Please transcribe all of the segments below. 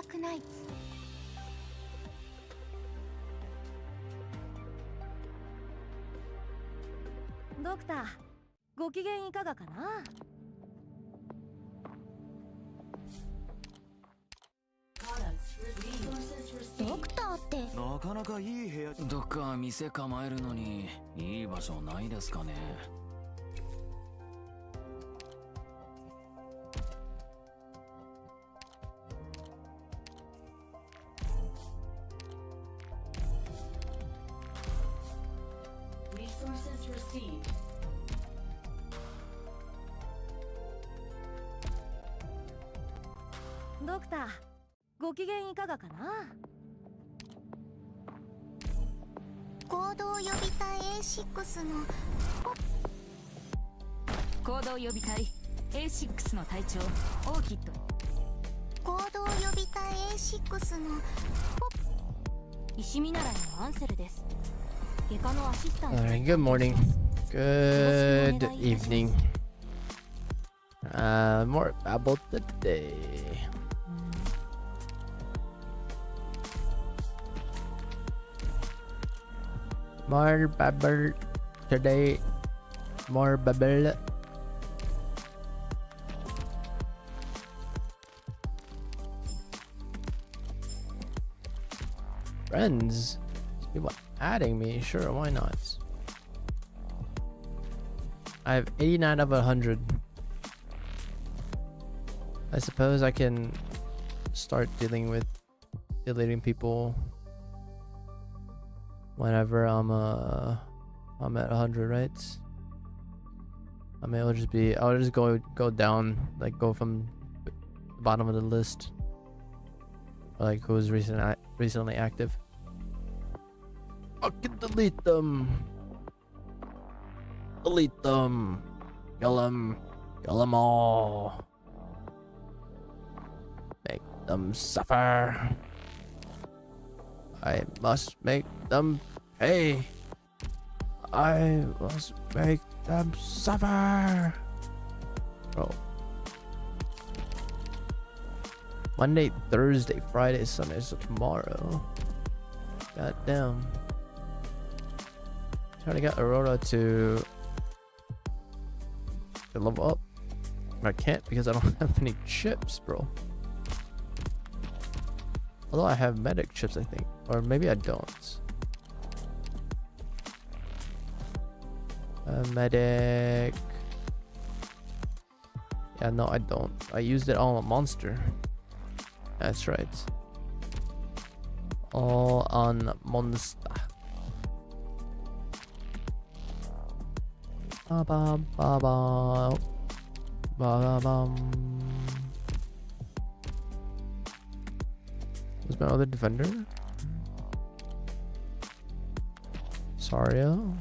Arknights. ドクター、ご機嫌いかがかな。ドクターってなかなかいい部屋。どっか店構えるのにいい場所ないですかね。ドクター、ご機嫌いかがかな。行動予備隊 A6 の行動予備隊 A6 の隊長オーキッド。行動予備隊 A6 の石見習いのアンセルです。外科のアシスタント。 Alright, good morning. Good evening. More Babel today. More Babel today. More Babel. Friends? People adding me? Sure, why not? I have 89 of 100. I suppose I can start dealing with deleting people whenever I'm at 100, right? I mean, I'll just go down, like go from the bottom of the list, like who's recently active. I can delete them. Delete them. Kill them. Kill them all. Make them suffer. I must make them pay. I must make them suffer. Bro. Monday, Thursday, Friday, Sunday, so tomorrow. God damn. Trying to get Aurora to level up. I can't because I don't have any chips, bro. Although I have medic chips, I think. Or maybe I don't. Medic. Yeah, no, I don't. I used it all on Monster. That's right. All on Monster. Ba ba ba ba ba bum. Who's my other defender? Sario.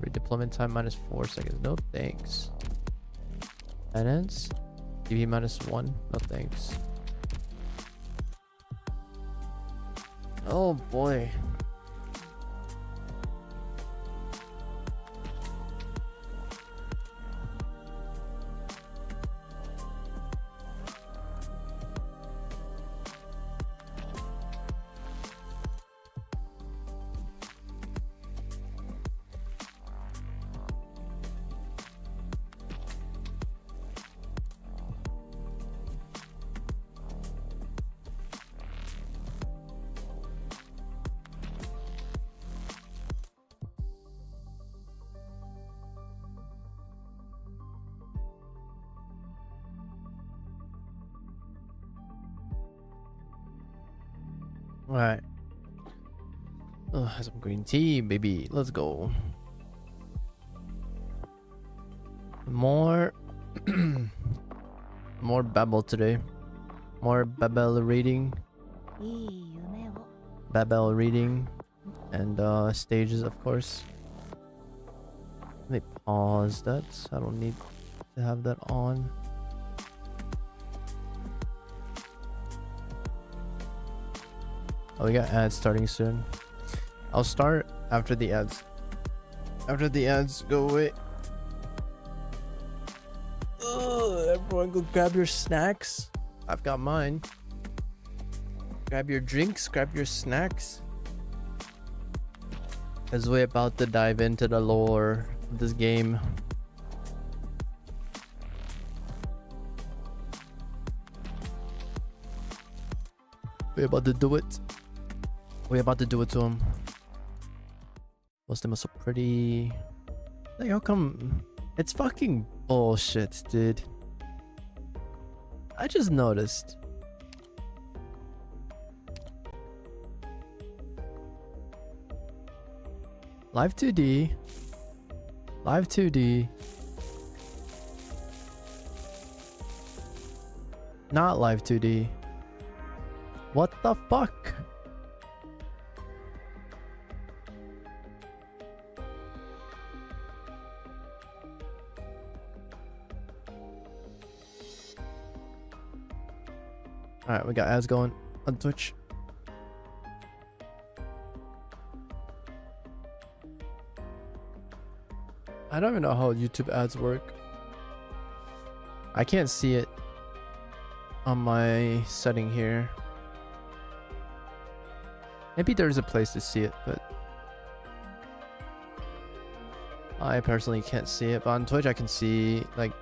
Redeployment time minus 4 seconds. No thanks. Finance. DB minus 1. No thanks. Oh boy. Alright. Oh, have some green tea, baby. Let's go. More more Babel today. More Babel reading. Babel reading. And stages, of course. Let me pause that. I don't need to have that on. Oh, we got ads starting soon. I'll start after the ads. After the ads go away. Ugh, everyone go grab your snacks. I've got mine. Grab your drinks, grab your snacks. As we're about to dive into the lore of this game. We're about to do it. We're about to do it to him. Most of them are so pretty. Like, how come? It's fucking bullshit, dude. I just noticed. Live 2D. Live 2D. Not live 2D. What the fuck? Alright, we got ads going on Twitch. I don't even know how YouTube ads work. I can't see it on my setting here. Maybe there's a place to see it, but I personally can't see it. But on Twitch I can see like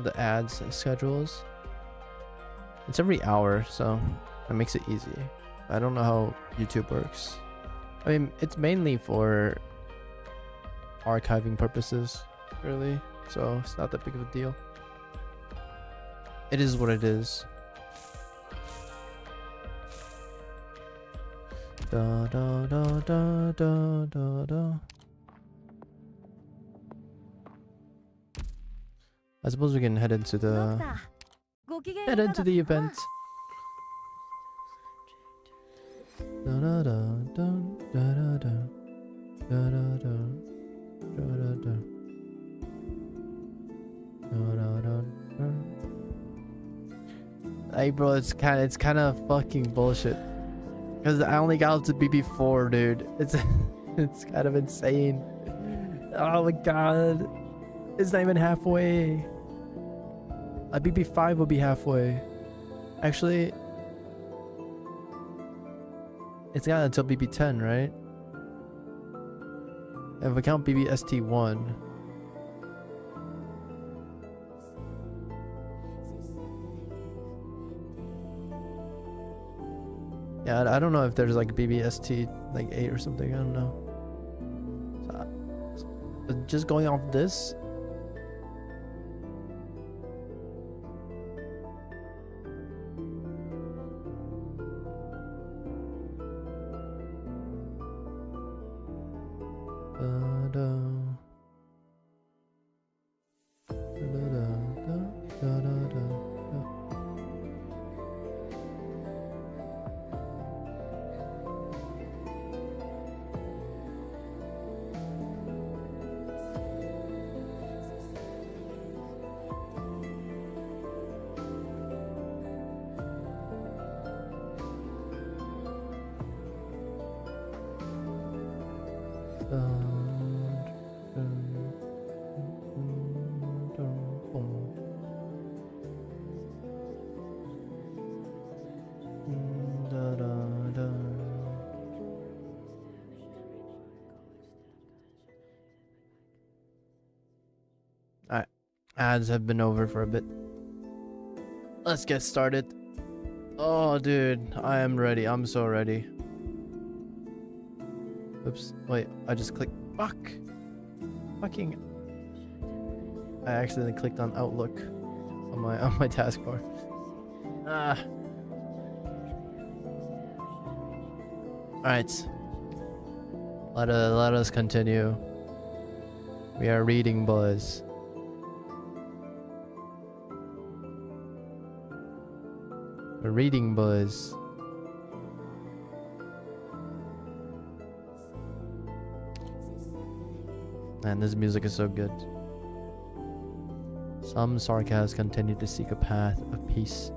the ads schedules. It's every hour, so that makes it easy. I don't know how YouTube works. I mean, it's mainly for archiving purposes, really, so it's not that big of a deal. It is what it is. Da da da da da da da. I suppose we can head into the event. Da da da da da da da da da. Hey bro, it's kind of fucking bullshit. Cause I only got up to BB4, dude. It's kind of insane. Oh my god, it's not even halfway. A BB5 will be halfway. Actually, it's got until BB10, right? If we count BBST1. Yeah, I don't know if there's like BBST like 8 or something. I don't know. But just going off this. Alright, ads have been over for a bit. Let's get started. Oh, dude, I am ready. I'm so ready. Oops. Wait, I just clicked. Fuck. Fucking. I accidentally clicked on Outlook on my taskbar. Ah. Alright. Let us continue. We are reading, boys. We're reading, boys. Man, this music is so good. Some sarcasms continue to seek a path of peace.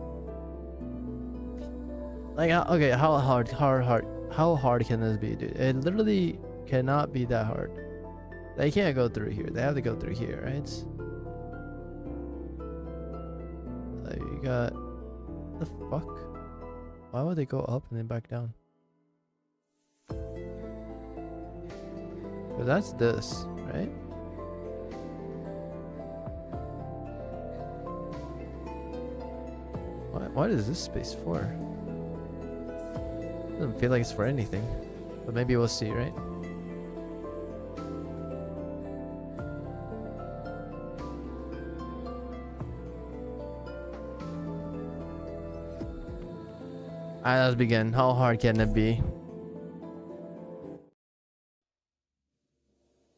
Like, okay, how hard can this be, dude? It literally cannot be that hard. They can't go through here. They have to go through here, right? Like, you got the fuck? Why would they go up and then back down? But that's this, right? What is this space for? Doesn't feel like it's for anything. But maybe we'll see, right? Alright, let's begin. How hard can it be?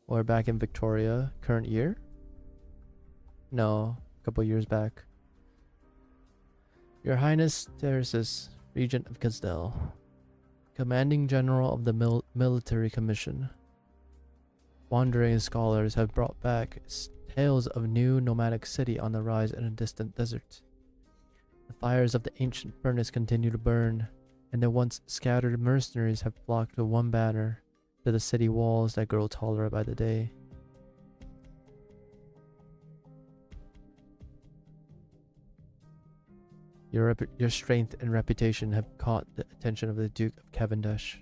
We're back in Victoria. Current year? No, a couple years back. Your Highness Terraces, Regent of Casdell, Commanding General of the Military Commission. Wandering scholars have brought back tales of new nomadic city on the rise in a distant desert. The fires of the ancient furnace continue to burn, and the once scattered mercenaries have flocked with one banner to the city walls that grow taller by the day. Your strength and reputation have caught the attention of the Duke of Cavendish.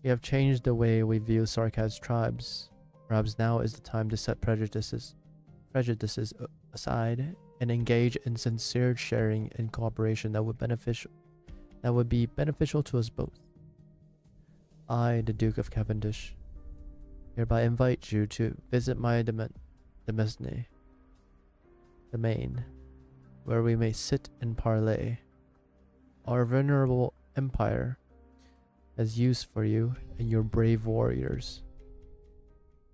You have changed the way we view Sarkaz tribes. Perhaps now is the time to set prejudices aside and engage in sincere sharing and cooperation that would be beneficial to us both. I, the Duke of Cavendish, hereby invite you to visit my domain, where we may sit and parley. Our venerable empire has use for you and your brave warriors.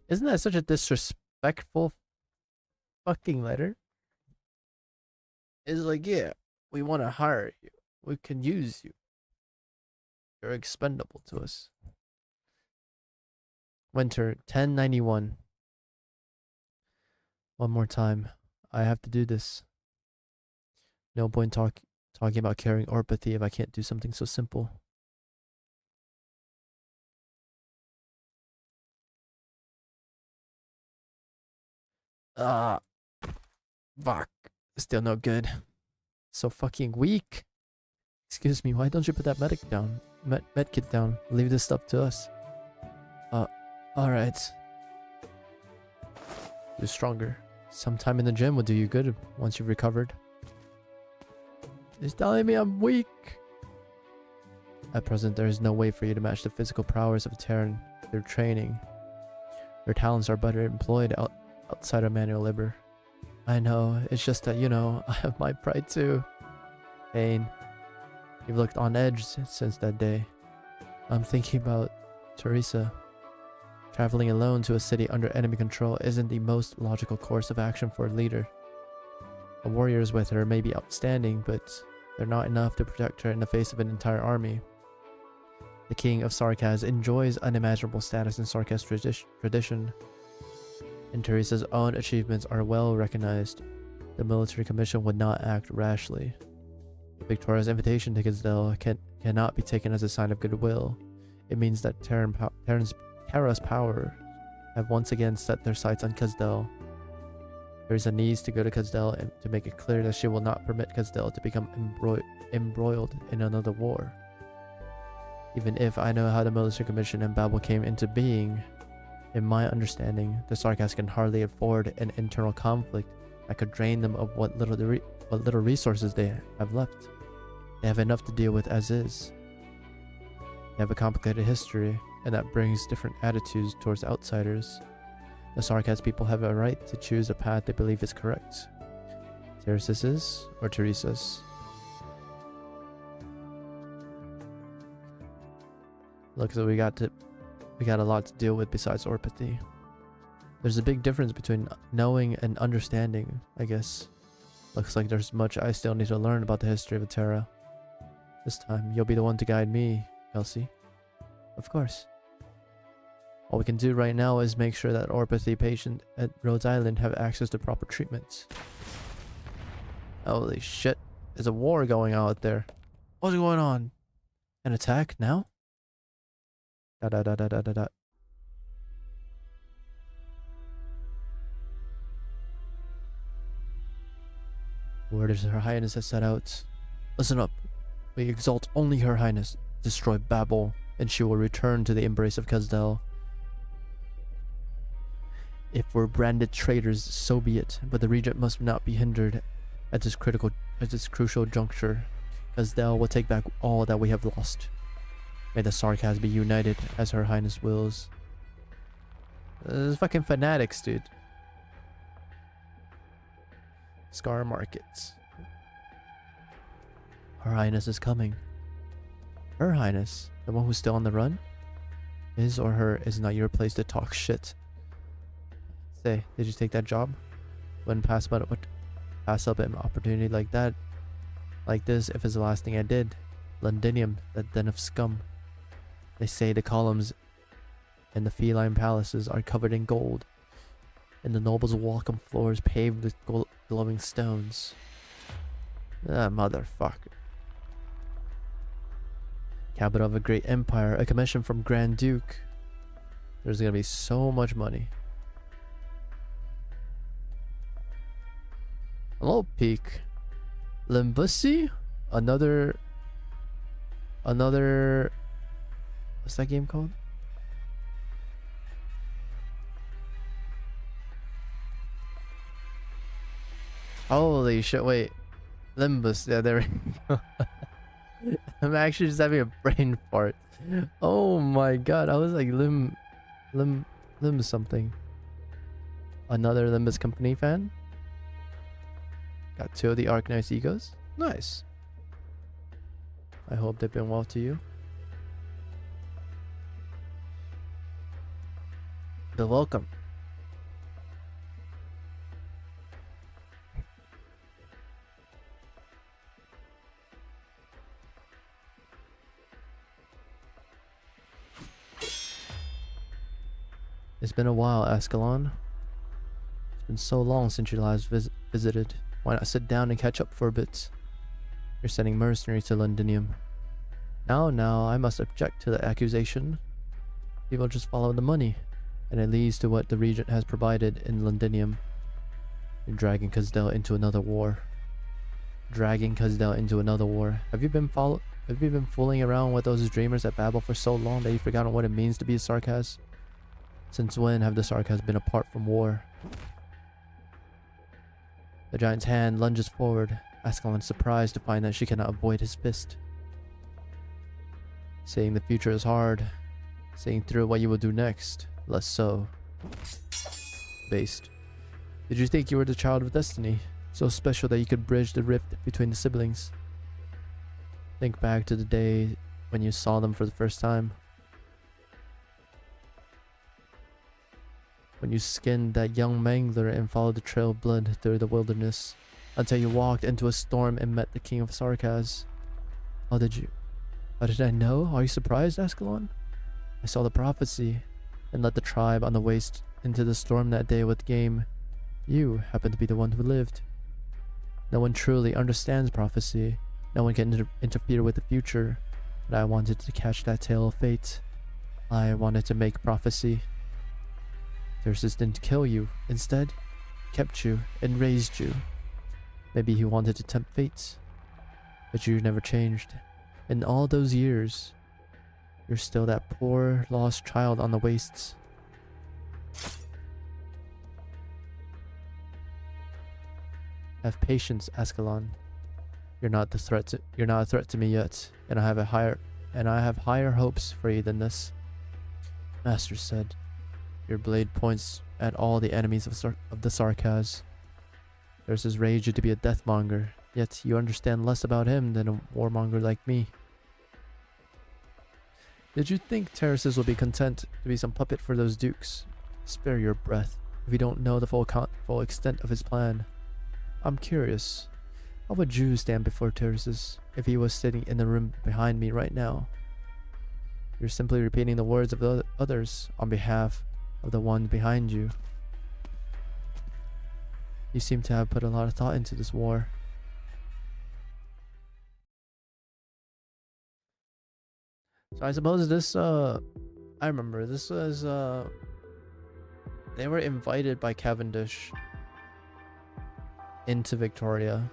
Isn't that such a disrespectful fucking letter? It's like, yeah, we want to hire you. We can use you. You're expendable to us. Winter 1091. One more time. I have to do this. No point talking about caring or empathy if I can't do something so simple. Fuck. Still no good. So fucking weak. Excuse me, why don't you put that medkit down? Leave this stuff to us. Alright. You're stronger. Some time in the gym will do you good once you've recovered. He's telling me I'm weak. At present, there is no way for you to match the physical prowess of a Terran through training. Your talents are better employed outside of manual labor. I know, it's just that, you know, I have my pride too. Pain. You've looked on edge since that day. I'm thinking about Teresa. Traveling alone to a city under enemy control isn't the most logical course of action for a leader. The warriors with her may be outstanding, but they're not enough to protect her in the face of an entire army. The king of Sarkaz enjoys unimaginable status in Sarkaz tradition, and Teresa's own achievements are well recognized. The military commission would not act rashly. Victoria's invitation to Casdell cannot be taken as a sign of goodwill. It means that Terra's power have once again set their sights on Casdell. Teresa needs to go to Casdell and to make it clear that she will not permit Casdell to become embroiled in another war. Even if I know how the military commission and Babel came into being, in my understanding, the Sarkaz can hardly afford an internal conflict that could drain them of what little resources they have left. They have enough to deal with as is. They have a complicated history, and that brings different attitudes towards outsiders. The Sarkaz people have a right to choose a path they believe is correct. Teresa's or Teresa's. Look, so we got a lot to deal with besides orpathy. There's a big difference between knowing and understanding, I guess. Looks like there's much I still need to learn about the history of Terra. This time, you'll be the one to guide me, Elsie. Of course. All we can do right now is make sure that orpathy patients at Rhodes Island have access to proper treatments. Holy shit. There's a war going on out there. What's going on? An attack now? Da. Word is Her Highness has set out. Listen up. We exalt only Her Highness. Destroy Babel, and she will return to the embrace of Kazdel. If we're branded traitors, so be it, but the regent must not be hindered at this crucial juncture. Kazdel will take back all that we have lost. May the Sarkaz be united as Her Highness wills. Those fucking fanatics, dude. Scar markets. Her Highness is coming. Her Highness, the one who's still on the run? His or her is not your place to talk shit. Say, did you take that job? Wouldn't pass up an opportunity like that. Like this if it's the last thing I did. Londinium, that den of scum. They say the columns and the feline palaces are covered in gold, and the nobles' welcome floors paved with glowing stones. Ah, motherfucker. Capital of a great empire, a commission from Grand Duke. There's gonna be so much money. A little peek. Limbussy? Another... What's that game called? Holy shit, wait. Limbus, yeah, there we go. I'm actually just having a brain fart. Oh my god, I was like limb something. Another Limbus Company fan? Got 2 of the Arknights egos. Nice. I hope they've been well to you. The welcome. It's been a while, Ascalon. It's been so long since you last visited. Why not sit down and catch up for a bit? You're sending mercenaries to Londinium. Now, I must object to the accusation. People just follow the money, and it leads to what the regent has provided in Londinium. You're dragging Kazdel into another war. Have you been fooling around with those dreamers at Babel for so long that you've forgotten what it means to be a Sarkaz? Since when have the Sarkaz been apart from war? The giant's hand lunges forward. Ascalon is surprised to find that she cannot avoid his fist. Saying the future is hard. Seeing through what you will do next, less so. Based. Did you think you were the child of destiny? So special that you could bridge the rift between the siblings? Think back to the day when you saw them for the first time. When you skinned that young mangler and followed the trail of blood through the wilderness, until you walked into a storm and met the king of Sarkaz. How did I know? Are you surprised, Ascalon? I saw the prophecy, and led the tribe on the waste into the storm that day with game. You happened to be the one who lived. No one truly understands prophecy. No one can interfere with the future. But I wanted to catch that tail of fate. I wanted to make prophecy. Thyrsus didn't kill you. Instead, kept you and raised you. Maybe he wanted to tempt fate. But you never changed. In all those years, you're still that poor, lost child on the wastes. Have patience, Ascalon. You're not a threat to me yet, and I have higher hopes for you than this. Master said, your blade points at all the enemies of the Sarkaz. Thyrsus raised you to be a deathmonger, yet you understand less about him than a warmonger like me. Did you think Thyrsus will be content to be some puppet for those dukes? Spare your breath, if you don't know the full extent of his plan. I'm curious, how would you stand before Thyrsus if he was sitting in the room behind me right now? You're simply repeating the words of the others on behalf of the one behind you. You seem to have put a lot of thought into this war. So I suppose this, I remember, this was, they were invited by Cavendish into Victoria.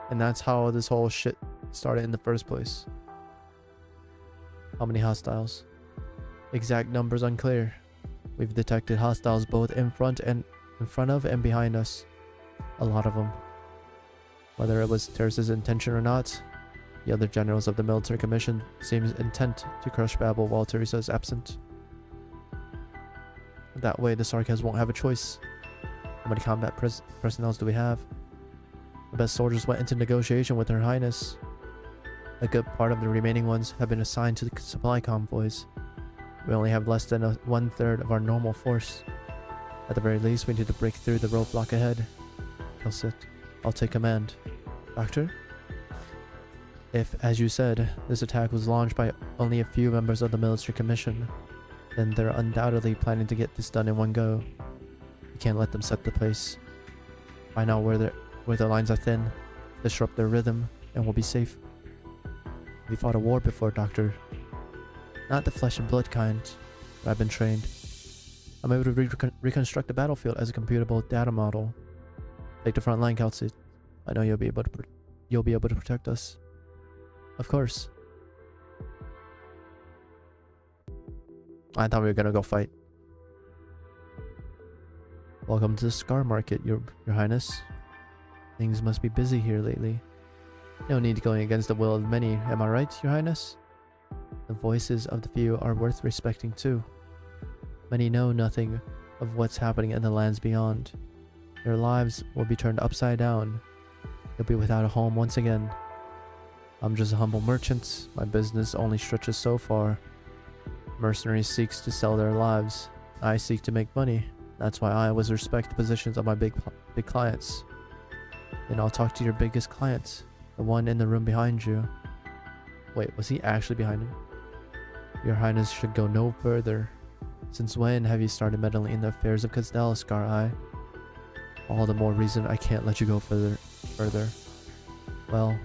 And that's how this whole shit started in the first place. How many hostiles? Exact numbers unclear. We've detected hostiles both in front of and behind us. A lot of them. Whether it was Terrace's intention or not, the other generals of the military commission seems intent to crush Babel while Teresa is absent. That way the Sarkaz won't have a choice. How many combat personnel do we have? The best soldiers went into negotiation with Her Highness. A good part of the remaining ones have been assigned to the supply convoys. We only have less than 1/3 of our normal force. At the very least, we need to break through the roadblock ahead. Kelsit, I'll take command. Doctor? If, as you said, this attack was launched by only a few members of the military commission, then they're undoubtedly planning to get this done in one go. We can't let them set the pace. Find out where their lines are thin, disrupt their rhythm, and we'll be safe. We fought a war before, Doctor. Not the flesh and blood kind, but I've been trained. I'm able to reconstruct the battlefield as a computable data model. Take the front line, Kelsit. I know you'll be able to protect us. Of course. I thought we were gonna go fight. Welcome to the Scar Market, Your Highness. Things must be busy here lately. No need going against the will of many, am I right, Your Highness? The voices of the few are worth respecting too. Many know nothing of what's happening in the lands beyond. Their lives will be turned upside down. They'll be without a home once again. I'm just a humble merchant. My business only stretches so far. Mercenaries seek to sell their lives. I seek to make money. That's why I always respect the positions of my big clients. And I'll talk to your biggest client, the one in the room behind you. Wait, was he actually behind him? Your Highness should go no further. Since when have you started meddling in the affairs of Kazdal, Scar Eye? All the more reason I can't let you go further. Well.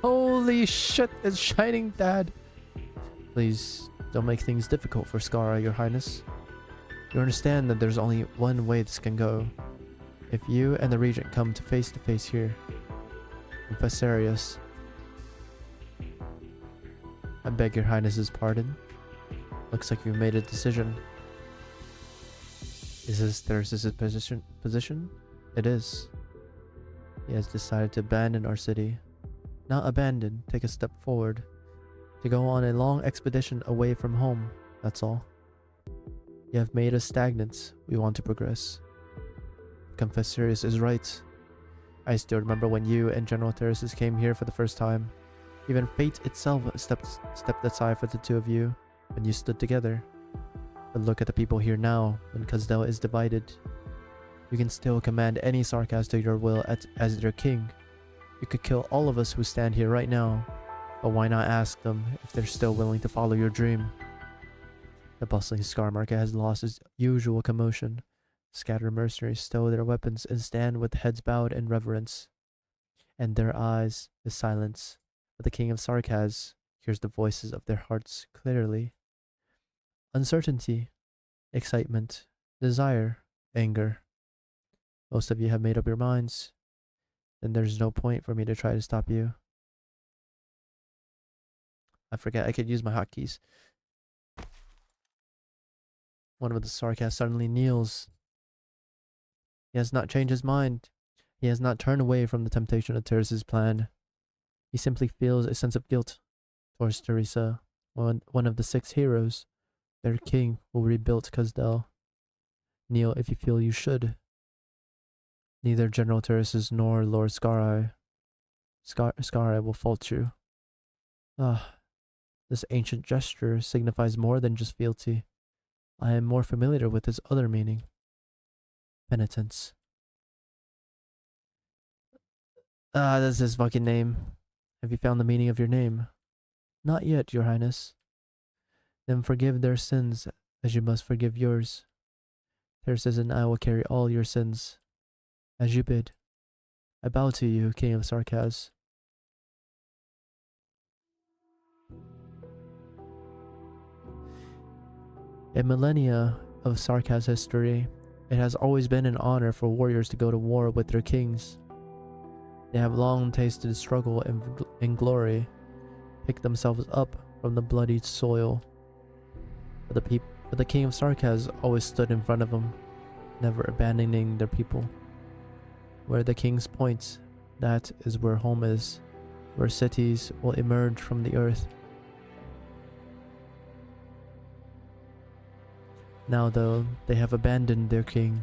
Holy shit, it's Shining Dad. Please, don't make things difficult for Scar Eye, Your Highness. You understand that there's only one way this can go. If you and the Regent come to face here. Confessarius. I beg Your Highness's pardon. Looks like you've made a decision. Is this Theris's position? It is. He has decided to abandon our city. Not abandon, take a step forward. To go on a long expedition away from home, that's all. You have made us stagnant. We want to progress. Confessarius is right. I still remember when you and General Theris came here for the first time. Even fate itself stepped aside for the two of you when you stood together. But look at the people here now, when Kazdel is divided. You can still command any Sarkaz to your will as their king. You could kill all of us who stand here right now, but why not ask them if they're still willing to follow your dream? The bustling Scar Market has lost its usual commotion. Scattered mercenaries stow their weapons and stand with heads bowed in reverence. And their eyes is silence. But the King of Sarkaz hears the voices of their hearts clearly. Uncertainty, excitement, desire, anger. Most of you have made up your minds. Then there's no point for me to try to stop you. I forget I could use my hotkeys. One of the Sarkaz suddenly kneels. He has not changed his mind. He has not turned away from the temptation of Teresa's plan. He simply feels a sense of guilt towards Teresa, one of the 6 heroes, their king who rebuilt Kazdel. Kneel if you feel you should. Neither General Teresa's nor Lord Scarai will fault you. This ancient gesture signifies more than just fealty. I am more familiar with its other meaning. Penitence. That's his fucking name. Have you found the meaning of your name? Not yet, Your Highness. Then forgive their sins, as you must forgive yours. Teresa and I will carry all your sins, as you bid. I bow to you, King of Sarkaz. In millennia of Sarkaz history, it has always been an honor for warriors to go to war with their kings. They have long tasted struggle and glory, picked themselves up from the bloodied soil. But the king of Sarkaz always stood in front of them, never abandoning their people. Where the kings point, that is where home is, where cities will emerge from the earth. Now though, they have abandoned their king.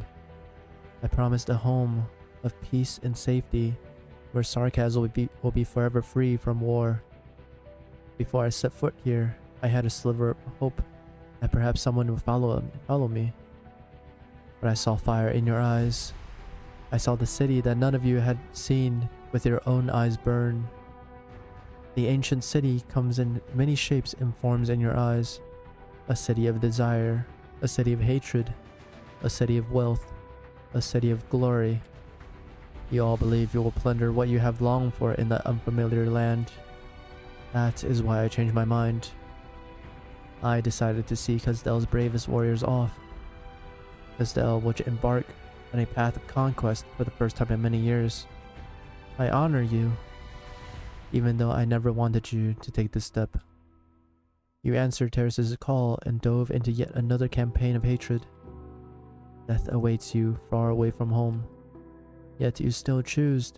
I promised a home of peace and safety, where Sarkaz will be forever free from war. Before I set foot here, I had a sliver of hope that perhaps someone would follow me. But I saw fire in your eyes. I saw the city that none of you had seen with your own eyes burn. The ancient city comes in many shapes and forms in your eyes. A city of desire, a city of hatred, a city of wealth, a city of glory. You all believe you will plunder what you have longed for in that unfamiliar land. That is why I changed my mind. I decided to see Kazdel's bravest warriors off. Kazdel would embark on a path of conquest for the first time in many years. I honor you, even though I never wanted you to take this step. You answered Terrace's call and dove into yet another campaign of hatred. Death awaits you far away from home, yet you still choose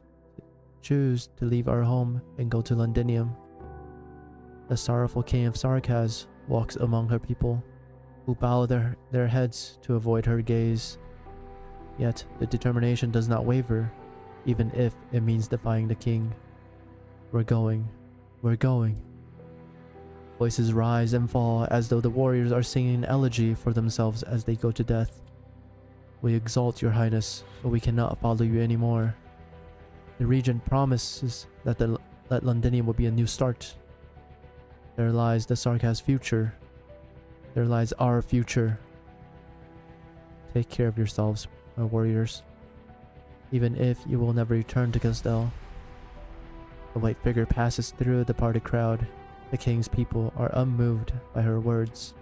to leave our home and go to Londinium. The sorrowful king of Sarkaz walks among her people, who bow their heads to avoid her gaze. Yet the determination does not waver, even if it means defying the king. We're going. We're going. Voices rise and fall as though the warriors are singing an elegy for themselves as they go to death. We exalt your highness, but we cannot follow you anymore. The regent promises that Londinium will be a new start. There lies the Sarkaz future. There lies our future. Take care of yourselves, my warriors. Even if you will never return to Kazdel. The white figure passes through the party crowd. The king's people are unmoved by her words.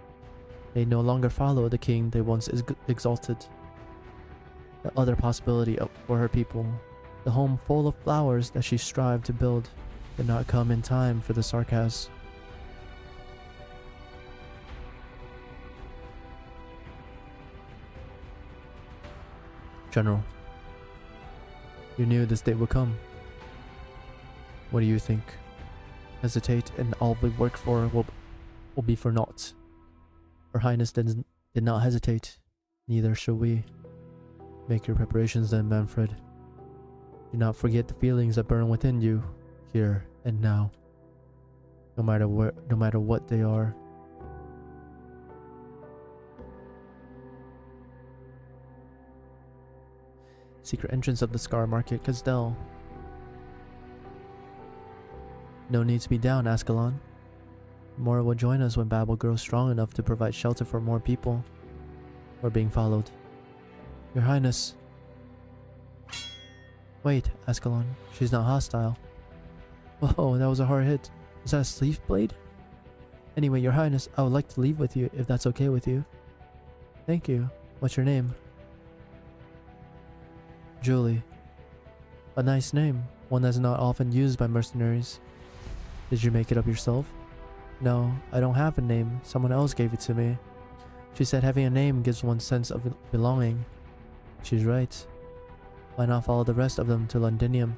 They no longer follow the king they once exalted. The other possibility for her people, the home full of flowers that she strived to build, did not come in time for the Sarkaz. General, you knew this day would come. What do you think? Hesitate and all we work for will be for naught. Her Highness did not hesitate, neither shall we. Make your preparations then, Manfred. Do not forget the feelings that burn within you, here and now. No matter what they are. Secret entrance of the Scar Market, Kazdel. No need to be down, Ascalon. Mora will join us when Babel grows strong enough to provide shelter for more people. We're being followed. Your Highness. Wait, Ascalon. She's not hostile. Whoa, that was a hard hit. Was that a sleeve blade? Anyway, Your Highness, I would like to leave with you if that's okay with you. Thank you. What's your name? Julie. A nice name, one that's not often used by mercenaries. Did you make it up yourself? No, I don't have a name. Someone else gave it to me. She said having a name gives one sense of belonging. She's right. Why not follow the rest of them to Londinium?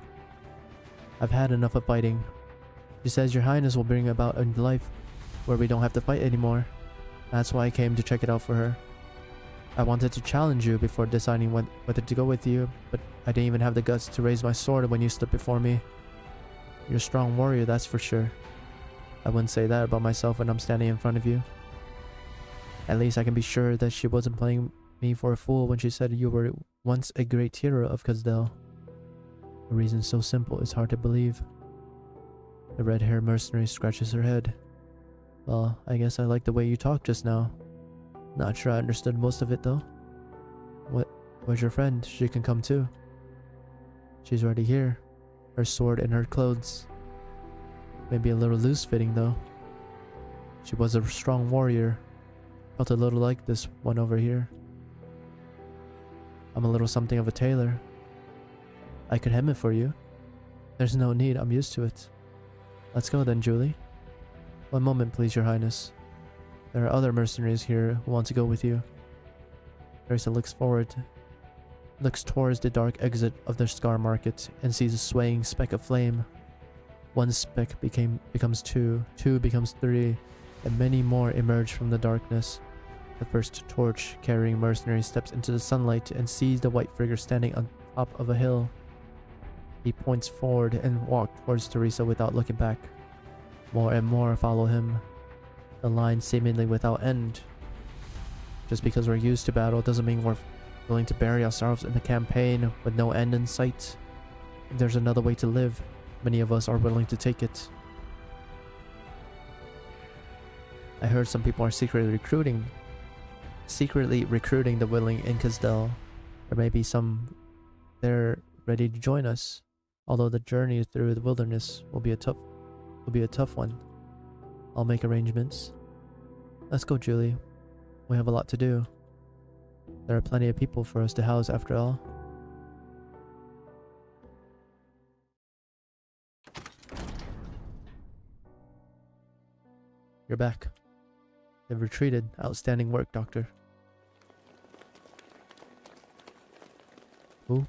I've had enough of fighting. She says Your Highness will bring about a life where we don't have to fight anymore. That's why I came to check it out for her. I wanted to challenge you before deciding whether to go with you, but I didn't even have the guts to raise my sword when you stood before me. You're a strong warrior, that's for sure. I wouldn't say that about myself when I'm standing in front of you. At least I can be sure that she wasn't playing me for a fool when she said you were once a great hero of Kazdel. A reason so simple it's hard to believe. The red-haired mercenary scratches her head. Well, I guess I like the way you talked just now. Not sure I understood most of it though. Where's your friend? She can come too. She's already here. Her sword and her clothes. Maybe a little loose-fitting though. She was a strong warrior. Felt a little like this one over here. I'm a little something of a tailor. I could hem it for you. There's no need, I'm used to it. Let's go then, Julie. One moment, please, Your Highness. There are other mercenaries here who want to go with you. Teresa looks towards the dark exit of the Scar Market and sees a swaying speck of flame. One speck becomes two, two becomes three, and many more emerge from the darkness. The first torch carrying mercenary steps into the sunlight and sees the white figure standing on top of a hill. He points forward and walks towards Teresa without looking back. More and more follow him, the line seemingly without end. Just because we're used to battle doesn't mean we're willing to bury ourselves in the campaign with no end in sight. If there's another way to live, many of us are willing to take it. I heard some people are secretly recruiting the willing in Casdell. There may be some there ready to join us, although the journey through the wilderness will be a tough one. I'll make arrangements. Let's go, Julie. We have a lot to do. There are plenty of people for us to house after all. You're back. They've retreated. Outstanding work, Doctor. Ooh.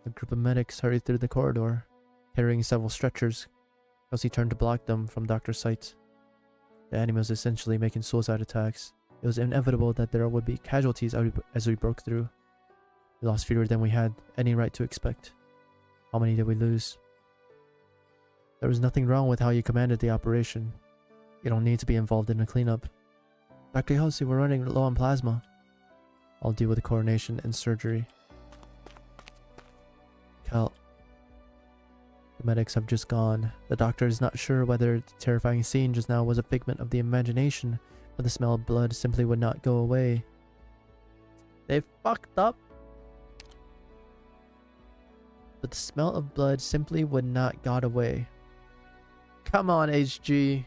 A group of medics hurried through the corridor, carrying several stretchers. Kelsey turned to block them from Doctor's sight. The enemy was essentially making suicide attacks. It was inevitable that there would be casualties as we broke through. We lost fewer than we had any right to expect. How many did we lose? There was nothing wrong with how you commanded the operation. You don't need to be involved in a cleanup. Dr. Kelsey, we're running low on plasma. I'll deal with the coronation and surgery. Cal. The medics have just gone. The doctor is not sure whether the terrifying scene just now was a figment of the imagination, but the smell of blood simply would not go away. They fucked up. But the smell of blood simply would not got away. Come on, HG.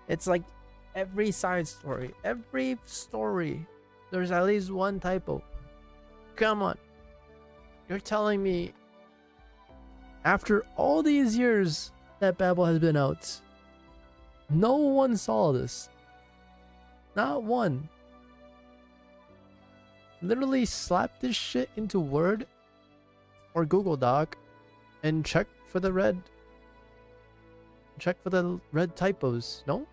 It's like every side story, every story, there's at least one typo. Come on. You're telling me after all these years that Babel has been out, no one saw this? Not one. Literally slap this shit into Word or Google Doc and check for the red typos. No?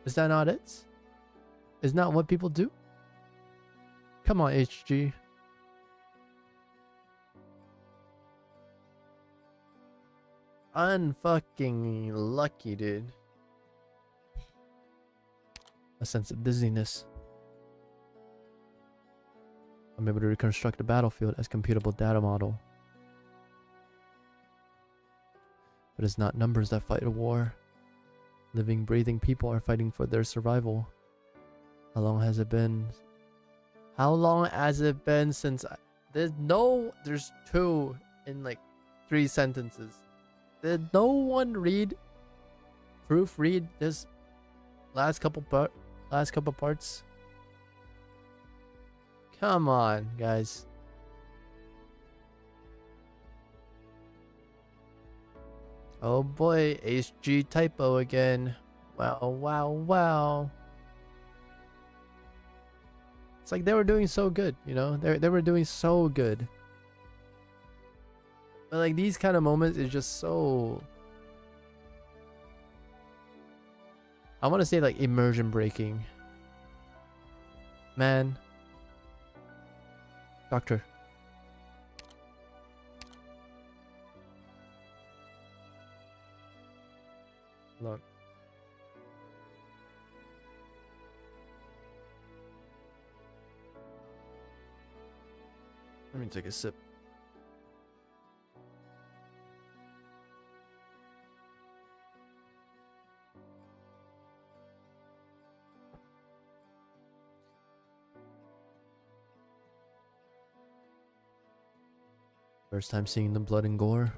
Is that not it? Is not what people do? Come on, HG. Unfucking lucky, dude. A sense of dizziness. I'm able to reconstruct the battlefield as computable data model. But it's not numbers that fight a war. Living, breathing people are fighting for their survival. How long has it been? How long has it been since there's two in like 3 sentences. Did no one proofread this last couple parts? Come on, guys. Oh boy, HG typo again. Wow. It's like they were doing so good, you know? They were doing so good. But like these kind of moments is just so, I want to say like immersion breaking. Man. Doctor. Look. Let me take a sip. First time seeing the blood and gore.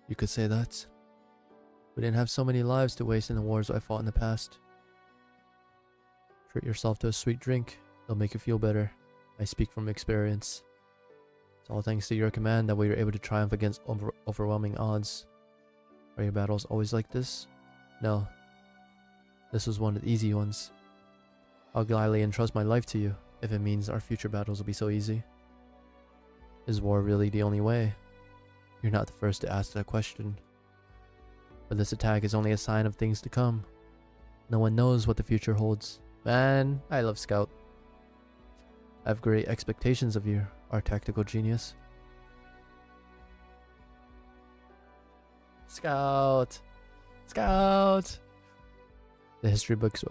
You could say that. We didn't have so many lives to waste in the wars I fought in the past. Treat yourself to a sweet drink. It'll make you feel better. I speak from experience. It's all thanks to your command that we were able to triumph against overwhelming odds. Are your battles always like this? No. This was one of the easy ones. I'll gladly entrust my life to you, if it means our future battles will be so easy. Is war really the only way? You're not the first to ask that question. But this attack is only a sign of things to come. No one knows what the future holds. Man, I love Scout. I have great expectations of you, our tactical genius. Scout! Scout! The history books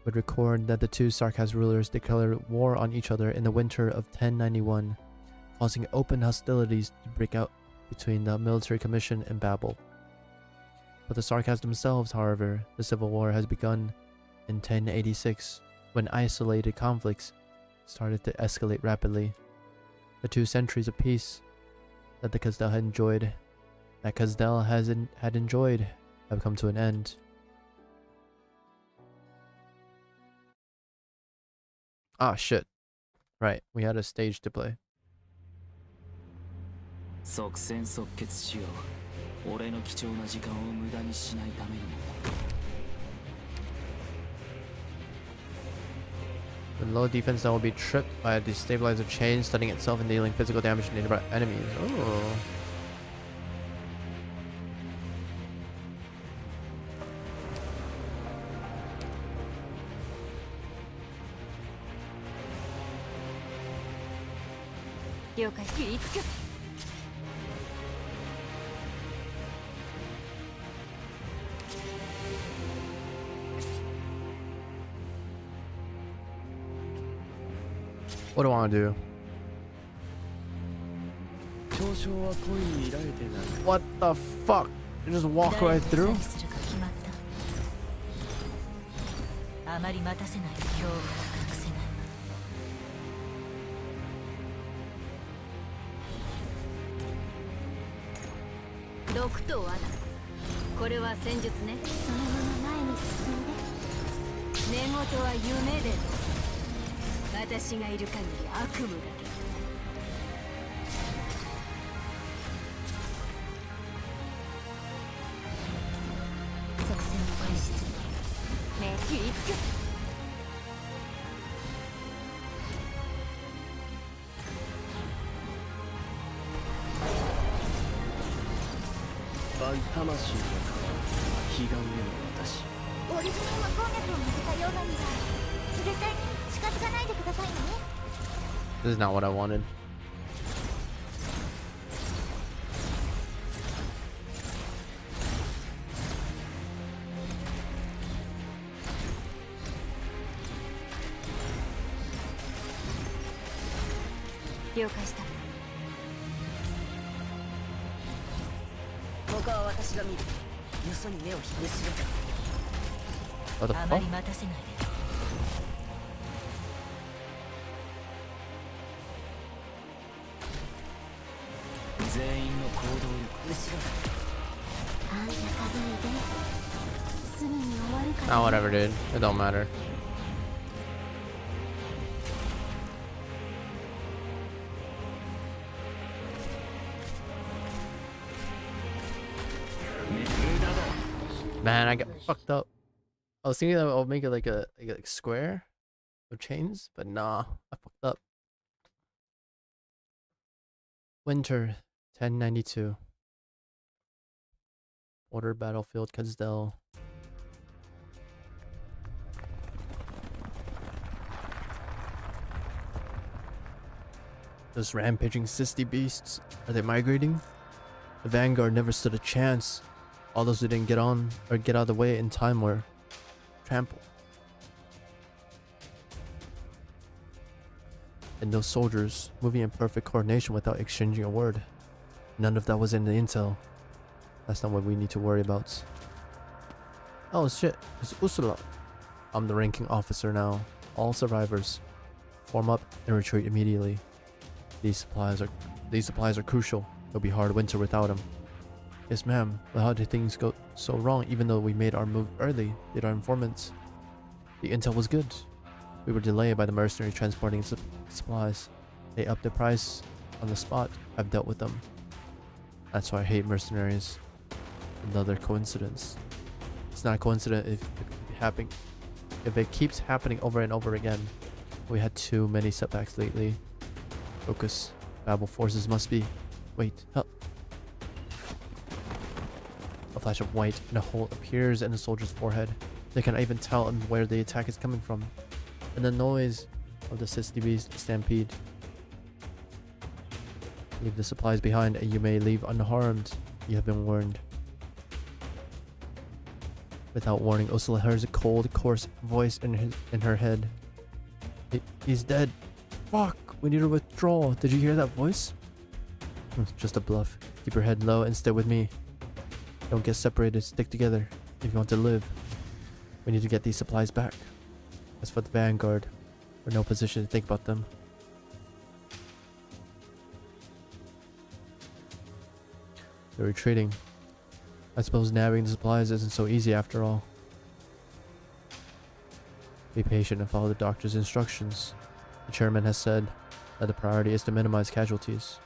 would record that the two Sarkaz rulers declared war on each other in the winter of 1091, causing open hostilities to break out between the military commission and Babel. For the Sarkaz themselves, however, the civil war has begun in 1086, when isolated conflicts started to escalate rapidly. The 2 centuries of peace that the Khazdel had enjoyed have come to an end. Ah, shit. Right, we had a stage to play. 即戦即決しよう。俺の貴重な時間を無駄にしないためにも。With low defense, that will be tripped by a destabilizer chain, stunning itself and dealing physical damage to nearby enemies. Oh. What do I want to do? What the fuck? You just walk right through? This is not what I wanted. What the fuck? Oh, whatever, dude. It don't matter. Man, I got fucked up. I was thinking that I'll make it like a square of chains, but nah, I fucked up. Winter 1092. Order battlefield Khazdel. Those rampaging sissy beasts, are they migrating? The vanguard never stood a chance. All those who didn't get on or get out of the way in time were trampled. And those soldiers moving in perfect coordination without exchanging a word. None of that was in the intel. That's not what we need to worry about. Oh shit, it's Ursula. I'm the ranking officer now. All survivors, form up and retreat immediately. These supplies are crucial. It'll be hard winter without them. Yes, ma'am. But how did things go so wrong even though we made our move early? Did our informants? The intel was good. We were delayed by the mercenary transporting supplies. They upped the price on the spot. I've dealt with them. That's why I hate mercenaries. Another coincidence. It's not a coincidence if it keeps happening over and over again. We had too many setbacks lately. Focus. Babel forces must be... Wait, help. A flash of white and a hole appears in the soldier's forehead. They cannot even tell where the attack is coming from. And the noise of the CCTV's stampede. Leave the supplies behind and you may leave unharmed. You have been warned. Without warning, Ursula hears a cold, coarse voice in her head. He's dead. Fuck, we need to withdraw. Did you hear that voice? Just a bluff. Keep your head low and stay with me. Don't get separated, stick together if you want to live. We need to get these supplies back. As for the vanguard, we're in no position to think about them. They're retreating. I suppose nabbing the supplies isn't so easy after all. Be patient and follow the doctor's instructions. The chairman has said that the priority is to minimize casualties.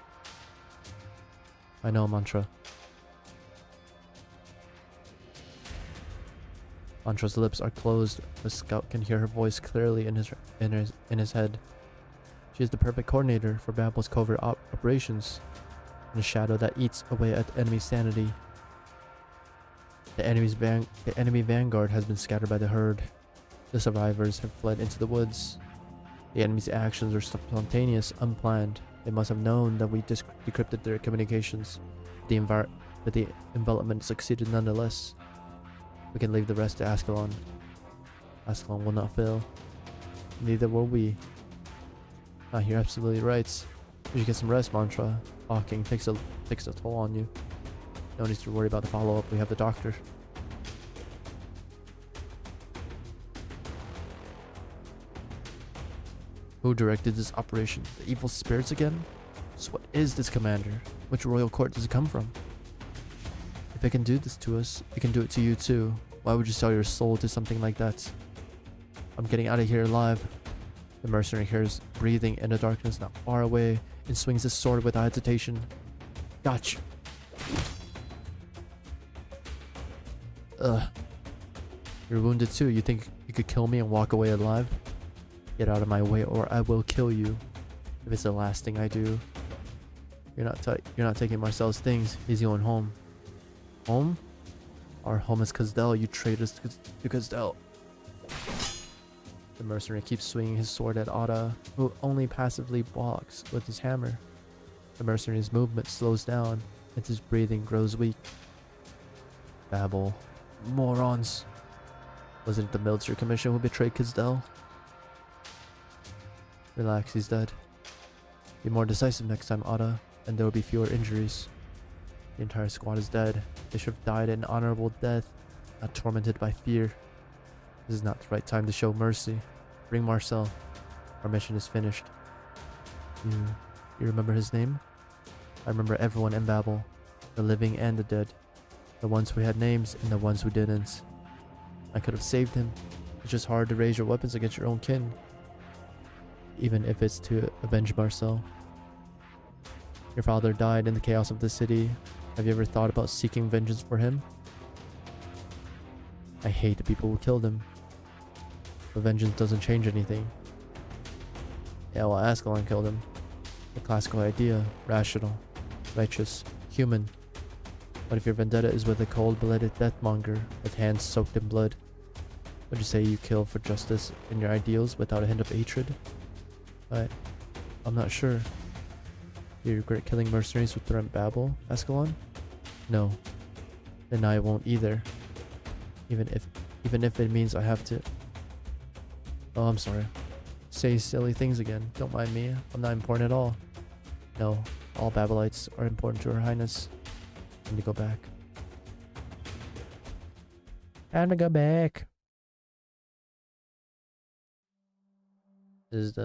I know, Mantra. Mantra's lips are closed, but Scout can hear her voice clearly in his head. She is the perfect coordinator for Babel's covert operations, and a shadow that eats away at the enemy's sanity. The enemy vanguard has been scattered by the herd. The survivors have fled into the woods. The enemy's actions are spontaneous, unplanned. They must have known that we decrypted their communications. But the envelopment succeeded nonetheless. We can leave the rest to Ascalon. Ascalon will not fail. Neither will we. Ah, you're absolutely right. You should get some rest, Mantra. Talking takes a toll on you. No need to worry about the follow-up. We have the doctor. Who directed this operation? The evil spirits again? So what is this, Commander? Which royal court does it come from? If it can do this to us, it can do it to you too. Why would you sell your soul to something like that? I'm getting out of here alive. The mercenary hears breathing in the darkness not far away and swings his sword without hesitation. Gotcha. Ugh. You're wounded too. You think you could kill me and walk away alive? Get out of my way or I will kill you. If it's the last thing I do. You're not taking Marcel's things. He's going home. Home? Our home is Kazdel. You traitors to Kazdel. The mercenary keeps swinging his sword at Ada, who only passively blocks with his hammer. The mercenary's movement slows down and his breathing grows weak. Babel. Morons. Was it the military commission who betrayed Kazdel? Relax, he's dead. Be more decisive next time, Ada, and there will be fewer injuries. The entire squad is dead. They should have died an honorable death, not tormented by fear. This is not the right time to show mercy. Bring Marcel. Our mission is finished. You remember his name? I remember everyone in Babel. The living and the dead. The ones who had names and the ones who didn't. I could have saved him. It's just hard to raise your weapons against your own kin. Even if it's to avenge Marcel. Your father died in the chaos of the city. Have you ever thought about seeking vengeance for him? I hate the people who killed him. But vengeance doesn't change anything. Yeah, well, Ascalon killed him. The classical idea. Rational. Righteous. Human. What if your vendetta is with a cold-blooded deathmonger with hands soaked in blood? Would you say you kill for justice and your ideals without a hint of hatred? I'm not sure. Do you regret killing mercenaries who threaten Babel, Ascalon? No. Then I won't either. Even if it means I have to. Oh, I'm sorry. Say silly things again. Don't mind me. I'm not important at all. No, all Babelites are important to Her Highness. Time to go back. Time to go back. This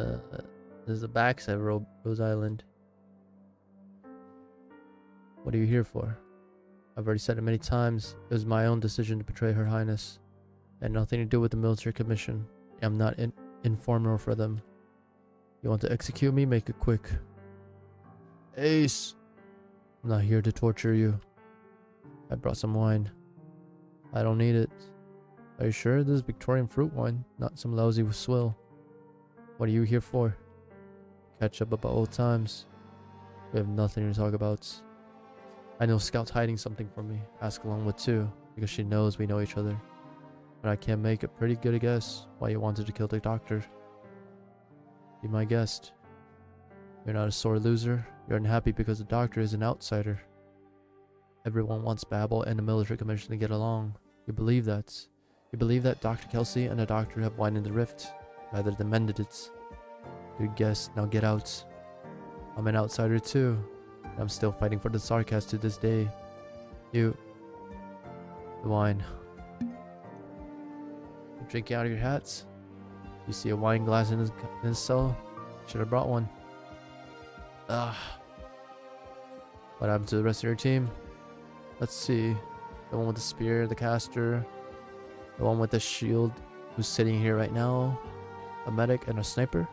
is the backside of Rose Island. What are you here for? I've already said it many times. It was my own decision to betray Her Highness. It had nothing to do with the military commission. I'm not informer for them. You want to execute me? Make it quick. Ace! I'm not here to torture you. I brought some wine. I don't need it. Are you sure this is Victorian fruit wine, not some lousy swill? What are you here for? Catch up about old times. We have nothing to talk about. I know Scout's hiding something from me. Ask along with too, because she knows we know each other. But I can make a pretty good guess why you wanted to kill the doctor. Be my guest. You're not a sore loser. You're unhappy because the doctor is an outsider. Everyone wants Babel and the military commission to get along. You believe that. You believe that Dr. Kelsey and the doctor have widened the rift, rather than mended it. Good guess. Now get out. I'm an outsider too. And I'm still fighting for the Sarkas to this day. You... The wine. You're drinking out of your hats? You see a wine glass in his cell? Should have brought one. Ugh. What happened to the rest of your team? Let's see. The one with the spear, the caster. The one with the shield who's sitting here right now. A medic and a sniper.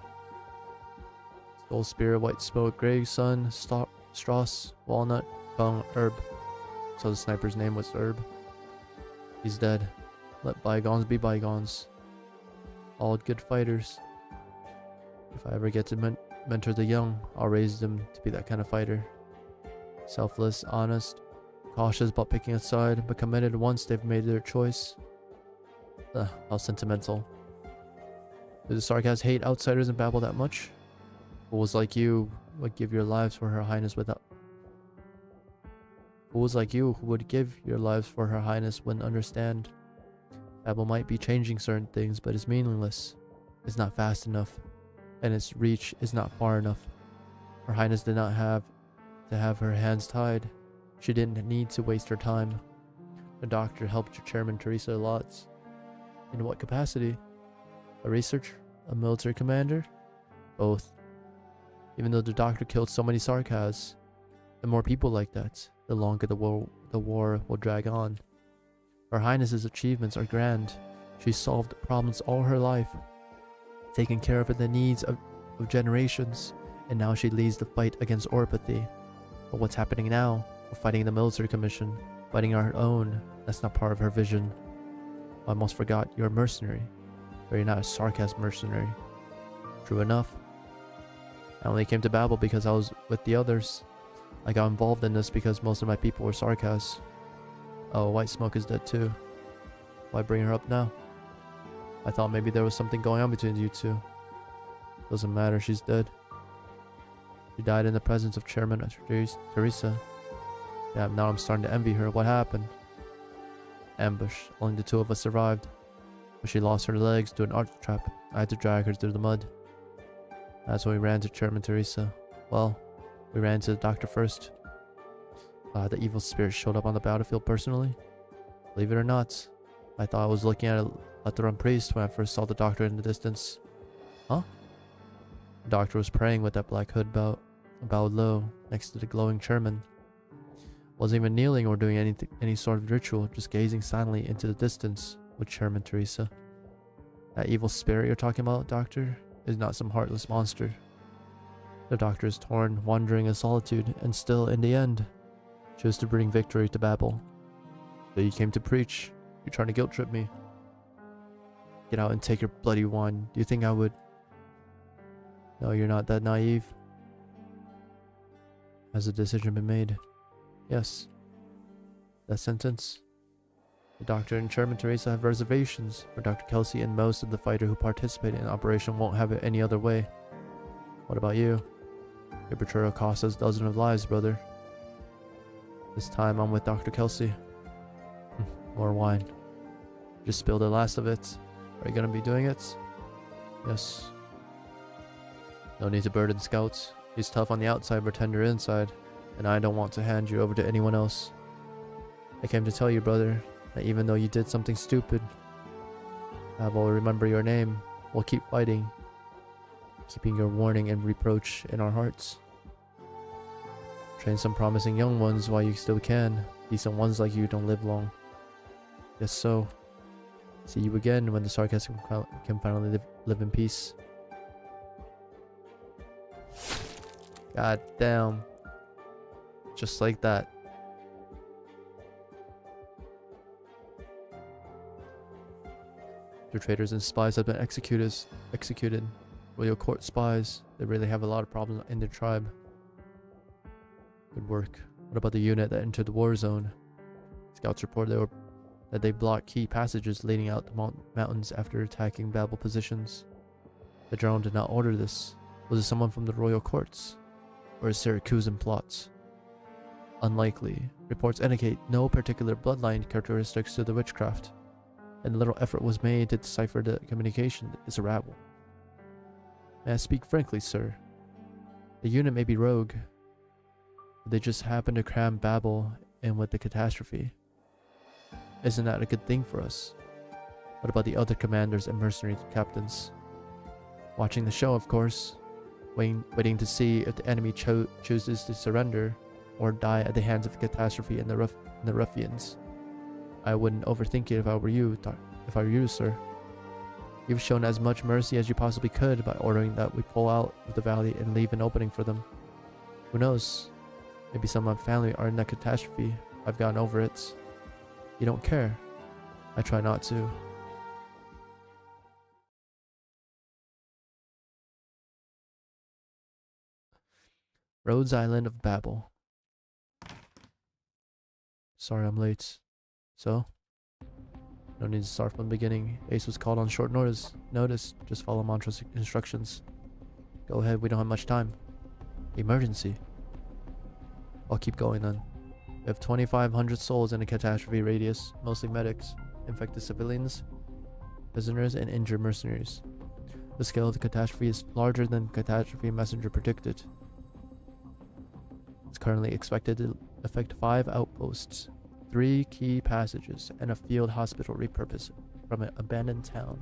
Soul Spear, White Smoke, Grey Sun, Strauss, Walnut, Bung, Herb. So the sniper's name was Herb. He's dead. Let bygones be bygones. All good fighters. If I ever get to mentor the young, I'll raise them to be that kind of fighter. Selfless, honest, cautious about picking a side, but committed once they've made their choice. How sentimental. Do the Sarkas hate outsiders in Babel that much? Fools like you would give your lives for Her Highness without... Fools like you who would give your lives for Her Highness wouldn't understand. Babel might be changing certain things, but it's meaningless. It's not fast enough, and its reach is not far enough. Her Highness did not have to have her hands tied. She didn't need to waste her time. The doctor helped your chairman Teresa lots. In what capacity? A researcher? A military commander? Both. Even though the doctor killed so many Sarkas, the more people like that, the longer the war will drag on. Her Highness's achievements are grand. She solved problems all her life, taken care of the needs of generations, and now she leads the fight against orpathy. But what's happening now? We're fighting the military commission, fighting our own. That's not part of her vision. I almost forgot, you're a mercenary, but you're not a Sarkas mercenary. True enough. I only came to Babel because I was with the others. I got involved in this because most of my people were Sarkas. Oh, White Smoke is dead too. Why bring her up now? I thought maybe there was something going on between you two. Doesn't matter, she's dead. She died in the presence of Chairman Teresa. Yeah, now I'm starting to envy her. What happened? Ambush. Only the two of us survived. But she lost her legs to an arch trap. I had to drag her through the mud. That's when we ran to Chairman Teresa. Well, we ran to the doctor first. The evil spirit showed up on the battlefield personally. Believe it or not, I thought I was looking at a Lutheran priest when I first saw the doctor in the distance. Huh? The doctor was praying with that black hood bowed low next to the glowing chairman. Wasn't even kneeling or doing any sort of ritual, just gazing silently into the distance with Chairman Teresa. That evil spirit you're talking about, Doctor, is not some heartless monster. The doctor is torn, wandering in solitude, and still, in the end, chose to bring victory to Babel. So you came to preach. You're trying to guilt trip me. Get out and take your bloody wine. Do you think I would? No, you're not that naive. Has a decision been made? Yes. That sentence? The doctor and Chairman Teresa have reservations, but Dr. Kelsey and most of the fighter who participate in the operation won't have it any other way. What about you? Your betrayal cost us dozens of lives, brother. This time I'm with Dr. Kelsey. More wine. Just spilled the last of it. Are you gonna be doing it? Yes. No need to burden Scouts. He's tough on the outside but tender inside, and I don't want to hand you over to anyone else. I came to tell you, brother, that even though you did something stupid, I will remember your name. We'll keep fighting, keeping your warning and reproach in our hearts. Train some promising young ones while you still can. Decent ones like you don't live long. Yes, so. See you again when the sarcasm can finally live in peace. God damn. Just like that. Their traitors and spies have been executed. Royal court spies. They really have a lot of problems in their tribe. Good work. What about the unit that entered the war zone? Scouts report that they blocked key passages leading out the mountains after attacking Babel positions. The general did not order this. Was it someone from the royal courts? Or a Syracusan plot? Unlikely. Reports indicate no particular bloodline characteristics to the witchcraft, and little effort was made to decipher the communication. It's a rabble. May I speak frankly, sir? The unit may be rogue, but they just happen to cram Babel in with the catastrophe. Isn't that a good thing for us? What about the other commanders and mercenary captains? Watching the show, of course, waiting to see if the enemy chooses to surrender or die at the hands of the catastrophe and the ruffians. I wouldn't overthink it if I were you, sir. You've shown as much mercy as you possibly could by ordering that we pull out of the valley and leave an opening for them. Who knows? Maybe some of my family are in that catastrophe. I've gotten over it. You don't care. I try not to. Rhodes Island of Babel. Sorry I'm late. So? No need to start from the beginning. Ace was called on short notice. Just follow Mantra's instructions. Go ahead, we don't have much time. Emergency. I'll keep going then. We have 2,500 souls in a catastrophe radius, mostly medics, infected civilians, prisoners, and injured mercenaries. The scale of the catastrophe is larger than catastrophe messenger predicted. It's currently expected to affect 5 outposts, 3 key passages, and a field hospital repurposed from an abandoned town.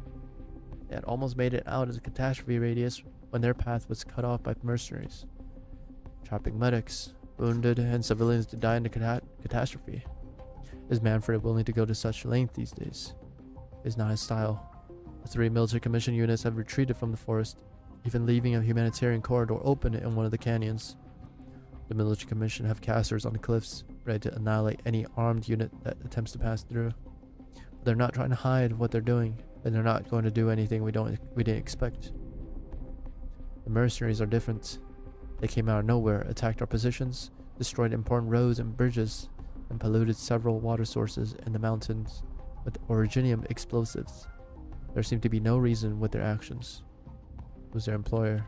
They had almost made it out of the catastrophe radius when their path was cut off by mercenaries, trapping medics, wounded, and civilians to die in the catastrophe. Is Manfred willing to go to such length these days? It's not his style. The 3 military commission units have retreated from the forest, even leaving a humanitarian corridor open in one of the canyons. The military commission have casters on the cliffs, ready to annihilate any armed unit that attempts to pass through. But they're not trying to hide what they're doing, and they're not going to do anything we didn't expect. The mercenaries are different. They came out of nowhere, attacked our positions, destroyed important roads and bridges, and polluted several water sources in the mountains with originium explosives. There seemed to be no reason with their actions. Who's their employer?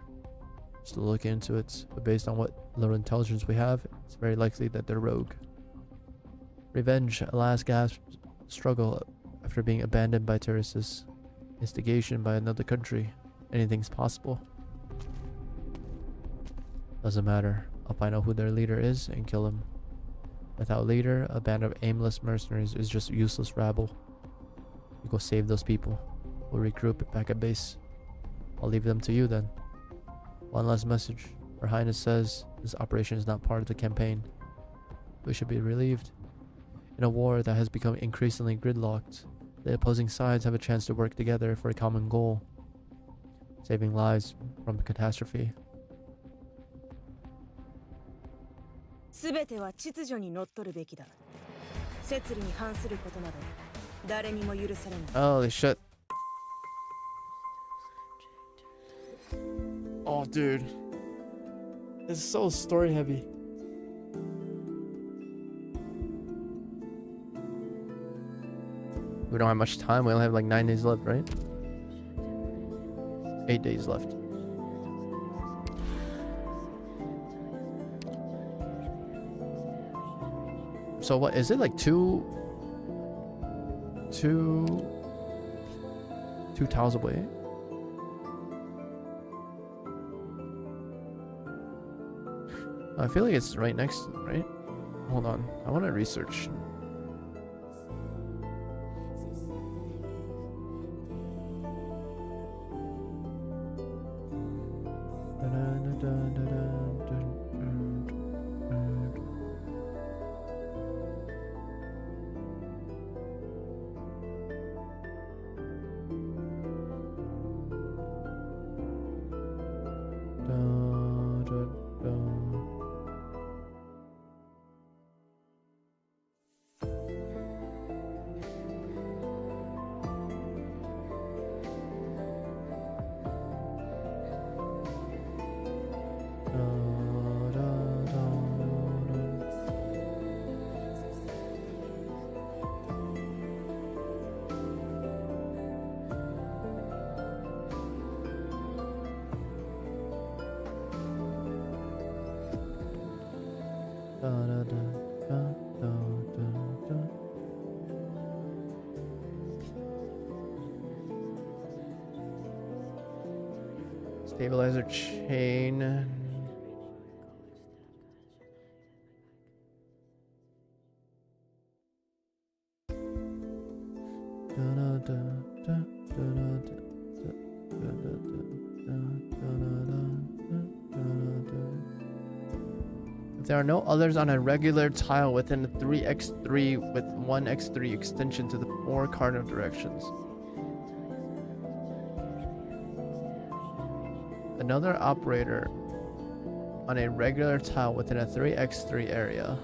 Still looking into it, but based on what little intelligence we have, it's very likely that they're rogue. Revenge, a last gasp struggle after being abandoned by terrorists. Instigation by another country. Anything's possible. Doesn't matter. I'll find out who their leader is and kill him. Without leader, a band of aimless mercenaries is just useless rabble. You go save those people. We'll regroup back at base. I'll leave them to you then. One last message. Her Highness says this operation is not part of the campaign. We should be relieved. In a war that has become increasingly gridlocked, the opposing sides have a chance to work together for a common goal. Saving lives from catastrophe. 全ては秩序にのっとるべきだ。摂理に反することなど誰にも許されない。 Holy shit. Oh, dude. It's so story heavy. We don't have much time. We only have like 9 days left, right? 8 days left. So what is it, like two tiles away? I feel like it's right next, right? Hold on, I want to research. Stabilizer chain. If there are no others on a regular tile within a 3x3 with 1x3 extension to the 4 cardinal directions. Another operator on a regular tile within a 3x3 area.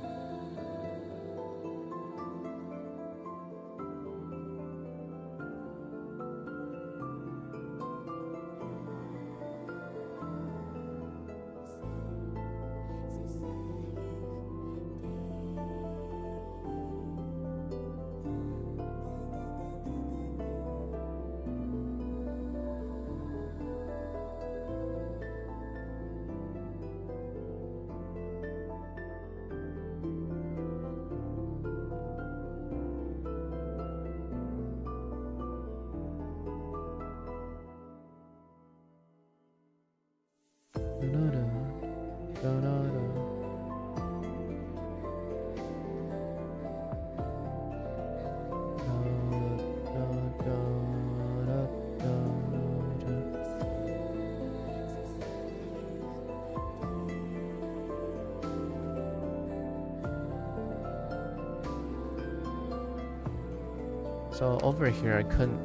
So over here I couldn't.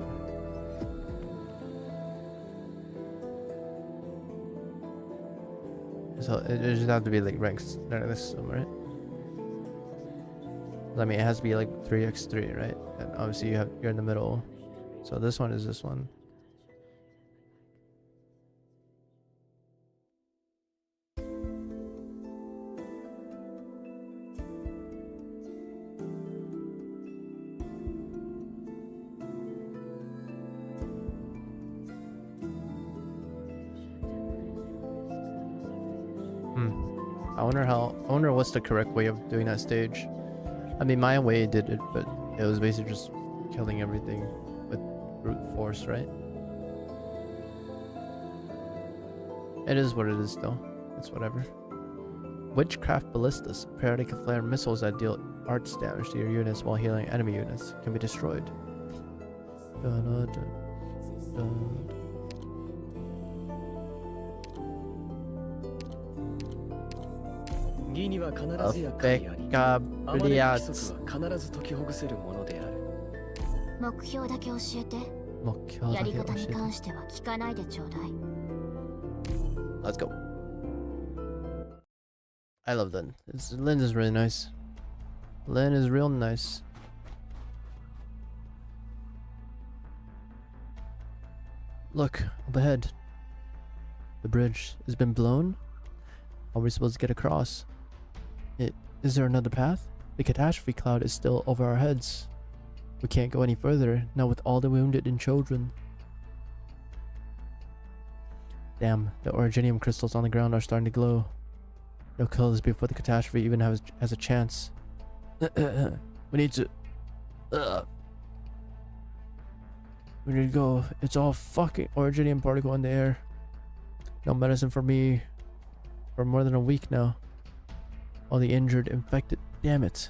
So it just have to be like ranks none of this, right? I mean, it has to be like 3x3, right? And obviously you're in the middle. So this one is this one. I wonder what's the correct way of doing that stage. I mean, my way did it, but it was basically just killing everything with brute force, right? It is what it is, though. It's whatever. Witchcraft ballistas, periodic flare missiles that deal arts damage to your units while healing enemy units, can be destroyed. Affectabliats. 目標だけ教えて。やり方に関しては聞かないでちょうだい。Let's go. I love Lynn. Lynn is really nice. Lynn is real nice. Look, up ahead. The bridge has been blown. How are we supposed to get across? Is there another path? The catastrophe cloud is still over our heads. We can't go any further, now with all the wounded and children. Damn, the originium crystals on the ground are starting to glow. They'll kill us before the catastrophe even has a chance. We need to go. It's all fucking originium particle in the air. No medicine for me for more than a week now. All the injured, infected. Damn it.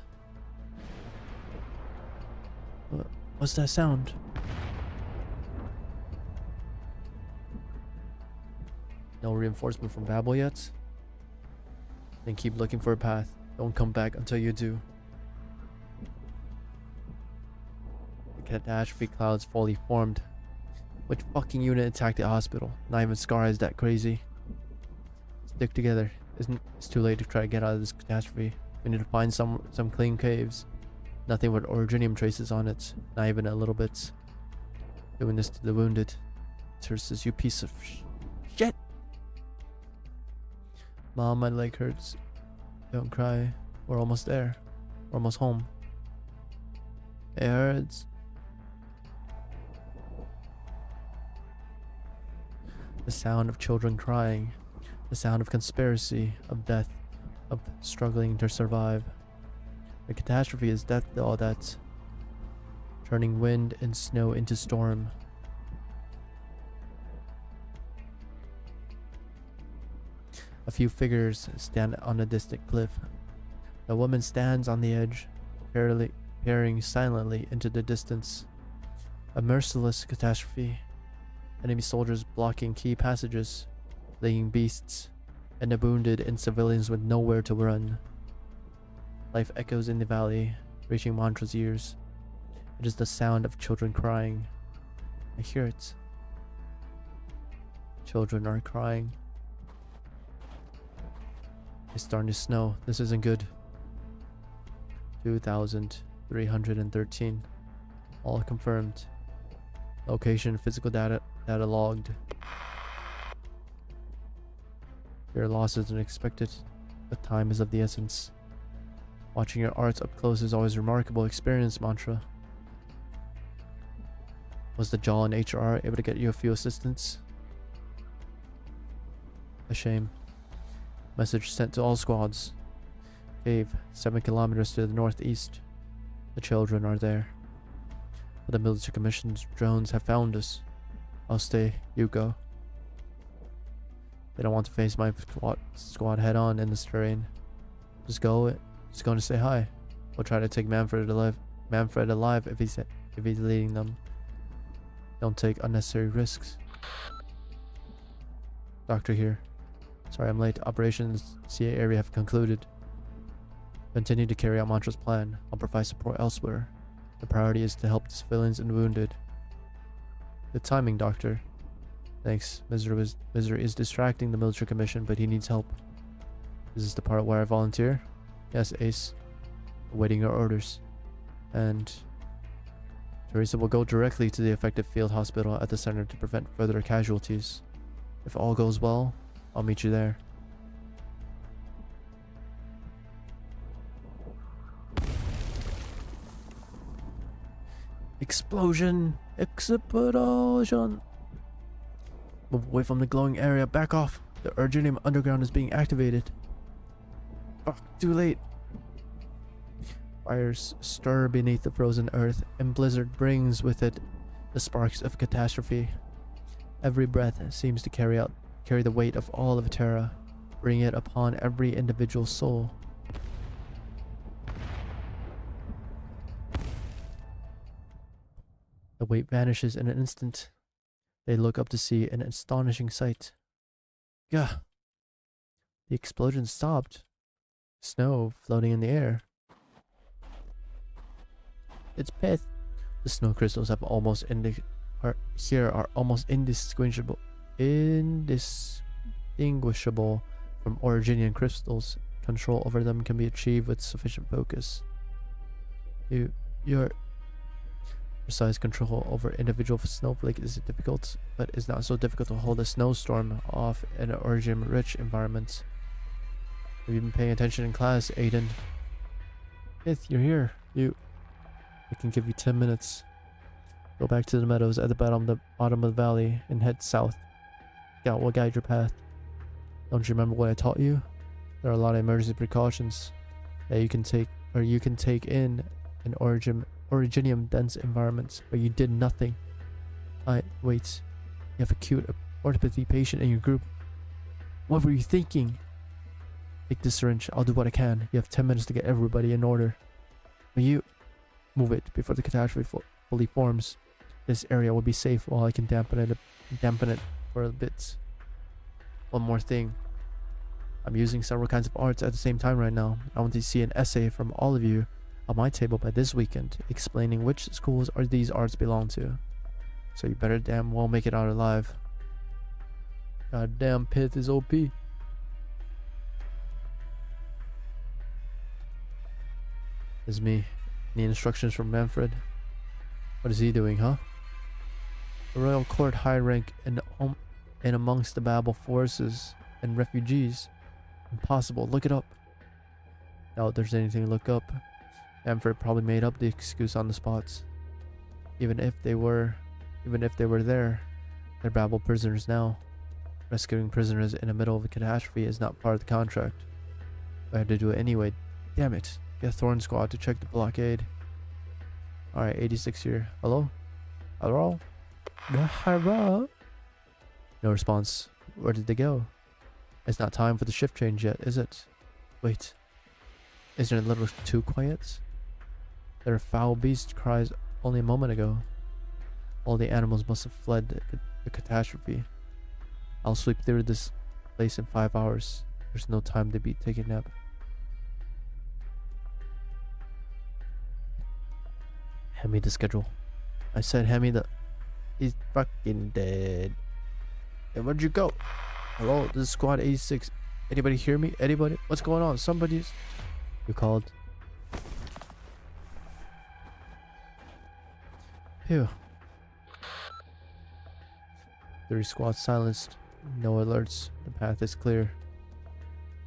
What's that sound? No reinforcement from Babel yet? Then keep looking for a path. Don't come back until you do. The catastrophe cloud's fully formed. Which fucking unit attacked the hospital? Not even Scar is that crazy. Stick together. It's too late to try to get out of this catastrophe. We need to find some clean caves. Nothing with originium traces on it. Not even a little bit. Doing this to the wounded. Tersus, you piece of shit. Mom, my leg hurts. Don't cry. We're almost there. We're almost home. It hurts. The sound of children crying. The sound of conspiracy, of death, of struggling to survive. The catastrophe is death to all that. Turning wind and snow into storm. A few figures stand on a distant cliff. The woman stands on the edge, peering silently into the distance. A merciless catastrophe. Enemy soldiers blocking key passages, fleeing beasts, and the wounded and civilians with nowhere to run. Life echoes in the valley, reaching Mantra's ears. It is the sound of children crying. I hear it. Children are crying. It's starting to snow. This isn't good. 2,313. All confirmed. Location, physical data logged. Your loss is unexpected, but time is of the essence. Watching your arts up close is always a remarkable experience, Mantra. Was the Jaw and HR able to get you a few assistance? A shame. Message sent to all squads. Cave, 7 kilometers to the northeast. The children are there. But the military commission's drones have found us. I'll stay, you go. They don't want to face my squad head on in this terrain. Just go. Just going to say hi. We'll try to take Manfred alive if he's leading them. Don't take unnecessary risks. Doctor here. Sorry I'm late. Operations CA area have concluded. Continue to carry out Mantra's plan. I'll provide support elsewhere. The priority is to help the civilians and wounded. Good timing, Doctor. Thanks. Misery is distracting the military commission, but he needs help. Is this the part where I volunteer? Yes, Ace. Awaiting your orders. And Teresa will go directly to the affected field hospital at the center to prevent further casualties. If all goes well, I'll meet you there. Explosion! Explosion! Move away from the glowing area. Back off! The Urgenium underground is being activated. Fuck, too late. Fires stir beneath the frozen earth, and blizzard brings with it the sparks of catastrophe. Every breath seems to carry the weight of all of Terra, bringing it upon every individual soul. The weight vanishes in an instant. They look up to see an astonishing sight. Gah! The explosion stopped. Snow floating in the air. It's Pith. The snow crystals have almost are almost indistinguishable from Originian crystals. Control over them can be achieved with sufficient focus. Your precise control over individual snowflake is difficult, but it's not so difficult to hold a snowstorm off in an Origin-rich environment. Have you been paying attention in class, Aiden? Pith, you're here. I can give you 10 minutes. Go back to the meadows at the bottom of the valley and head south. Scout will guide your path. Don't you remember what I taught you? There are a lot of emergency precautions that you can take in an Originium dense environment, but you did nothing. Wait. You have a acute orthopathy patient in your group. What were you thinking? Take this syringe. I'll do what I can. You have 10 minutes to get everybody in order. But you move it before the catastrophe fully forms. This area will be safe while I can dampen it for a bit. One more thing. I'm using several kinds of arts at the same time right now. I want to see an essay from all of you on my table by this weekend, explaining which schools these arts belong to. So you better damn well make it out alive. God damn, Pith is OP. It's me. Any instructions from Manfred? What is he doing, huh? The royal court high rank and amongst the Babel forces and refugees. Impossible. Look it up. Doubt there's anything to look up. Manfred probably made up the excuse on the spots. Even if they were there, they're Babel prisoners now. Rescuing prisoners in the middle of a catastrophe is not part of the contract. I had to do it anyway. Damn it. Get Thorn Squad to check the blockade. Alright, 86 here. Hello? Hello? Hello? No response. Where did they go? It's not time for the shift change yet, is it? Wait. Isn't it a little too quiet? There were foul beast cries only a moment ago. All the animals must have fled the catastrophe. I'll sleep through this place in 5 hours. There's no time to be taking a nap. Hand me the schedule. I said hand me the... He's fucking dead. And where'd you go? Hello, this is squad 86. Anybody hear me? Anybody? What's going on? Somebody's... You called. Phew. 3 squads silenced. No alerts. The path is clear.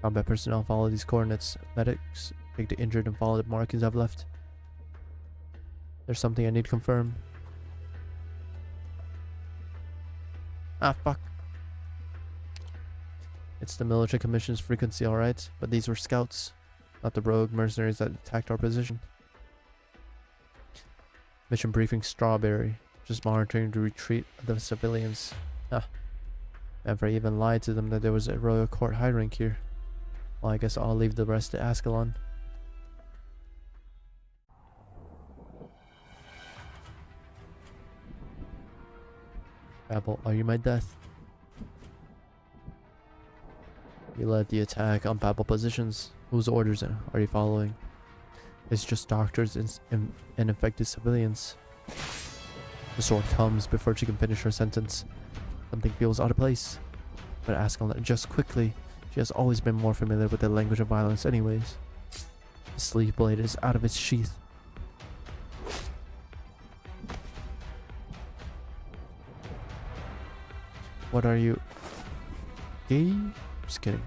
Combat personnel follow these coordinates. Medics take the injured and follow the markings I've left. There's something I need to confirm. Ah, fuck. It's the military commission's frequency, alright? But these were scouts, not the rogue mercenaries that attacked our position. Mission briefing Strawberry. Just monitoring the retreat of the civilians. Ah. Never even lied to them that there was a royal court high rank here. Well, I guess I'll leave the rest to Ascalon. Babel, are you my death? You led the attack on Babel positions. Whose orders are you following? It's just doctors and infected civilians. The sword comes before she can finish her sentence. Something feels out of place. But Ascalon, just quickly. She has always been more familiar with the language of violence anyways. The sleeve blade is out of its sheath. What are you? Gay? Just kidding.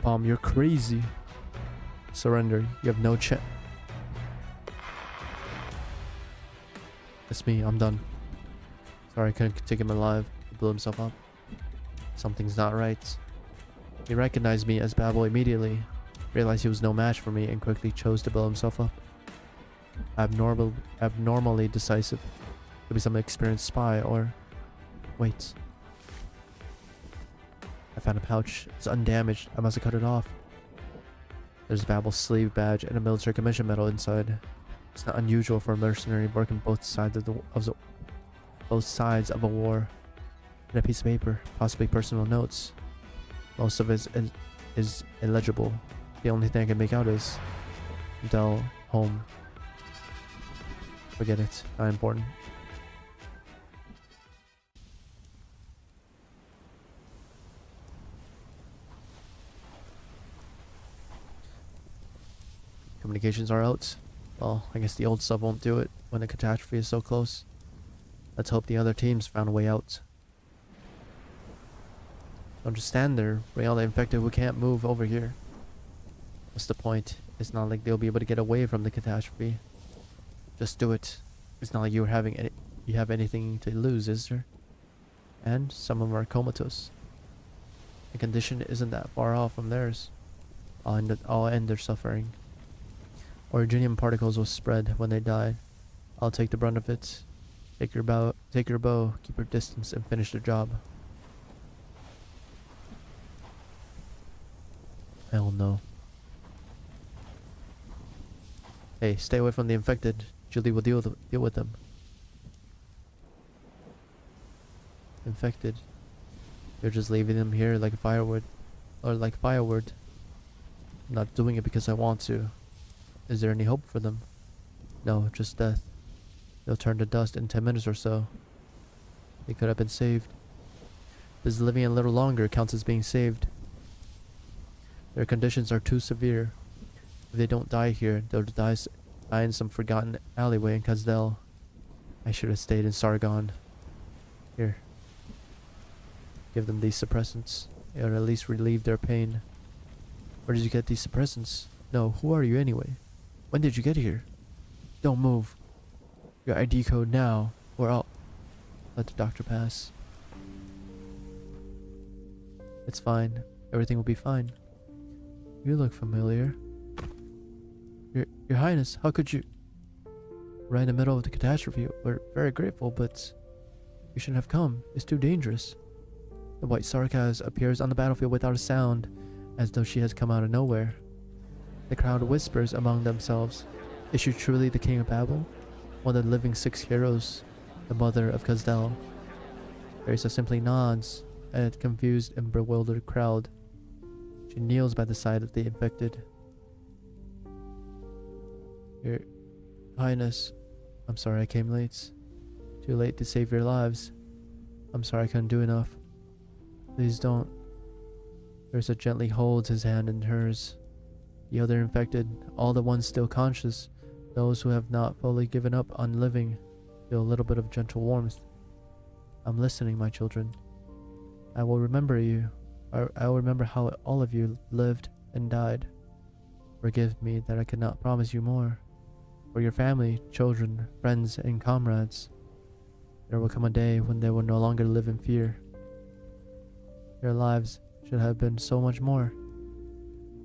Bomb, you're crazy. Surrender. You have no chance. It's me. I'm done. Sorry, I couldn't take him alive. He blew himself up. Something's not right. He recognized me as Babel immediately, realized he was no match for me, and quickly chose to blow himself up. Abnormally decisive. Could be some experienced spy, or... Wait. I found a pouch. It's undamaged. I must have cut it off. There's Babel's sleeve badge and a military commission medal inside. It's not unusual for a mercenary working both sides of a war. And a piece of paper, possibly personal notes. Most of it is illegible. The only thing I can make out is Del home. Forget it. Not important. Communications are out. Well, I guess the old stuff won't do it when the catastrophe is so close. Let's hope the other teams found a way out. Don't just stand there. Bring all the infected who can't move over here. What's the point? It's not like they'll be able to get away from the catastrophe. Just do it. It's not like you have anything to lose, is there? And some of them are comatose. The condition isn't that far off from theirs. I'll end their suffering. Originium particles will spread when they die. I'll take the brunt of it. Take your bow, keep your distance, and finish the job. Hell no. Hey, stay away from the infected. Julie will deal with them. Infected. You're just leaving them here like firewood. Or like firewood. I'm not doing it because I want to. Is there any hope for them? No, just death. They'll turn to dust in 10 minutes or so. They could have been saved. This living a little longer counts as being saved. Their conditions are too severe. If they don't die here, they'll die in some forgotten alleyway in Kazdel. I should have stayed in Sargon. Here. Give them these suppressants. It would at least relieve their pain. Where did you get these suppressants? No, who are you anyway? When did you get here? Don't move. Your ID code now, or I'll let the doctor pass. It's fine. Everything will be fine. You look familiar. Your Highness, how could you... right in the middle of the catastrophe. We're very grateful, but you shouldn't have come. It's too dangerous. The white Sarkaz appears on the battlefield without a sound, as though she has come out of nowhere. The crowd whispers among themselves, is she truly the king of Babel? One of the living 6 heroes, the mother of Kazdel? Teresa simply nods at the confused and bewildered crowd. She kneels by the side of the infected. Your Highness, I'm sorry I came late. Too late to save your lives. I'm sorry I couldn't do enough. Please don't. Teresa gently holds his hand in hers. The other infected, all the ones still conscious, those who have not fully given up on living, feel a little bit of gentle warmth. I'm listening, my children. I will remember you. I will remember how all of you lived and died. Forgive me that I could not promise you more. For your family, children, friends, and comrades, there will come a day when they will no longer live in fear. Your lives should have been so much more.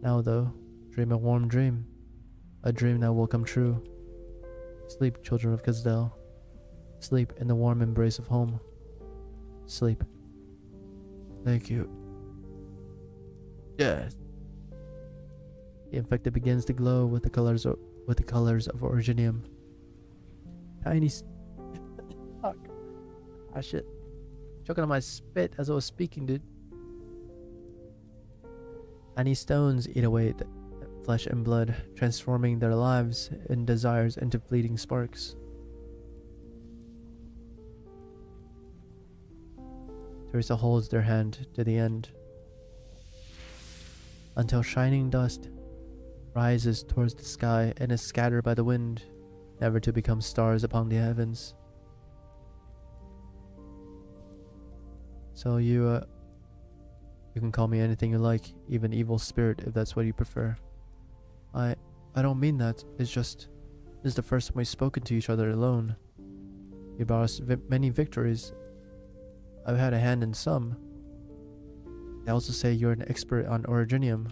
Now, though, dream a warm dream. A dream that will come true. Sleep, children of Kazdel. Sleep in the warm embrace of home. Sleep. Thank you. Yes. The infected begins to glow with the colors of Originium. Tiny fuck. Ah shit. Choking on my spit as I was speaking, dude. Tiny stones eat away at flesh and blood, transforming their lives and desires into fleeting sparks. Teresa holds their hand to the end, until shining dust rises towards the sky and is scattered by the wind, never to become stars upon the heavens. So you can call me anything you like, even evil spirit if that's what you prefer. I don't mean that. It's just, this is the first time we've spoken to each other alone. You brought us many victories. I've had a hand in some. They also say you're an expert on Originium.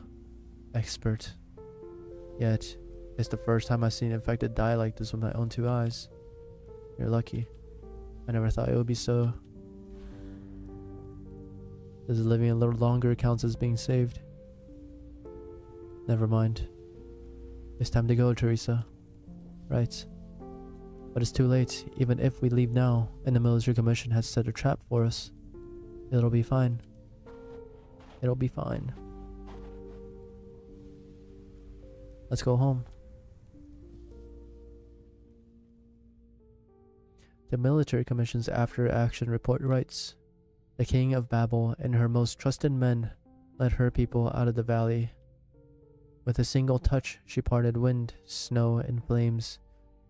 Expert. Yet, it's the first time I've seen an infected die like this with my own 2 eyes. You're lucky. I never thought it would be so. Does living a little longer counts as being saved? Never mind. It's time to go, Teresa. Right. But it's too late. Even if we leave now, and the military commission has set a trap for us, it'll be fine. It'll be fine. Let's go home. The military commission's after-action report writes, the king of Babel and her most trusted men led her people out of the valley. With a single touch, she parted wind, snow, and flames.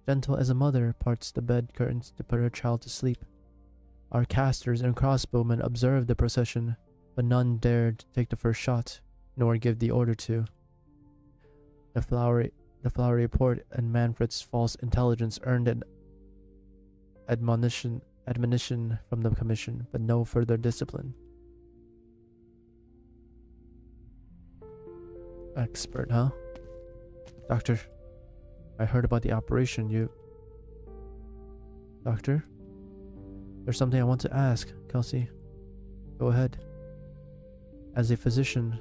Gentle as a mother parts the bed curtains to put her child to sleep. Our casters and crossbowmen observed the procession, but none dared take the first shot, nor give the order to. The flowery report and Manfred's false intelligence earned an admonition from the commission, but no further discipline. Expert, huh? Doctor, I heard about the operation. Doctor? There's something I want to ask, Kelsey. Go ahead. As a physician,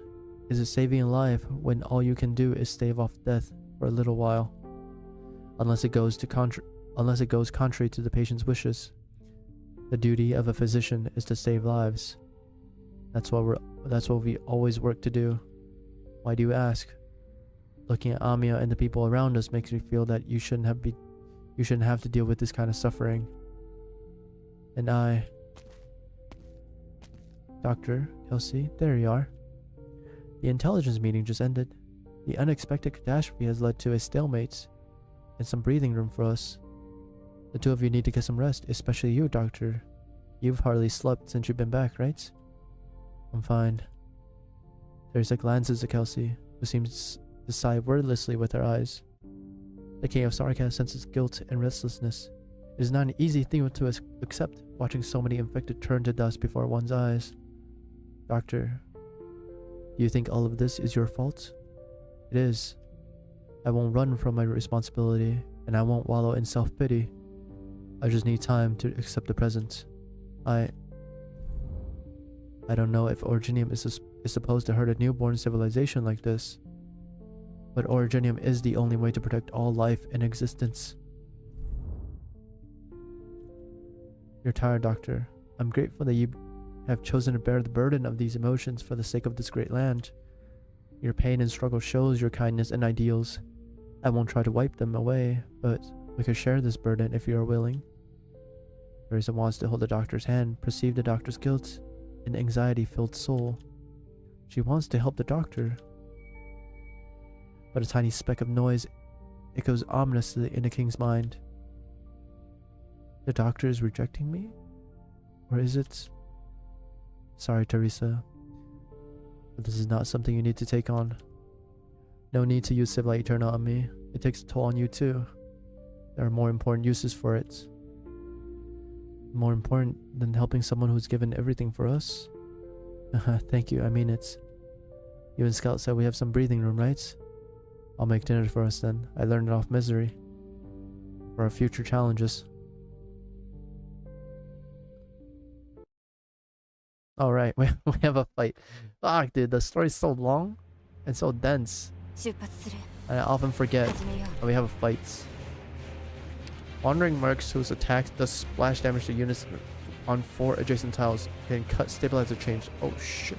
is it saving a life when all you can do is stave off death for a little while? Unless it goes contrary to the patient's wishes. The duty of a physician is to save lives. That's what we always work to do. Why do you ask? Looking at Amia and the people around us makes me feel that you shouldn't have to deal with this kind of suffering. And Dr. Kelsey, there you are. The intelligence meeting just ended. The unexpected catastrophe has led to a stalemate and some breathing room for us. The 2 of you need to get some rest, especially you, Doctor. You've hardly slept since you've been back, right? I'm fine. Teresa glances at Kelsey, who seems to sigh wordlessly with her eyes. The king of Sarkaz senses guilt and restlessness. It is not an easy thing to accept, watching so many infected turn to dust before one's eyes. Doctor, do you think all of this is your fault? It is. I won't run from my responsibility. and I won't wallow in self-pity. I just need time to accept the present. I don't know if Originium is supposed to hurt a newborn civilization like this, but Originium is the only way to protect all life in existence. You're tired, Doctor. I'm grateful that you have chosen to bear the burden of these emotions for the sake of this great land. Your pain and struggle shows your kindness and ideals. I won't try to wipe them away, but we could share this burden if you are willing. Teresa wants to hold the doctor's hand, perceive the doctor's guilt and anxiety-filled soul. She wants to help the doctor. But a tiny speck of noise echoes ominously in the king's mind. The doctor is rejecting me? Or is it... Sorry, Teresa, but this is not something you need to take on. No need to use Civilite Eterna on me. It takes a toll on you too. There are more important uses for it. More important than helping someone who's given everything for us. Thank you, I mean it. You and Scout said we have some breathing room, right? I'll make dinner for us then. I learned it off misery. For our future challenges. Alright, we have a fight. Fuck, dude, the story's so long and so dense. And I often forget that we have a fight. Wandering Mercs whose attacks does splash damage to units on 4 adjacent tiles can cut stabilizer change. Oh shit.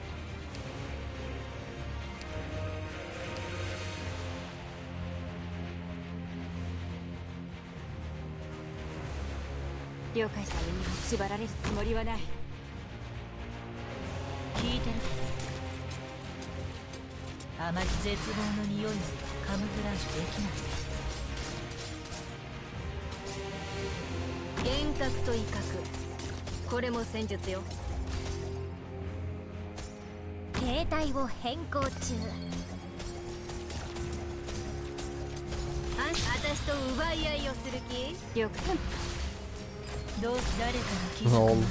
Roll.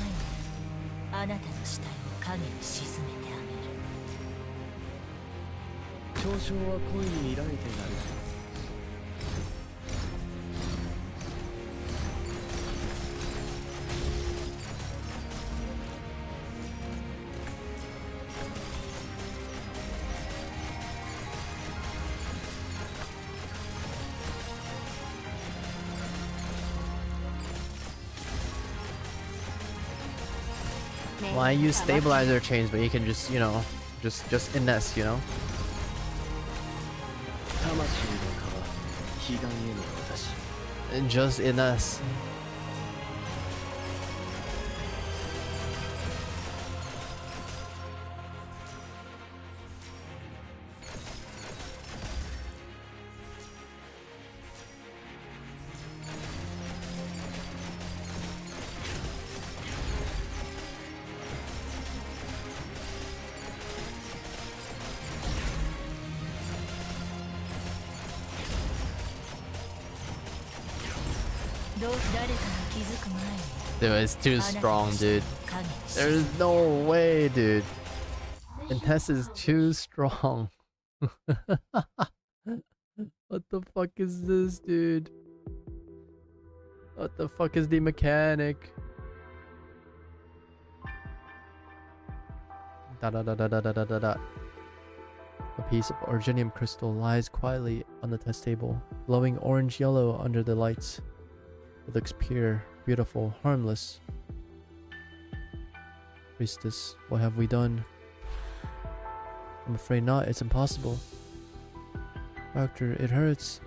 Why use stabilizer chains, but you can just, you know, just finesse, you know? And just finesse. Dude, it's too strong, dude. There's no way, dude. Intense is too strong. What the fuck is this, dude? What the fuck is the mechanic? Da da da da da da da da. A piece of Originium crystal lies quietly on the test table, glowing orange-yellow under the lights. It looks pure, beautiful, harmless. Priestess, what have we done? I'm afraid not, it's impossible. Doctor, it hurts.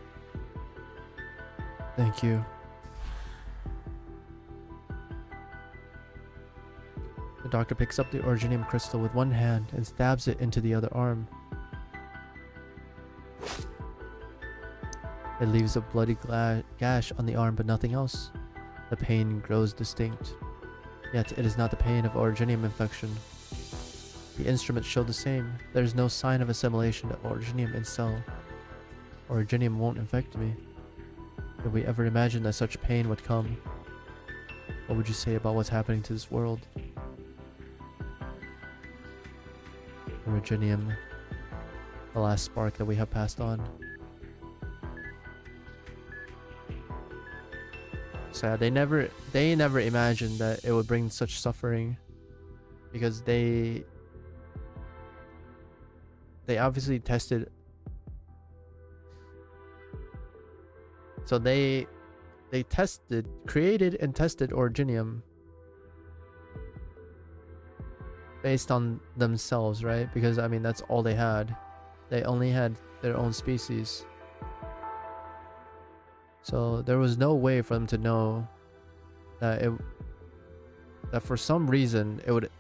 Thank you. The doctor picks up the Originium crystal with one hand and stabs it into the other arm. It leaves a bloody gash on the arm, but nothing else. The pain grows distinct. Yet it is not the pain of Originium infection. The instruments show the same. There is no sign of assimilation of Originium in cell. Originium won't infect me. Did we ever imagine that such pain would come? What would you say about what's happening to this world? Originium, the last spark that we have passed on. sad. They never imagined that it would bring such suffering, because they obviously tested. So they created and tested originium based on themselves, right? Because I mean, that's all they had. They only had their own species. So there was no way for them to know that for some reason it would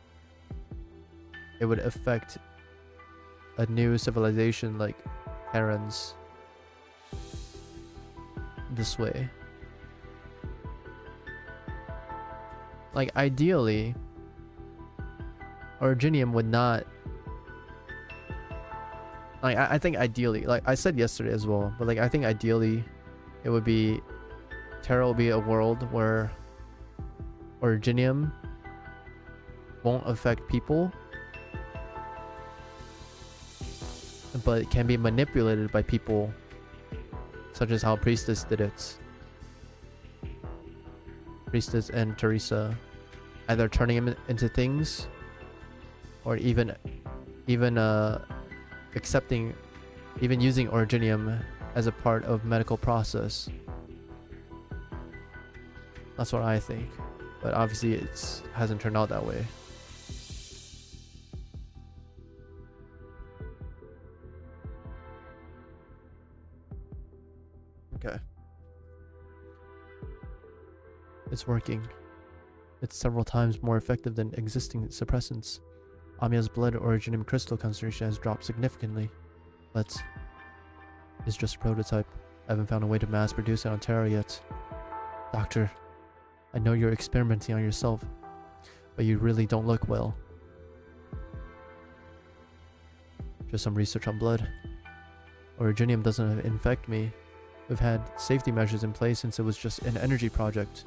affect a new civilization like Terrans this way. Like, ideally, originium would not, like, I think ideally, like I said yesterday as well, but like I think ideally it would be, Terra will be a world where originium won't affect people, but it can be manipulated by people, such as how Priestess did it. Priestess and Teresa, either turning him into things, or even accepting, even using originium as a part of medical process. That's what I think, but obviously it hasn't turned out that way. Okay. It's working. It's several times more effective than existing suppressants. Amia's blood originium crystal concentration has dropped significantly, but it's just a prototype. I haven't found a way to mass produce it on Terra yet. Doctor, I know you're experimenting on yourself, but you really don't look well. Just some research on blood. Originium doesn't infect me. We've had safety measures in place since it was just an energy project.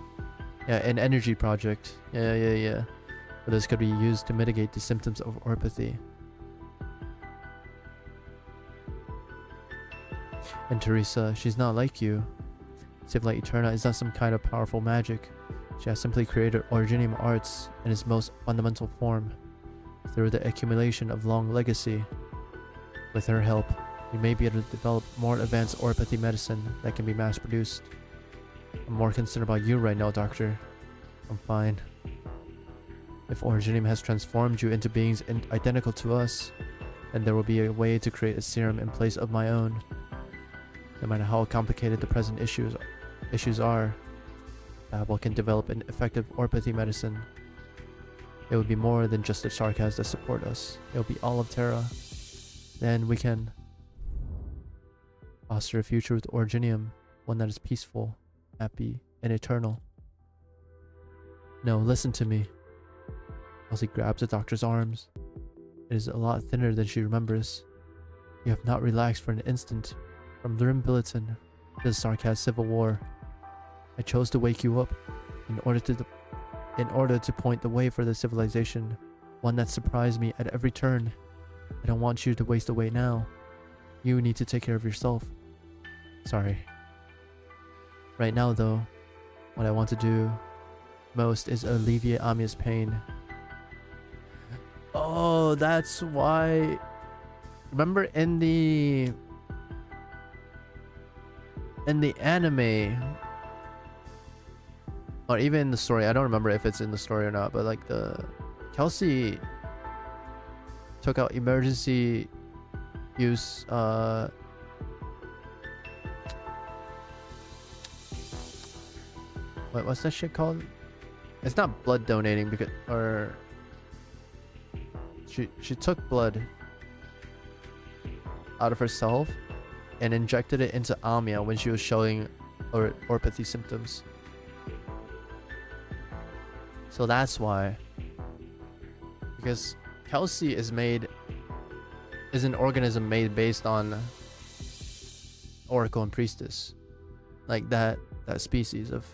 Yeah, an energy project. Yeah. But this could be used to mitigate the symptoms of orpathy. And Teresa, she's not like you. Civilite Eterna is not some kind of powerful magic. She has simply created originium arts in its most fundamental form, through the accumulation of long legacy. With her help, we may be able to develop more advanced orpathy medicine that can be mass-produced. I'm more concerned about you right now, Doctor. I'm fine. If originium has transformed you into beings identical to us, then there will be a way to create a serum in place of my own. No matter how complicated the present issues are, Babel can develop an effective orpathy medicine. It would be more than just the Sarkas that support us. It will be all of Terra. Then we can foster a future with originium, one that is peaceful, happy, and eternal. No, listen to me. Elsie grabs the doctor's arms. It is a lot thinner than she remembers. You have not relaxed for an instant. From Lirim Billiton to the Sarkaz Civil War, I chose to wake you up in order to point the way for the civilization, one that surprised me at every turn. I don't want you to waste away now. You need to take care of yourself. Sorry. Right now, though, what I want to do most is alleviate Amia's pain. Oh, that's why. Remember in the anime, or even in the story, I don't remember if it's in the story or not, but like Kelsey took out emergency use what's that shit called? It's not blood donating, because she took blood out of herself and injected it into Amia when she was showing orpathy symptoms. So that's why. Because Kelsey is an organism made based on Oracle and Priestess. Like that species of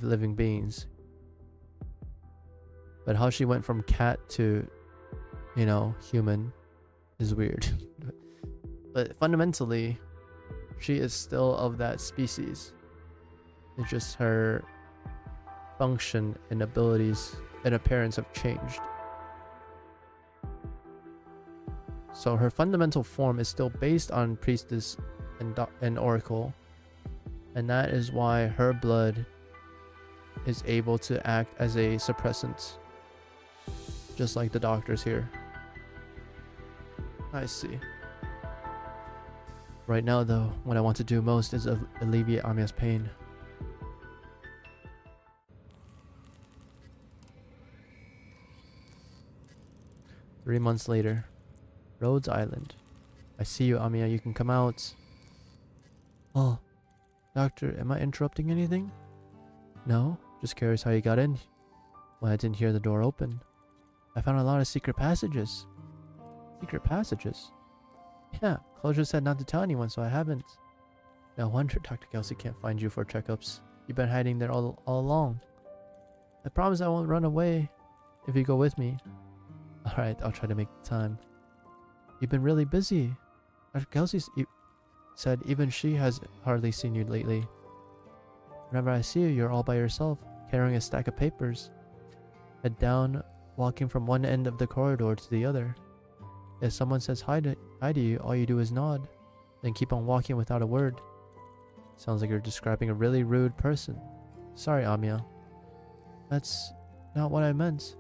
living beings. But how she went from cat to, human is weird. But fundamentally, she is still of that species. It's just her function and abilities and appearance have changed. So her fundamental form is still based on priestess and oracle, and that is why her blood is able to act as a suppressant, just like the doctors here. I see. Right now though, what I want to do most is alleviate Amiya's pain. Three months later, Rhodes Island. I see you, Amiya. You can come out. Oh, doctor, am I interrupting anything? No, just curious how you got in. Well, I didn't hear the door open. I found a lot of secret passages. Secret passages? Yeah, Closure said not to tell anyone, so I haven't. No wonder Dr. Kelsey can't find you for checkups. You've been hiding there all along. I promise I won't run away if you go with me. Alright, I'll try to make the time. You've been really busy. Dr. Kelsey said even she has hardly seen you lately. Whenever I see you, you're all by yourself, carrying a stack of papers. Head down, walking from one end of the corridor to the other. If someone says hi to you, all you do is nod, then keep on walking without a word. Sounds like you're describing a really rude person. Sorry, Amiya. That's not what I meant.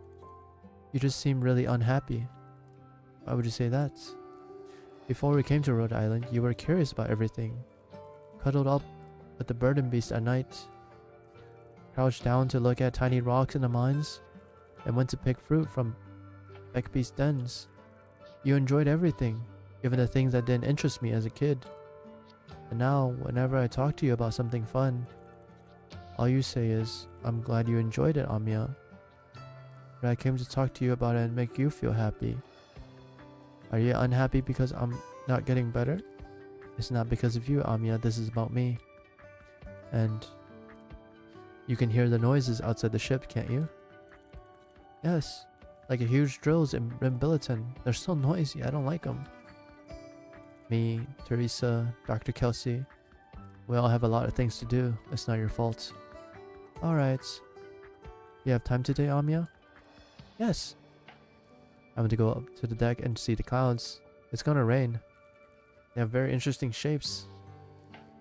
You just seem really unhappy. Why would you say that? Before we came to Rhode Island, you were curious about everything. Cuddled up with the burden beast at night. Crouched down to look at tiny rocks in the mines. And went to pick fruit from Beckbeast dens. You enjoyed everything, even the things that didn't interest me as a kid. And now, whenever I talk to you about something fun, all you say is, I'm glad you enjoyed it, Amiya. But I came to talk to you about it and make you feel happy. Are you unhappy because I'm not getting better? It's not because of you, Amiya. This is about me. And you can hear the noises outside the ship, can't you? Yes. Like a huge drills in Billiton. They're so noisy. I don't like them. Me, Teresa, Dr. Kelsey. We all have a lot of things to do. It's not your fault. Alright. You have time today, Amiya? Yes. I'm going to go up to the deck and see the clouds. It's gonna rain. They have very interesting shapes.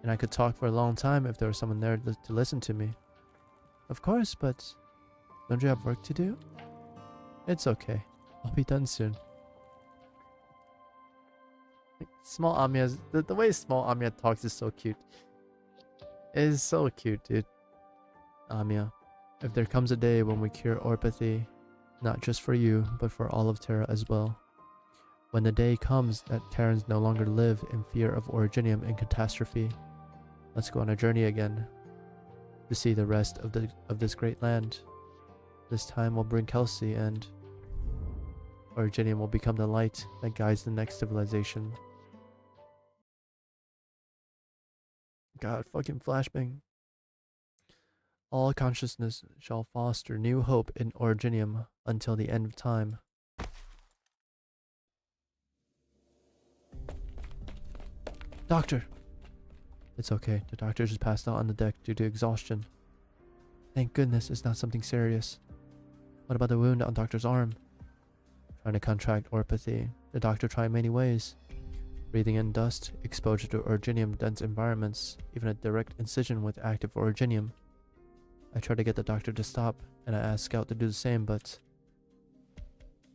And I could talk for a long time if there was someone there to listen to me. Of course, but don't you have work to do? It's okay. I'll be done soon. Small Amiya, the way small Amiya talks is so cute. It is so cute, dude. Amiya, if there comes a day when we cure orpathy, not just for you, but for all of Terra as well. When the day comes that Terrans no longer live in fear of Originium and catastrophe, let's go on a journey again to see the rest of this great land. This time we'll bring Kelsey, and Originium will become the light that guides the next civilization. God, fucking flashbang. All consciousness shall foster new hope in Originium until the end of time. Doctor! It's okay. The doctor just passed out on the deck due to exhaustion. Thank goodness it's not something serious. What about the wound on Doctor's arm? Trying to contract orpathy. The doctor tried many ways. Breathing in dust, exposure to Originium-dense environments, even a direct incision with active Originium. I tried to get the doctor to stop, and I asked Scout to do the same, but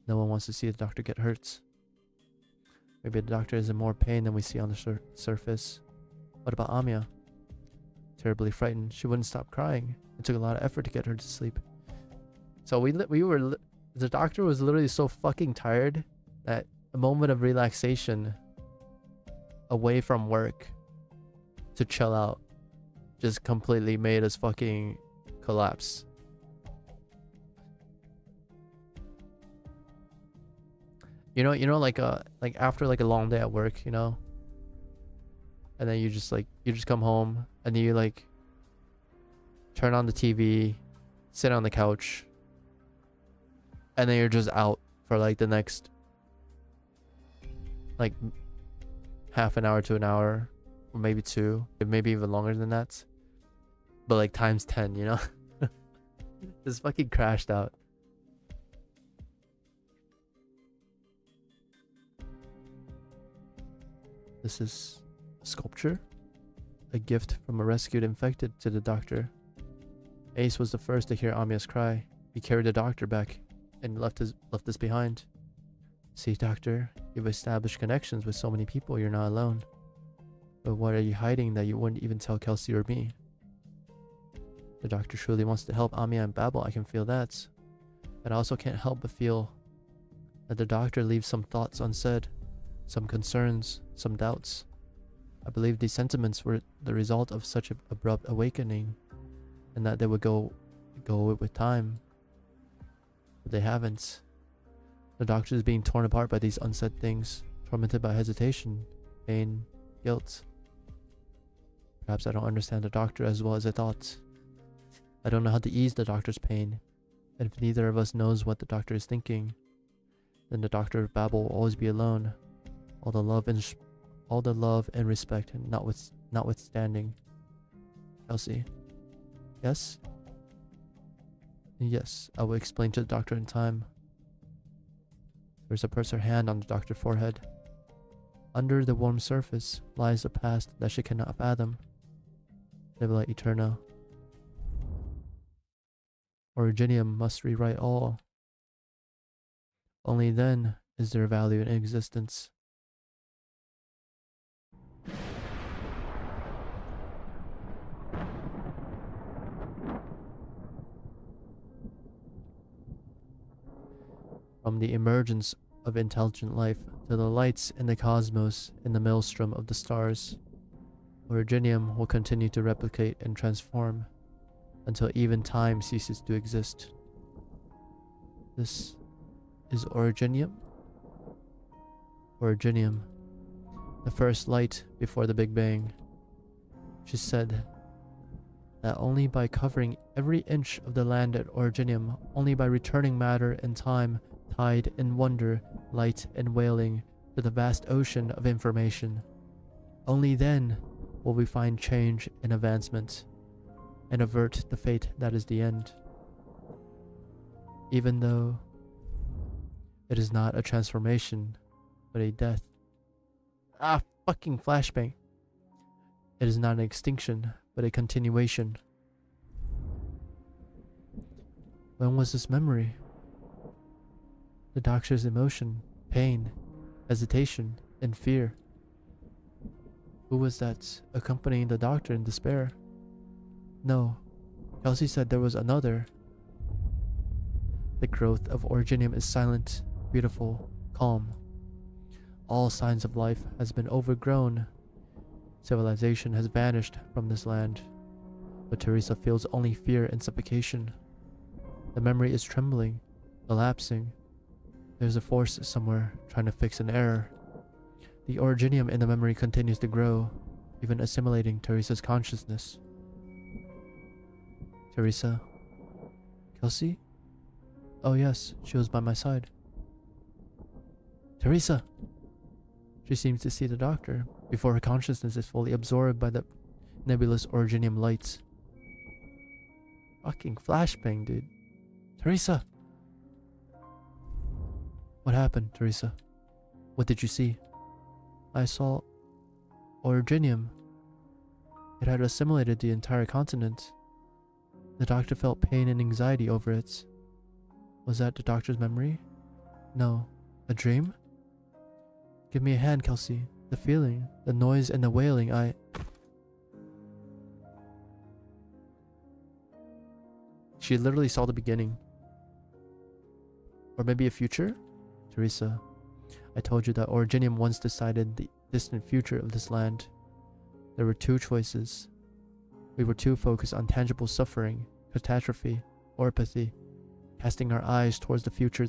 no one wants to see the doctor get hurt. Maybe the doctor is in more pain than we see on the surface. What about Amiya? Terribly frightened, she wouldn't stop crying. It took a lot of effort to get her to sleep. So the doctor was literally so fucking tired that a moment of relaxation away from work to chill out just completely made us fucking collapse. You know, like after like a long day at work, you know, and then you just come home and then you like turn on the TV, sit on the couch, and then you're just out for like the next like half an hour to an hour, or maybe two, maybe even longer than that. but like times 10, you know? Just fucking crashed out. This is a sculpture, a gift from a rescued infected to the doctor. Ace was the first to hear Amiya's cry. He carried the doctor back and left us behind. See, doctor, you've established connections with so many people, you're not alone. But what are you hiding that you wouldn't even tell Kelsey or me? The doctor truly wants to help Amiya and Babel, I can feel that. But I also can't help but feel that the doctor leaves some thoughts unsaid, some concerns, some doubts. I believe these sentiments were the result of such an abrupt awakening, and that they would go with time. But they haven't. The doctor is being torn apart by these unsaid things, tormented by hesitation, pain, guilt. Perhaps I don't understand the doctor as well as I thought. I don't know how to ease the doctor's pain, and if neither of us knows what the doctor is thinking, then the doctor of Babel will always be alone. All the love and respect notwithstanding. Kelsey. Yes? Yes, I will explain to the doctor in time. Teresa puts her hand on the doctor's forehead. Under the warm surface lies a past that she cannot fathom. Nebula Eterna. Originium must rewrite all. Only then is there value in existence. From the emergence of intelligent life to the lights in the cosmos in the maelstrom of the stars, Originium will continue to replicate and transform until even time ceases to exist. This is Originium? Originium, the first light before the Big Bang. She said that only by covering every inch of the land at Originium, only by returning matter and time, tide and wonder, light and wailing to the vast ocean of information, only then will we find change and advancement, and avert the fate that is the end. Even though it is not a transformation, but a death. Fucking flashbang. It is not an extinction, but a continuation. When was this memory? The doctor's emotion, pain, hesitation, and fear. Who was that accompanying the doctor in despair? No, Kelsey said there was another. The growth of Originium is silent, beautiful, calm. All signs of life has been overgrown. Civilization has vanished from this land, but Teresa feels only fear and suffocation. The memory is trembling, collapsing. There's a force somewhere trying to fix an error. The Originium in the memory continues to grow, even assimilating Teresa's consciousness. Teresa? Kelsey? Oh yes, she was by my side. Teresa! She seems to see the doctor before her consciousness is fully absorbed by the nebulous Originium lights. Fucking flashbang, dude. Teresa! What happened, Teresa? What did you see? I saw Originium. It had assimilated the entire continent. The doctor felt pain and anxiety over it. Was that the doctor's memory? No. A dream? Give me a hand, Kelsey. The feeling, the noise and the wailing, She literally saw the beginning. Or maybe a future? Teresa, I told you that Originium once decided the distant future of this land. There were two choices. We were too focused on tangible suffering, catastrophe, or apathy, casting our eyes towards that future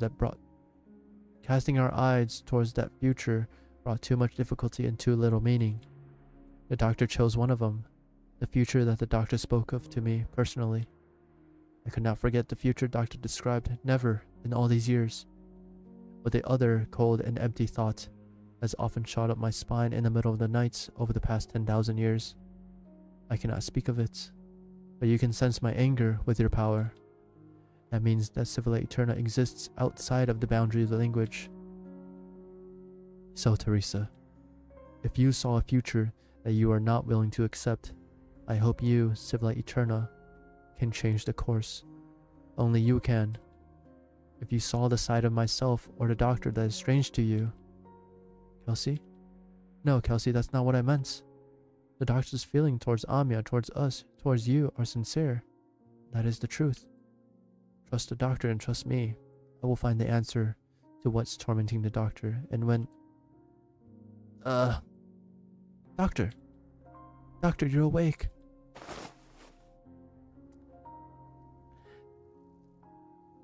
brought too much difficulty and too little meaning. The doctor chose one of them, the future that the doctor spoke of to me personally. I could not forget the future doctor described, never in all these years. But the other cold and empty thought has often shot up my spine in the middle of the nights over the past 10,000 years. I cannot speak of it. But you can sense my anger with your power. That means that Civila Eterna exists outside of the boundary of the language. So, Teresa, if you saw a future that you are not willing to accept, I hope you, Civila Eterna, can change the course. Only you can. If you saw the side of myself or the doctor that is strange to you... Kelsey? No, Kelsey, that's not what I meant. The doctor's feeling towards Amia, towards us, towards you are sincere. That is the truth. Trust the doctor and trust me. I will find the answer to what's tormenting the doctor. And when... Doctor. Doctor, you're awake.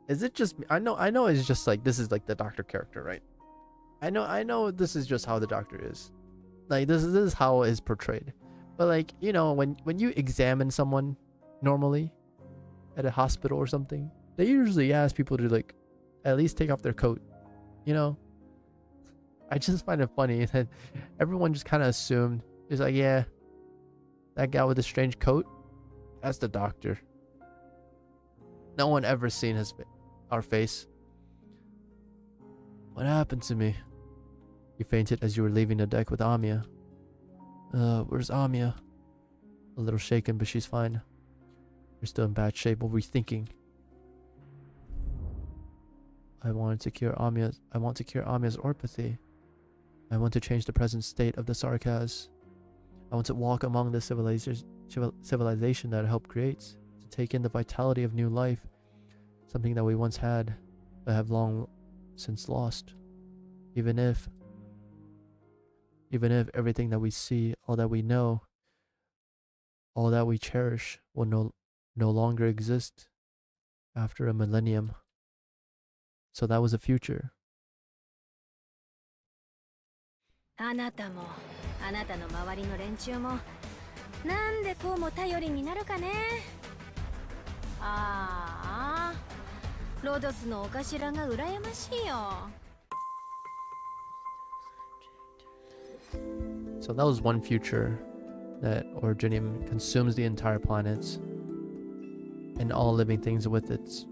Is it just me? I know it's just like, this is like the doctor character, right? I know this is just how the doctor is. Like, this is how it is portrayed. But like, you know, when you examine someone normally at a hospital or something, they usually ask people to like at least take off their coat, you know? I just find it funny that everyone just kind of assumed, it's like, yeah, that guy with the strange coat, that's the doctor. No one ever seen our face. What happened to me? You fainted as you were leaving the deck with Amia. Where's Amia? A little shaken, but she's fine. You're still in bad shape. What were you thinking? I want to cure Amia's orpathy. I want to change the present state of the Sarkaz. I want to walk among the civilization that help creates, to take in the vitality of new life, something that we once had, but have long since lost. Even if everything that we see, all that we know, all that we cherish will no longer exist after a millennium. So that was the future. あなたもあなたの周りの連中もなんでこうも頼りになるかね。ああ、ロドスのお頭が羨ましいよ。 So that was one future, that Originium consumes the entire planet and all living things with it.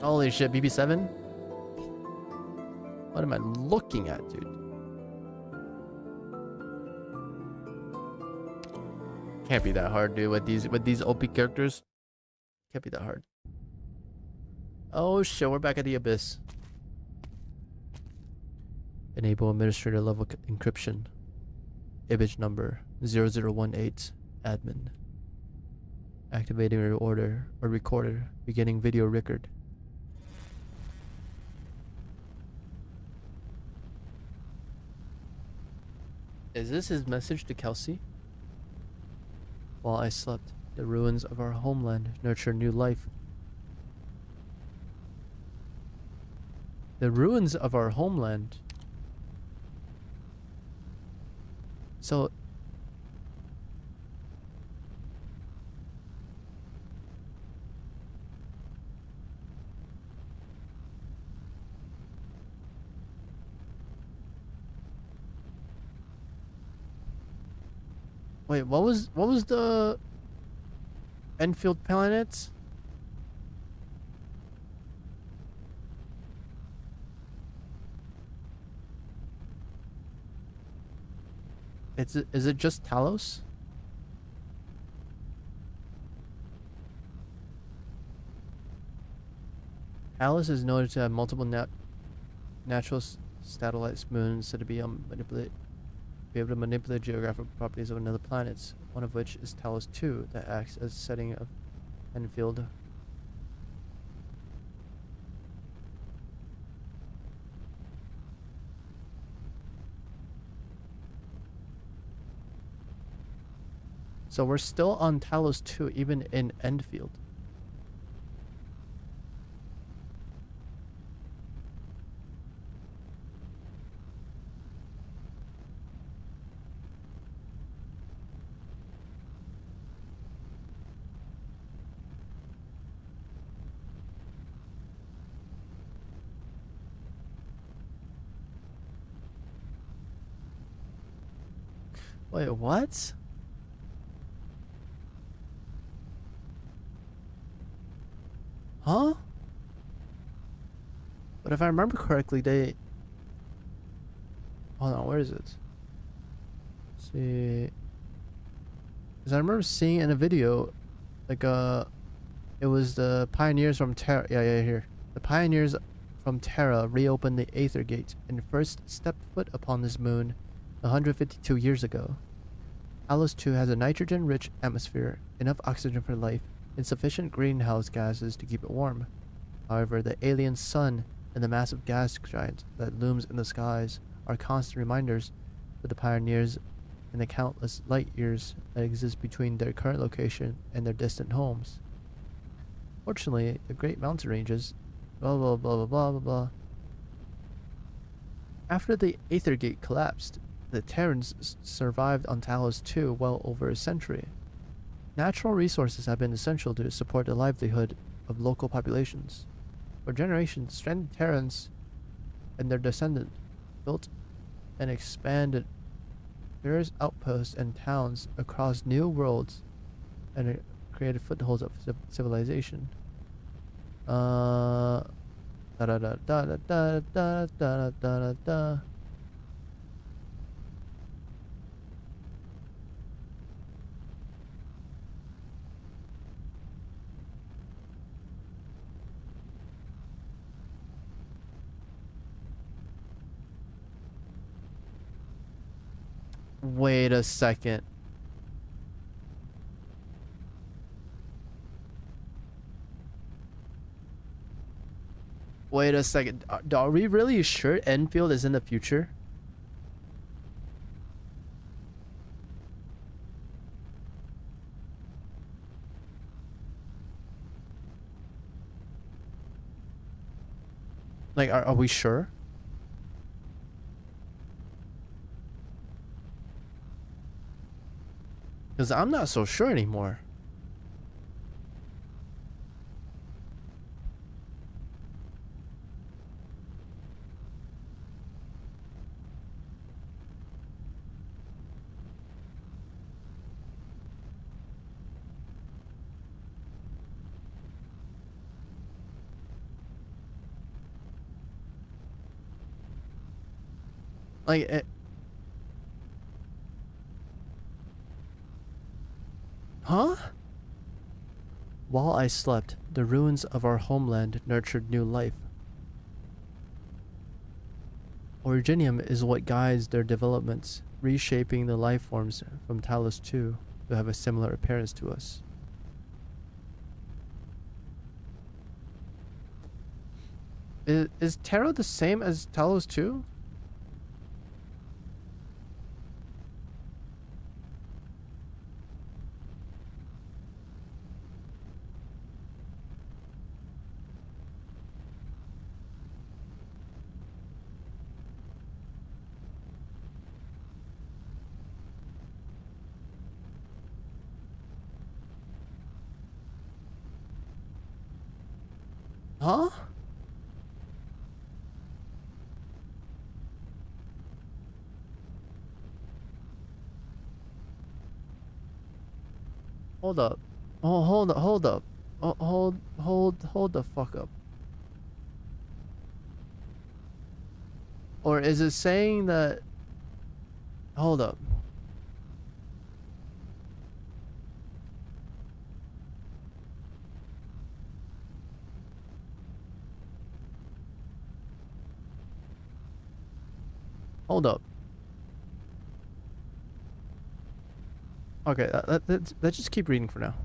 Holy shit, BB7? What am I looking at, dude? Can't be that hard, dude, with these OP characters. Can't be that hard. Oh shit, we're back at the abyss. Enable administrator level encryption. Image number 0018 admin. Activating recorder. Beginning video record. Is this his message to Kelsey? While I slept, the ruins of our homeland nurture new life. The ruins of our homeland. So... Wait, what was the Enfield planet? Is it just Talos? Talos is noted to have multiple natural satellite moons said to be able to manipulate geographic properties of another planet, one of which is Talos 2, that acts as setting of Enfield. So we're still on Talos 2, even in Enfield. Wait, what? Huh? But if I remember correctly, they... Hold on, where is it? Let's see... Because I remember seeing in a video, like, it was the pioneers from Terra... Yeah, here. The pioneers from Terra reopened the Aether Gate and first stepped foot upon this moon 152 years ago. Talos 2 has a nitrogen-rich atmosphere, enough oxygen for life, and sufficient greenhouse gases to keep it warm. However, the alien sun and the massive gas giant that looms in the skies are constant reminders for the pioneers and the countless light years that exist between their current location and their distant homes. Fortunately, the Great Mountain Ranges, blah blah blah blah blah blah blah. After the Aether Gate collapsed, the Terrans survived on Talos 2 well over a century. Natural resources have been essential to support the livelihood of local populations. For generations, stranded Terrans and their descendants built and expanded various outposts and towns across new worlds and created footholds of civilization. Da da da da da da da da da da. Wait a second. Wait a second. Are we really sure Enfield is in the future? Like, are we sure? Because I'm not so sure anymore. Like, huh? While I slept, the ruins of our homeland nurtured new life. Originium is what guides their developments, reshaping the life forms from Talos 2 to have a similar appearance to us. Is Terra the same as Talos 2? Huh? Hold up. Oh, hold up. Oh, hold the fuck up. Or is it saying that... Hold up. Hold up. Okay, let's just keep reading for now.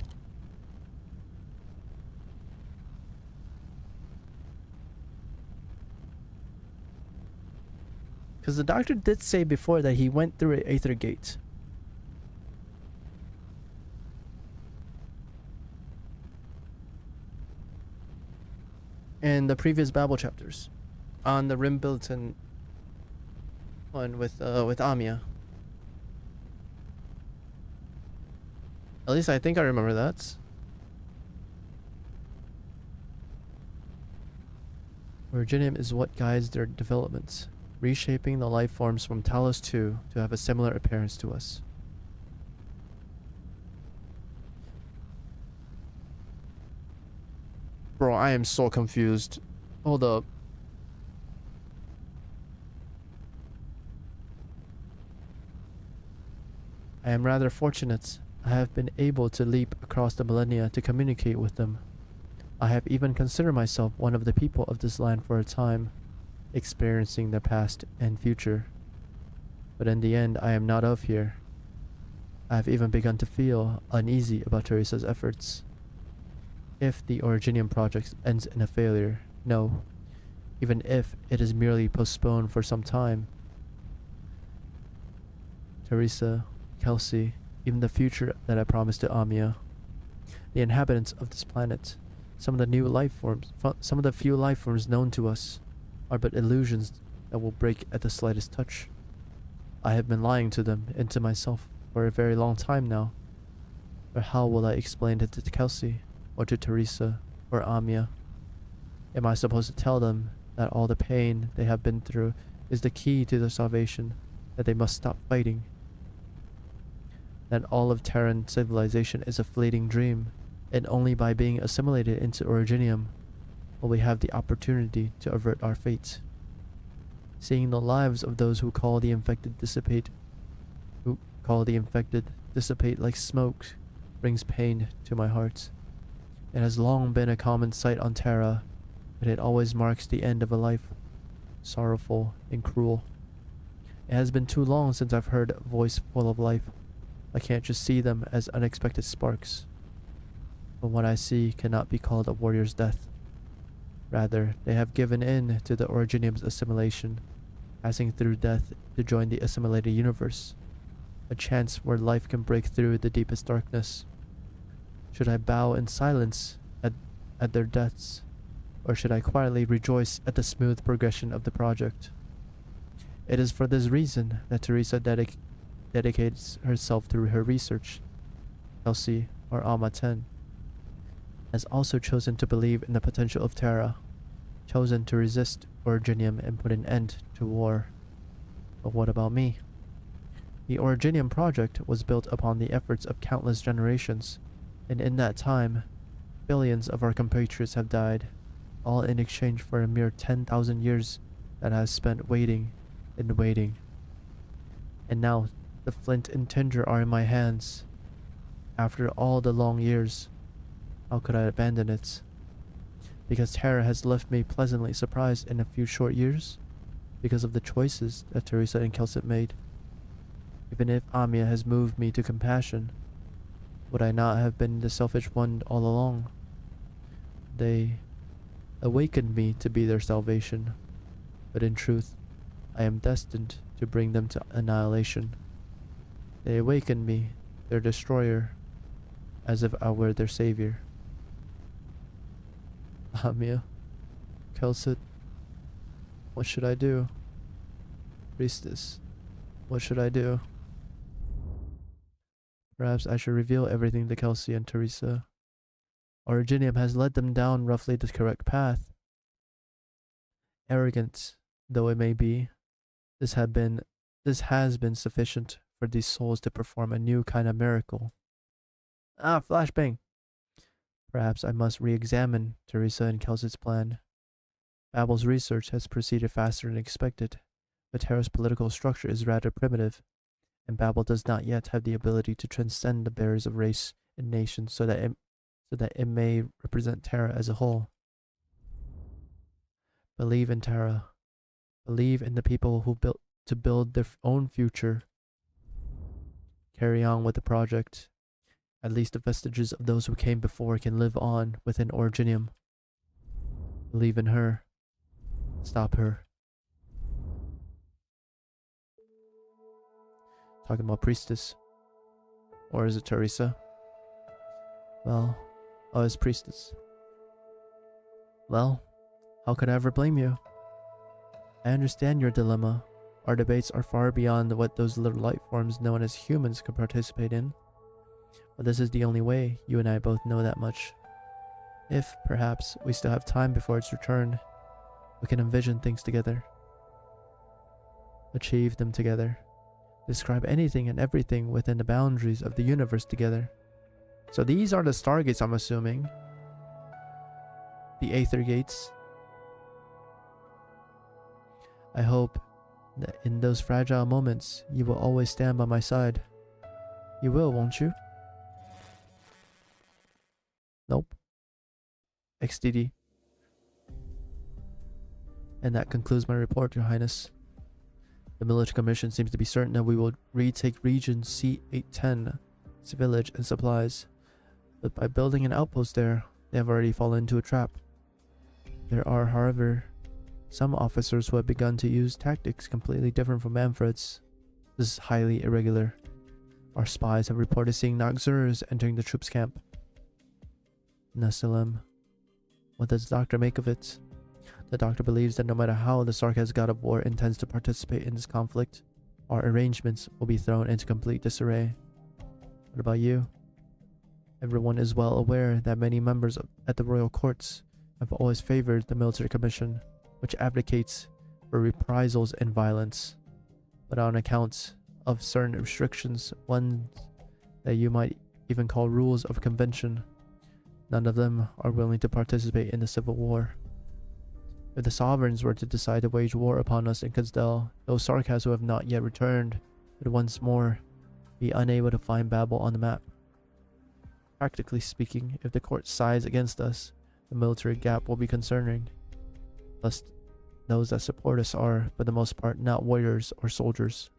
Because the doctor did say before that he went through an Aether Gate. In the previous Babel chapters. On the Rimbilton one with Amia. At least I think I remember that. Originium is what guides their developments, reshaping the life forms from Talos 2 to have a similar appearance to us. Bro, I am so confused. Hold up. I am rather fortunate. I have been able to leap across the millennia to communicate with them. I have even considered myself one of the people of this land for a time, experiencing their past and future. But in the end, I am not of here. I have even begun to feel uneasy about Teresa's efforts. If the Originium project ends in a failure, no, even if it is merely postponed for some time, Teresa, Kelsey, even the future that I promised to Amia, the inhabitants of this planet, some of the few life forms known to us, are but illusions that will break at the slightest touch. I have been lying to them and to myself for a very long time now. But how will I explain it to Kelsey, or to Teresa, or Amia? Am I supposed to tell them that all the pain they have been through is the key to their salvation, that they must stop fighting? That all of Terran civilization is a fleeting dream, and only by being assimilated into Originium will we have the opportunity to avert our fate. Seeing the lives of those who call the infected dissipate like smoke brings pain to my heart. It has long been a common sight on Terra, but it always marks the end of a life, sorrowful and cruel. It has been too long since I've heard a voice full of life. I can't just see them as unexpected sparks. But what I see cannot be called a warrior's death. Rather, they have given in to the Originium's assimilation, passing through death to join the assimilated universe, a chance where life can break through the deepest darkness. Should I bow in silence at their deaths, or should I quietly rejoice at the smooth progression of the project? It is for this reason that Teresa dedicates herself through her research. Kelsey, or Alma 10, has also chosen to believe in the potential of Terra, chosen to resist Originium and put an end to war. But what about me? The Originium project was built upon the efforts of countless generations, and in that time, billions of our compatriots have died, all in exchange for a mere 10,000 years that I have spent waiting and waiting. And now, the flint and tinder are in my hands. After all the long years, how could I abandon it? Because Terra has left me pleasantly surprised in a few short years? Because of the choices that Teresa and Kelsit made? Even if Amia has moved me to compassion, would I not have been the selfish one all along? They awakened me to be their salvation, but in truth, I am destined to bring them to annihilation. They awakened me, their destroyer, as if I were their savior. Amia, Kelsit, what should I do? Priestess, what should I do? Perhaps I should reveal everything to Kelsey and Teresa. Originium has led them down roughly the correct path. Arrogant though it may be, this has been sufficient for these souls to perform a new kind of miracle. Flashbang! Perhaps I must re-examine Teresa and Kelsit's plan. Babel's research has proceeded faster than expected, but Terra's political structure is rather primitive, and Babel does not yet have the ability to transcend the barriers of race and nation so that it may represent Terra as a whole. Believe in Terra. Believe in the people who built to build their own future. Carry on with the project. At least the vestiges of those who came before can live on within Originium. Believe in her. Stop her. Talking about Priestess. Or is it Teresa? Well, it's Priestess. Well, how could I ever blame you? I understand your dilemma. Our debates are far beyond what those little life forms known as humans could participate in. But this is the only way. You and I both know that much. If, perhaps, we still have time before its return, we can envision things together. Achieve them together. Describe anything and everything within the boundaries of the universe together. So these are the Stargates, I'm assuming. the Aether Gates. I hope that in those fragile moments, you will always stand by my side. You will, won't you? Nope. XDD. And that concludes my report, Your Highness. The military commission seems to be certain that we will retake region C810, its village and supplies. But by building an outpost there, they have already fallen into a trap. There are, however, some officers who have begun to use tactics completely different from Manfred's. This is highly irregular. Our spies have reported seeing Noxurs entering the troops' camp. Nasalem. What does the doctor make of it? The doctor believes that no matter how the Sarkaz god of war intends to participate in this conflict, our arrangements will be thrown into complete disarray. What about you? Everyone is well aware that many members at the royal courts have always favored the military commission, which advocates for reprisals and violence, but on account of certain restrictions, ones that you might even call rules of convention, none of them are willing to participate in the civil war. If the sovereigns were to decide to wage war upon us in Kazdel, those Sarkaz who have not yet returned would once more be unable to find Babel on the map. Practically speaking, if the court sides against us, the military gap will be concerning. Thus, those that support us are, for the most part, not warriors or soldiers.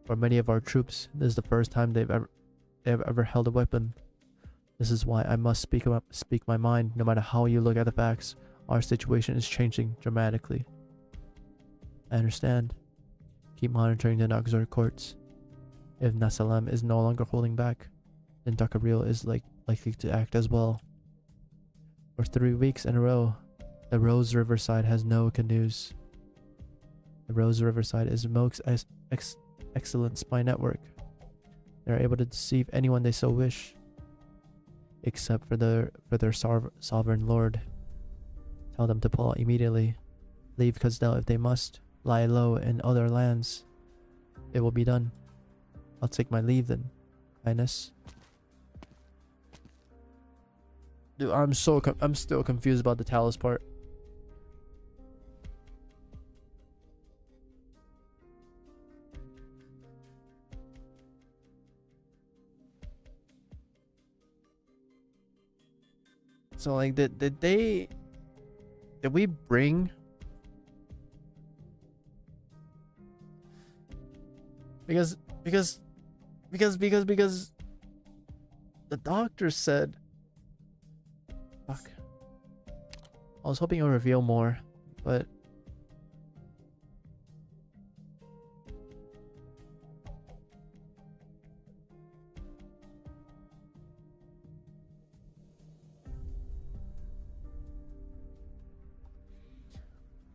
For many of our troops, this is the first time they have ever held a weapon. This is why I must speak my mind, no matter how you look at the facts. Our situation is changing dramatically. I understand. Keep monitoring the Noxur courts. If Nasalem is no longer holding back, then Dakaril is likely to act as well. For 3 weeks in a row, the Rose Riverside has no canoes. The Rose Riverside is Moke's excellent spy network. They are able to deceive anyone they so wish, except for their sovereign lord. Tell them to pull out immediately. Leave Kazdel if they must. Lie low in other lands. It will be done. I'll take my leave then, Highness. Dude, I'm still confused about the Talos part. So like, did we bring? Because the doctor said, fuck. I was hoping it would reveal more, but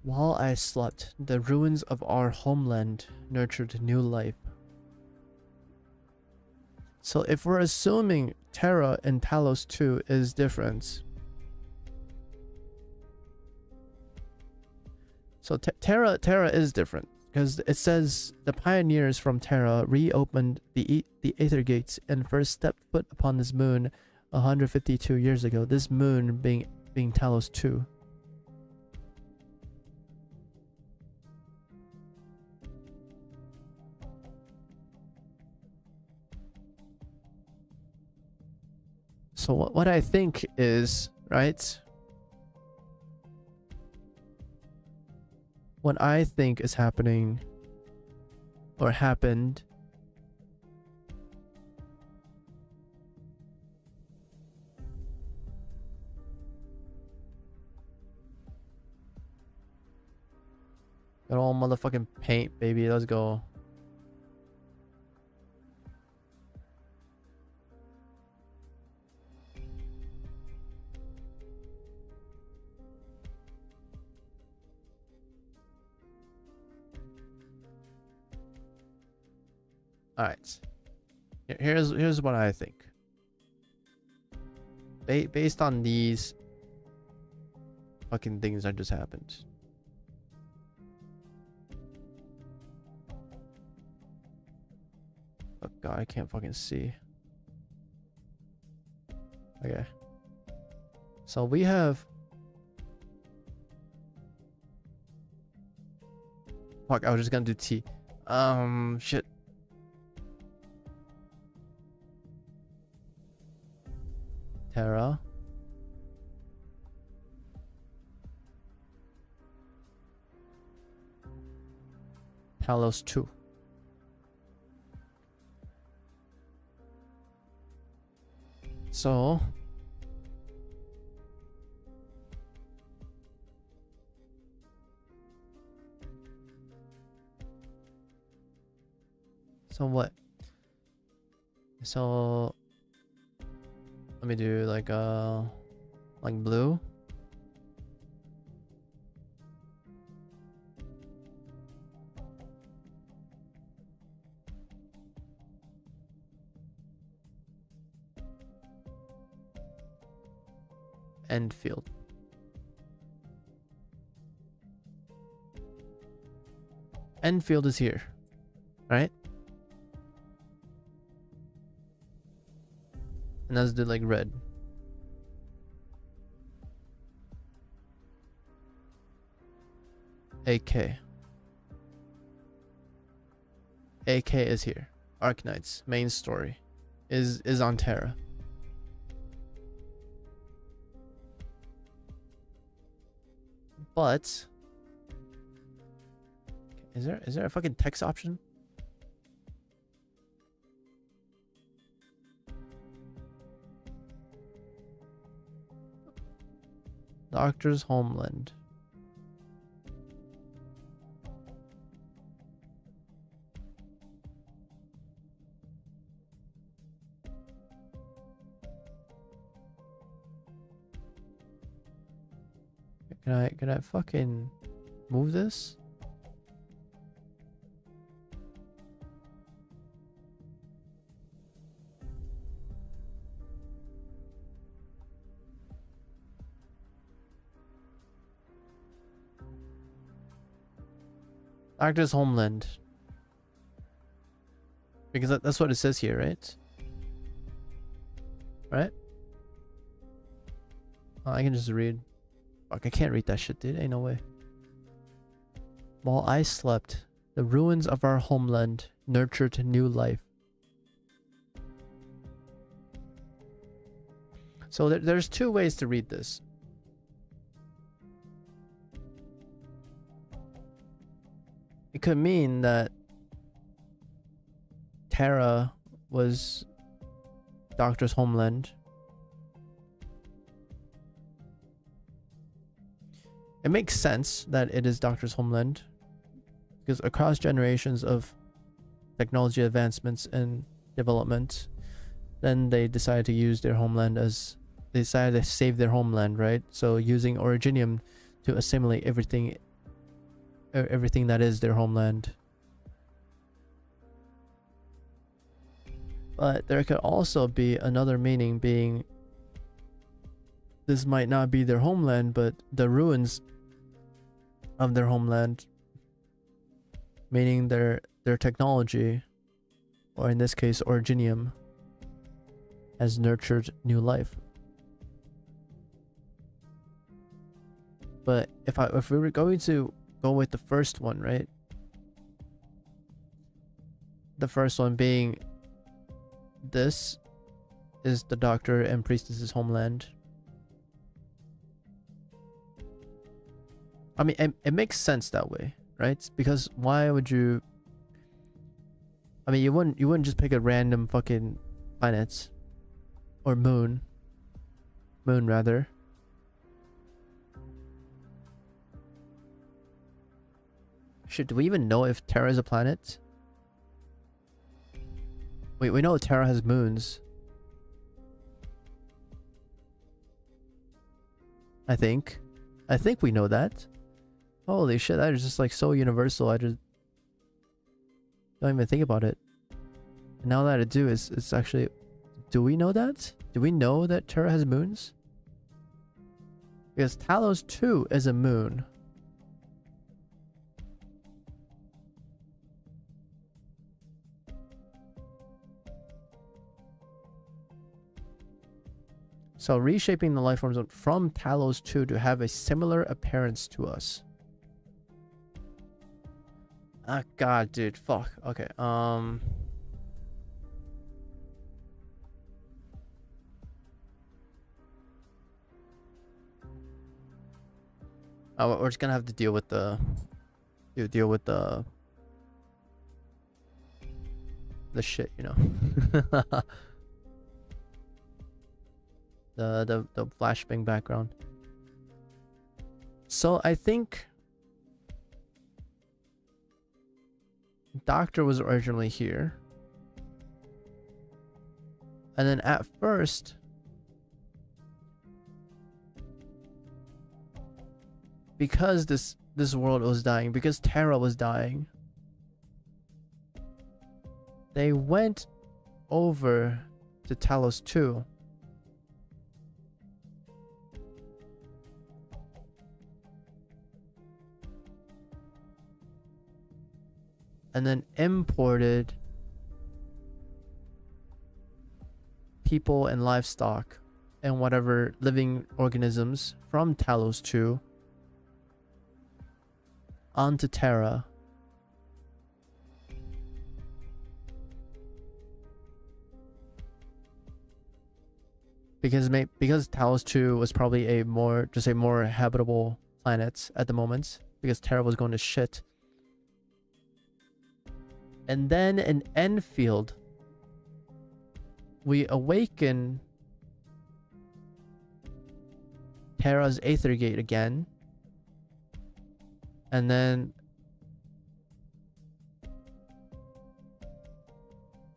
while I slept, the ruins of our homeland nurtured new life. So if we're assuming Terra in Talos 2 is different, so Terra is different because it says the pioneers from Terra reopened the Aether Gates and first stepped foot upon this moon 152 years ago. This moon being Talos 2. So what I think is, right? What I think is happening or happened got all motherfucking paint, baby. Let's go. All right. Here's what I think. Based on these fucking things that just happened. Oh god, I can't fucking see. Okay. So we have Fuck, I was just gonna do T. Shit. Terra. Talos 2. So what? So let me do like blue. End field. End field is here, right? And let's do like red. AK. AK is here. Arknights, main story, is on Terra. But is there a fucking text option? Doctor's homeland. Can I fucking move this? Doctor's homeland. Because that's what it says here, right? Right? Oh, I can just read. Fuck, I can't read that shit, dude. Ain't no way. While I slept, the ruins of our homeland nurtured new life. So there's two ways to read this. It could mean that Terra was Doctor's homeland. It makes sense that it is Doctor's homeland, because across generations of technology advancements and development, then they decided to use their homeland as... They decided to save their homeland, right? So using Originium to assimilate everything that is their homeland. But there could also be another meaning, being this might not be their homeland, but the ruins of their homeland, meaning their technology, or in this case Originium, has nurtured new life. But if we were going to go with the first one, right? The first one being this is the Doctor and Priestess's homeland. I mean, it makes sense that way, right? Because why would you... I mean, you wouldn't just pick a random fucking planet. Or moon. Moon, rather. Shit, do we even know if Terra is a planet? Wait, we know Terra has moons. I think we know that. Holy shit, that is just like so universal. I just don't even think about it. And now that I do, it's actually... Do we know that? Do we know that Terra has moons? Because Talos 2 is a moon. So reshaping the life forms from Talos 2 to have a similar appearance to us. Ah, God, dude, fuck. Okay, we're just gonna have to deal with the shit, you know. the flashbang background. So I think Doctor was originally here, and then at first, because this world was dying, because Terra was dying, they went over to Talos 2. And then imported people and livestock and whatever living organisms from Talos 2 onto Terra. Because Talos 2 was probably a more habitable planet at the moment, because Terra was going to shit. And then in Enfield, we awaken Terra's Aether Gate again. And then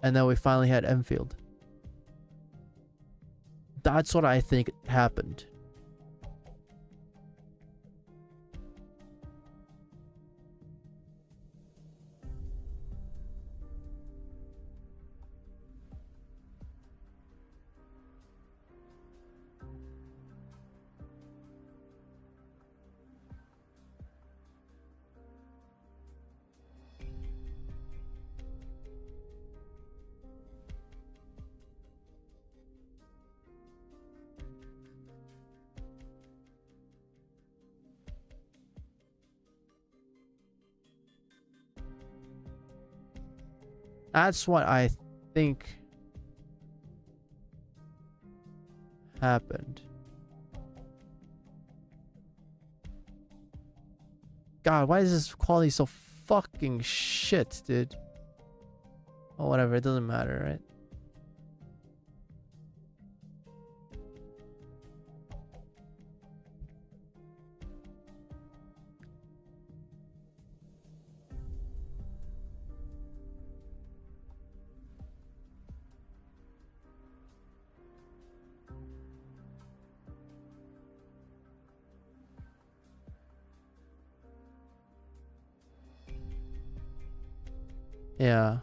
we finally had Enfield. That's what I think happened. That's what I think happened. God, why is this quality so fucking shit, dude? Oh, whatever, it doesn't matter, right? Yeah.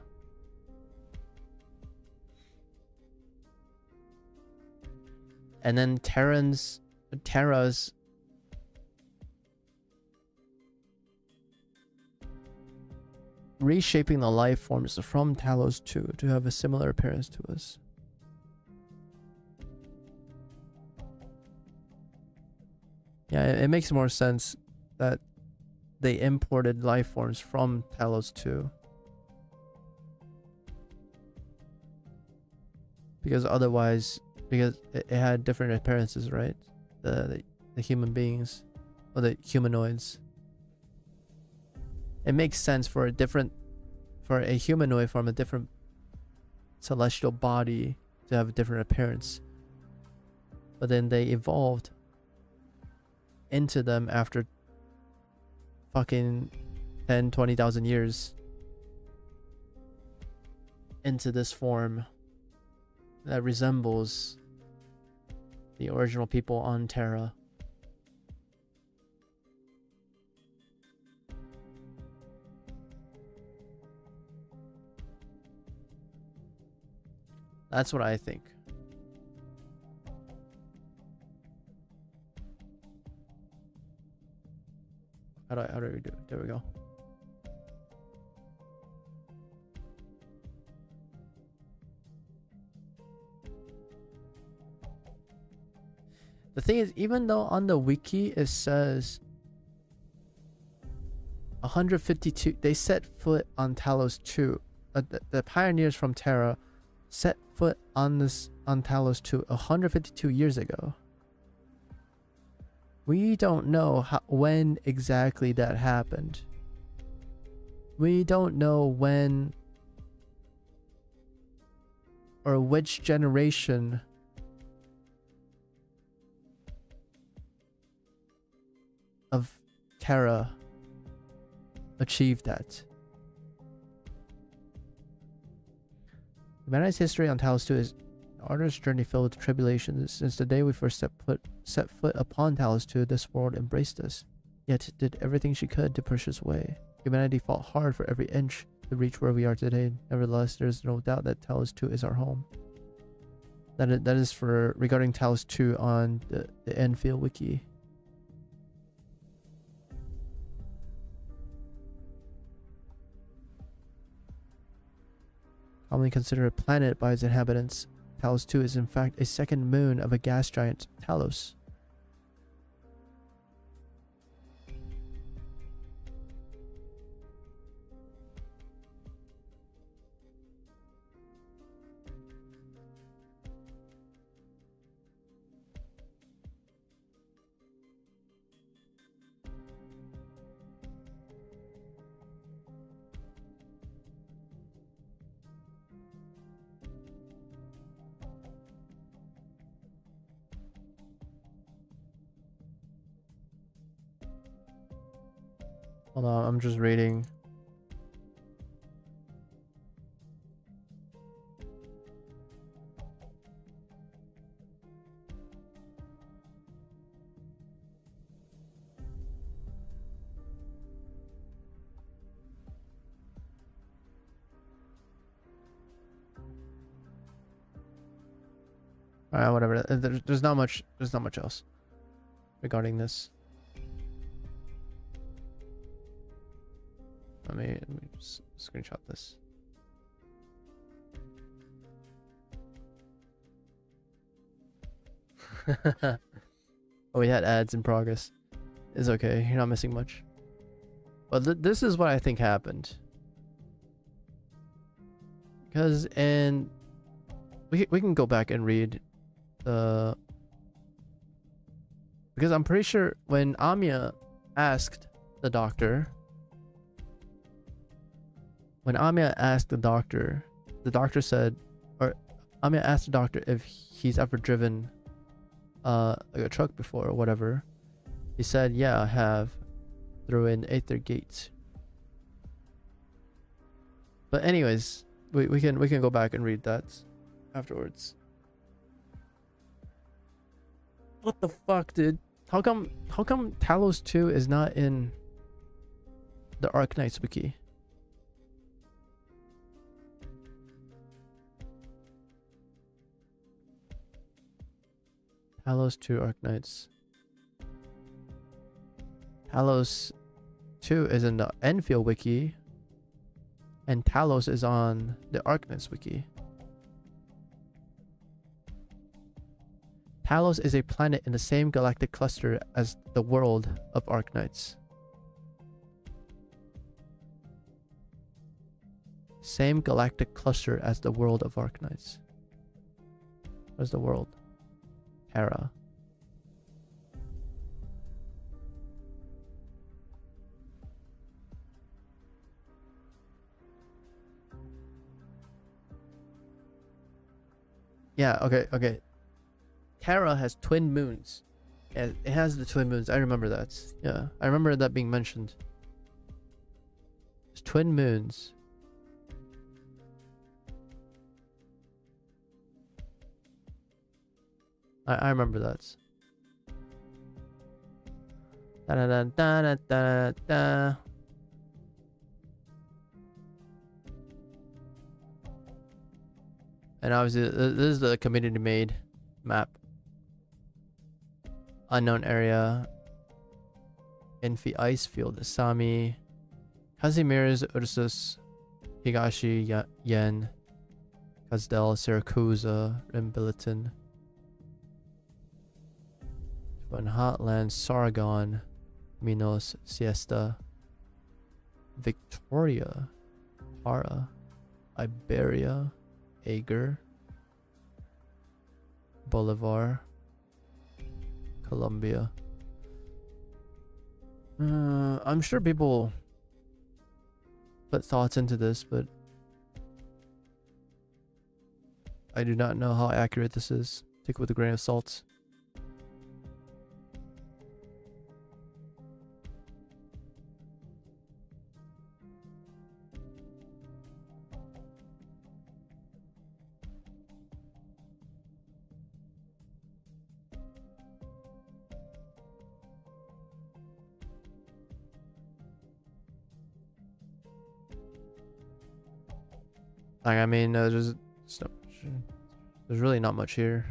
And then Terra's reshaping the life forms from Talos 2 to have a similar appearance to us. Yeah, it makes more sense that they imported life forms from Talos 2. Because otherwise, because it had different appearances, right? The human beings, or the humanoids. It makes sense for a humanoid from a different celestial body to have a different appearance. But then they evolved into them after fucking 10-20,000 years into this form that resembles the original people on Terra. That's what I think. How do we do it? There we go. The thing is, even though on the wiki it says 152. They set foot on Talos 2. The pioneers from Terra set foot on Talos 2 152 years ago. We don't know when exactly that happened. We don't know when or which generation of Terra achieved that. Humanity's history on Talos 2 is an arduous journey filled with tribulations. Since the day we first set foot upon Talos 2, this world embraced us, yet did everything she could to push us away. Humanity fought hard for every inch to reach where we are today. Nevertheless, there is no doubt that Talos 2 is our home. That is for regarding Talos 2 on the Enfield wiki. Commonly considered a planet by its inhabitants, Talos 2 is in fact a second moon of a gas giant, Talos. Hold on, I'm just reading. Alright, whatever. There's not much else regarding this. Let me just screenshot this. Oh, we had ads in progress. It's okay. You're not missing much. But this is what I think happened. Because we can go back and read the... Because I'm pretty sure when Amiya asked the doctor... When Amiya asked the doctor said, or Amiya asked the doctor if he's ever driven like a truck before or whatever. He said, yeah, I have, through an Aether Gate. But anyways, we can go back and read that afterwards. What the fuck, dude? How come Talos 2 is not in the Arknights wiki? Talos 2 Arknights. Talos 2 is in the Enfield wiki, and Talos is on the Arknights wiki. Talos is a planet in the same galactic cluster as the world of Arknights. Same galactic cluster as the world of Arknights. Where's the world? Terra. Yeah, okay. Terra has twin moons. Yeah, it has the twin moons. I remember that. Yeah, I remember that being mentioned. There's twin moons. I remember that. Da da da da da da. And obviously, this is the community-made map. Unknown area. Enfi ice field. Asami. Kazimierz, Ursus. Higashi, Yen. Kazdel, Siracusa, Rimbiliton. Hotland, Sargon, Minos, Siesta. Victoria, Para, Iberia, Ager, Bolivar, Colombia. I'm sure people put thoughts into this, but I do not know how accurate this is. Take it with a grain of salt. Like, I mean, there's really not much here.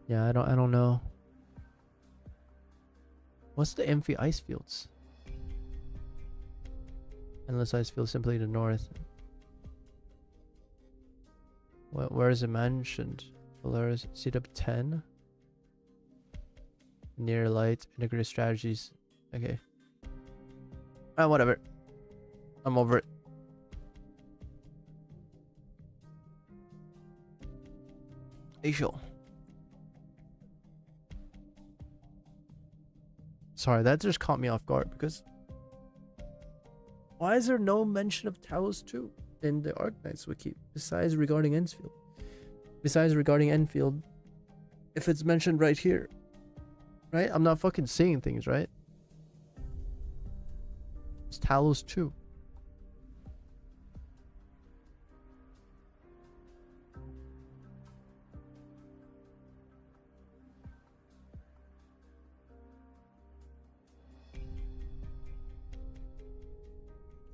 Yeah, I don't know. What's the Amphi ice fields? Endless ice field simply to the north. Where is it mentioned? Polaris, CW 10. Near light, integrated strategies. Okay. Whatever. I'm over it. Sure. Sorry, that just caught me off guard because why is there no mention of Talos 2 in the Arknights wiki besides regarding Enfield? Besides regarding Enfield, if it's mentioned right here, right? I'm not fucking seeing things, right? It's Talos 2.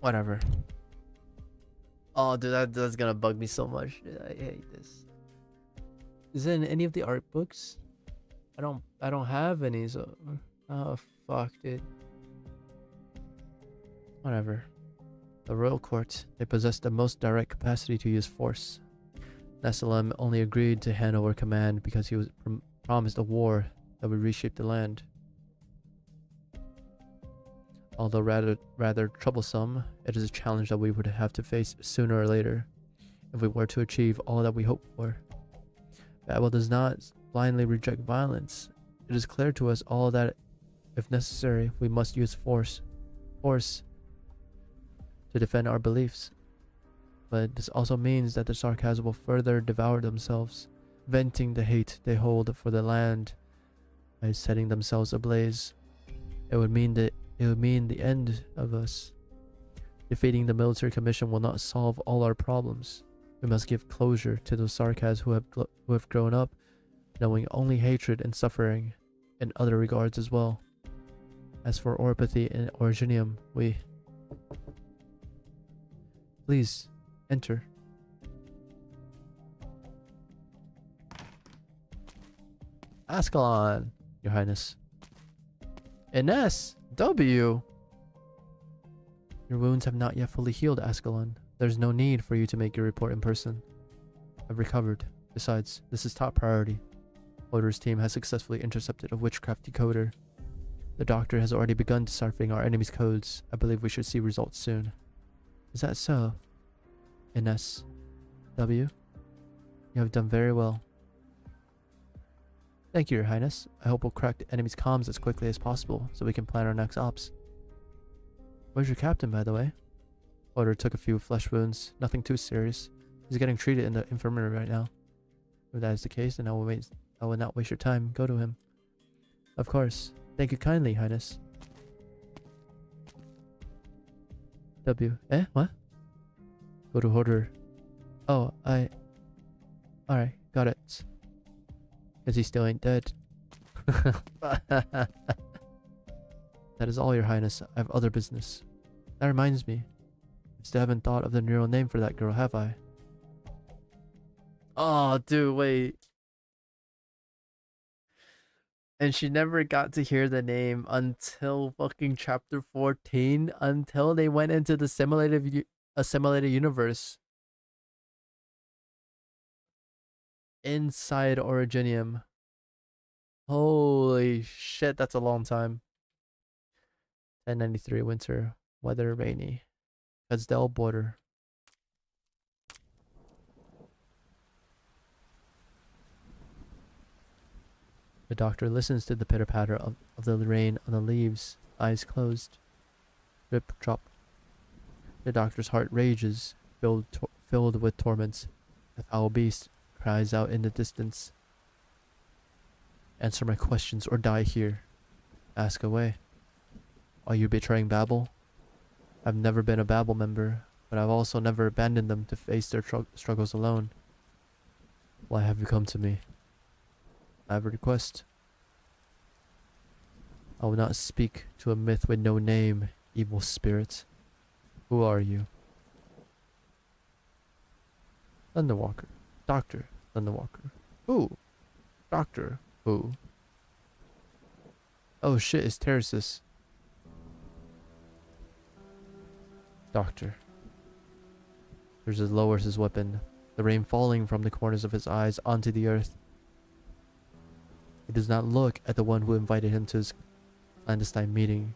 Whatever. Oh, dude, that's gonna bug me so much. Dude, I hate this. Is it in any of the art books? I don't have any, so oh fuck, dude. Whatever. The royal court, they possess the most direct capacity to use force. Nessalem only agreed to hand over command because he was promised a war that would reshape the land. Although rather troublesome, it is a challenge that we would have to face sooner or later if we were to achieve all that we hope for. Babel does not blindly reject violence. It is clear to us all that, if necessary, we must use force to defend our beliefs. But this also means that the Sarkaz will further devour themselves, venting the hate they hold for the land by setting themselves ablaze. It would mean the end of us. Defeating the military commission will not solve all our problems. We must give closure to those Sarkaz who have grown up knowing only hatred and suffering in other regards as well. As for Oripathy and Originium, we... Please, enter. Ascalon, Your Highness. Ines, W. Your wounds have not yet fully healed, Ascalon. There's no need for you to make your report in person. I've recovered. Besides, this is top priority. Odor's team has successfully intercepted a witchcraft decoder. The doctor has already begun deciphering our enemy's codes. I believe we should see results soon. Is that so? Ines. W. You have done very well. Thank you, Your Highness. I hope we'll crack the enemy's comms as quickly as possible so we can plan our next ops. Where's your captain, by the way? Odor took a few flesh wounds. Nothing too serious. He's getting treated in the infirmary right now. If that is the case, then I will not waste your time. Go to him. Of course. Thank you kindly, Highness. W. Eh? What? Go to Odor. Oh, Alright, got it. Because he still ain't dead. That is all, Your Highness. I have other business. That reminds me. I still haven't thought of the neural name for that girl, have I? Oh, dude, wait. And she never got to hear the name until fucking chapter 14, until they went into the assimilated universe. inside Originium. Holy shit, that's a long time. 1093 winter, weather rainy. Casdell border. The doctor listens to the pitter-patter of the rain on the leaves, eyes closed. Drip, drop. The doctor's heart rages, filled with torments. The foul beast cries out in the distance. Answer my questions or die here. Ask away. Are you betraying Babel? I've never been a Babel member, but I've also never abandoned them to face their struggles alone. Why have you come to me? I have a request. I will not speak to a myth with no name, evil spirit. Who are you? Thunderwalker. Doctor Thunderwalker. Who? Doctor. Who? Oh shit, it's Terraces. Doctor. Terraces lowers his weapon, the rain falling from the corners of his eyes onto the earth. He does not look at the one who invited him to his clandestine meeting.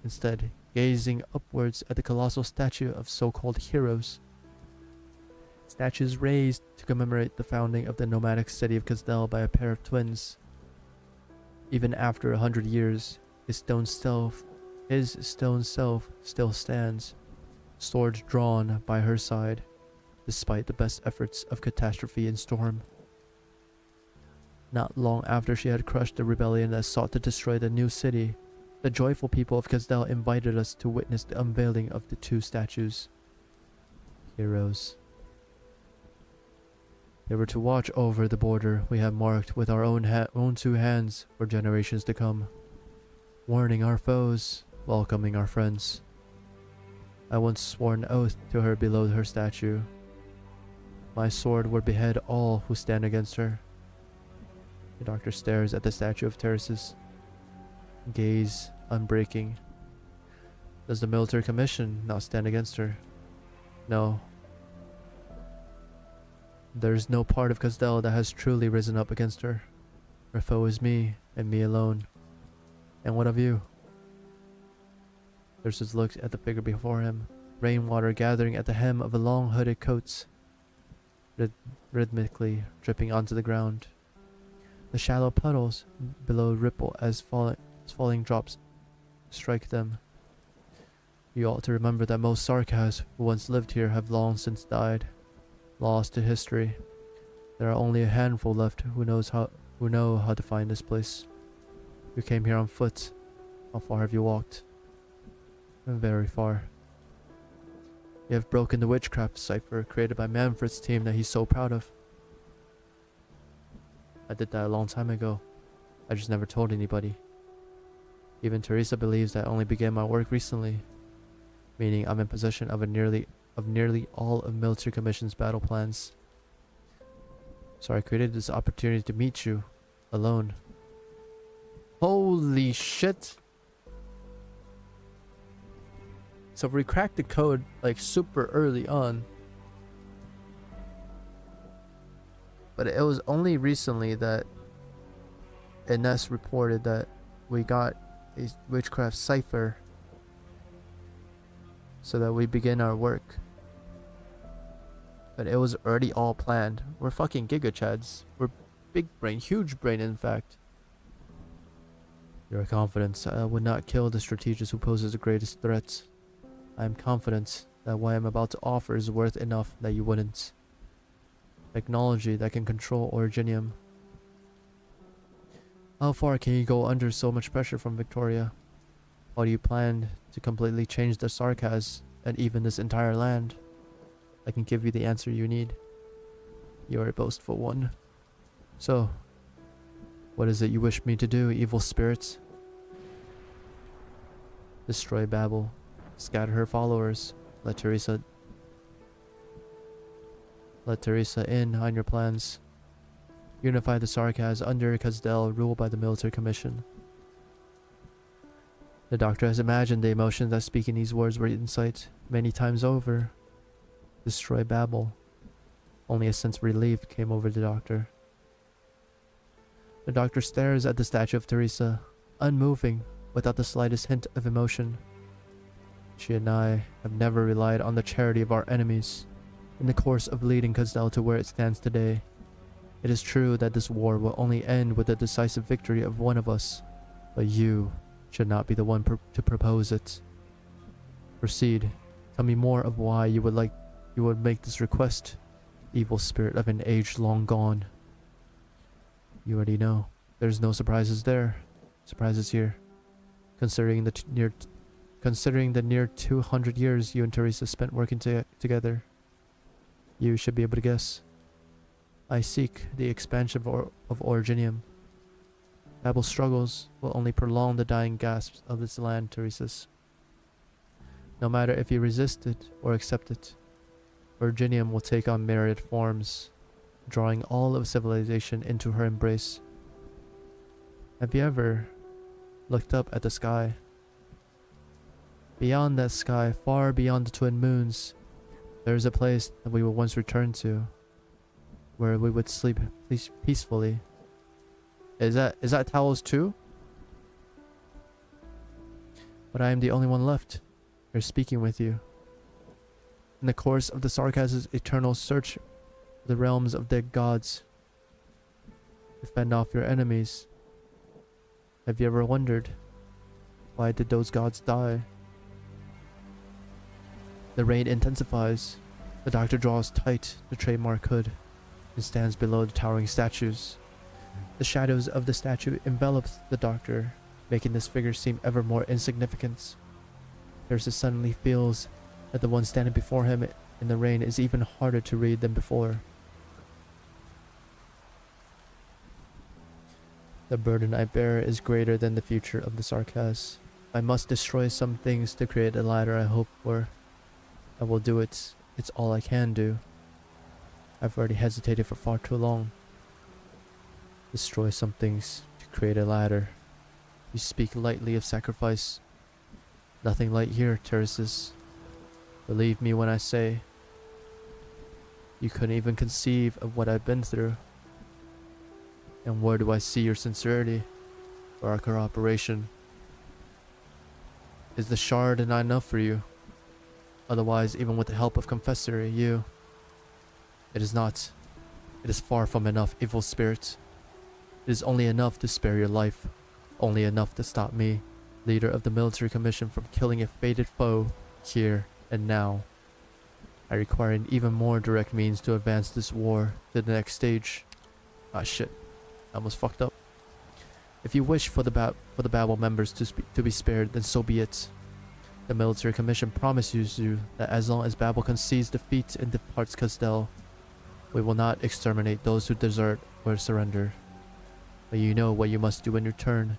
Instead, gazing upwards at the colossal statue of so-called heroes. Statues raised to commemorate the founding of the nomadic city of Casdell by a pair of twins. Even after 100 years, his stone self still stands, sword drawn by her side, despite the best efforts of catastrophe and storm. Not long after she had crushed the rebellion that sought to destroy the new city, the joyful people of Casdell invited us to witness the unveiling of the two statues. Heroes. They were to watch over the border we have marked with our own two hands for generations to come, warning our foes, welcoming our friends. I once swore an oath to her below her statue. My sword would behead all who stand against her. The doctor stares at the statue of Terraces, gaze unbreaking. Does the military commission not stand against her? No. There is no part of Casdell that has truly risen up against her. Her foe is me, and me alone. And what of you? Terraces looks at the figure before him, rainwater gathering at the hem of a long hooded coat, rhythmically dripping onto the ground. The shallow puddles below ripple as falling drops strike them. You ought to remember that most Sarkas who once lived here have long since died, lost to history. There are only a handful left who know how to find this place. You came here on foot. How far have you walked? Very far. You have broken the witchcraft cipher created by Manfred's team that he's so proud of. I did that a long time ago. I just never told anybody. Even Teresa believes that I only began my work recently, meaning I'm in possession of nearly all of Military Commission's battle plans. So I created this opportunity to meet you, alone. Holy shit! So we cracked the code like super early on. But it was only recently that Ines reported that we got a witchcraft cipher so that we begin our work. But it was already all planned. We're fucking Giga Chads. We're big brain, huge brain in fact. Your confidence would not kill the strategist who poses the greatest threat. I am confident that what I am about to offer is worth enough that you wouldn't. Technology that can control Originium. How far can you go under so much pressure from Victoria? How do you plan to completely change the Sarkas and even this entire land? I can give you the answer you need. You are a boastful one. So, what is it you wish me to do, evil spirits? Destroy Babel. Scatter her followers. Let Teresa in on your plans. Unify the Sarkas under Casdell, ruled by the Military Commission. The doctor has imagined the emotions that speaking these words were in sight many times over. Destroy Babel. Only a sense of relief came over the doctor. The doctor stares at the statue of Teresa, unmoving, without the slightest hint of emotion. She and I have never relied on the charity of our enemies in the course of leading Castell to where it stands today. It is true that this war will only end with the decisive victory of one of us, but you should not be the one to propose it. Proceed. Tell me more of why you would make this request, evil spirit of an age long gone. You already know. There's no surprises there. Surprises here. Considering the near 200 years you and Teresa spent working together, you should be able to guess. I seek the expansion of Originium. Babel's struggles will only prolong the dying gasps of this land, Teresa's. No matter if you resist it or accept it, Originium will take on myriad forms, drawing all of civilization into her embrace. Have you ever looked up at the sky? Beyond that sky, far beyond the twin moons, there is a place that we will once return to, where we would sleep peacefully. Is that Talos too? But I am the only one left here speaking with you. In the course of the Sarkaz's eternal search for the realms of dead gods, to fend off your enemies, have you ever wondered, why did those gods die? The rain intensifies. The doctor draws tight the trademark hood and stands below the towering statues. The shadows of the statue envelop the doctor, making this figure seem ever more insignificant. Teresa suddenly feels that the one standing before him in the rain is even harder to read than before. The burden I bear is greater than the future of the Sarkaz. I must destroy some things to create the ladder I hope for. I will do it. It's all I can do. I've already hesitated for far too long. Destroy some things to create a ladder. You speak lightly of sacrifice. Nothing light here, Teresa's. Believe me when I say, you couldn't even conceive of what I've been through. And where do I see your sincerity for our cooperation? Is the shard not enough for you? Otherwise, even with the help of Confessory, it is not. It is far from enough, evil spirit. It is only enough to spare your life. Only enough to stop me, leader of the military commission, from killing a fated foe here and now. I require an even more direct means to advance this war to the next stage. Ah shit, I almost fucked up. If you wish for the Babel members to be spared, then so be it. The military commission promises you that as long as Babel concedes defeat and departs Castell, we will not exterminate those who desert or surrender. But you know what you must do in return.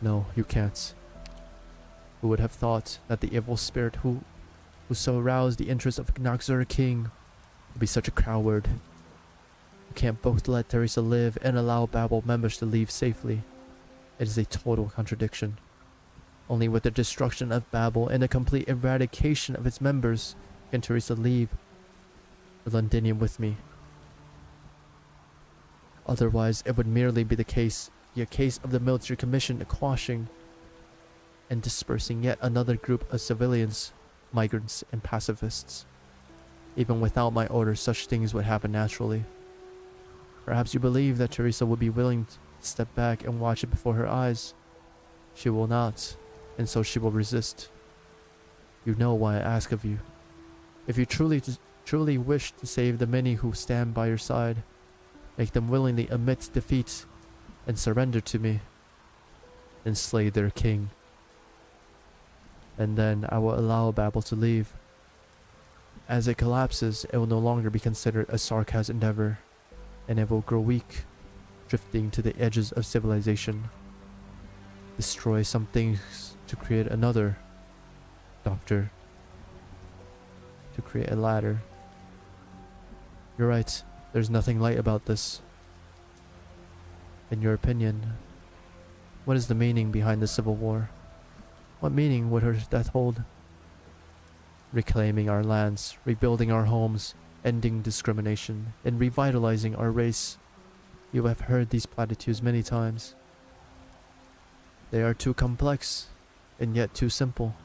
No, you can't. Who would have thought that the evil spirit who so aroused the interest of Noxur King would be such a coward? You can't both let Teresa live and allow Babel members to leave safely. It is a total contradiction. Only with the destruction of Babel and the complete eradication of its members can Teresa leave the Londinium with me. Otherwise, it would merely be a case of the military commission quashing and dispersing yet another group of civilians, migrants, and pacifists. Even without my orders, such things would happen naturally. Perhaps you believe that Teresa would be willing to step back and watch it before her eyes. She will not, and so she will resist. You know why I ask of you. If you truly wish to save the many who stand by your side, make them willingly admit defeat and surrender to me, and slay their king. And then I will allow Babel to leave. As it collapses, it will no longer be considered a Sarkaz endeavor, and it will grow weak, drifting to the edges of civilization. Destroy some things to create another, Doctor. To create a ladder. You're right, there's nothing light about this. In your opinion, what is the meaning behind the Civil War? What meaning would her death hold? reclaiming our lands, rebuilding our homes, ending discrimination, and revitalizing our race. You have heard these platitudes many times. They are too complex, and yet too simple.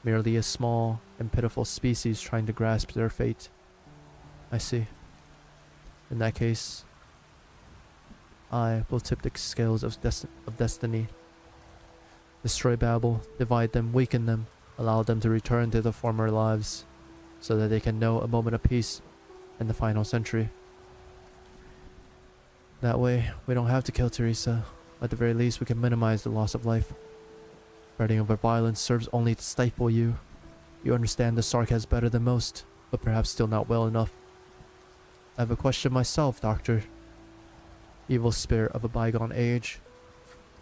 Merely a small and pitiful species trying to grasp their fate. I see. In that case, I will tip the scales of destiny. Destroy Babel, divide them, weaken them, allow them to return to their former lives, so that they can know a moment of peace in the final century. That way, we don't have to kill Teresa. At the very least, we can minimize the loss of life. Spreading over violence serves only to stifle you. You understand the sarcasm better than most, but perhaps still not well enough. I have a question myself, Doctor. Evil spirit of a bygone age.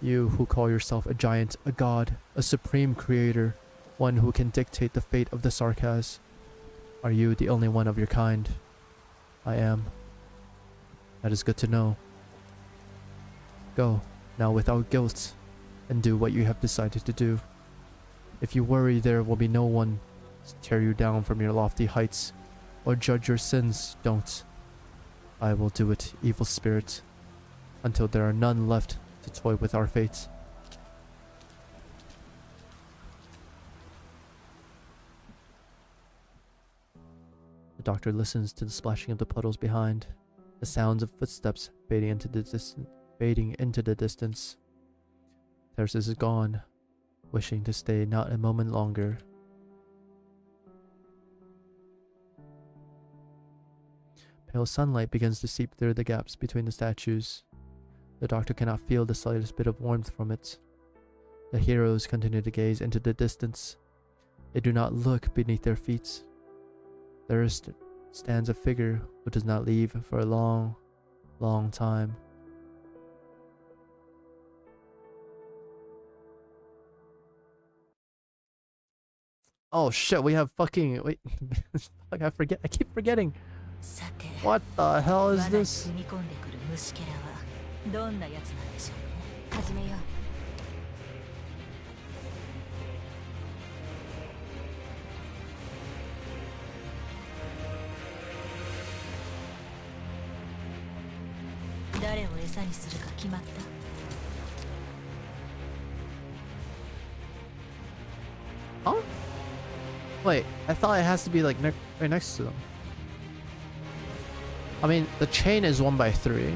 You who call yourself a giant, a god, a supreme creator, one who can dictate the fate of the sarcasm. Are you the only one of your kind? I am. That is good to know. Go, now without guilt, and do what you have decided to do. If you worry there will be no one to tear you down from your lofty heights, or judge your sins, don't. I will do it, evil spirit, until there are none left to toy with our fate. The doctor listens to the splashing of the puddles behind, the sounds of footsteps fading into the distance. Teresa is gone, wishing to stay not a moment longer. Pale sunlight begins to seep through the gaps between the statues. The doctor cannot feel the slightest bit of warmth from it. The heroes continue to gaze into the distance. They do not look beneath their feet. There stands a figure who does not leave for a long, long time. Oh shit, we have fucking... Wait, fuck, I keep forgetting. What the hell is this? どんなやつなんでしょうね。始めよう。誰を餌にするか決まった？ Huh? Wait, I thought it has to be like right next to them. I mean, the chain is 1 by 3.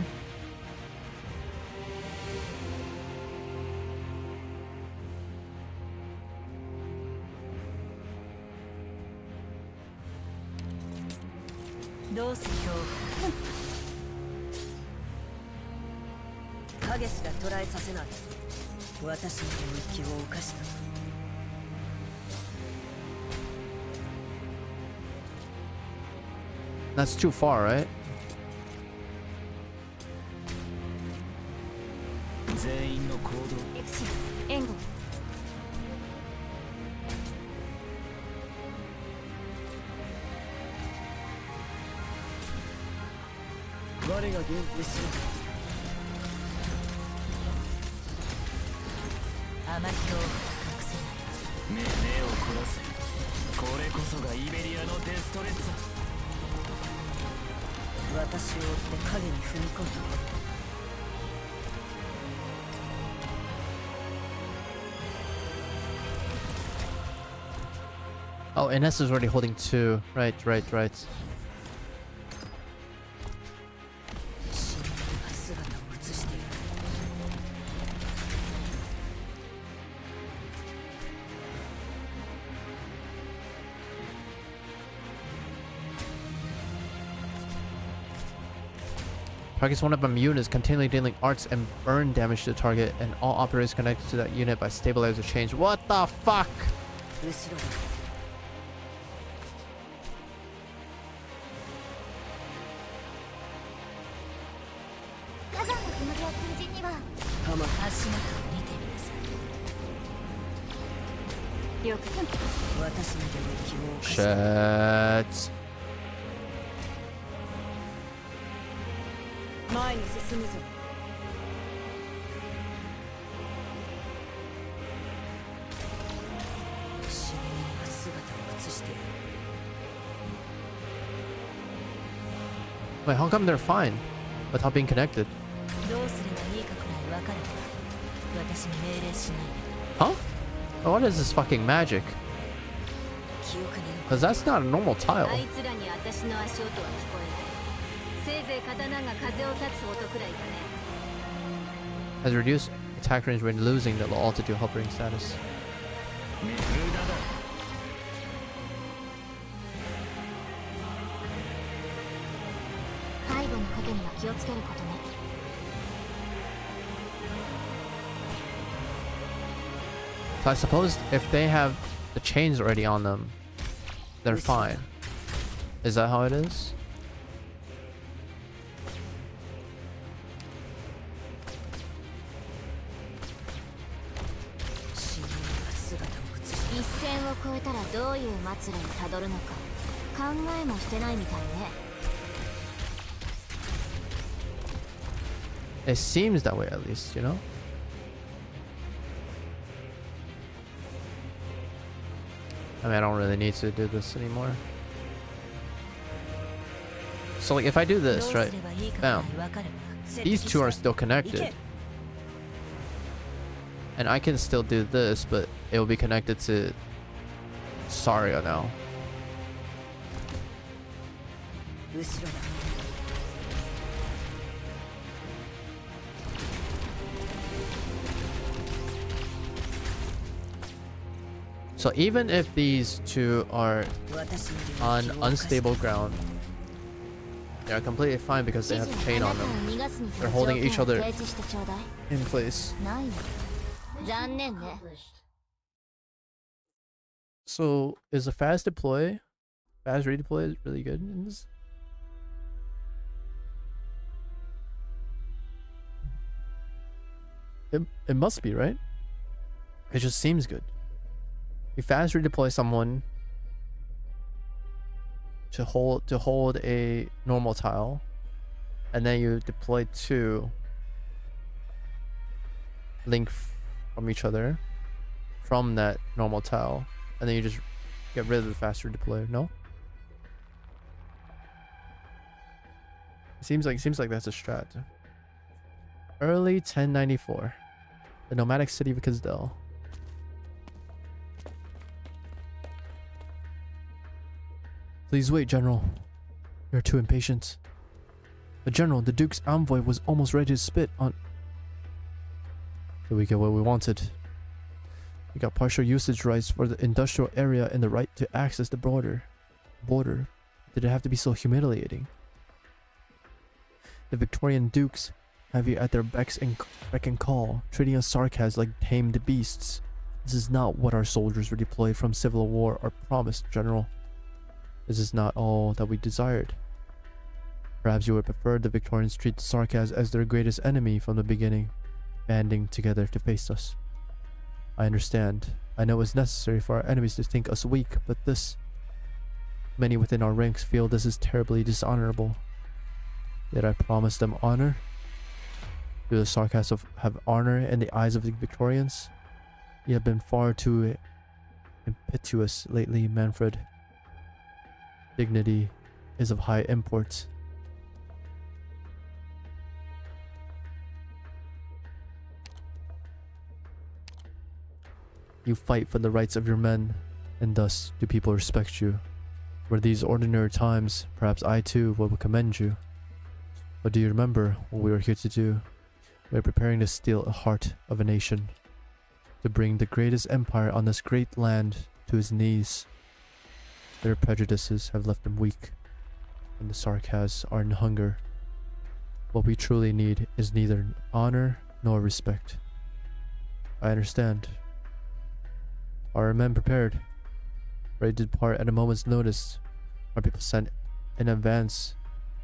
That's too far, right? Oh, Ines is already holding 2. Right. Targets one of them units continually dealing arts and burn damage to the target, and all operators connected to that unit by stabilizer change. What the fuck? Shit. 前に進むぞ。死人が姿を映した。Wait, how come they're fine without being connected? どうすればいいかくらいわかるか。私に命令しないで。 Huh? What is this fucking magic? 記憶に Because that's not a normal tile. あいつらに私の足音は聞こえない。せいぜい刀が風を立つ音くらいだね。 Has reduced attack range when losing the low altitude hovering status. 無駄だ。背後の影には気をつけることね。 So I suppose if they have the chains already on them, they're fine. Is that how it is? It seems that way, at least, you know? I mean, I don't really need to do this anymore. So, like, if I do this, right? Bam. These two are still connected. And I can still do this, but it will be connected to Saria now. So even if these two are on unstable ground, they're completely fine because they have a chain on them. They're holding each other in place. So is a fast redeploy really good in this? It must be, right? It just seems good. You fast redeploy someone to hold a normal tile, and then you deploy two link from each other from that normal tile, and then you just get rid of the fast redeploy. No? Seems like that's a strat. Early 1094, the nomadic city of Kizdel. Please wait, General. You're too impatient. But General, the Duke's envoy was almost ready to spit on... Did we get what we wanted? We got partial usage rights for the industrial area and the right to access the border. Did it have to be so humiliating? The Victorian Dukes have you at their beck and call, treating us sarcasms like tamed beasts. This is not what our soldiers were deployed from civil war are promised, General. This is not all that we desired. Perhaps you would prefer the Victorians treat the Sarkaz as their greatest enemy from the beginning, banding together to face us. I understand. I know it's necessary for our enemies to think us weak, but many within our ranks feel this is terribly dishonorable. Yet I promise them honor. Do the Sarkaz have honor in the eyes of the Victorians? You have been far too impetuous lately, Manfred. Dignity is of high import. You fight for the rights of your men, and thus do people respect you. Were these ordinary times, perhaps I too will commend you. But do you remember what we are here to do? We are preparing to steal a heart of a nation, to bring the greatest empire on this great land to its knees. Their prejudices have left them weak, and the Sarkaz are in hunger. What we truly need is neither honor nor respect. I understand. Are our men prepared? Ready to depart at a moment's notice? Our people sent in advance?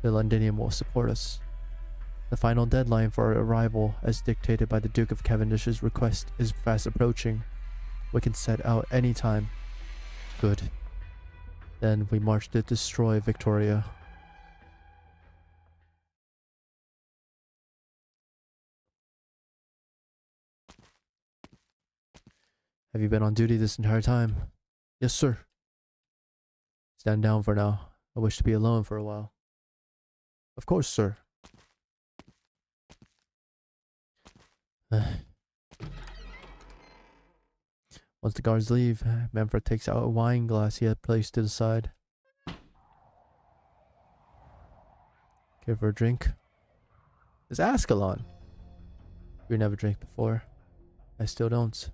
The Londinium will support us. The final deadline for our arrival, as dictated by the Duke of Cavendish's request, is fast approaching. We can set out any time. Good. Then we march to destroy Victoria. Have you been on duty this entire time? Yes, sir. Stand down for now. I wish to be alone for a while. Of course, sir. Once the guards leave, Manfred takes out a wine glass he had placed to the side. Give her a drink. It's Ascalon. We never drank before. I still don't.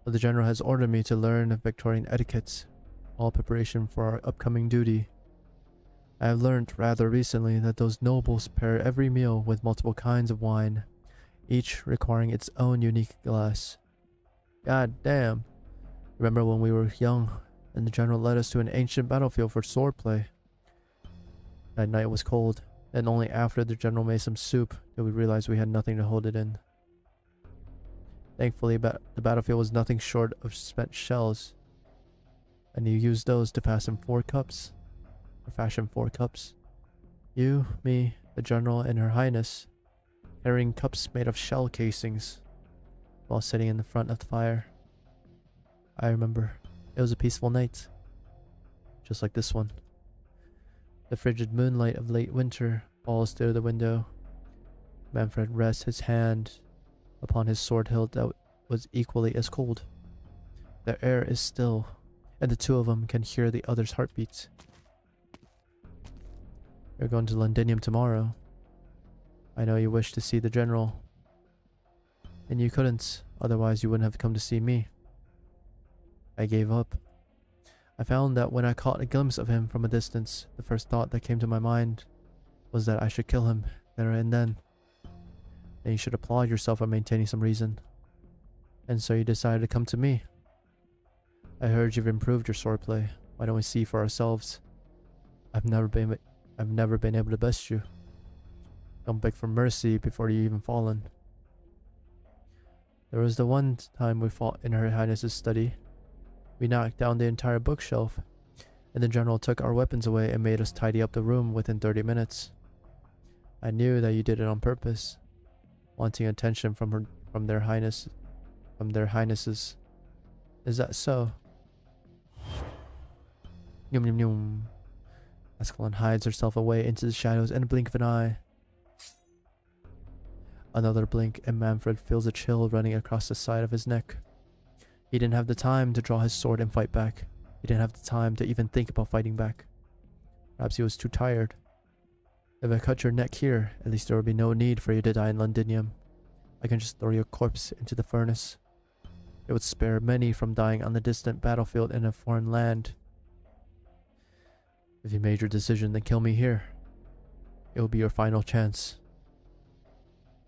But the general has ordered me to learn Victorian etiquette, all preparation for our upcoming duty. I have learned rather recently that those nobles pair every meal with multiple kinds of wine, each requiring its own unique glass. God damn. Remember when we were young and the general led us to an ancient battlefield for swordplay? That night was cold, and only after the general made some soup did we realize we had nothing to hold it in. Thankfully, the battlefield was nothing short of spent shells, and you used those to fashion 4 cups. You, me, the general, and her highness, carrying cups made of shell casings, while sitting in the front of the fire. I remember. It was a peaceful night, just like this one. The frigid moonlight of late winter falls through the window. Manfred rests his hand upon his sword hilt that was equally as cold. The air is still, and the two of them can hear the other's heartbeats. You're going to Londinium tomorrow. I know you wish to see the general, and you couldn't, otherwise you wouldn't have come to see me. I gave up. I found that when I caught a glimpse of him from a distance, the first thought that came to my mind was that I should kill him there and then. And you should applaud yourself for maintaining some reason. And so you decided to come to me. I heard you've improved your swordplay. Why don't we see for ourselves? I've never been able to best you. Don't beg for mercy before you even fallen. There was the one time we fought in Her Highness's study. We knocked down the entire bookshelf, and the general took our weapons away and made us tidy up the room within 30 minutes. I knew that you did it on purpose, wanting attention from their highnesses. Is that so? Yum yum yum. Ascalon hides herself away into the shadows in a blink of an eye. Another blink, and Manfred feels a chill running across the side of his neck. He didn't have the time to draw his sword and fight back. He didn't have the time to even think about fighting back. Perhaps he was too tired. If I cut your neck here, at least there will be no need for you to die in Londinium. I can just throw your corpse into the furnace. It would spare many from dying on the distant battlefield in a foreign land. If you made your decision, then kill me here. It will be your final chance.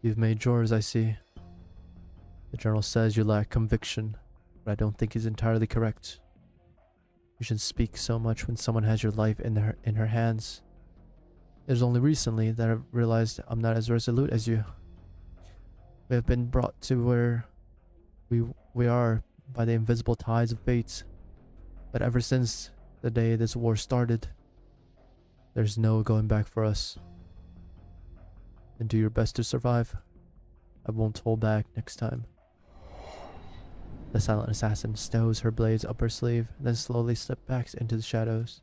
You've made yours, I see. The general says you lack conviction, but I don't think he's entirely correct. You shouldn't speak so much when someone has your life in her hands. It is only recently that I've realized I'm not as resolute as you. We have been brought to where we are by the invisible tides of fate. But ever since the day this war started, there's no going back for us. And do your best to survive. I won't hold back next time. The silent assassin stows her blades up her sleeve, then slowly slips back into the shadows.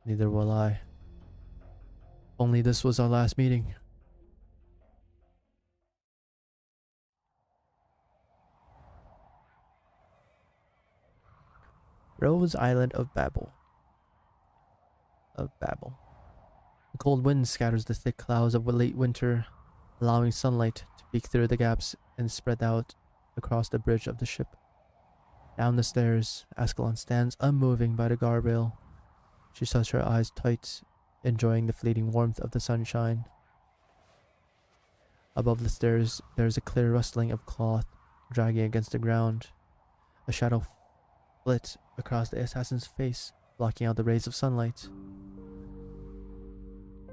Neither will I. Only this was our last meeting. Rose Island of Babel. The cold wind scatters the thick clouds of late winter, allowing sunlight to peek through the gaps and spread out across the bridge of the ship. Down the stairs, Ascalon stands unmoving by the guardrail. She shuts her eyes tight, enjoying the fleeting warmth of the sunshine. Above the stairs, there is a clear rustling of cloth dragging against the ground. A shadow flit across the assassin's face, blocking out the rays of sunlight.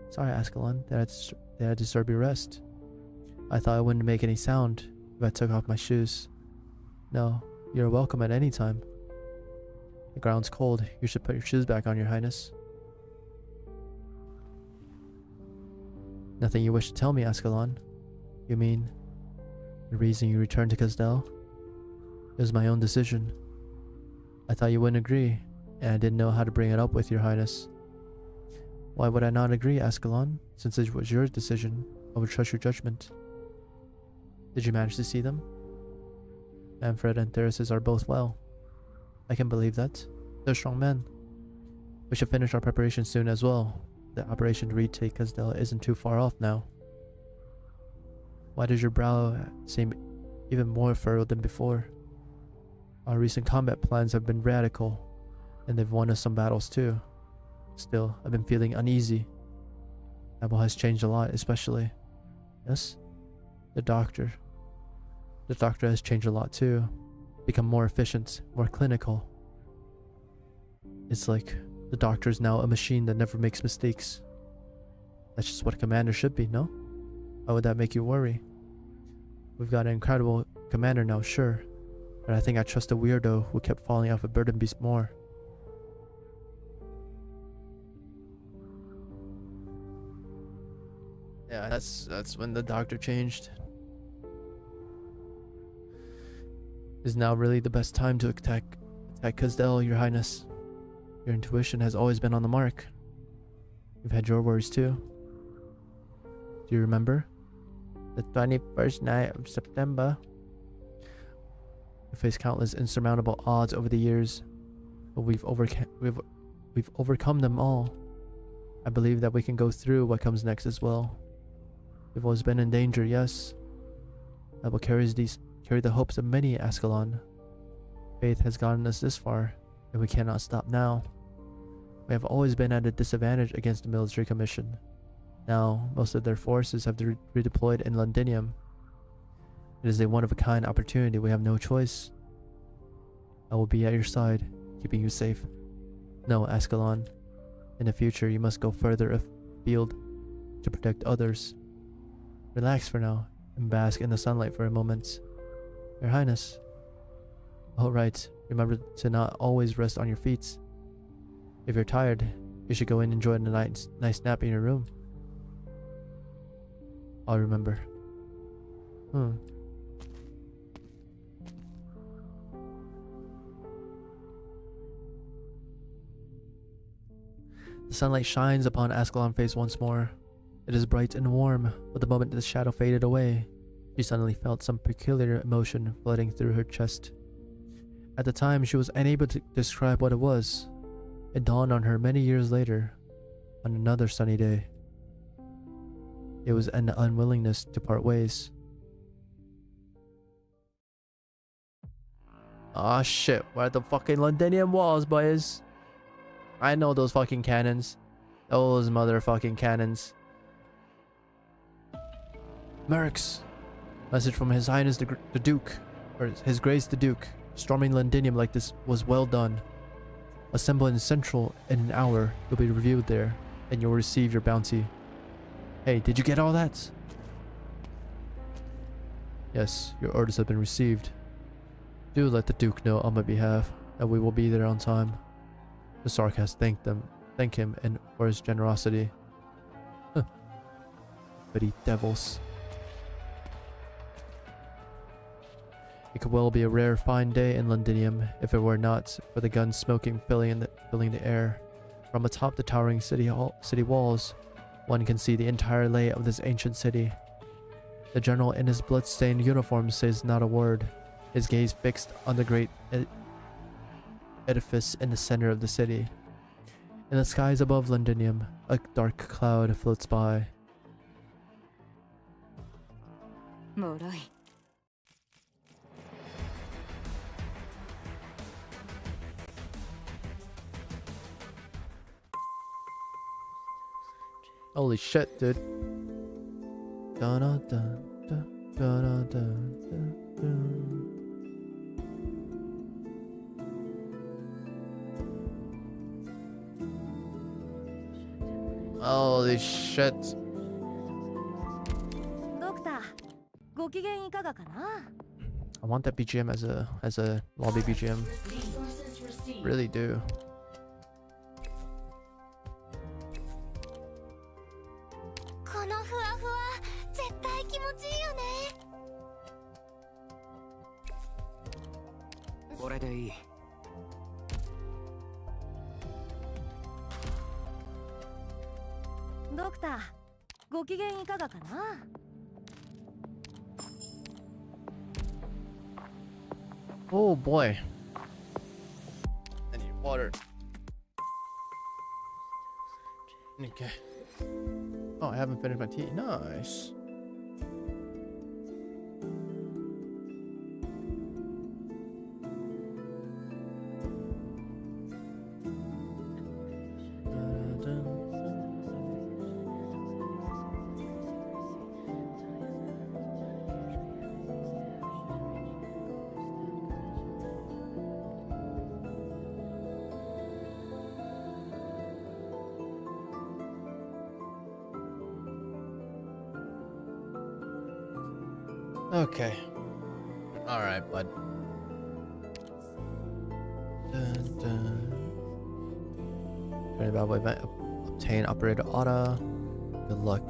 Sorry, Ascalon, did I disturb your rest? I thought I wouldn't make any sound if I took off my shoes. No, you're welcome at any time. The ground's cold. You should put your shoes back on, Your Highness. Nothing you wish to tell me, Ascalon? You mean the reason you returned to Casdell? It was my own decision. I thought you wouldn't agree, and I didn't know how to bring it up with Your Highness. Why would I not agree, Ascalon? Since it was your decision, I would trust your judgment. Did you manage to see them? Manfred and Theresis are both well. I can believe that. They're strong men. We should finish our preparations soon as well. The operation to retake Casdell isn't too far off now. Why does your brow seem even more furrowed than before? Our recent combat plans have been radical, and they've won us some battles too. Still, I've been feeling uneasy. Babel has changed a lot, especially. Yes? The doctor. The doctor has changed a lot too. Become more efficient, more clinical. It's like the doctor is now a machine that never makes mistakes. That's just what a commander should be, no? Why would that make you worry? We've got an incredible commander now, sure. But I think I trust a weirdo who kept falling off a burden beast more. Yeah, that's when the doctor changed. Is now really the best time to attack Casdell, Your Highness. Your intuition has always been on the mark. You've had your worries too. Do you remember? The 21st night of September. We faced countless insurmountable odds over the years, but we've overcome them all. I believe that we can go through what comes next as well. We've always been in danger, yes. Babel carry the hopes of many, Ascalon. Faith has gotten us this far, and we cannot stop now. We have always been at a disadvantage against the military commission. Now, most of their forces have redeployed in Londinium. It is a one-of-a-kind opportunity. We have no choice. I will be at your side, keeping you safe. No, Ascalon. In the future, you must go further afield to protect others. Relax for now, and bask in the sunlight for a moment. Your Highness. All right, remember to not always rest on your feet. If you're tired, you should go in and enjoy a nice nap in your room. I'll remember. The sunlight shines upon Ascalon's face once more. It is bright and warm, but the moment the shadow faded away, she suddenly felt some peculiar emotion flooding through her chest. At the time, she was unable to describe what it was. It dawned on her many years later, on another sunny day. It was an unwillingness to part ways. Aw shit, we're at the fucking Londinium walls, boys. I know those fucking cannons. Those motherfucking cannons. Mercs! Message from His Highness the Duke, or His Grace the Duke. Storming Londinium like this was well done. Assemble in Central in an hour. You'll be reviewed there, and you'll receive your bounty. Hey, did you get all that? Yes, your orders have been received. Do let the Duke know on my behalf that we will be there on time. The Sarkas thank him and for his generosity. Huh. Bloody devils. It could well be a rare fine day in Londinium if it were not for the guns smoking filling the air. From atop the towering city walls, one can see the entire lay of this ancient city. The general in his blood-stained uniform says not a word, his gaze fixed on the great edifice in the center of the city. In the skies above Londinium, a dark cloud floats by. Holy shit, dude. Holy shit. I want that BGM as a lobby BGM. Really do. ター、ご機嫌いかがかな。Oh boy. I need water. Okay. Oh, I haven't finished my tea. Nice. Okay. All right, bud. Dun, dun. Trying Babel event. Obtain operator auto. Good luck.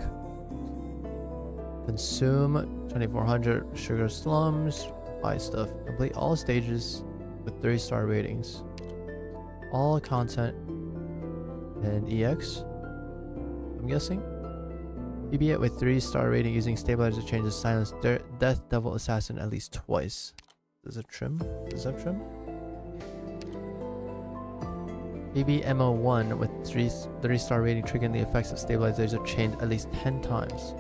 Consume 2400 sugar slums. Buy stuff. Complete all stages with 3-star ratings. All content and EX. I'm guessing. BB it with 3-star rating using stabilizer changes silence Death Devil Assassin at least twice. Does it trim? Does that trim? BB MO1 with 3-star rating triggering the effects of stabilizer chained at least 10 times.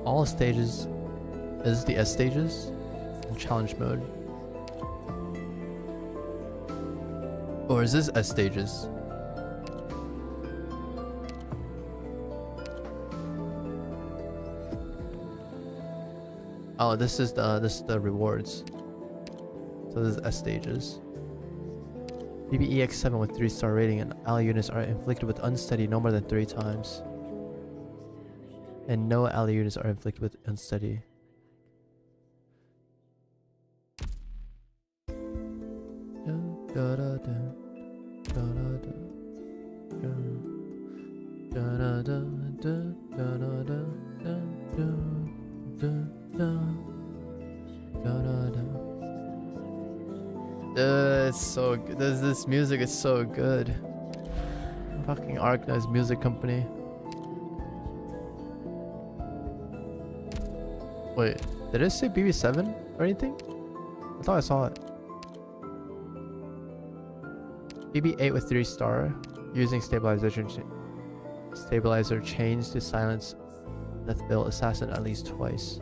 All stages. Is the S stages? In challenge mode. Or is this S stages? Oh, this is the rewards. So this is S stages. BBEX7 with 3-star rating and ally units are inflicted with unsteady no more than 3 times. And no ally units are inflicted with unsteady. It's so good. This music is so good. Fucking Arknights music company. Wait, did it say BB7 or anything? I thought I saw it. BB8 with 3-star using stabilizer chains to silence Death Devil Assassin at least twice.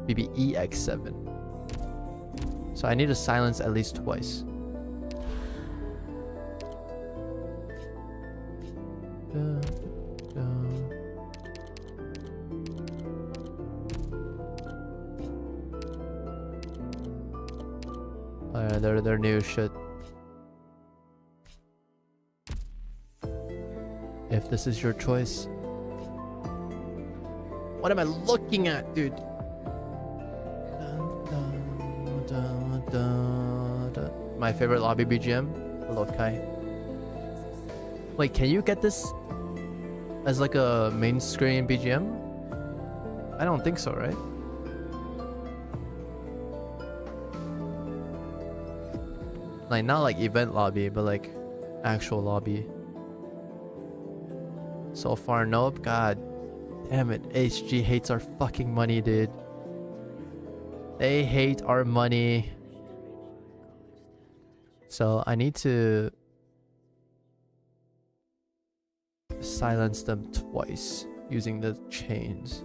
BBEX7. So I need to silence at least twice. They're new shit. If this is your choice. What am I looking at, dude? My favorite lobby BGM? Lokai. Wait, can you get this as like a main screen BGM? I don't think so, right? Like, not like event lobby, but like actual lobby. So far, nope. God damn it. HG hates our fucking money, dude. They hate our money. So I need to silence them twice using the chains.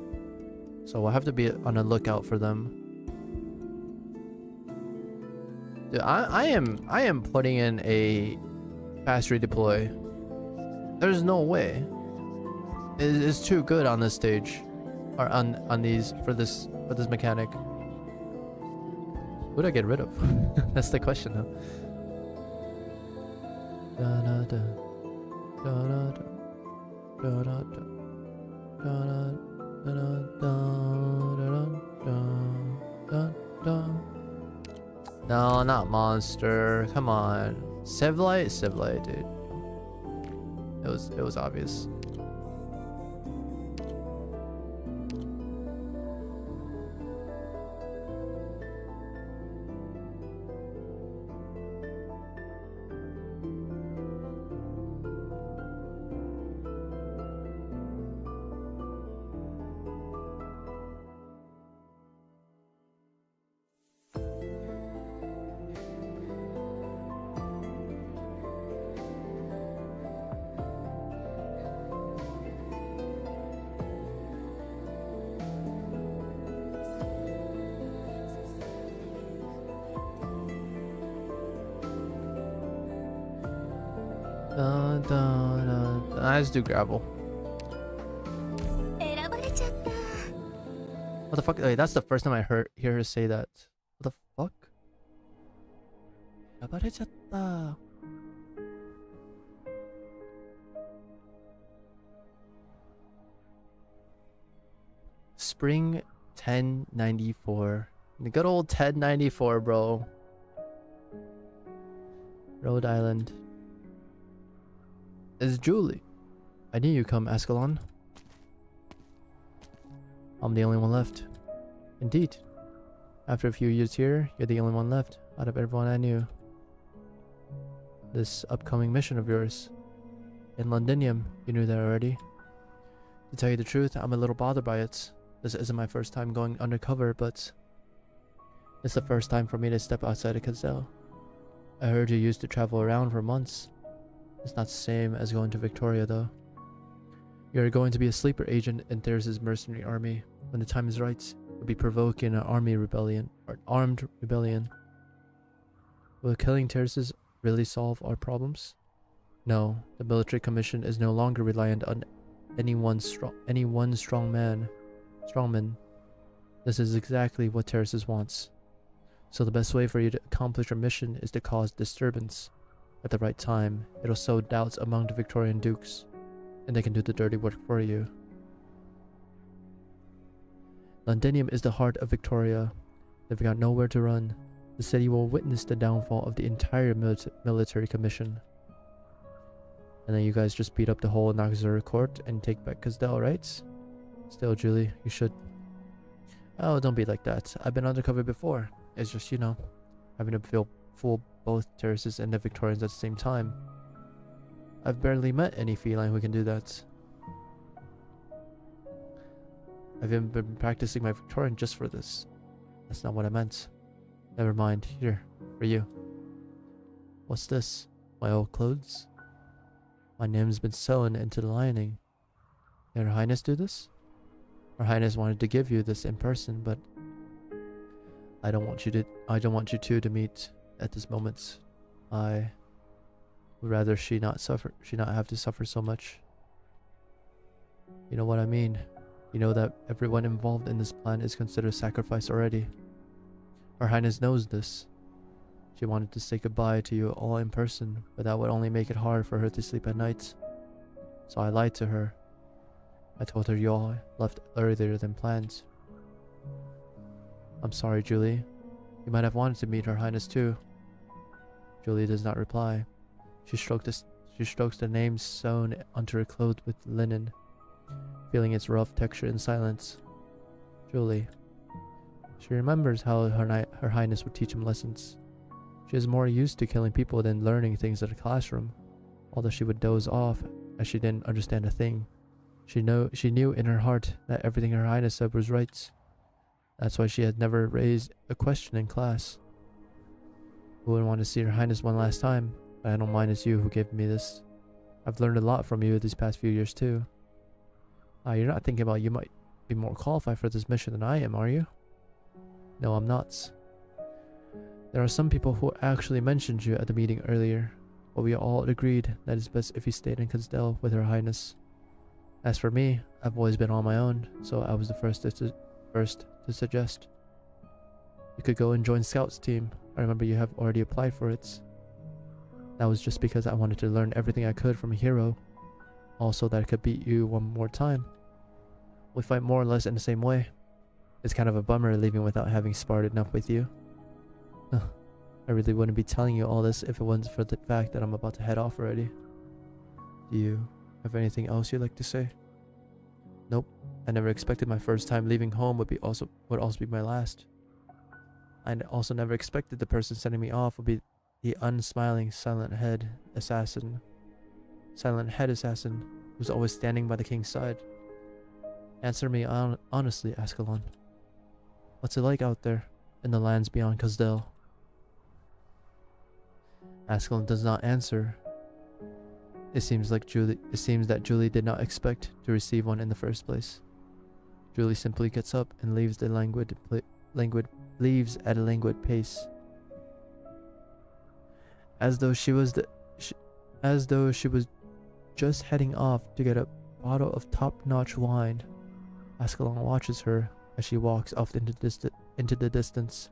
So I have to be on the lookout for them. Dude, I am putting in a fast redeploy. There's no way. It's too good on this stage, or on these for this mechanic. Who do I get rid of? That's the question now. No, not monster. Come on, Civilite, dude. It was obvious. Let's do gravel. What the fuck? Wait, that's the first time I hear her say that. What the fuck? 選ばれちゃった. Spring 1094. The good old 1094, bro. Rhode Island. It's Julie. I knew you'd come, Ascalon. I'm the only one left. Indeed. After a few years here, you're the only one left out of everyone I knew. This upcoming mission of yours. In Londinium, you knew that already. To tell you the truth, I'm a little bothered by it. This isn't my first time going undercover, but it's the first time for me to step outside of Cazel. I heard you used to travel around for months. It's not the same as going to Victoria, though. You're going to be a sleeper agent in There's mercenary army. When the time is right, you'll be provoking an armed rebellion. Will killing terrorists really solve our problems? No, the military commission is no longer reliant on any one strongman. This is exactly what terrorists wants. So the best way for you to accomplish your mission is to cause disturbance. At the right time, it'll sow doubts among the Victorian dukes, and they can do the dirty work for you. Londinium is the heart of Victoria. They've got nowhere to run. The city will witness the downfall of the entire military commission. And then you guys just beat up the whole Noxura court and take back Cazdell, right? Still, Julie, you should... Oh, don't be like that. I've been undercover before. It's just, you know, having to fool both terrorists and the Victorians at the same time. I've barely met any feline who can do that. I've even been practicing my Victorian just for this. That's not what I meant. Never mind. Here, for you. What's this? My old clothes? My name's been sewn into the lining. Did Her Highness do this? Her Highness wanted to give you this in person, but I don't want you two to meet at this moment. I would rather she not have to suffer so much. You know what I mean? You know that everyone involved in this plan is considered sacrifice already. Her Highness knows this. She wanted to say goodbye to you all in person, but that would only make it hard for her to sleep at night. So I lied to her. I told her you all left earlier than planned. I'm sorry, Julie. You might have wanted to meet Her Highness too. Julie does not reply. She strokes the name sewn onto her clothes with linen, feeling its rough texture in silence. Julie. She remembers how Her Highness would teach him lessons. She is more used to killing people than learning things in a classroom, although she would doze off as she didn't understand a thing. She knew in her heart that everything Her Highness said was right. That's why she had never raised a question in class. Who wouldn't want to see Her Highness one last time? But I don't mind, it's you who gave me this. I've learned a lot from you these past few years too. You're not thinking about you might be more qualified for this mission than I am, are you? No, I'm not. There are some people who actually mentioned you at the meeting earlier, but we all agreed that it's best if you stayed in Cazdell with Her Highness. As for me, I've always been on my own, so I was the first to suggest. You could go and join Scout's team. I remember you have already applied for it. That was just because I wanted to learn everything I could from a hero. Also that I could beat you one more time. We fight more or less in the same way. It's kind of a bummer leaving without having sparred enough with you. I really wouldn't be telling you all this if it wasn't for the fact that I'm about to head off already. Do you have anything else you'd like to say? Nope. I never expected my first time leaving home would also be my last. I also never expected the person sending me off would be the unsmiling silent head assassin who's always standing by the king's side. Answer me honestly, Ascalon. What's it like out there in the lands beyond Cazdell? Ascalon does not answer. It seems that Julie did not expect to receive one in the first place. Julie simply gets up and leaves at a languid pace, as though she was just heading off to get a bottle of top-notch wine. Ascalon watches her as she walks off into the distance.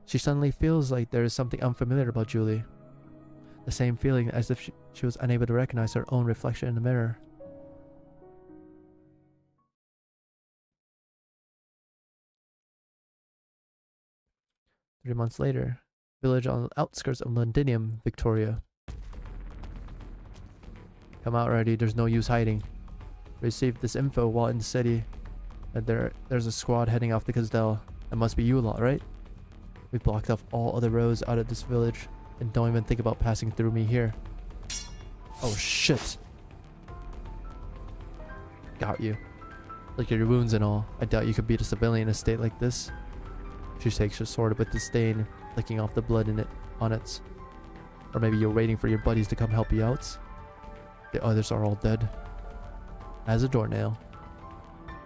She suddenly feels like there is something unfamiliar about Julie. The same feeling as if she was unable to recognize her own reflection in the mirror. Three months later, village on the outskirts of Londinium, Victoria. Come out already, there's no use hiding. Received this info while in the city that there's a squad heading off to Casdell. It must be you lot, right? We blocked off all other roads out of this village and don't even think about passing through me here. Oh shit. Got you. Look at your wounds and all. I doubt you could beat a civilian in a state like this. She takes her sword with disdain, licking off the blood on it. Or maybe you're waiting for your buddies to come help you out. The others are all dead. As a doornail.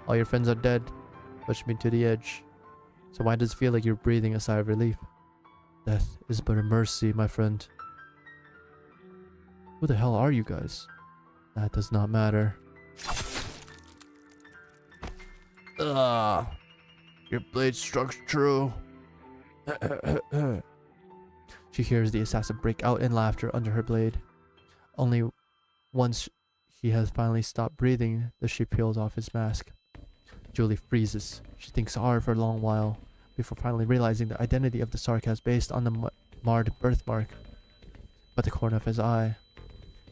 All your friends are dead. Pushed me to the edge. So why does it feel like you're breathing a sigh of relief? Death is but a mercy, my friend. Who the hell are you guys? That does not matter. Ugh. Your blade struck true. She hears the assassin break out in laughter under her blade. Only once he has finally stopped breathing does she peels off his mask. Julie freezes. She thinks hard for a long while before finally realizing the identity of the Sarkaz based on the marred birthmark. But the corner of his eye.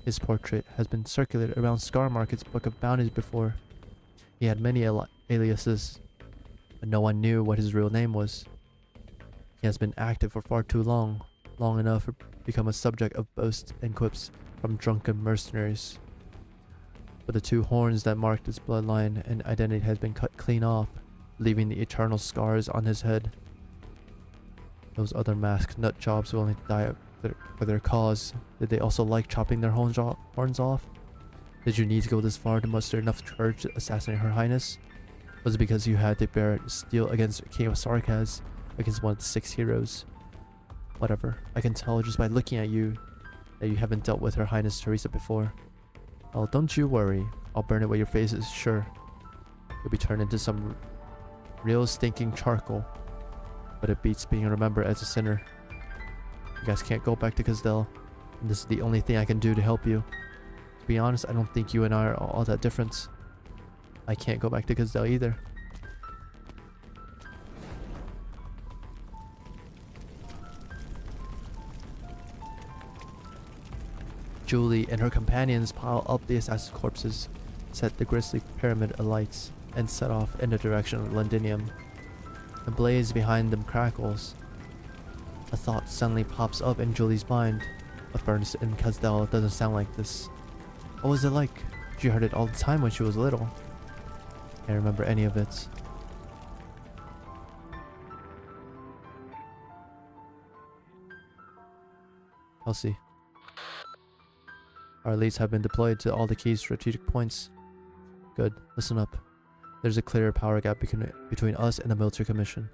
His portrait has been circulated around Scarmarket's book of bounties before. He had many aliases, but no one knew what his real name was. He has been active for far too long enough to become a subject of boasts and quips from drunken mercenaries. But the two horns that marked his bloodline and identity had been cut clean off, leaving the eternal scars on his head. Those other masked nut jobs willing to die for their cause, did they also like chopping their horns off? Did you need to go this far to muster enough courage to assassinate Her Highness? Was it because you had to bear steel against King of Sarkaz, against one of the 6 heroes? Whatever, I can tell just by looking at you that you haven't dealt with Her Highness Teresa before. Oh, don't you worry, I'll burn it where your face is, sure. You'll be turned into some real stinking charcoal, but it beats being remembered as a sinner. You guys can't go back to Casdell, and this is the only thing I can do to help you. To be honest, I don't think you and I are all that different. I can't go back to Casdell either. Julie and her companions pile up the assassin's corpses, set the grisly pyramid alight, and set off in the direction of Londinium. The blaze behind them crackles. A thought suddenly pops up in Julie's mind. A furnace in Casdell doesn't sound like this. What was it like? She heard it all the time when she was little. Can't remember any of it. Kelsey. Our elites have been deployed to all the key strategic points. Good, listen up. There's a clear power gap between us and the military commission.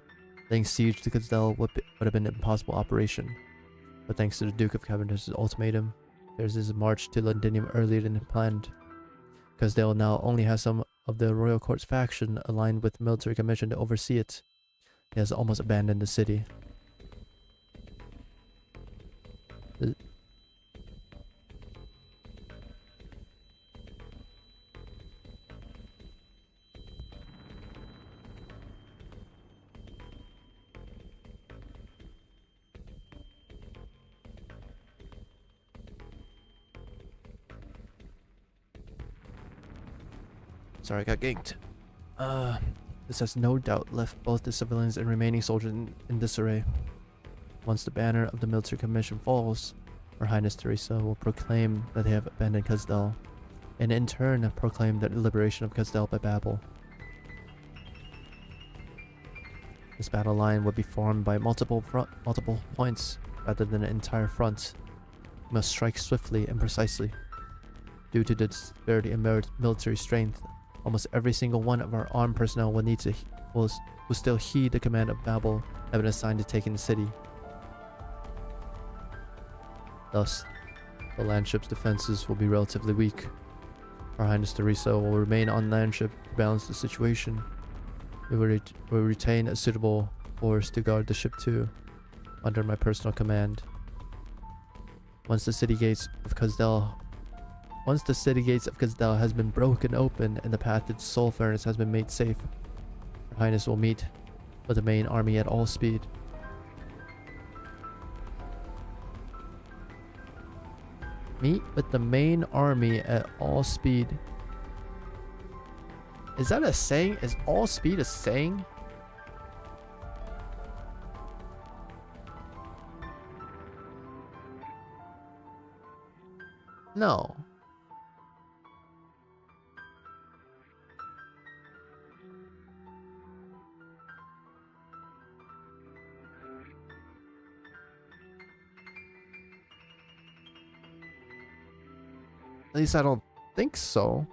Laying siege to Casdell would have been an impossible operation. But thanks to the Duke of Cavendish's ultimatum, there's this march to Londinium earlier than planned. Casdell now only has some of the royal court's faction aligned with the military commission to oversee it. He has almost abandoned the city. Sorry, I got ganked. This has no doubt left both the civilians and remaining soldiers in disarray. Once the banner of the military commission falls, Her Highness Teresa will proclaim that they have abandoned Casdell, and in turn proclaim the liberation of Casdell by Babel. This battle line would be formed by multiple points rather than an entire front. We must strike swiftly and precisely. Due to the disparity in military strength, almost every single one of our armed personnel will still heed the command of Babel that have been assigned to taking the city. Thus, The land ship's defenses will be relatively weak. Her Highness Teresa will remain on land ship to balance the situation. We will retain a suitable force to guard the ship too, under my personal command. Once the city gates of Kazdel has been broken open and the path to the Soul Furnace has been made safe, Her Highness will meet with the main army at all speed. Meet with the main army at all speed. Is that a saying? Is all speed a saying? No. At least I don't think so.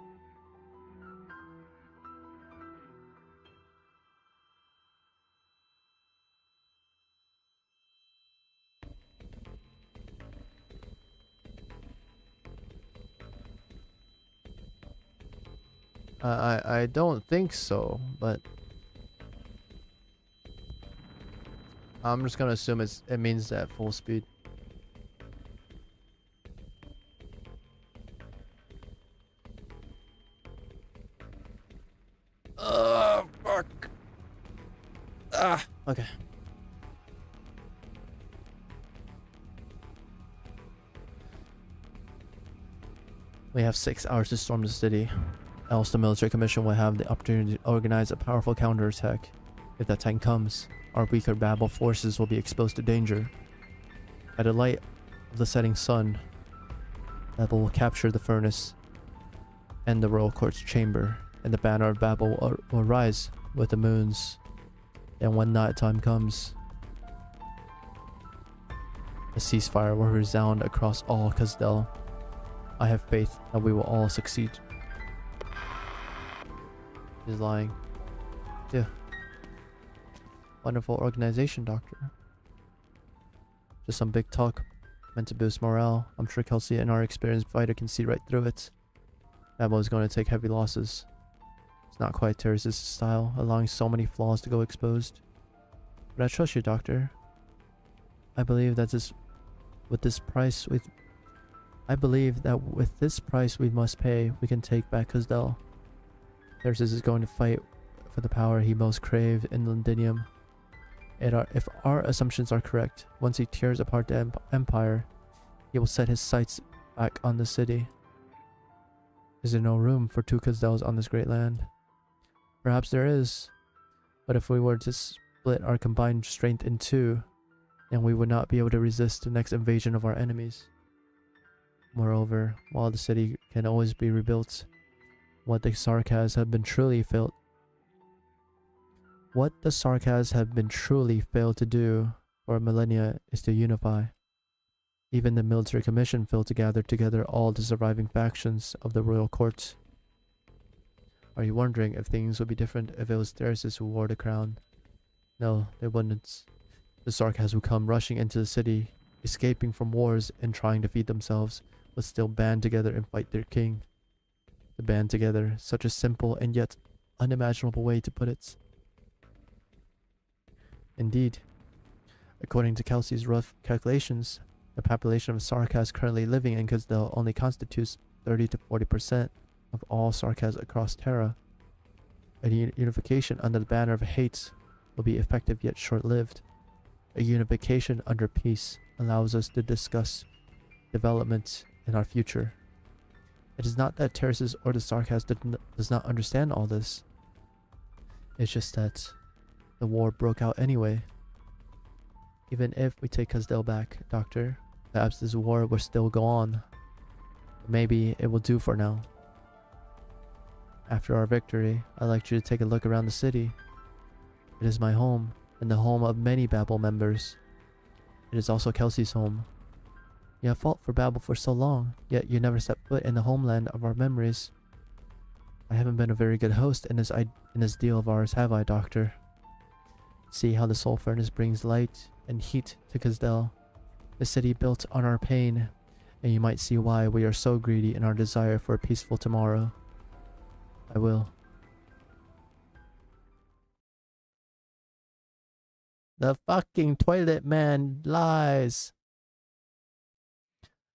I don't think so, but I'm just gonna assume it means at full speed. Fuck. Okay. We have 6 hours to storm the city. Else the military commission will have the opportunity to organize a powerful counterattack. If that time comes, our weaker Babel forces will be exposed to danger. By the light of the setting sun, Babel will capture the furnace and the royal court's chamber, and the banner of Babel will rise with the moons. And when night time comes, a ceasefire will resound across all Kazdel. I have faith that we will all succeed. He's lying. Yeah. Wonderful organization, Doctor. Just some big talk meant to boost morale. I'm sure Kelsey and our experienced fighter can see right through it. Babel is going to take heavy losses. It's not quite Teresa's style, allowing so many flaws to go exposed. But I trust you, Doctor. I believe that with this price we must pay, we can take back Kazdel. Teresa is going to fight for the power he most craved in Londinium. If our assumptions are correct, once he tears apart the Empire, he will set his sights back on the city. Is there no room for 2 Kazdels on this great land? Perhaps there is, but if we were to split our combined strength in 2, then we would not be able to resist the next invasion of our enemies. Moreover, while the city can always be rebuilt, what the Sarkaz have been truly failed to do for millennia is to unify. Even the military commission failed to gather together all the surviving factions of the royal court. Are you wondering if things would be different if it was Theresis who wore the crown? No, they wouldn't. The Sarkaz who come rushing into the city, escaping from wars and trying to feed themselves, would still band together and fight their king. To band together, such a simple and yet unimaginable way to put it. Indeed, according to Kelsey's rough calculations, the population of Sarkaz currently living in Kazdel only constitutes 30 to 40% of all Sarkaz across Terra. A unification under the banner of hate will be effective yet short-lived. A unification under peace allows us to discuss development in our future. It is not that Terraces or the Sarkaz does not understand all this. It's just that the war broke out anyway. Even if we take Kazdel back, Doctor, perhaps this war will still go on. Maybe it will do for now. After our victory, I'd like you to take a look around the city. It is my home, and the home of many Babel members. It is also Kelsey's home. You have fought for Babel for so long, yet you never set foot in the homeland of our memories. I haven't been a very good host in this deal of ours, have I, Doctor? See how the Soul Furnace brings light and heat to Kazdel, the city built on our pain, and you might see why we are so greedy in our desire for a peaceful tomorrow. I will. The fucking toilet man lies.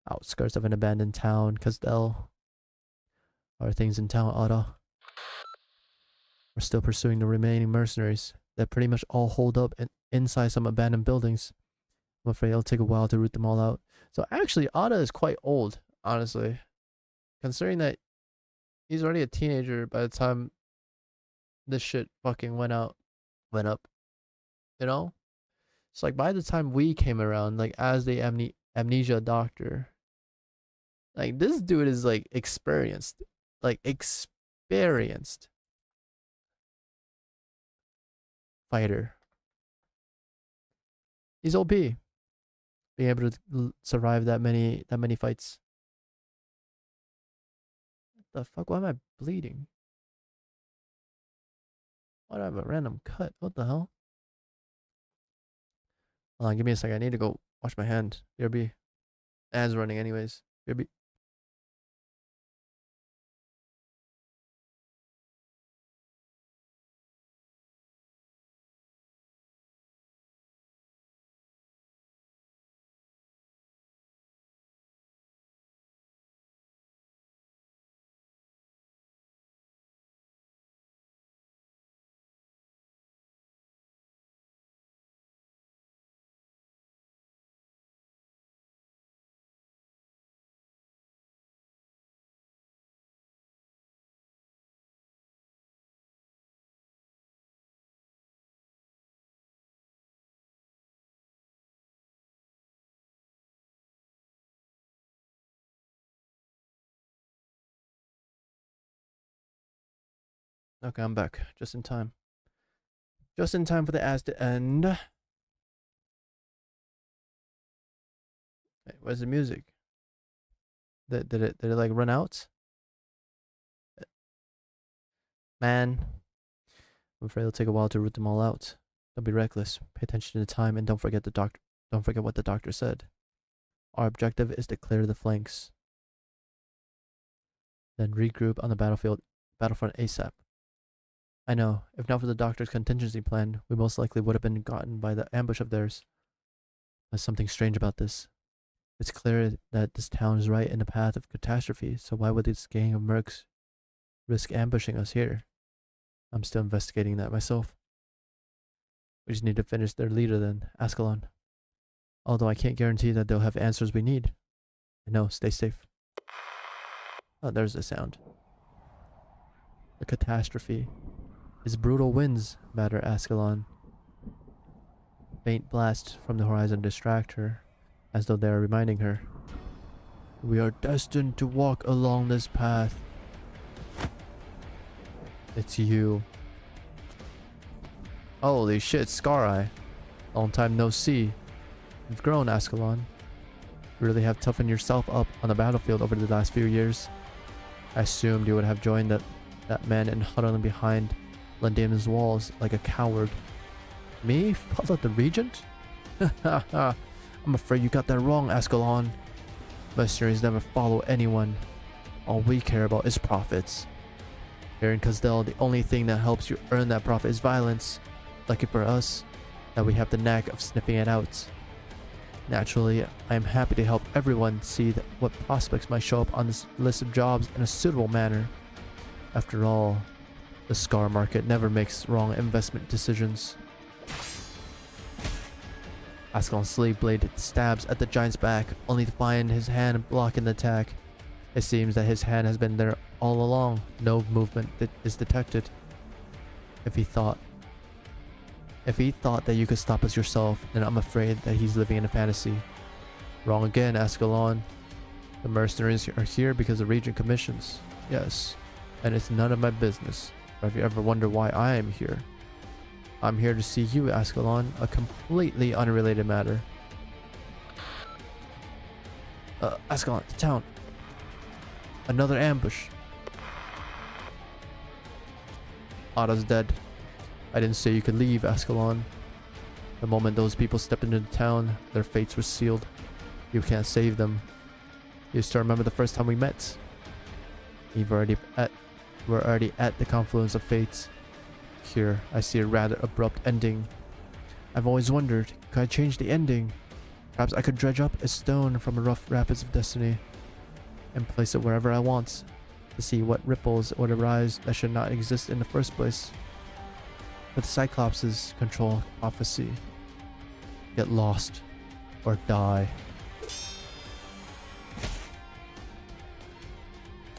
Outskirts of an abandoned town, Castel. Are things in town, Otto? We're still pursuing the remaining mercenaries. They're pretty much all holed up inside some abandoned buildings. I'm afraid it'll take a while to root them all out. So actually, Ada is quite old, honestly. Considering that he's already a teenager by the time this shit fucking went up. You know? It's like by the time we came around, like as the amnesia doctor, like this dude is like experienced. Like experienced fighter. He's OP. Being able to survive that many fights. What the fuck? Why am I bleeding? Why do I have a random cut? What the hell? Hold on, give me a second. I need to go wash my hand. BRB. Hands running anyways. BRB. Okay, I'm back. Just in time. Just in time for the ads to end. Wait, where's the music? Did it like run out? Man. I'm afraid it'll take a while to root them all out. Don't be reckless. Pay attention to the time and don't forget what the doctor said. Our objective is to clear the flanks. Then regroup on the battlefront ASAP. I know, if not for the doctor's contingency plan, we most likely would have been gotten by the ambush of theirs. There's something strange about this. It's clear that this town is right in the path of catastrophe, so why would this gang of mercs risk ambushing us here? I'm still investigating that myself. We just need to finish their leader then, Ascalon. Although I can't guarantee that they'll have answers we need. I know, stay safe. Oh, there's the sound. The catastrophe. Its brutal winds batter Ascalon. Faint blasts from the horizon distract her, as though they are reminding her. We are destined to walk along this path. It's you. Holy shit, Scar Eye. Long time no see. You've grown, Ascalon. You really have toughened yourself up on the battlefield over the last few years. I assumed you would have joined that man in huddling behind Landamon's walls like a coward. Me? Follow the regent? I'm afraid you got that wrong, Ascalon. Mercenaries never follow anyone. All we care about is profits. Here in Castel, the only thing that helps you earn that profit is violence. Lucky for us, that we have the knack of sniffing it out. Naturally, I am happy to help everyone see what prospects might show up on this list of jobs in a suitable manner. After all, the Scar market never makes wrong investment decisions. Ascalon's slave blade stabs at the giant's back, only to find his hand blocking the attack. It seems that his hand has been there all along. No movement is detected. If he thought that you could stop us yourself, then I'm afraid that he's living in a fantasy. Wrong again, Ascalon. The mercenaries are here because of Regent commissions. Yes, and it's none of my business. Or if you ever wonder why I am here, I'm here to see you, Ascalon, a completely unrelated matter. Ascalon, the town. Another ambush. Ada's dead. I didn't say you could leave, Ascalon. The moment those people stepped into the town, their fates were sealed. You can't save them. Used to remember the first time we met. We're already at the confluence of fates. Here, I see a rather abrupt ending. I've always wondered, could I change the ending? Perhaps I could dredge up a stone from a rough rapids of destiny and place it wherever I want to see what ripples would arise that should not exist in the first place. But the Cyclopses control prophecy. Get lost or die.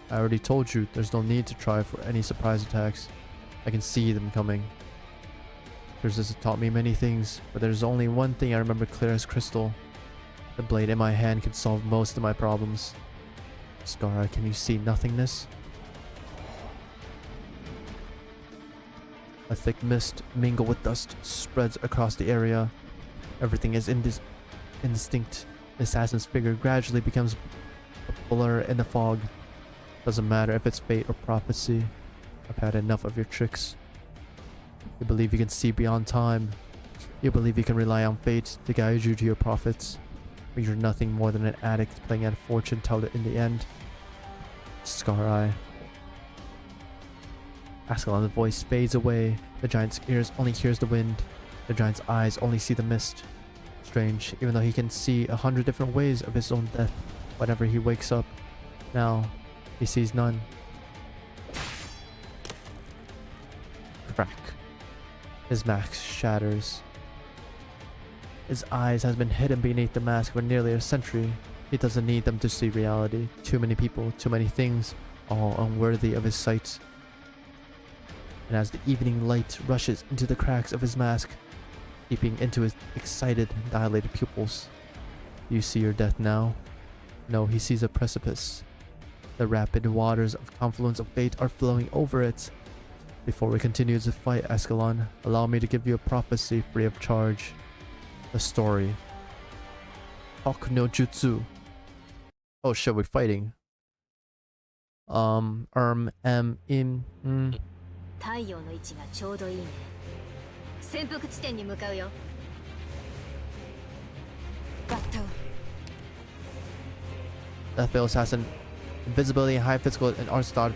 I already told you there's no need to try for any surprise attacks. I can see them coming. Curses have taught me many things, but there's only one thing I remember clear as crystal. The blade in my hand can solve most of my problems. Skara, can you see nothingness? A thick mist, mingled with dust, spreads across the area. Everything is indistinct. The assassin's figure gradually becomes a blur in the fog. Doesn't matter if it's fate or prophecy. I've had enough of your tricks. You believe you can see beyond time. You believe you can rely on fate to guide you to your profits. But you're nothing more than an addict playing at a fortune teller in the end. Scar Eye. Ascalon's voice fades away. The giant's ears only hears the wind. The giant's eyes only see the mist. Strange, even though he can see 100 different ways of his own death whenever he wakes up. Now, he sees none. Crack. His mask shatters. His eyes has been hidden beneath the mask for nearly a century. He doesn't need them to see reality. Too many people, too many things, all unworthy of his sight. And as the evening light rushes into the cracks of his mask, seeping into his excited, dilated pupils, you see your death now? No, he sees a precipice. The rapid waters of confluence of fate are flowing over it. Before we continue to fight, Ascalon, allow me to give you a prophecy free of charge. A story. Hok no Jutsu. Oh shit, we're fighting. Im. 太陽の位置がちょうどいいね。潜伏地点に向かうよ。バット。Deathveil Assassin. Invisibility, high physical, and art style,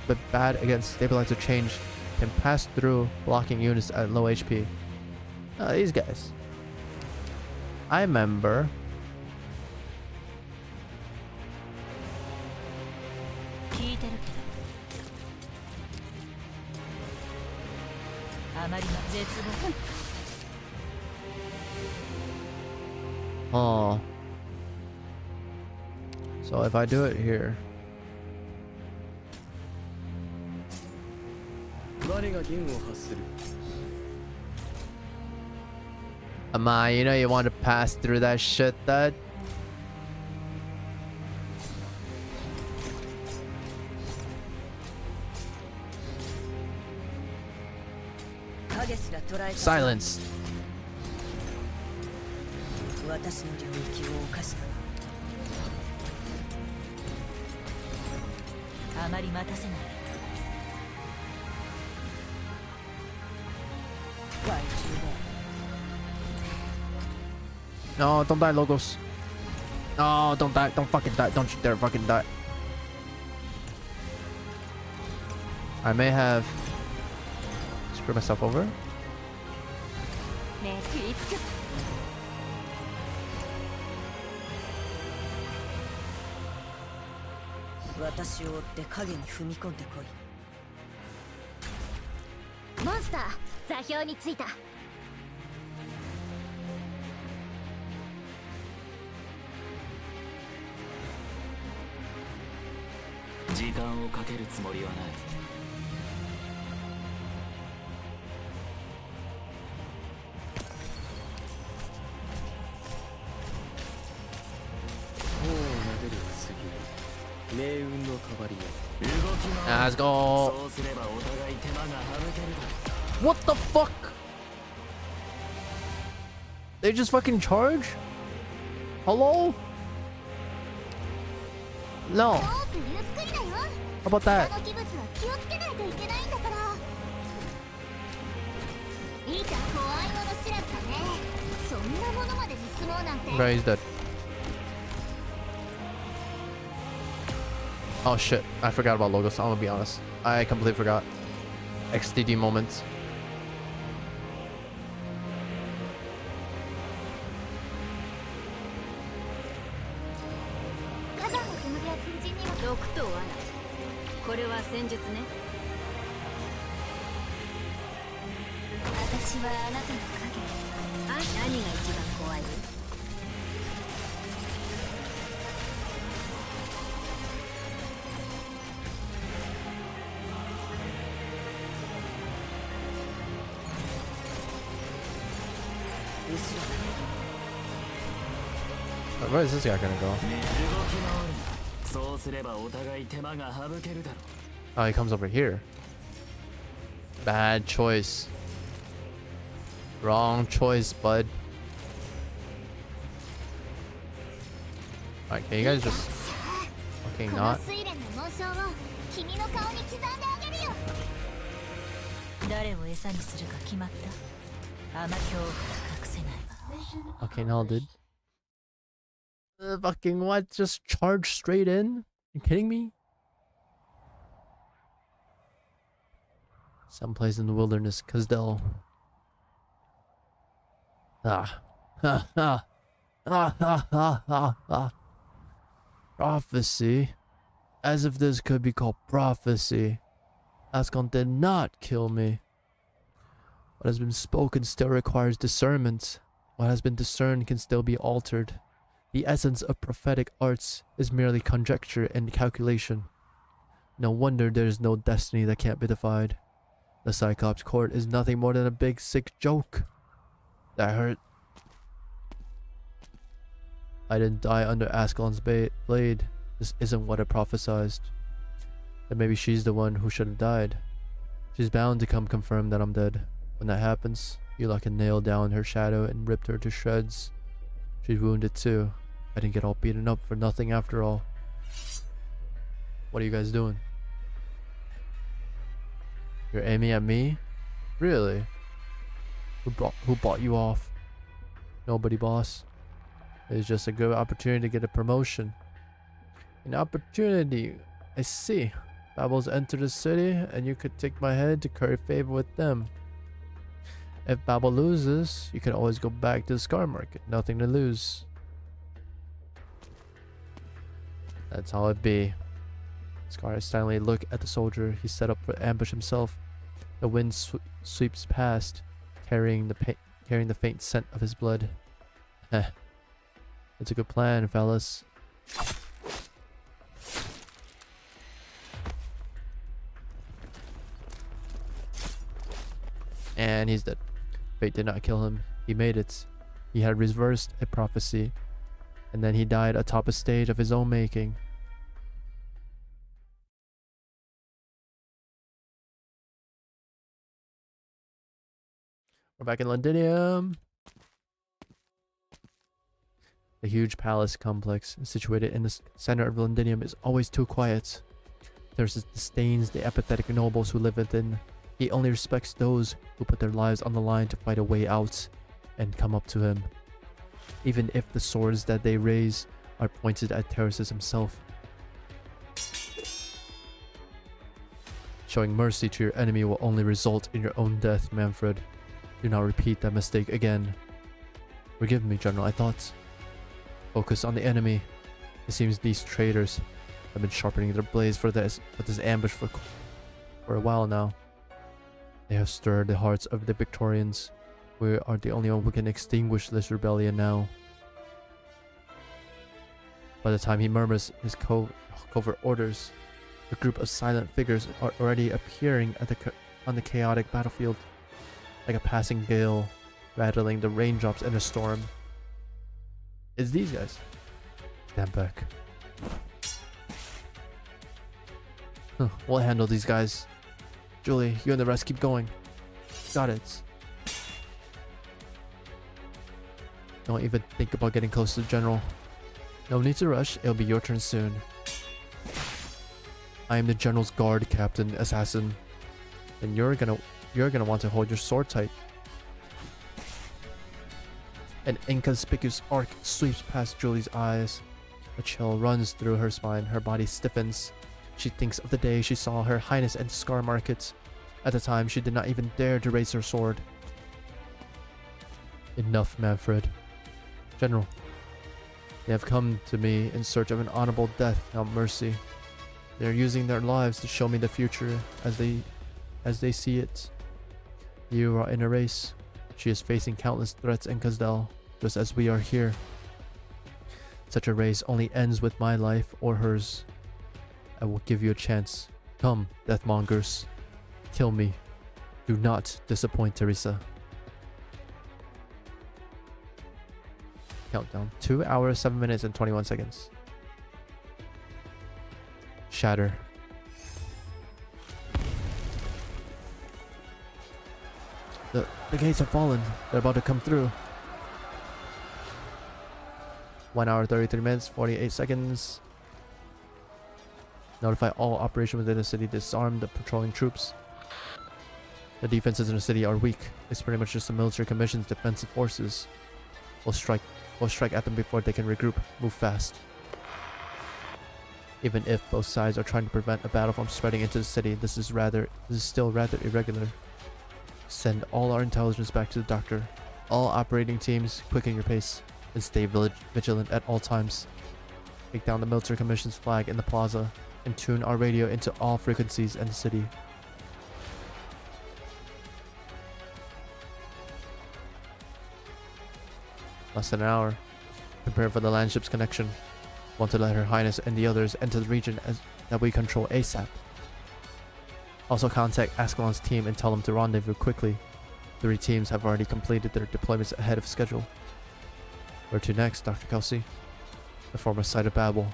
but bad against stabilizer change. Can pass through blocking units at low HP. These guys. I remember. Oh. So if I do it here. Amai, you know you want to pass through that shit, that. Silence. No, don't die, Logos. No, don't die. Don't fucking die. Don't you dare fucking die. I may have screwed myself over. Monster, 座標についた。時間をかけるつもりはない。Let's go. What the fuck? They just fucking charge? Hello? No. How about that? Right, he's dead. Oh shit, I forgot about logos. I'm gonna be honest. I completely forgot. XDD moments. Where is this guy gonna go? Oh, he comes over here. Bad choice. Wrong choice, bud. Alright, can you guys just... Okay, not. Okay, now, dude. Fucking what? Just charge straight in? You kidding me? Someplace in the wilderness, cause they'll... Prophecy? As if this could be called prophecy. Ascon did not kill me. What has been spoken still requires discernment. What has been discerned can still be altered. The essence of prophetic arts is merely conjecture and calculation. No wonder there is no destiny that can't be defied. The Cyclops court is nothing more than a big sick joke. That hurt. I didn't die under Ascalon's blade. This isn't what I prophesized. Then maybe she's the one who should have died. She's bound to come confirm that I'm dead. When that happens, you like a nail down her shadow and ripped her to shreds. She's wounded too. I didn't get all beaten up for nothing after all. What are you guys doing? You're aiming at me? Really? Who bought you off? Nobody, boss. It's just a good opportunity to get a promotion. An opportunity. I see. Babel's entered the city, and you could take my head to curry favor with them. If Babel loses, you can always go back to the Scar Market. Nothing to lose. That's how it be. Scar silently looked at the soldier he set up for ambush himself. The wind sweeps past, carrying the faint scent of his blood. Heh. It's a good plan, fellas. And he's dead. Fate did not kill him. He made it. He had reversed a prophecy. And then he died atop a stage of his own making. We're back in Londinium. The huge palace complex situated in the center of Londinium is always too quiet. There's disdains the apathetic nobles who live within. He only respects those who put their lives on the line to fight a way out and come up to him, even if the swords that they raise are pointed at Terraces himself. Showing mercy to your enemy will only result in your own death, Manfred. Do not repeat that mistake again. Forgive me, General, I thought. Focus on the enemy. It seems these traitors have been sharpening their blades for this ambush for a while now. They have stirred the hearts of the Victorians. We are the only one who can extinguish this rebellion now. By the time he murmurs his covert orders, a group of silent figures are already appearing on the chaotic battlefield, like a passing gale, rattling the raindrops in a storm. It's these guys. Stand back. We'll handle these guys. Julie, you and the rest keep going. Got it. Don't even think about getting close to the general. No need to rush, it'll be your turn soon. I am the general's guard, Captain Assassin. And you're gonna want to hold your sword tight. An inconspicuous arc sweeps past Julie's eyes. A chill runs through her spine, her body stiffens. She thinks of the day she saw Her Highness enter Scar Market. At the time, she did not even dare to raise her sword. Enough, Manfred. General, they have come to me in search of an honorable death, not mercy. They are using their lives to show me the future as they see it. You are in a race. She is facing countless threats in Kazdel, just as we are here. Such a race only ends with my life or hers. I will give you a chance. Come, Deathmongers. Kill me. Do not disappoint Teresa. Countdown. 2 hours, 7 minutes, and 21 seconds. Shatter. The gates have fallen. They're about to come through. 1 hour, 33 minutes, 48 seconds. Notify all operations within the city. Disarm the patrolling troops. The defenses in the city are weak. It's pretty much just the military commission's defensive forces. We'll strike at them before they can regroup. Move fast. Even if both sides are trying to prevent a battle from spreading into the city, this is still rather irregular. Send all our intelligence back to the doctor. All operating teams, quicken your pace and stay vigilant at all times. Take down the military commission's flag in the plaza and tune our radio into all frequencies in the city. Less than an hour. Prepare for the landship's connection. Want to let Her Highness and the others enter the region that we control ASAP. Also contact Ascalon's team and tell them to rendezvous quickly. 3 teams have already completed their deployments ahead of schedule. Where to next, Dr. Kelsey? The former site of Babel.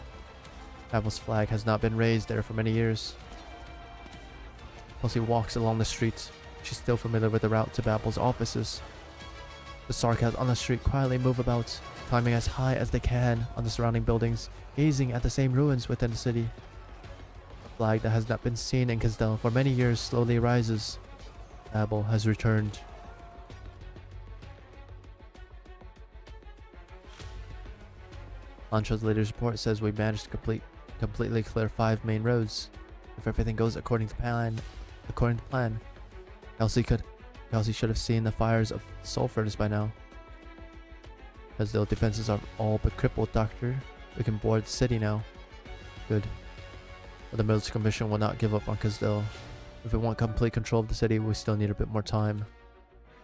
Babel's flag has not been raised there for many years. Kelsey walks along the street. She's still familiar with the route to Babel's offices. The Sarkas on the street quietly move about, climbing as high as they can on the surrounding buildings, gazing at the same ruins within the city. A flag that has not been seen in Kazdel for many years slowly rises. Babel has returned. Lantra's latest report says we managed to completely clear 5 main roads. If everything goes according to plan, Kelsey should have seen the fires of the Soul Furnace by now. Kazdel defenses are all but crippled, Doctor. We can board the city now. Good. But the military commission will not give up on Kazdel. If we want complete control of the city, we still need a bit more time.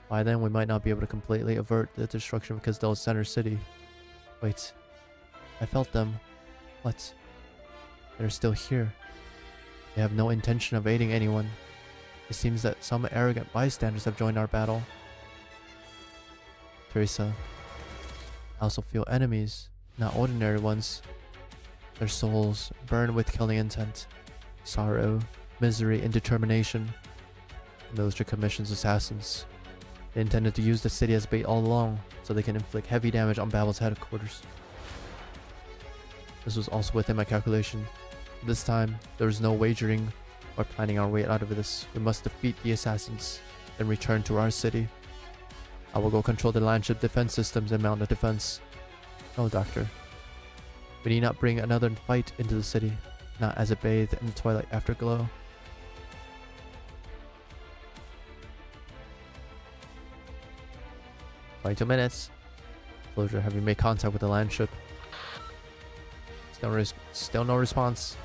By then, we might not be able to completely avert the destruction of Kazdel's center city. Wait. I felt them. What? They're still here. They have no intention of aiding anyone. It seems that some arrogant bystanders have joined our battle. Teresa, I also feel enemies, not ordinary ones. Their souls burn with killing intent, sorrow, misery, and determination. The military commission's assassins. They intended to use the city as bait all along, so they can inflict heavy damage on Babel's headquarters. This was also within my calculation. This time, there was no wagering or planning our way out of this. We must defeat the assassins, then return to our city. I will go control the landship defense systems and mount a defense. No, Doctor. We need not bring another fight into the city, not as a bathe in the twilight afterglow. "22 minutes. Closure, have you made contact with the landship?" Still no response.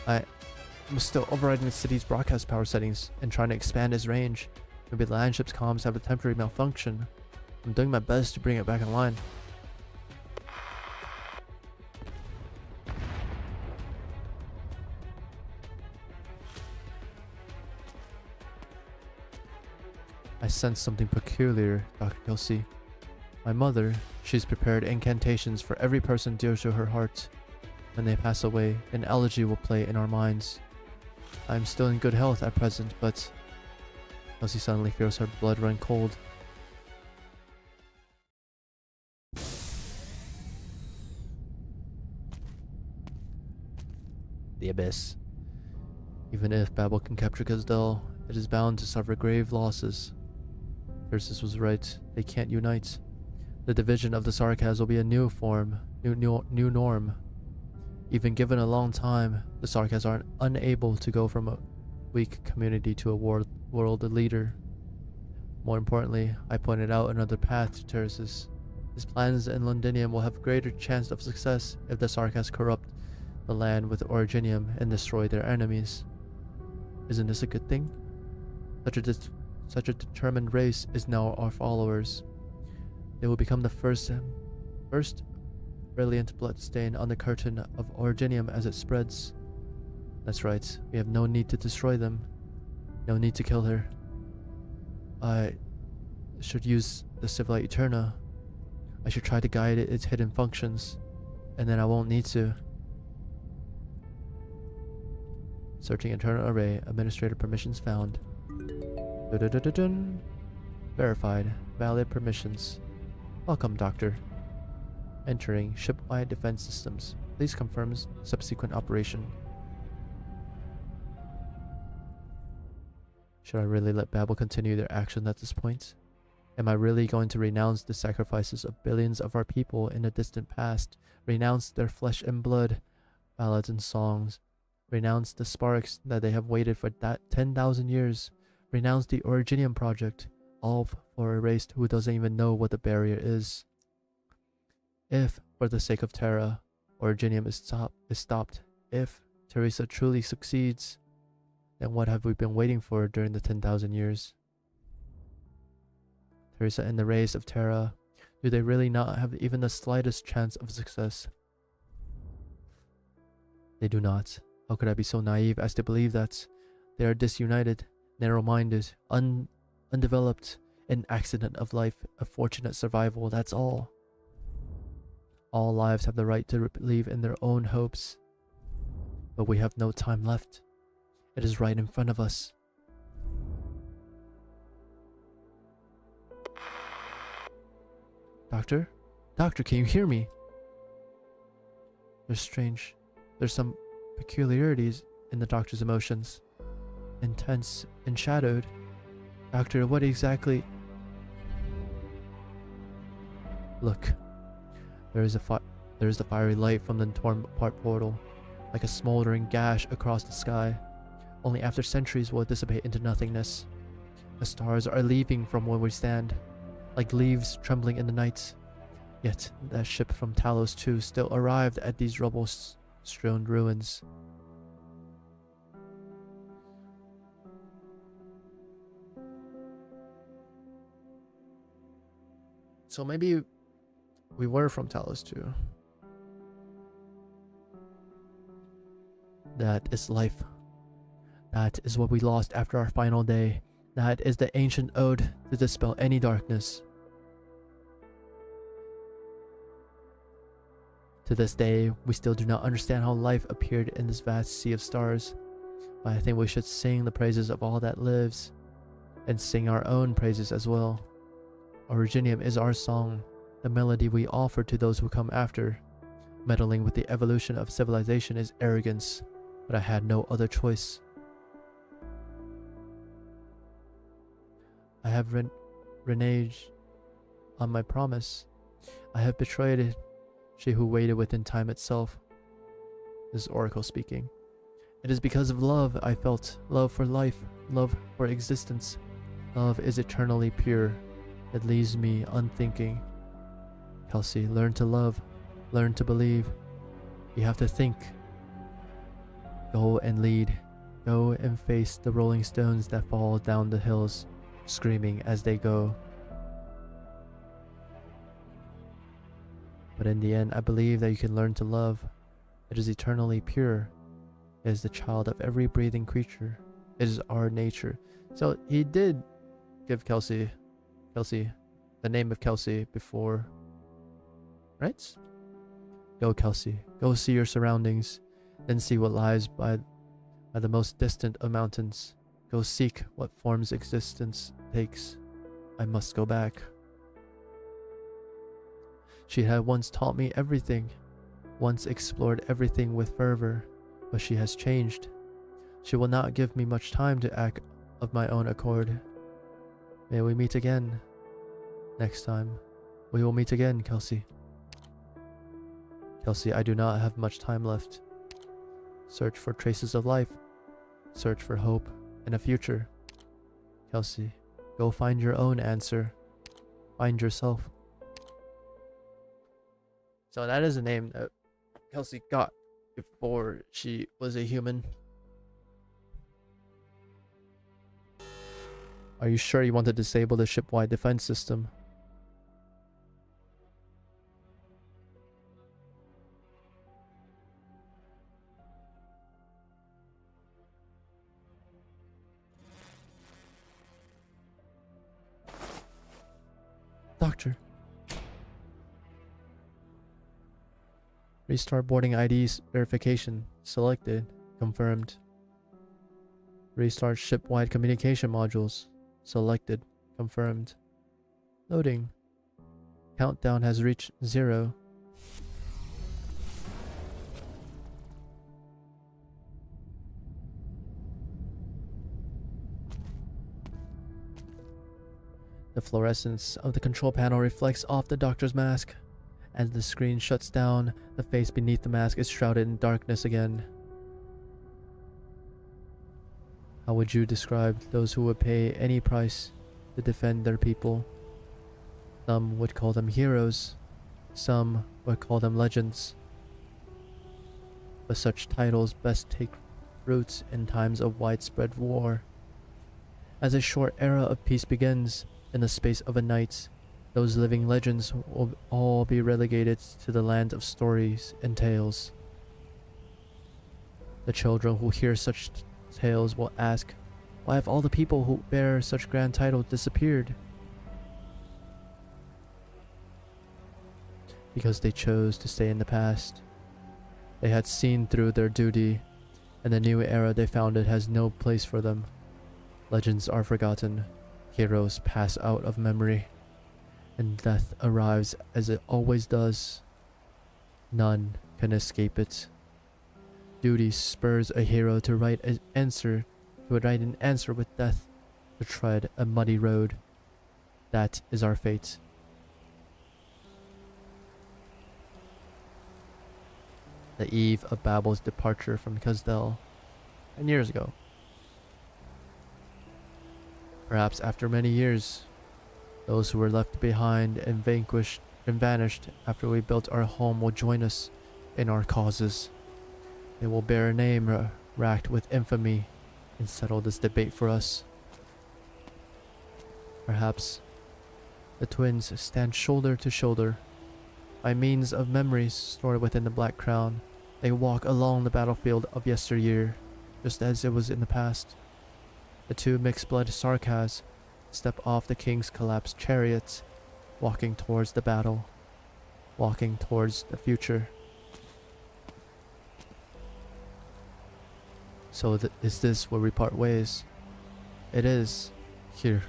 I'm still overriding the city's broadcast power settings and trying to expand its range. Maybe the landship's comms have a temporary malfunction. I'm doing my best to bring it back online. I sense something peculiar, Dr. Kelsey. My mother, she's prepared incantations for every person dear to her heart. When they pass away, an elegy will play in our minds. I'm still in good health at present, but Kelsey suddenly feels her blood run cold. The Abyss. Even if Babel can capture Kazdel, it is bound to suffer grave losses. Persis was right, they can't unite. The division of the Sarkaz will be a new norm. Even given a long time, the Sarkas are unable to go from a weak community to a world leader. More importantly, I pointed out another path to Terraces. His plans in Londinium will have greater chance of success if the Sarkas corrupt the land with Originium and destroy their enemies. Isn't this a good thing? Such a determined race is now our followers. They will become the first brilliant bloodstain on the curtain of Originium as it spreads. That's right, we have no need to destroy them. No need to kill her. I should use the Civilite Eterna. I should try to guide its hidden functions, and then I won't need to. Searching internal array, administrator permissions found. Dun-dun-dun-dun-dun. Verified, valid permissions. Welcome, Doctor. Entering ship-wide defense systems. Please confirm subsequent operation. Should I really let Babel continue their action at this point? Am I really going to renounce the sacrifices of billions of our people in the distant past? Renounce their flesh and blood, ballads and songs? Renounce the sparks that they have waited for 10,000 years? Renounce the Originium project, all for a race who doesn't even know what the barrier is? If, for the sake of Terra, Originium is stopped, if Teresa truly succeeds, then what have we been waiting for during the 10,000 years? Teresa and the race of Terra, do they really not have even the slightest chance of success? They do not. How could I be so naive as to believe that? They are disunited, narrow-minded, undeveloped, an accident of life, a fortunate survival, that's all. All lives have the right to believe in their own hopes. But we have no time left. It is right in front of us. Doctor? Doctor, can you hear me? There's some peculiarities in the doctor's emotions. Intense and shadowed. Doctor, what exactly? Look. There is the fiery light from the torn apart portal, like a smoldering gash across the sky. Only after centuries will it dissipate into nothingness. The stars are leaving from where we stand, like leaves trembling in the night. Yet that ship from Talos 2 still arrived at these rubble-strewn ruins. So maybe we were from Talos 2. That is life. That is what we lost after our final day. That is the ancient ode to dispel any darkness. To this day, we still do not understand how life appeared in this vast sea of stars. But I think we should sing the praises of all that lives, and sing our own praises as well. Originium is our song, the melody we offer to those who come after. Meddling with the evolution of civilization is arrogance, but I had no other choice. I have reneged on my promise. I have betrayed it. She who waited within time itself. This is Oracle speaking. It is because of love I felt. Love for life. Love for existence. Love is eternally pure. It leaves me unthinking. Kelsey, learn to love. Learn to believe. You have to think. Go and lead. Go and face the rolling stones that fall down the hills, screaming as they go. But in the end, I believe that you can learn to love. It is eternally pure. It is the child of every breathing creature. It is our nature. So he did give Kelsey, the name of Kelsey before, right? Go, Kelsey. Go see your surroundings, then see what lies by the most distant of mountains. Go seek what forms existence takes. I must go back. She had once taught me everything, once explored everything with fervor, but she has changed. She will not give me much time to act of my own accord. May we meet again. Next time, we will meet again, Kelsey. Kelsey, I do not have much time left. Search for traces of life. Search for hope and a future. Kelsey, go find your own answer. Find yourself. So that is a name that Kelsey got before she was a human. Are you sure you want to disable the ship-wide defense system? Doctor. Restart boarding IDs verification. Selected. Confirmed. Restart ship-wide communication modules. Selected. Confirmed. Loading. Countdown has reached 0. The fluorescence of the control panel reflects off the doctor's mask. As the screen shuts down, the face beneath the mask is shrouded in darkness again. How would you describe those who would pay any price to defend their people? Some would call them heroes. Some would call them legends. But such titles best take roots in times of widespread war. As a short era of peace begins, in the space of a night, those living legends will all be relegated to the land of stories and tales. The children who hear such tales will ask, why have all the people who bear such grand titles disappeared? Because they chose to stay in the past. They had seen through their duty, and the new era they founded has no place for them. Legends are forgotten. Heroes pass out of memory, and death arrives as it always does. None can escape it. Duty spurs a hero to write an answer with death, to tread a muddy road. That is our fate. The eve of Babel's departure from Kazdel 10 years ago. Perhaps after many years, those who were left behind and vanquished and vanished after we built our home will join us in our causes. They will bear a name racked with infamy and settle this debate for us. Perhaps the twins stand shoulder to shoulder. By means of memories stored within the Black Crown, they walk along the battlefield of yesteryear, just as it was in the past. The two mixed-blood Sarkaz step off the king's collapsed chariots, walking towards the battle, walking towards the future. So is this where we part ways? It is. Here.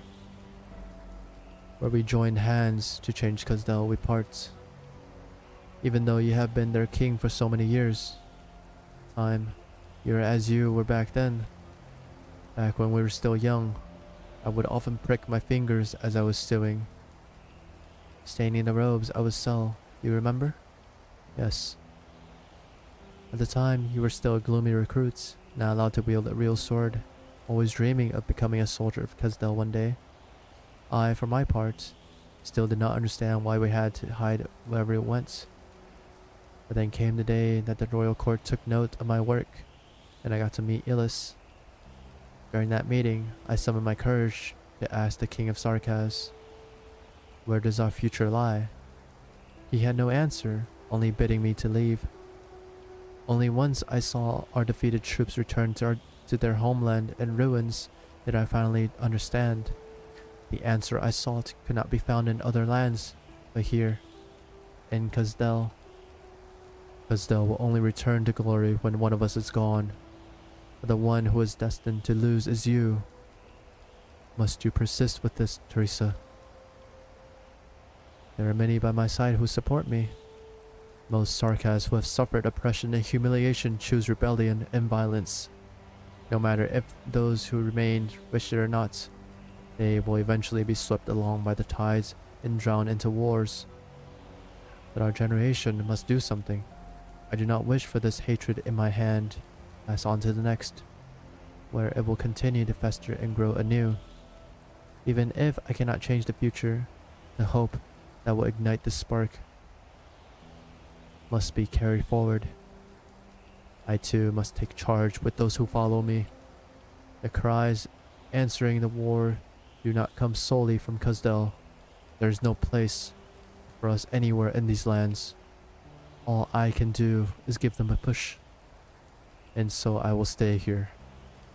Where we join hands to change Kazdel, we part. Even though you have been their king for so many years. Time, you're as you were back then. Back when we were still young, I would often prick my fingers as I was stewing. Staining the robes I would sell, you remember? Yes. At the time, you were still a gloomy recruit, not allowed to wield a real sword, always dreaming of becoming a soldier of Kazdel one day. I, for my part, still did not understand why we had to hide wherever it went. But then came the day that the royal court took note of my work, and I got to meet Illis. During that meeting, I summoned my courage to ask the King of Sarkaz, where does our future lie? He had no answer, only bidding me to leave. Only once I saw our defeated troops return to their homeland in ruins did I finally understand. The answer I sought could not be found in other lands, but here, in Kazdel. Kazdel will only return to glory when one of us is gone. But the one who is destined to lose is you. Must you persist with this, Teresa? There are many by my side who support me. Most Sarkaz who have suffered oppression and humiliation choose rebellion and violence. No matter if those who remained wish it or not, they will eventually be swept along by the tides and drowned into wars. But our generation must do something. I do not wish for this hatred in my hand pass on to the next, where it will continue to fester and grow anew. Even if I cannot change the future, the hope that will ignite the spark must be carried forward. I too must take charge with those who follow me. The cries answering the war do not come solely from Kazdel. There is no place for us anywhere in these lands. All I can do is give them a push. And so I will stay here.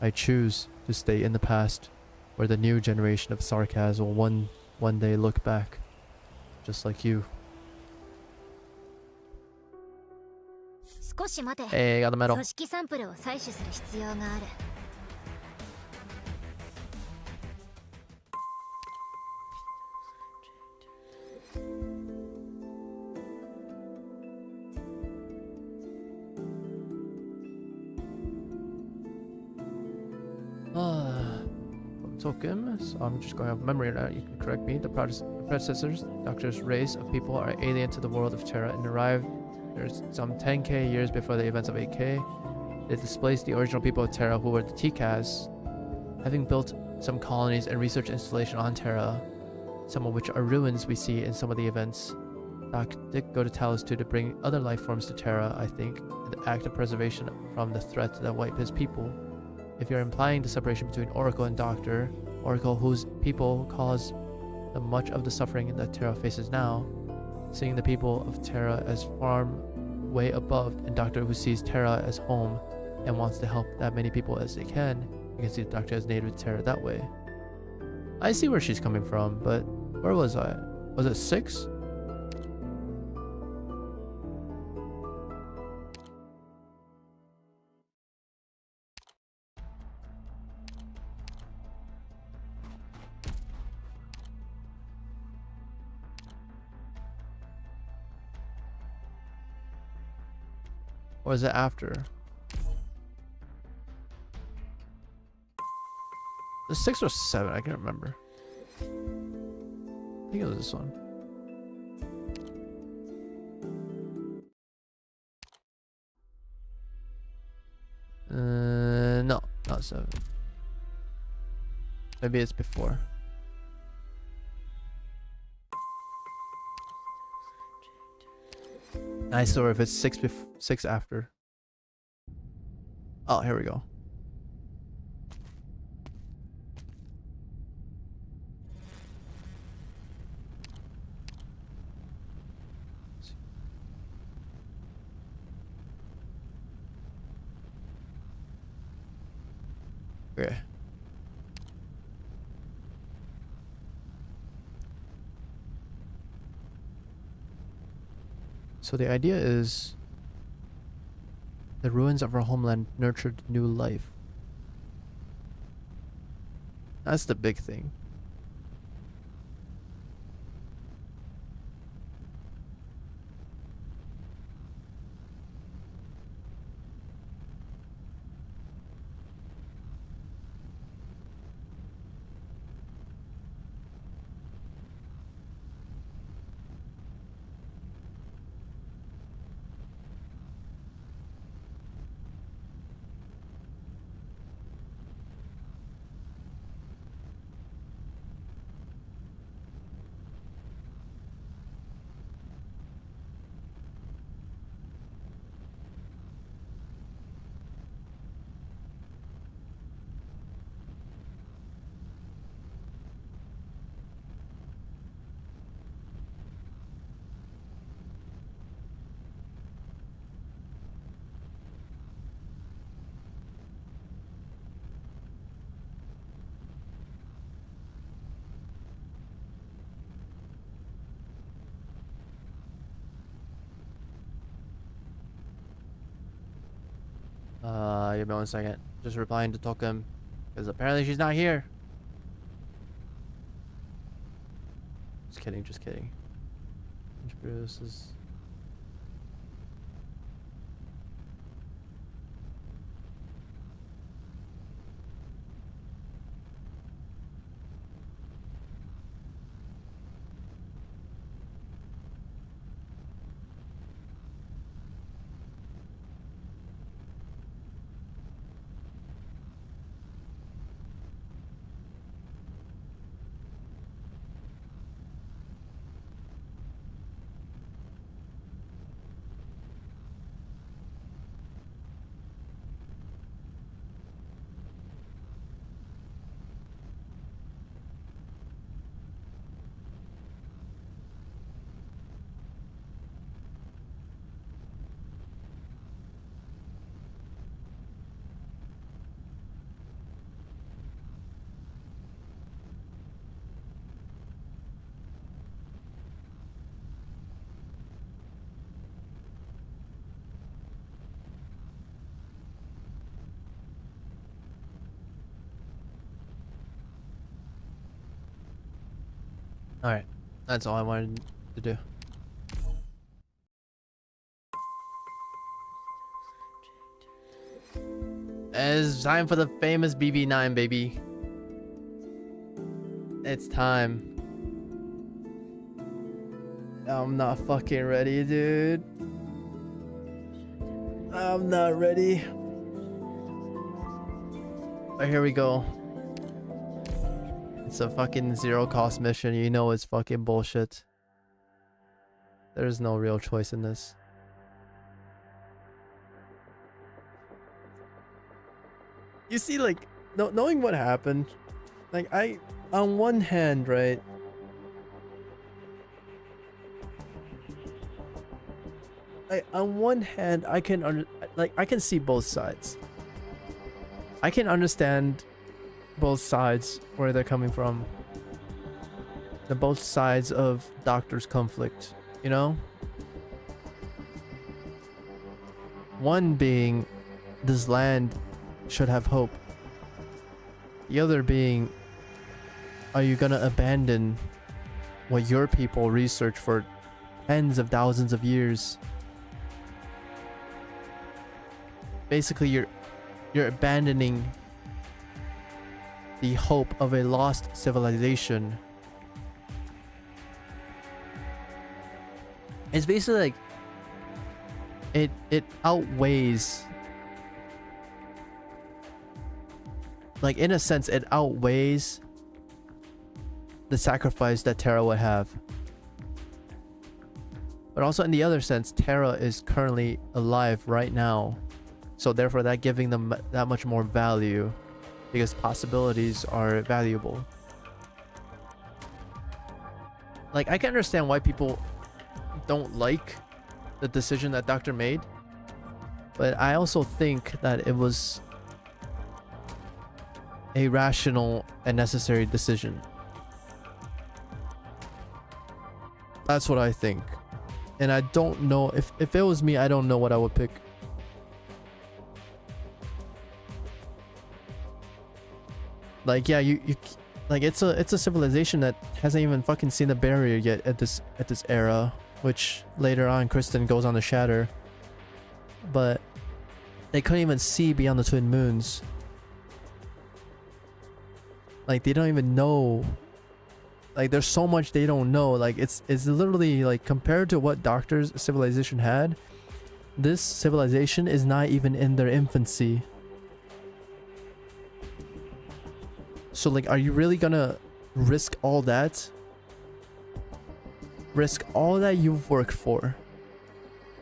I choose to stay in the past, where the new generation of Sarkaz will one day look back, just like you. 少し待て。 Hey, got the medal. 組織サンプルを採取する必要がある。Token, so I'm just going off memory now. You can correct me. The predecessors, Doctor's race of people are alien to the world of Terra and arrived there's some 10k years before the events of 8k. They displaced the original people of Terra, who were the T-Kaz, having built some colonies and research installation on Terra, some of which are ruins we see in some of the events. Doc did go to Talos 2 to bring other life forms to Terra, I think, in the act of preservation from the threat that wipe his people. If you're implying the separation between Oracle and Doctor, Oracle whose people cause the much of the suffering that Terra faces now, seeing the people of Terra as farm way above, and Doctor who sees Terra as home and wants to help that many people as they can, you can see the Doctor as native to Terra that way. I see where she's coming from, but where was I? Was it 6? Or is it after? The 6 or 7, I can't remember. I think it was this one. No, not 7. Maybe it's before. I saw if it's 6 after. Oh, here we go. Okay. So the idea is the ruins of our homeland nurtured new life. That's the big thing. Give me 1 second. Just replying to Tokum, because apparently she's not here. Just kidding, just kidding. Bruce is... Alright. That's all I wanted to do. It's time for the famous BB9, baby. It's time. I'm not fucking ready, dude. I'm not ready. But here we go. It's a fucking zero cost mission. You know it's fucking bullshit. There's no real choice in this. You see, like, knowing what happened, like, on one hand, right, on one hand, I can I can see both sides. I can understand both sides where they're coming from. The both sides of Doctor's conflict, you know? One being, this land should have hope. The other being, are you gonna abandon what your people researched for tens of thousands of years? Basically, you're abandoning the hope of a lost civilization. It's basically like it outweighs, like, in a sense, it outweighs the sacrifice that Terra would have. But also in the other sense, Terra is currently alive right now. So therefore that giving them that much more value, because possibilities are valuable. Like, I can understand why people don't like the decision that Doctor made, but I also think that it was a rational and necessary decision. That's what I think. And I don't know, if it was me, I don't know what I would pick. Like, yeah, you like, it's a civilization that hasn't even fucking seen the barrier yet at this era, which later on Kristen goes on to shatter. But they couldn't even see beyond the twin moons. Like, they don't even know. Like, there's so much they don't know. Like, it's literally, like, compared to what Doctor's civilization had, this civilization is not even in their infancy. So, like, are you really gonna risk all that? Risk all that you've worked for?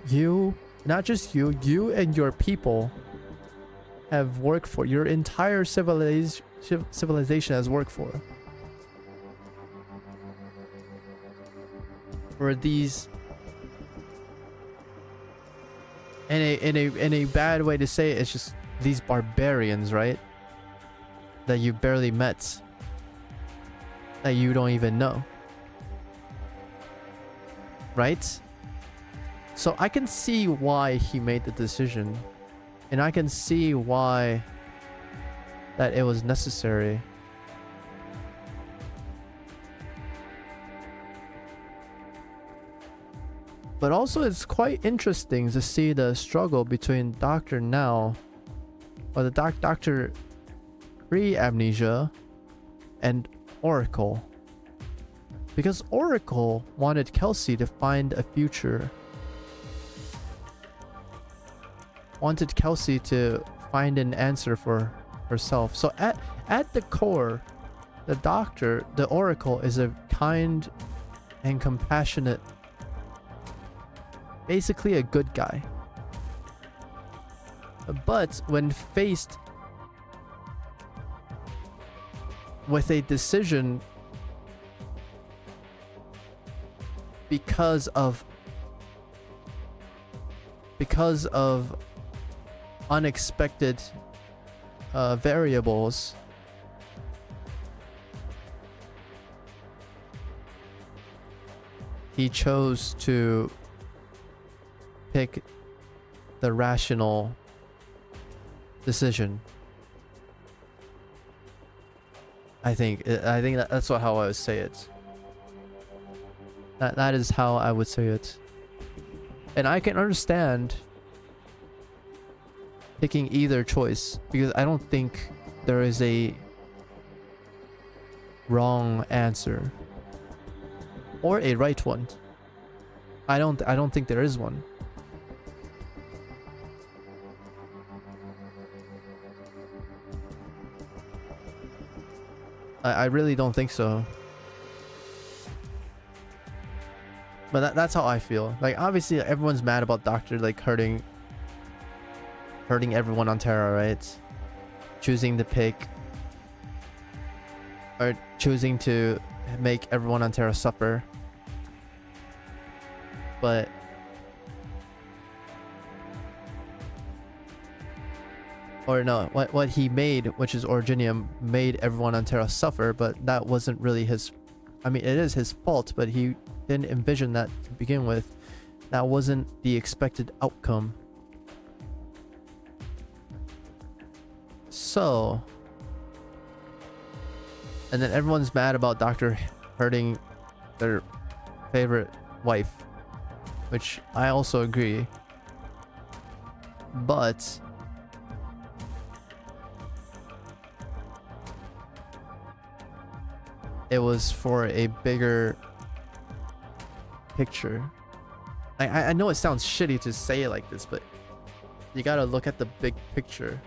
You, not just you, you and your people have worked for. Your entire civilization has worked for. For these, in a bad way to say it, it's just these barbarians, right? That you barely met, that you don't even know, right? So I can see why he made the decision, and I can see why that it was necessary. But also, it's quite interesting to see the struggle between Doctor now, or the Doctor pre-amnesia, and Oracle. Because Oracle wanted Kelsey to find a future. Wanted Kelsey to find an answer for herself. So at the core, the Doctor, the Oracle, is a kind and compassionate, basically a good guy. But when faced with a decision because of unexpected variables, he chose to pick the rational decision. I think that's how I would say it. That is how I would say it. And I can understand picking either choice because I don't think there is a wrong answer or a right one. I don't think there is one. I really don't think so. But that's how I feel. Like, obviously everyone's mad about Doctor like hurting everyone on Terra, right? Choosing to pick or choosing to make everyone on Terra suffer. But or no, what he made, which is Originium, made everyone on Terra suffer, but that wasn't really his. I mean, it is his fault, but he didn't envision that to begin with. That wasn't the expected outcome. So, and then everyone's mad about Doctor hurting their favorite wife, which I also agree. But it was for a bigger picture. I know it sounds shitty to say it like this, but you gotta look at the big picture.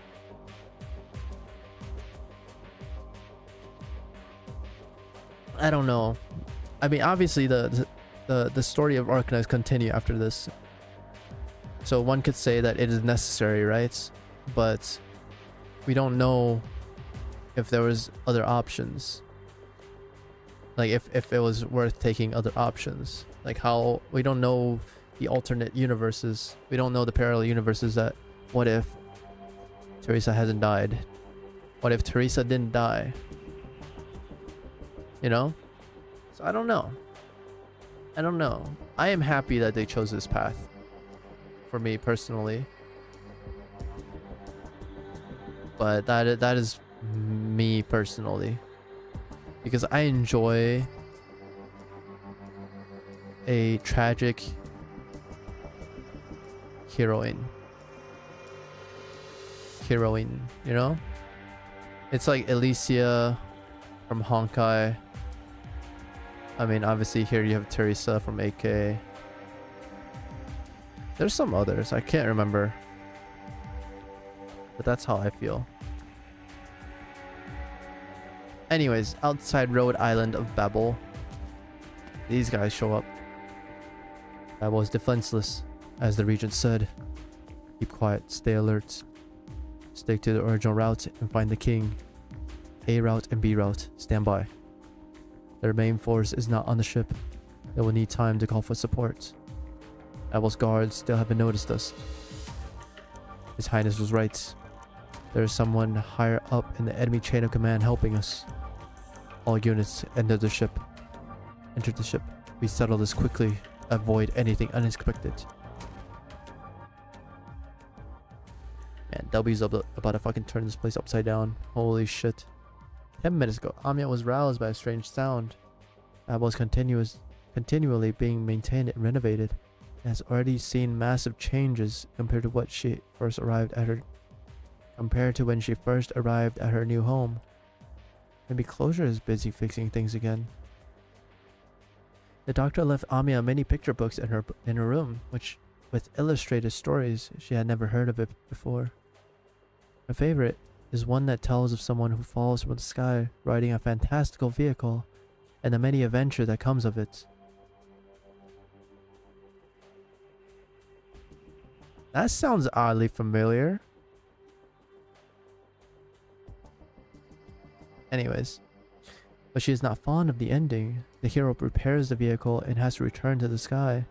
I don't know. I mean, obviously the story of Arknights continue after this, so one could say that it is necessary, right? But we don't know if there was other options. Like if it was worth taking other options. Like how we don't know the alternate universes. We don't know the parallel universes that what if Teresa hasn't died? What if Teresa didn't die? You know? So I don't know. I don't know. I am happy that they chose this path. For me personally. But that is me personally. Because I enjoy a tragic heroine, you know? It's like Alicia from Honkai. I mean, obviously here you have Teresa from AK. There's some others, I can't remember. But that's how I feel. Anyways, outside Rhode Island of Babel, these guys show up. Babel is defenseless, as the regent said. Keep quiet, stay alert. Stick to the original route and find the king. A route and B route, stand by. Their main force is not on the ship. They will need time to call for support. Babel's guards still haven't noticed us. His Highness was right. There is someone higher up in the enemy chain of command helping us. All units enter the ship. Enter the ship. We settle this quickly. Avoid anything unexpected. Man, W's about to fucking turn this place upside down. Holy shit. 10 minutes ago, Amiya was roused by a strange sound. Babel is continually being maintained and renovated. It has already seen massive changes compared to when she first arrived at her new home. Maybe Closure is busy fixing things again. The doctor left Amiya many picture books in her room, which with illustrated stories she had never heard of it before. Her favorite is one that tells of someone who falls from the sky riding a fantastical vehicle and the many adventure that comes of it. That sounds oddly familiar. Anyways, but she is not fond of the ending. The hero repairs the vehicle and has to return to the sky,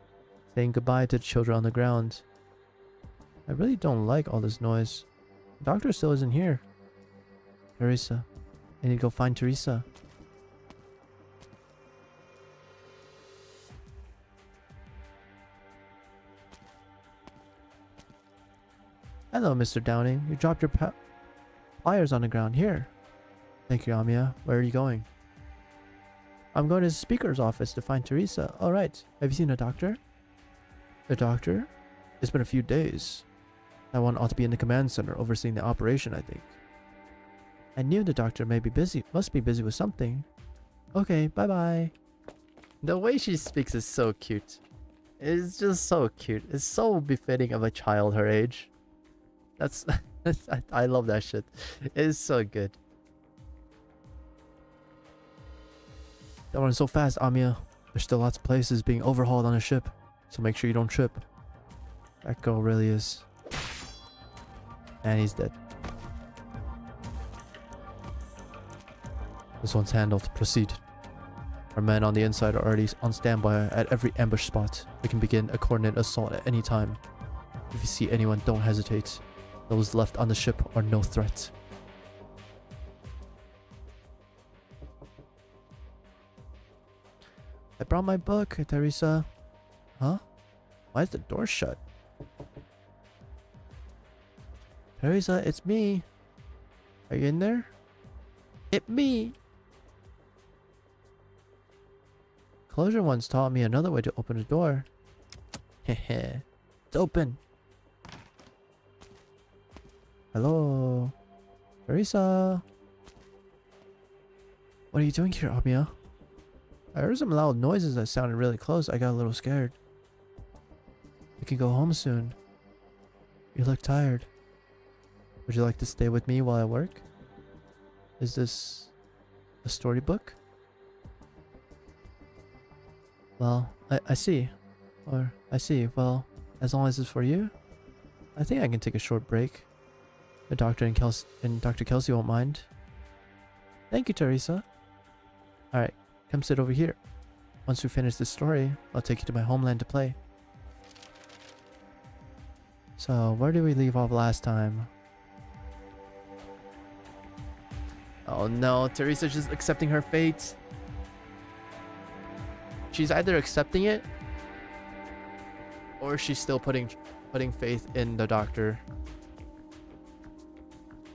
saying goodbye to the children on the ground. I really don't like all this noise. The doctor still isn't here. Teresa. I need to go find Teresa. Hello, Mr. Downing. You dropped your pliers on the ground. Here. Thank you, Amiya. Where are you going? I'm going to the speaker's office to find Teresa. All right. Have you seen a doctor? The doctor? It's been a few days. That one ought to be in the command center overseeing the operation, I think. I knew the doctor may be busy. Must be busy with something. Okay, bye-bye. The way she speaks is so cute. It's just so cute. It's so befitting of a child her age. That's... I love that shit. It's so good. Don't run so fast, Amiya. There's still lots of places being overhauled on a ship. So make sure you don't trip. That girl really is... And he's dead. This one's handled. Proceed. Our men on the inside are already on standby at every ambush spot. We can begin a coordinated assault at any time. If you see anyone, don't hesitate. Those left on the ship are no threat. I brought my book, Teresa. Huh? Why is the door shut? Teresa, it's me. Are you in there? It's me. Closure once taught me another way to open a door. Hehe. It's open. Hello? Teresa? What are you doing here, Amiya? I heard some loud noises that sounded really close. I got a little scared. We can go home soon. You look tired. Would you like to stay with me while I work? Is this a storybook? Well, I see. Or, I see. Well, as long as it's for you, I think I can take a short break. The doctor and Dr. Kelsey won't mind. Thank you, Teresa. Alright, come sit over here. Once we finish this story, I'll take you to my homeland to play. So, where did we leave off last time? Oh no, Teresa's just accepting her fate. She's either accepting it, or she's still putting faith in the doctor.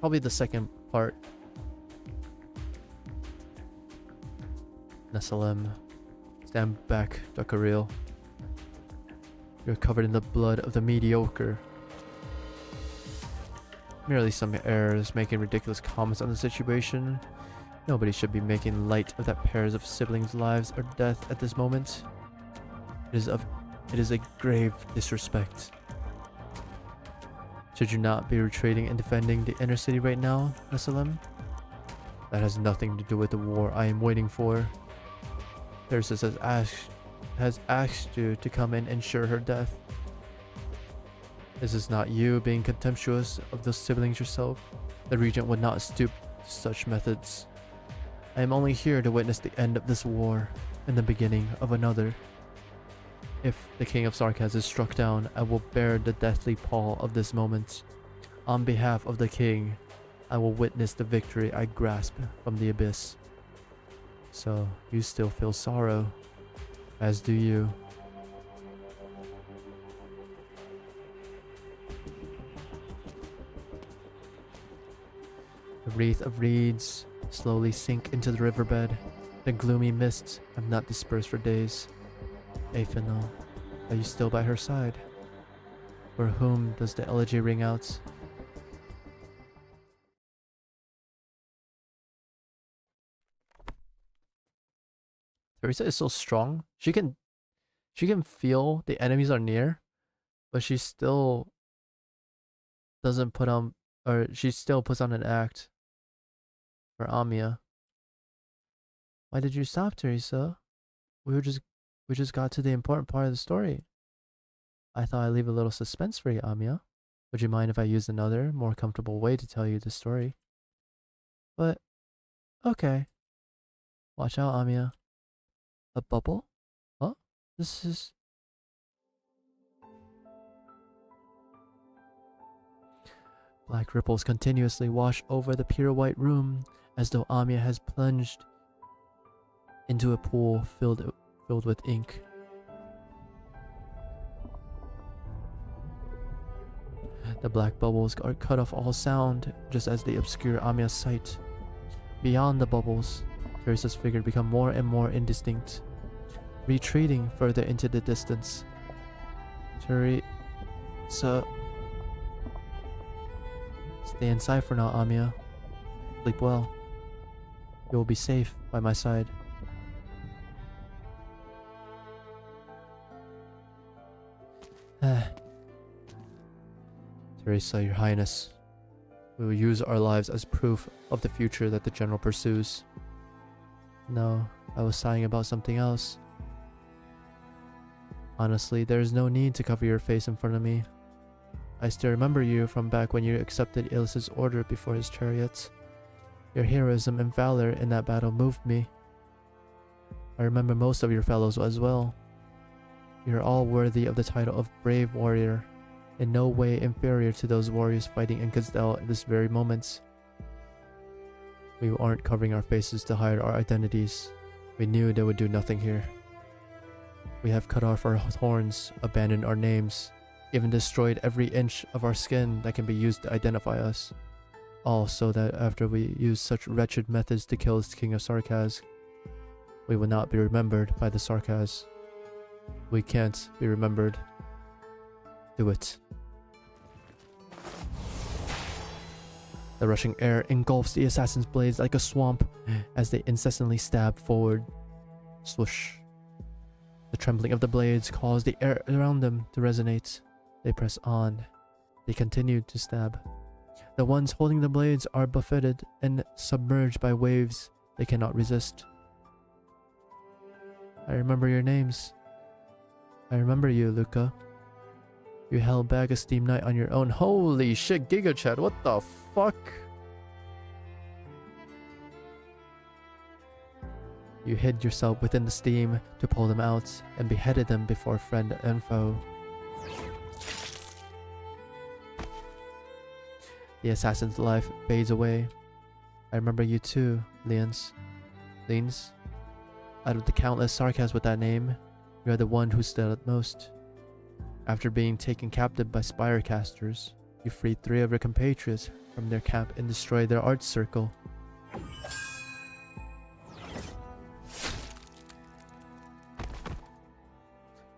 Probably the second part. Nesalim, stand back, Duckareel. You're covered in the blood of the mediocre. Merely some errors making ridiculous comments on the situation. Nobody should be making light of that pairs of siblings' lives or death at this moment. It is a grave disrespect. Should you not be retreating and defending the inner city right now, Nesalim? That has nothing to do with the war I am waiting for. Persis has asked you to come and ensure her death. This is not you being contemptuous of those siblings yourself. The Regent would not stoop to such methods. I am only here to witness the end of this war and the beginning of another. If the King of Sarkaz is struck down, I will bear the deathly pall of this moment. On behalf of the King, I will witness the victory I grasp from the abyss. So, you still feel sorrow, as do you. The wreath of reeds slowly sink into the riverbed. The gloomy mists have not dispersed for days. Aphino, are you still by her side? For whom does the elegy ring out? Teresa is so strong. She can feel the enemies are near, but she still doesn't put on, or she still puts on an act for Amiya. Why did you stop, Teresa? We just got to the important part of the story. I thought I'd leave a little suspense for you, Amiya. Would you mind if I used another, more comfortable way to tell you the story? But, okay. Watch out, Amiya. A bubble? Huh? This is... Black ripples continuously wash over the pure white room, as though Amiya has plunged into a pool filled with ink. The black bubbles are cut off all sound, just as they obscure Amiya's sight. Beyond the bubbles, Teresa's figure became more and more indistinct, retreating further into the distance. Teresa... Stay inside for now, Amia. Sleep well. You will be safe by my side. Teresa, Your Highness. We will use our lives as proof of the future that the General pursues. No, I was sighing about something else. Honestly, there is no need to cover your face in front of me. I still remember you from back when you accepted Illis's order before his chariots. Your heroism and valor in that battle moved me. I remember most of your fellows as well. You are all worthy of the title of Brave Warrior, in no way inferior to those warriors fighting in Kazdel at this very moment. We aren't covering our faces to hide our identities. We knew they would do nothing here. We have cut off our horns, abandoned our names, even destroyed every inch of our skin that can be used to identify us. All so that after we use such wretched methods to kill the King of Sarkaz, we will not be remembered by the Sarkaz. We can't be remembered. Do it. The rushing air engulfs the assassin's blades like a swamp as they incessantly stab forward. Swoosh. The trembling of the blades cause the air around them to resonate. They press on. They continue to stab. The ones holding the blades are buffeted and submerged by waves they cannot resist. I remember your names. I remember you, Luca. You held back a steam knight on your own. Holy shit, Giga Chat, what the fuck? You hid yourself within the steam to pull them out and beheaded them before friend and foe. The assassin's life fades away. I remember you too, Leans. Out of the countless Sarkaz with that name, you are the one who stood out most. After being taken captive by Spirecasters, you freed 3 of your compatriots from their camp and destroyed their art circle.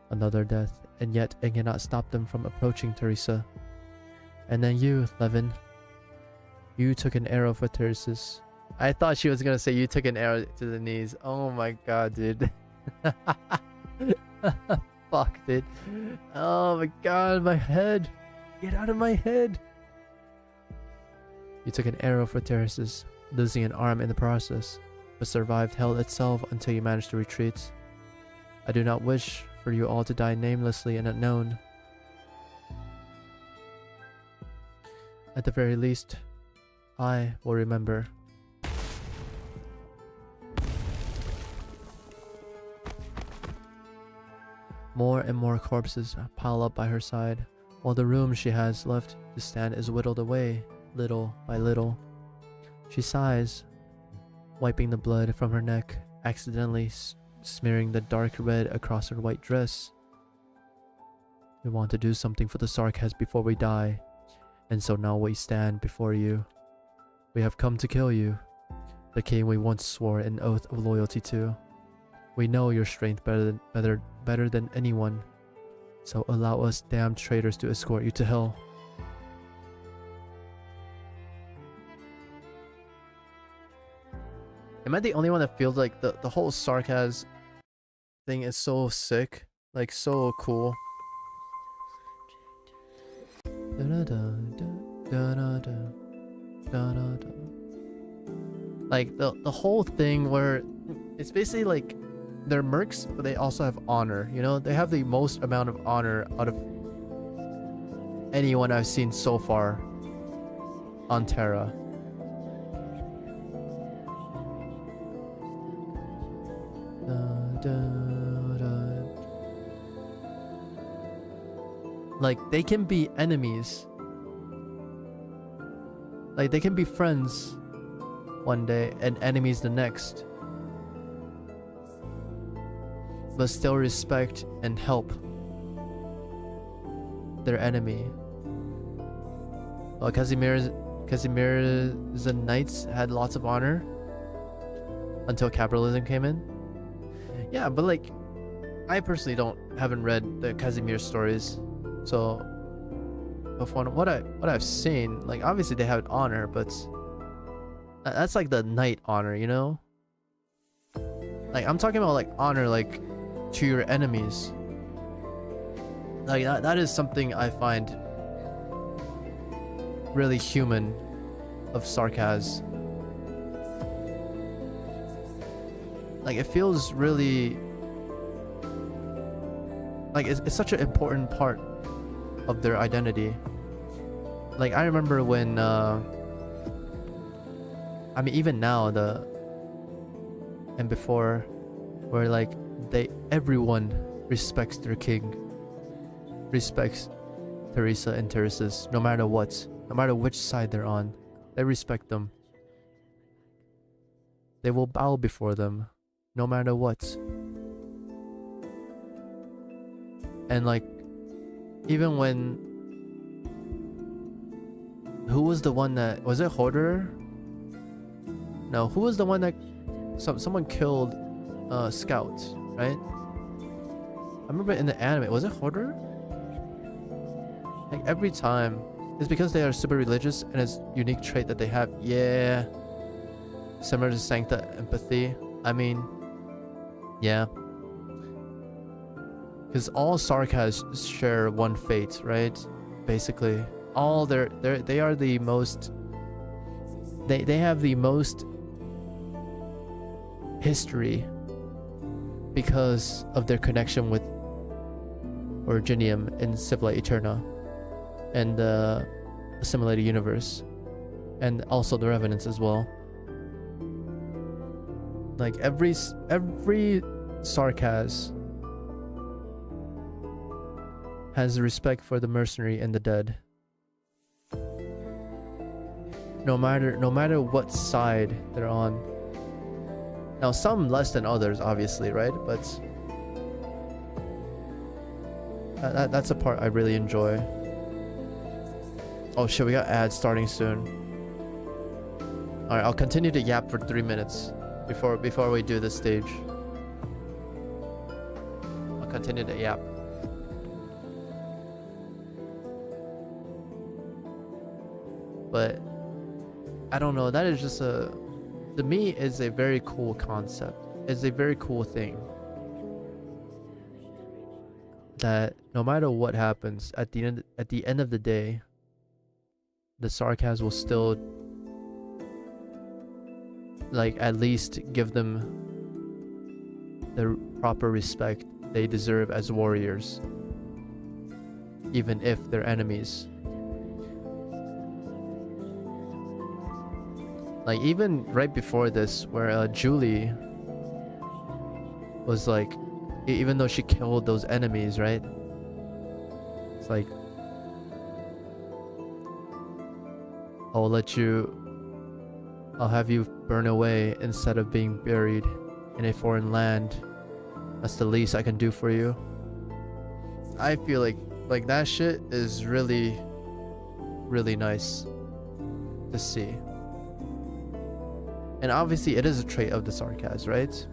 Another death, and yet it cannot stop them from approaching Teresa. And then you, Levin. You took an arrow for Teresa's. I thought she was gonna say you took an arrow to the knees. Oh my god, dude. Fuck, dude. Oh my god, my head. Get out of my head. You took an arrow for Teresa's, losing an arm in the process, but survived hell itself until you managed to retreat. I do not wish for you all to die namelessly and unknown. At the very least, I will remember. More and more corpses pile up by her side, while the room she has left to stand is whittled away, little by little. She sighs, wiping the blood from her neck, accidentally smearing the dark red across her white dress. We want to do something for the Sarkaz before we die, and so now we stand before you. We have come to kill you, the king we once swore an oath of loyalty to. We know your strength better than anyone, so allow us damned traitors to escort you to hell. Am I the only one that feels like the whole Sarkaz thing is so sick? Like, so cool. Like, the whole thing where it's basically like they're mercs, but they also have honor. You know, they have the most amount of honor out of anyone I've seen so far on Terra. Like, they can be enemies. Like, they can be friends one day and enemies the next, but still respect and help their enemy. Well, Casimir's Knights had lots of honor. until capitalism came in. Yeah, but like, I personally haven't read the Casimir stories, so from what I've seen, like obviously they have honor, but that's like the knight honor, you know? Like I'm talking about like honor like to your enemies. Like that is something I find really human of sarcasm. Like it feels really like it's such an important part of their identity. Like I remember when I mean even now and before, where like everyone respects their king, respects Teresa and Teresa's, no matter what, no matter which side they're on, they respect them. They will bow before them, no matter what. And like, even when, who was the one that, was it Hoarder? No, who was the one that, someone killed Scout, right? I remember in the anime, was it Hoarder? Like every time, it's because they are super religious and it's a unique trait that they have. Yeah, similar to Sancta empathy. I mean, yeah. Because all sarcasms share one fate, right? Basically, all they are the most. They have the most history because of their connection with Originium in Civila Eterna and the assimilated universe, and also the Revenants as well. Like every sarcasm has respect for the mercenary and the dead. No matter what side they're on. Now some less than others, obviously, right? But that's a part I really enjoy. Oh shit, we got ads starting soon. Alright, I'll continue to yap for 3 minutes before we do this stage. I'll continue to yap. But I don't know, that is just to me is a very cool concept. It's a very cool thing. That no matter what happens at the end of the day, the sarcasm will still like at least give them the proper respect they deserve as warriors, even if they're enemies. Like even right before this, where Julie was like, even though she killed those enemies, right? It's like, I'll have you burn away instead of being buried in a foreign land. That's the least I can do for you. I feel like that shit is really, really nice to see. And obviously it is a trait of the sarcasm, right?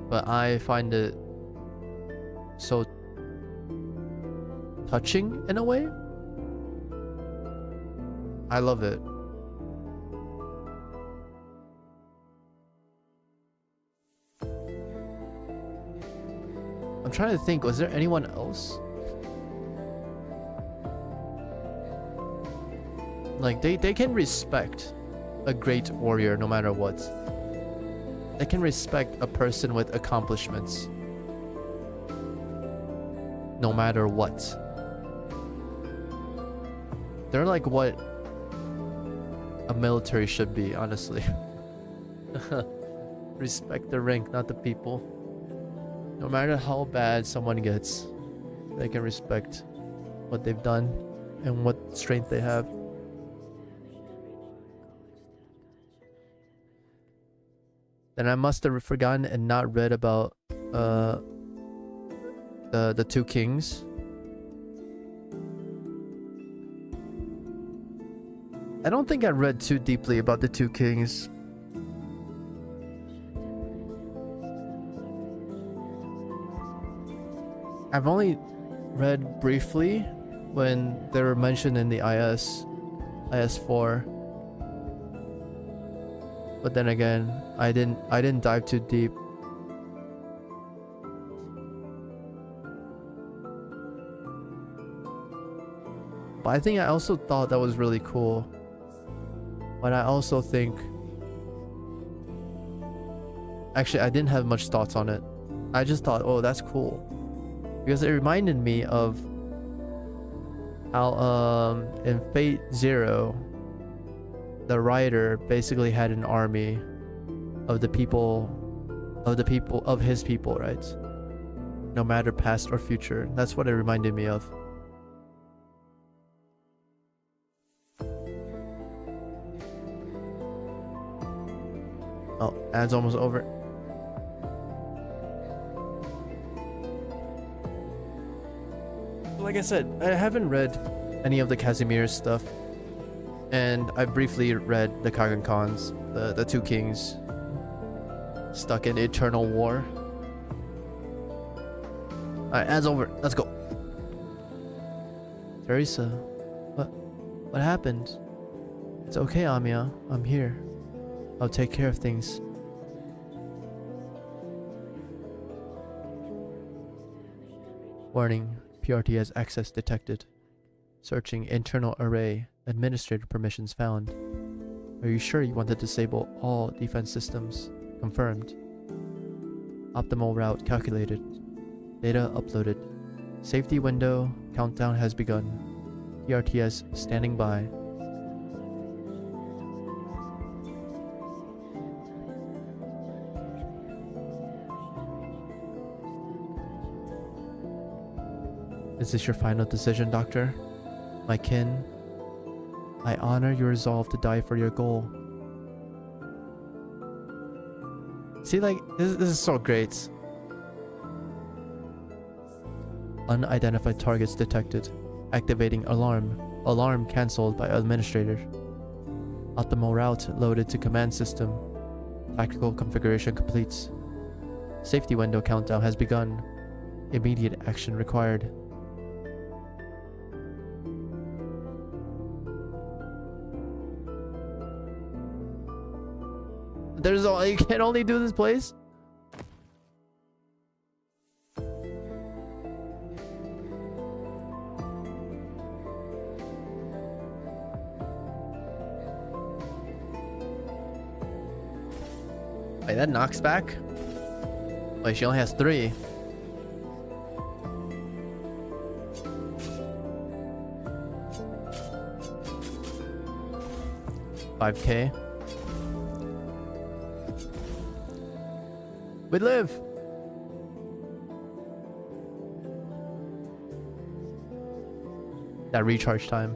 But I find it so touching in a way. I love it. I'm trying to think, was there anyone else? Like they can respect a great warrior no matter what. They can respect a person with accomplishments no matter what. They're like what a military should be, honestly. Respect the rank, not the people. No matter how bad someone gets, they can respect what they've done and what strength they have. Then I must have forgotten and not read about the two kings. I don't think I read too deeply about the two kings. I've only read briefly when they were mentioned in the IS4. But then again, I didn't dive too deep. But I think I also thought that was really cool. But I also think... Actually, I didn't have much thoughts on it. I just thought, oh, that's cool. Because it reminded me of how in Fate Zero, the writer basically had an army of the people of his people, right? No matter past or future. That's what it reminded me of. Oh, ad's almost over. Like I said, I haven't read any of the Casimir's stuff. And I briefly read the Kagan Khans, the two kings stuck in eternal war. Alright, ad's over. Let's go. Teresa, what happened? It's okay, Amiya. I'm here. I'll take care of things. Warning. PRTS access detected. Searching internal array. Administrator permissions found. Are you sure you want to disable all defense systems? Confirmed. Optimal route calculated. Data uploaded. Safety window. Countdown has begun. PRTS standing by. Is this your final decision, Doctor? My kin, I honor your resolve to die for your goal. See, like, this is so great. Unidentified targets detected. Activating alarm. Alarm cancelled by administrator. Optimal route loaded to command system. Tactical configuration complete. Safety window countdown has begun. Immediate action required. You can only do this place? Wait, that knocks back? Wait, she only has 3. $5K. We live. That recharge time.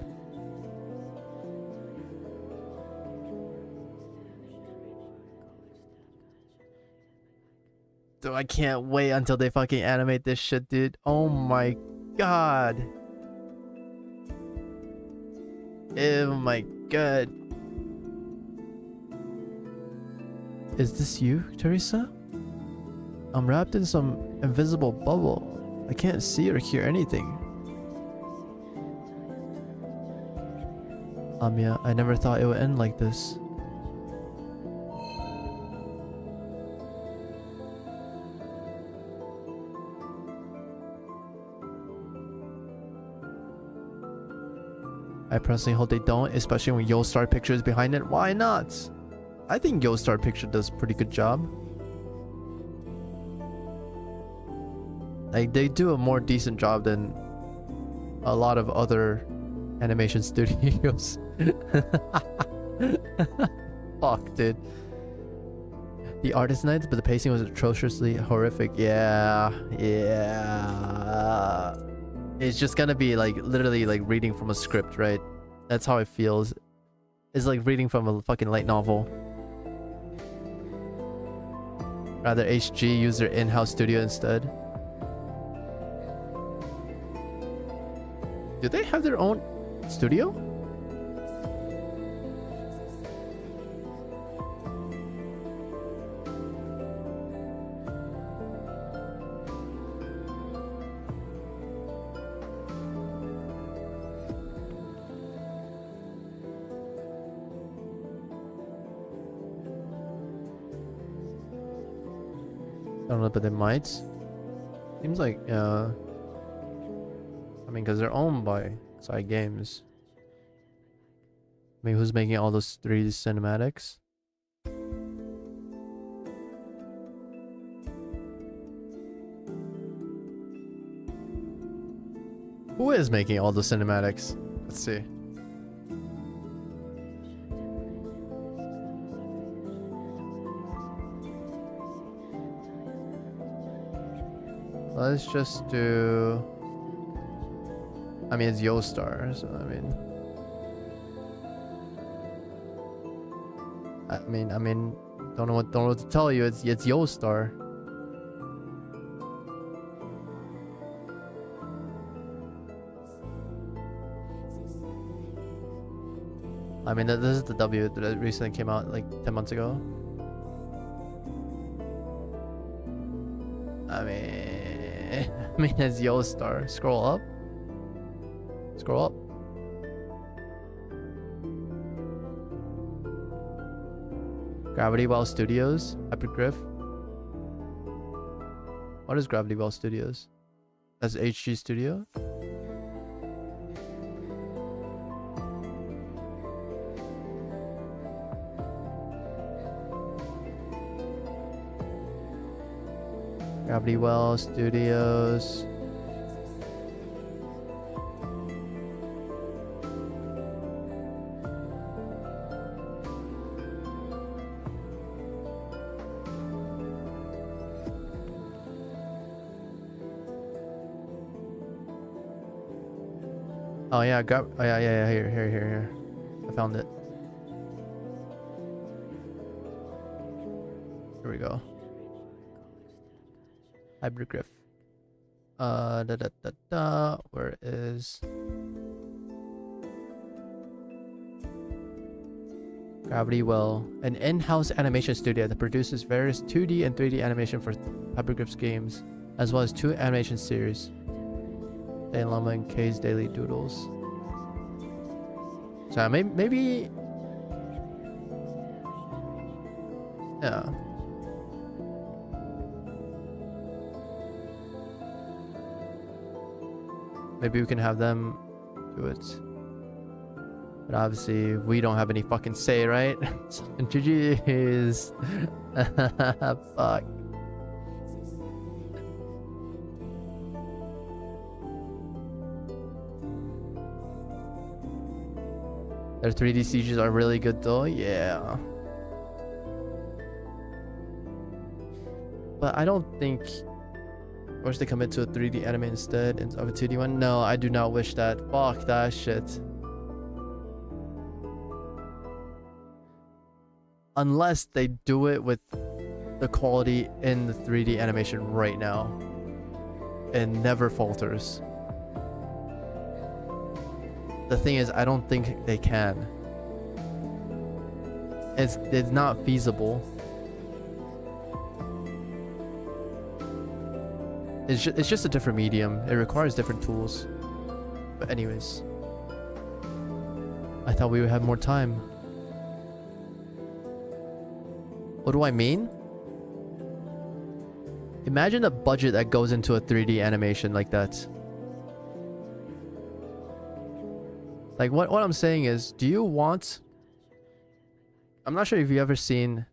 Dude, I can't wait until they fucking animate this shit, dude. Oh my god. Oh my god. Is this you, Teresa? I'm wrapped in some invisible bubble. I can't see or hear anything. Amiya, I never thought it would end like this. I personally hope they don't, especially when Yostar Picture is behind it. Why not? I think Yostar Picture does a pretty good job. Like, they do a more decent job than a lot of other animation studios. Fuck, dude. The Arknights, but the pacing was atrociously horrific. Yeah. It's just gonna be like literally like reading from a script, right? That's how it feels. It's like reading from a fucking light novel. Rather HG use their in-house studio instead. Do they have their own studio? don't know, but they might. Seems like, I mean, because they're owned by Side Games. I mean, who's making all those 3D cinematics? Who is making all the cinematics? Let's see. Let's just do... I mean, it's Yostar, so I mean, don't know what to tell you. It's Yostar. I mean, this is the W that recently came out like 10 months ago. I mean, it's Yostar. Scroll up. Scroll up. Gravity Well Studios, Hypergriff. What is Gravity Well Studios? That's HG Studio. Gravity Well Studios. Oh yeah, here. I found it. Here we go. Hypergriff. Where is Gravity Well? An in-house animation studio that produces various 2D and 3D animation for Hypergriff's games, as well as 2 animation series. Dane Llama and K's Daily Doodles. So maybe yeah. Maybe we can have them do it. But obviously we don't have any fucking say, right? GG's. Fuck. Their 3D CGs are really good though, yeah. But I don't think... Or should they commit to a 3D anime instead of a 2D one? No, I do not wish that. Fuck that shit. Unless they do it with the quality in the 3D animation right now. It never falters. The thing is, I don't think they can. It's not feasible. It's just a different medium. It requires different tools. But anyways, I thought we would have more time. What do I mean? Imagine the budget that goes into a 3D animation like that. Like what I'm saying is, do you want... I'm not sure if you've ever seen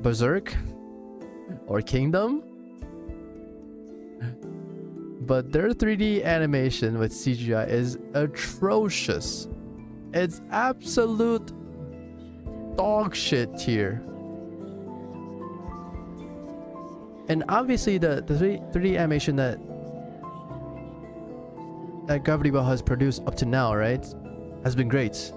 Berserk or Kingdom, but their 3D animation with CGI is atrocious. It's absolute dog shit tier. And obviously the 3D animation that Gravity Well has produced up to now, right, has been great.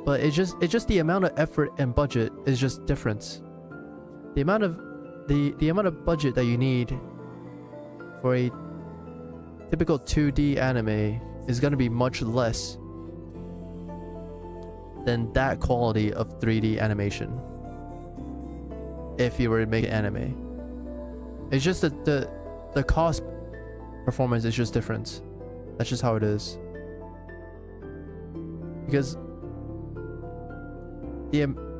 But it's just the amount of effort and budget is just different. The amount of budget that you need for a typical 2D anime is gonna be much less than that quality of 3D animation. If you were to make an anime, it's just that the cost performance is just different. That's just how it is. Because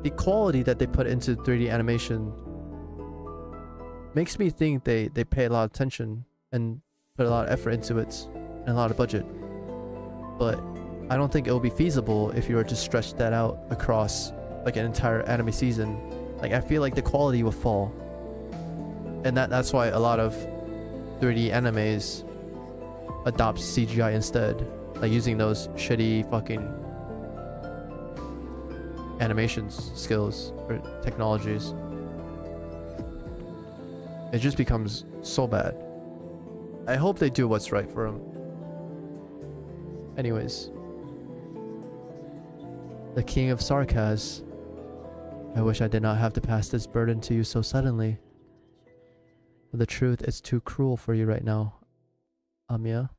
the quality that they put into 3D animation makes me think they pay a lot of attention and put a lot of effort into it and a lot of budget. But I don't think it will be feasible if you were to stretch that out across like an entire anime season. Like, I feel like the quality will fall. And that's why a lot of 3D animes adopt CGI instead. Like using those shitty fucking animations skills or technologies. It just becomes so bad. I hope they do what's right for them. Anyways. The King of Sarkaz. I wish I did not have to pass this burden to you so suddenly. But the truth is too cruel for you right now, Amiya.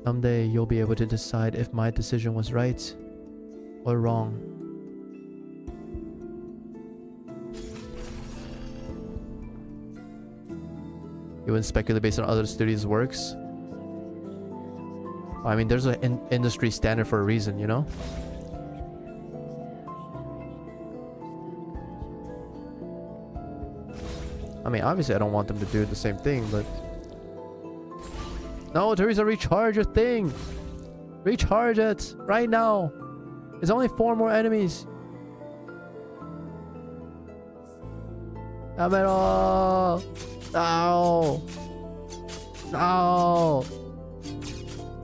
Someday you'll be able to decide if my decision was right or wrong. You wouldn't speculate based on other studios' works? I mean, there's an industry standard for a reason, you know? I mean, obviously I don't want them to do the same thing, but... No, Teresa, recharge your thing! Recharge it! Right now! There's only 4 more enemies! Amero! No! No!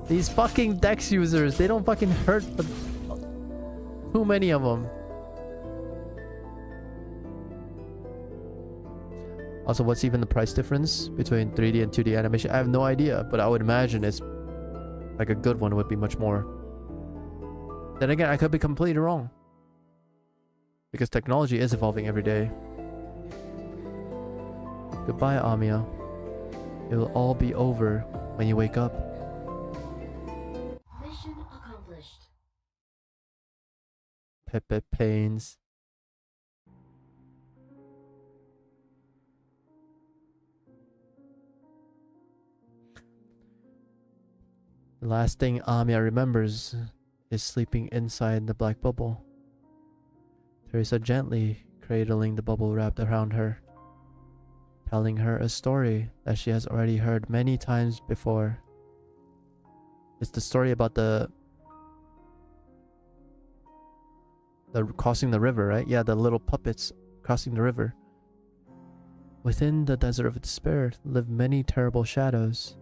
These fucking Dex users, they don't fucking hurt the... Too many of them. Also, what's even the price difference between 3D and 2D animation? I have no idea, but I would imagine it's like a good one would be much more. Then again, I could be completely wrong. Because technology is evolving every day. Goodbye, Amiya. It will all be over when you wake up. Mission accomplished. Pepe Pains. The last thing Amiya remembers is sleeping inside the black bubble. Teresa gently cradling the bubble wrapped around her, telling her a story that she has already heard many times before. It's the story about the crossing the river, right? Yeah, the little puppets crossing the river. Within the desert of despair live many terrible shadows,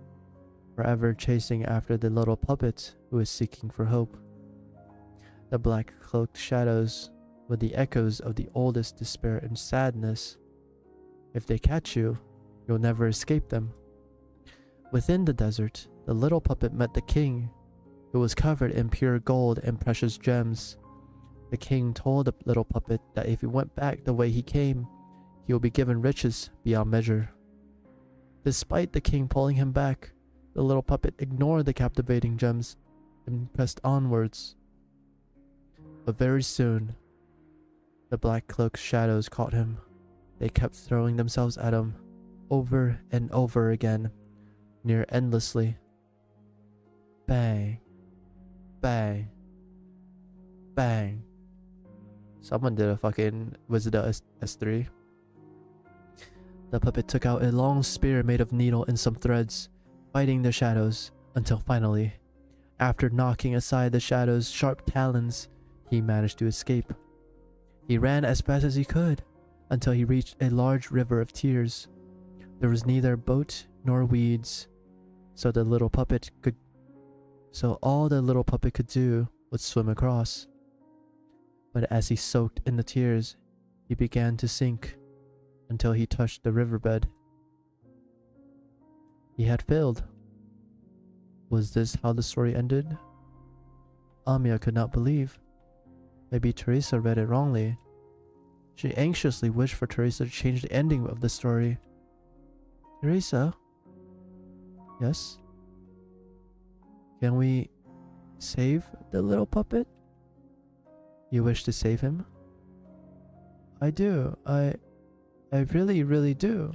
forever chasing after the little puppet who is seeking for hope. The black cloaked shadows with the echoes of the oldest despair and sadness. If they catch you, you'll never escape them. Within the desert, the little puppet met the king, who was covered in pure gold and precious gems. The king told the little puppet that if he went back the way he came, he will be given riches beyond measure. Despite the king pulling him back, the little puppet ignored the captivating gems and pressed onwards. But very soon, the black cloaked shadows caught him. They kept throwing themselves at him, over and over again, near endlessly. Bang. Bang. Bang. Someone did a fucking Wizard of S3. The puppet took out a long spear made of needle and some threads, fighting the shadows, until finally, after knocking aside the shadows' sharp talons, he managed to escape. He ran as fast as he could, until he reached a large river of tears. There was neither boat nor weeds, so all the little puppet could do was swim across. But as he soaked in the tears, he began to sink, until he touched the riverbed. He had failed. Was this how the story ended? Amiya could not believe. Maybe Teresa read it wrongly. She anxiously wished for Teresa to change the ending of the story. Teresa? Yes? Can we save the little puppet? You wish to save him? I do. I really, really do.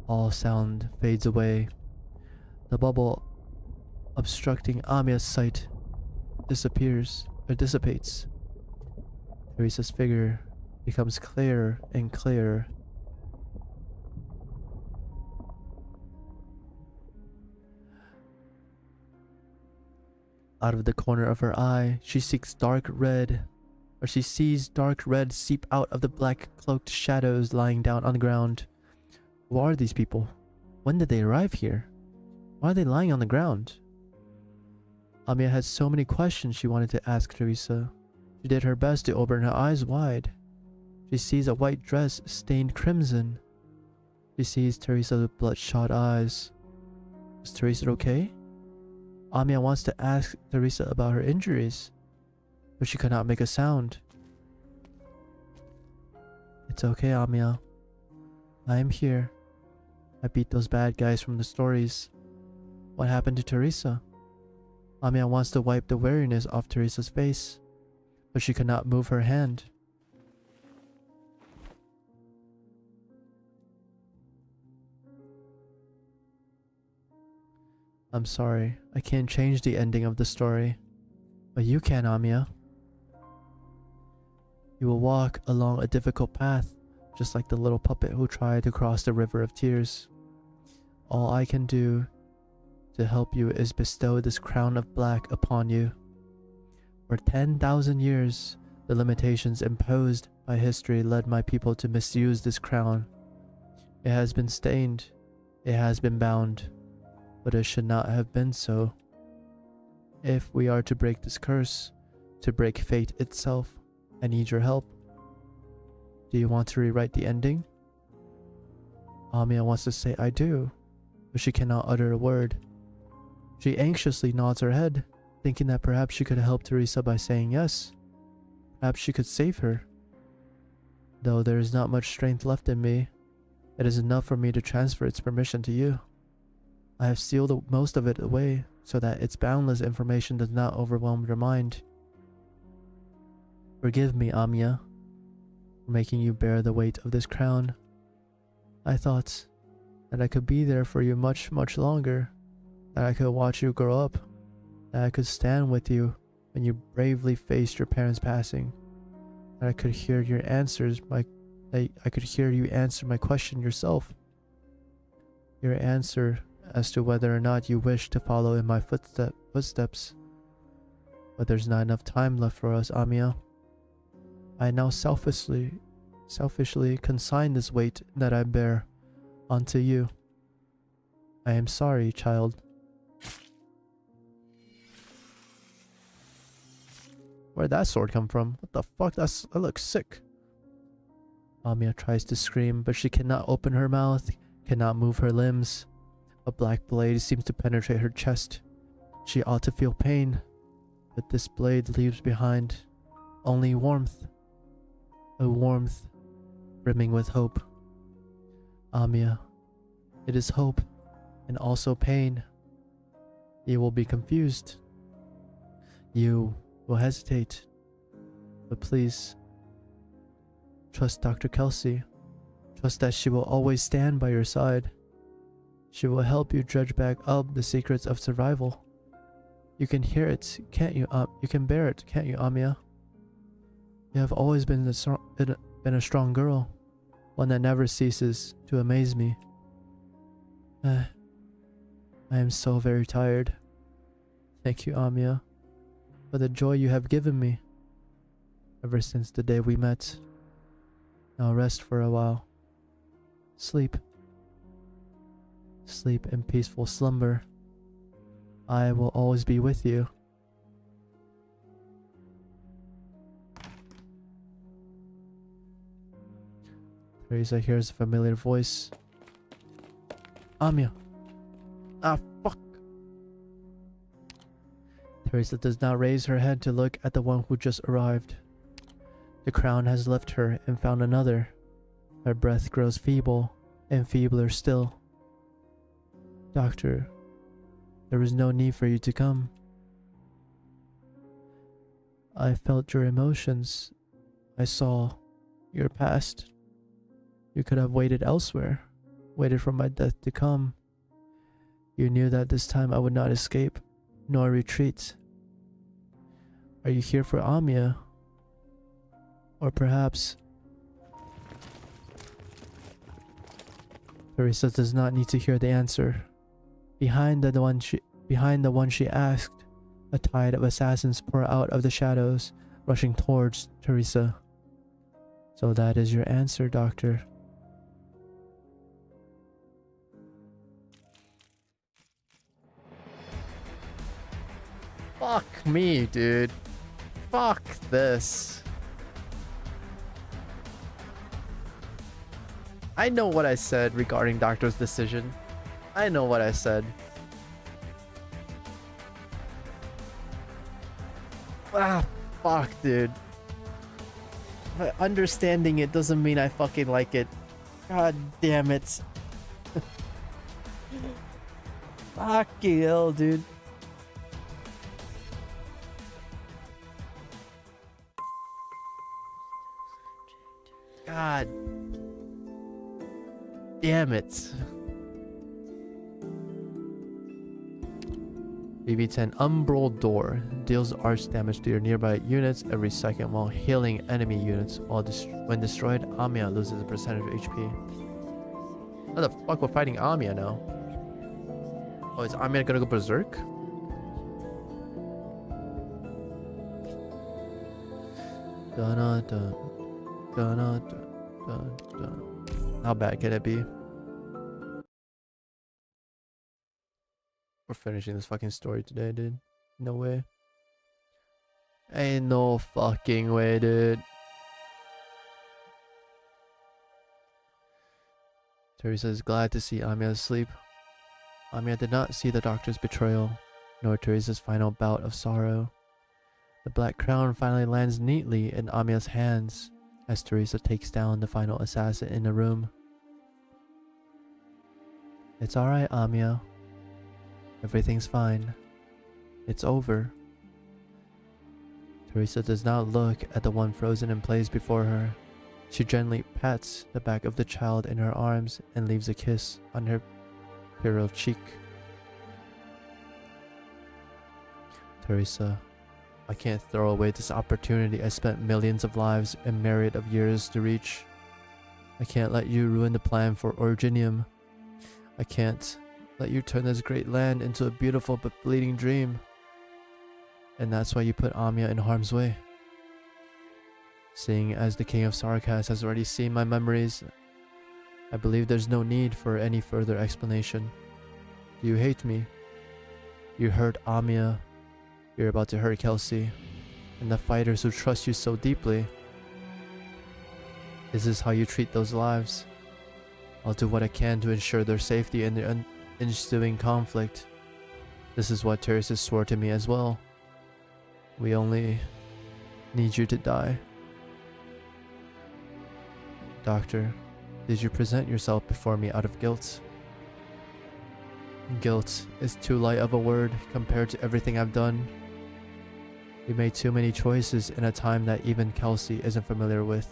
All sound fades away. The bubble obstructing Amiya's sight disappears or dissipates. Teresa's figure becomes clearer and clearer. Out of the corner of her eye, she sees dark red seep out of the black cloaked shadows lying down on the ground. Who are these people? When did they arrive here? Why are they lying on the ground? Amiya had so many questions she wanted to ask Teresa. She did her best to open her eyes wide. She sees a white dress stained crimson. She sees Teresa with bloodshot eyes. Is Teresa okay? Amiya wants to ask Teresa about her injuries, but she could not make a sound. It's okay, Amiya. I am here. I beat those bad guys from the stories. What happened to Teresa? Amiya wants to wipe the weariness off Teresa's face, but she could not move her hand. I'm sorry, I can't change the ending of the story, but you can, Amiya. You will walk along a difficult path, just like the little puppet who tried to cross the river of tears. All I can do to help you is bestow this crown of black upon you. For 10,000 years, the limitations imposed by history led my people to misuse this crown. It has been stained, it has been bound, but it should not have been so. If we are to break this curse, to break fate itself, I need your help. Do you want to rewrite the ending? Amiya wants to say I do, but she cannot utter a word. She anxiously nods her head, thinking that perhaps she could help Teresa by saying yes. Perhaps she could save her. Though there is not much strength left in me, it is enough for me to transfer its permission to you. I have sealed most of it away so that its boundless information does not overwhelm your mind. Forgive me, Amiya, for making you bear the weight of this crown. I thought that I could be there for you much, much longer, that I could watch you grow up, that I could stand with you when you bravely faced your parents' passing, that I could hear your answers, I could hear you answer my question yourself. Your answer as to whether or not you wish to follow in my footsteps. But there's not enough time left for us, Amiya. I now selfishly consign this weight that I bear onto you. I am sorry, child. Where'd that sword come from? What the fuck? That looks sick. Amiya tries to scream, but she cannot open her mouth, cannot move her limbs. A black blade seems to penetrate her chest. She ought to feel pain, but this blade leaves behind only warmth. A warmth brimming with hope. Amiya, it is hope and also pain. You will be confused. You will hesitate. But please, trust Dr. Kelsey. Trust that she will always stand by your side. She will help you dredge back up the secrets of survival. You can hear it, can't you? You can bear it, can't you, Amiya? You have always been a strong girl, one that never ceases to amaze me. I am so very tired. Thank you, Amiya, for the joy you have given me ever since the day we met. Now rest for a while. Sleep. Sleep in peaceful slumber. I will always be with you. Teresa hears a familiar voice. Amiya. Ah, fuck. Teresa does not raise her head to look at the one who just arrived. The crown has left her and found another. Her breath grows feeble and feebler still. Doctor, there was no need for you to come. I felt your emotions. I saw your past. You could have waited elsewhere, waited for my death to come. You knew that this time I would not escape, nor retreat. Are you here for Amia? Or perhaps Teresa does not need to hear the answer. Behind the one she asked, a tide of assassins pour out of the shadows, rushing towards Teresa. So that is your answer, Doctor. Fuck me, dude. Fuck this. I know what I said regarding Doctor's decision. I know what I said. Ah, fuck, dude. But understanding it doesn't mean I fucking like it. God damn it. Fucking hell, dude. God damn it. BB-10 Umbral Door deals arch damage to your nearby units every second while healing enemy units. When destroyed, Amiya loses a percentage of HP. How the fuck we're fighting Amiya now? Oh, is Amiya gonna go berserk? Dun-dun-dun. Dun-dun-dun. How bad can it be? We're finishing this fucking story today, dude. No way. Ain't no fucking way, dude. Teresa is glad to see Amiya asleep. Amiya did not see the doctor's betrayal, nor Teresa's final bout of sorrow. The black crown finally lands neatly in Amiya's hands as Teresa takes down the final assassin in the room. It's alright, Amiya. Everything's fine. It's over. Teresa does not look at the one frozen in place before her. She gently pats the back of the child in her arms and leaves a kiss on her pale cheek. Teresa, I can't throw away this opportunity I spent millions of lives and myriad of years to reach. I can't let you ruin the plan for Originium. I can't let you turn this great land into a beautiful but fleeting dream. And that's why you put Amiya in harm's way. Seeing as the King of Sarkas has already seen my memories, I believe there's no need for any further explanation. You hate me. You hurt Amiya. You're about to hurt Kelsey. And the fighters who trust you so deeply. Is this how you treat those lives? I'll do what I can to ensure their safety in the ensuing conflict. This is what Teresa swore to me as well. We only need you to die. Doctor, did you present yourself before me out of guilt? Guilt is too light of a word compared to everything I've done. We made too many choices in a time that even Kelsey isn't familiar with.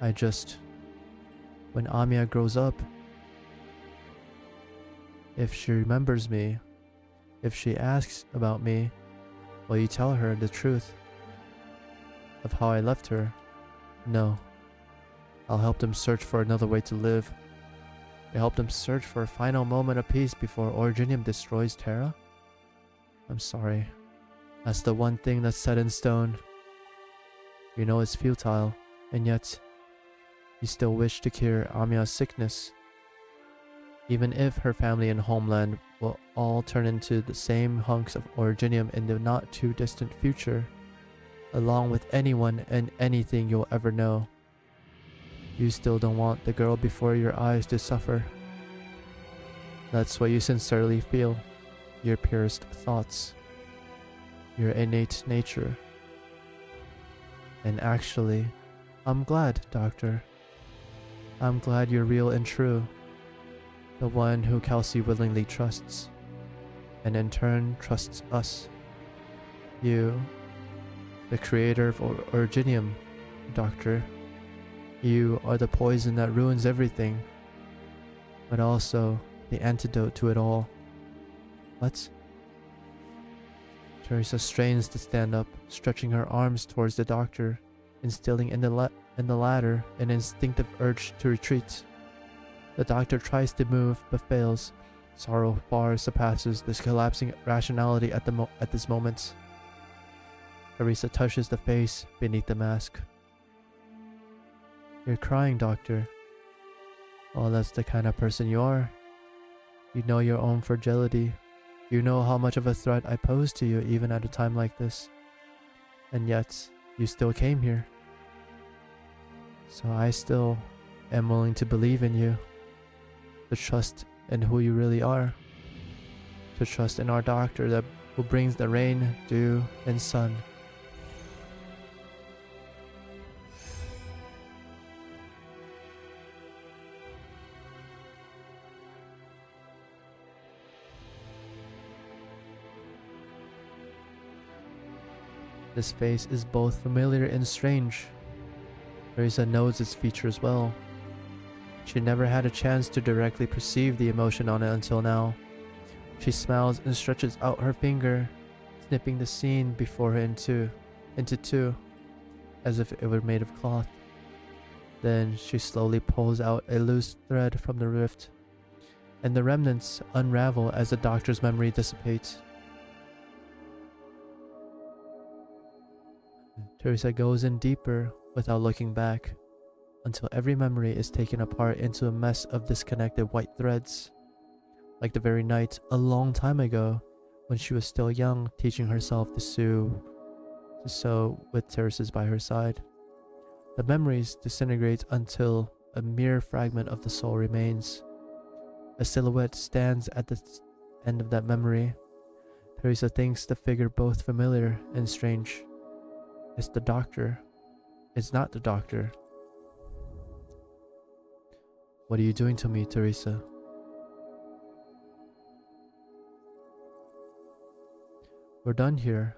When Amiya grows up, if she remembers me, if she asks about me, will you tell her the truth of how I left her? No. I'll help them search for another way to live. I help them search for a final moment of peace before Originium destroys Terra? I'm sorry. That's the one thing that's set in stone. You know it's futile, and yet you still wish to cure Amiya's sickness. Even if her family and homeland will all turn into the same hunks of Originium in the not too distant future, along with anyone and anything you'll ever know. You still don't want the girl before your eyes to suffer. That's what you sincerely feel, your purest thoughts, your innate nature. And actually, I'm glad, Doctor. I'm glad you're real and true. The one who Kelsey willingly trusts, and in turn trusts us. You, the creator of Originium, Doctor. You are the poison that ruins everything, but also the antidote to it all. What? Teresa strains to stand up, stretching her arms towards the doctor, instilling in the latter an instinctive urge to retreat. The doctor tries to move, but fails. Sorrow far surpasses this collapsing rationality at this moment. Teresa touches the face beneath the mask. You're crying, doctor. Well, that's the kind of person you are. You know your own fragility. You know how much of a threat I pose to you even at a time like this. And yet, you still came here. So I still am willing to believe in you. To trust in who you really are. To trust in our doctor who brings the rain, dew, and sun. This face is both familiar and strange. Teresa knows its features well. She never had a chance to directly perceive the emotion on it until now. She smiles and stretches out her finger, snipping the scene before her into two, as if it were made of cloth. Then she slowly pulls out a loose thread from the rift, and the remnants unravel as the doctor's memory dissipates. Teresa goes in deeper without looking back, until every memory is taken apart into a mess of disconnected white threads, like the very night a long time ago when she was still young, teaching herself to sew with Teresa's by her side. The memories disintegrate until a mere fragment of the soul remains. A silhouette stands at the end of that memory. Teresa thinks the figure both familiar and strange. It's the doctor. It's not the doctor. What are you doing to me, Teresa? We're done here.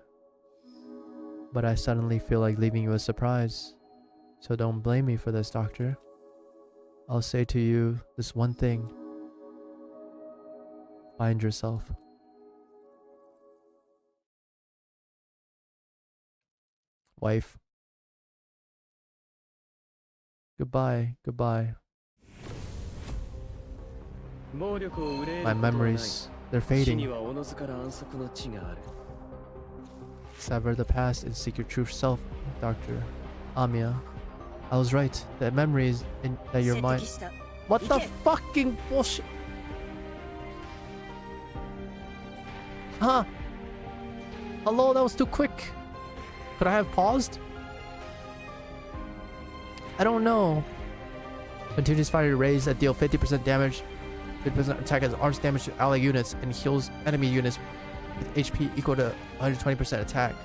But I suddenly feel like leaving you a surprise. So don't blame me for this, doctor. I'll say to you this one thing. Find yourself. Wife. Goodbye, goodbye. My memories, they're fading. Sever the past and seek your true self, Dr. Amiya. I was right. The memories in that your mind. What the fucking bullshit? Huh? Hello, that was too quick. Could I have paused? I don't know. Continuous fire raise that deal 50% damage, 50% attack as arms damage to ally units, and heals enemy units with HP equal to 120% attack.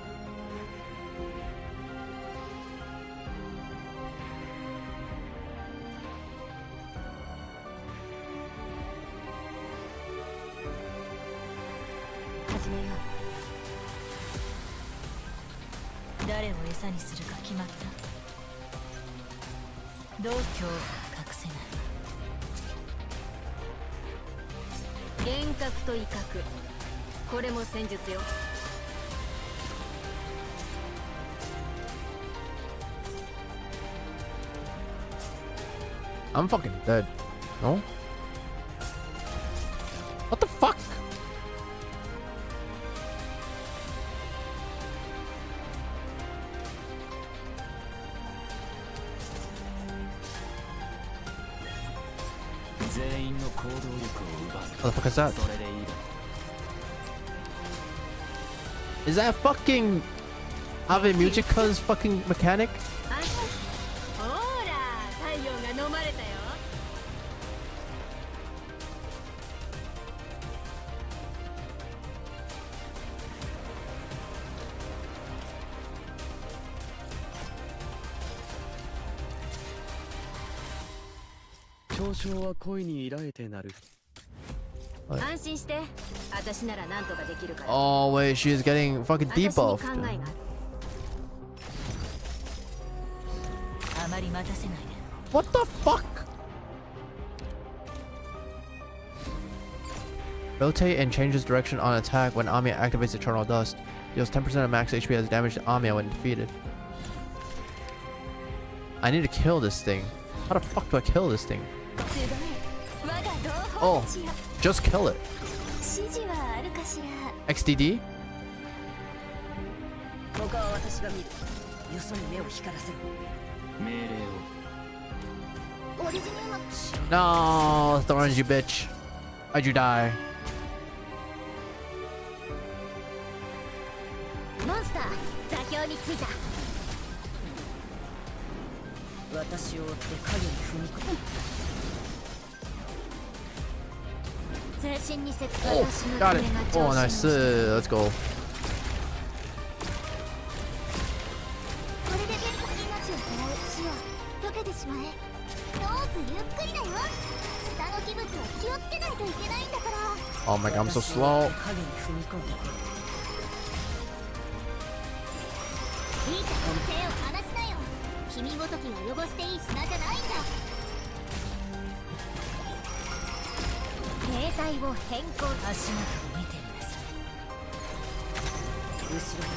I'm fucking dead. No? What the fuck? What the fuck is that? Is that fucking Ave Musica's fucking mechanic? Oh wait, she is getting fucking debuffed. What the fuck? Rotate and changes direction on attack when Amiya activates Eternal Dust. Deals 10% of max HP as damage to Amiya when defeated. I need to kill this thing. How the fuck do I kill this thing? Oh, just kill it. XDD? 他は私が見る。よそに目を光らせる。命令を。オリジニウム No, Thorns, you bitch. Why'd you die? モンスター座標についた。私を追って影に踏み込む。通信に接続 Oh, 私の got it. 爪が Oh, 調子 nice. に Let's go. これで結構命をさらうしよう。溶けてしまえ。ロープゆっくりだよ。下の器物は気をつけないといけないんだから。 Oh my god, I'm so slow. 影に踏み込む。いいから手を離しなよ。君ごときが汚していい品じゃないんだ。携帯を変更。足元を見てみなさい。後ろに。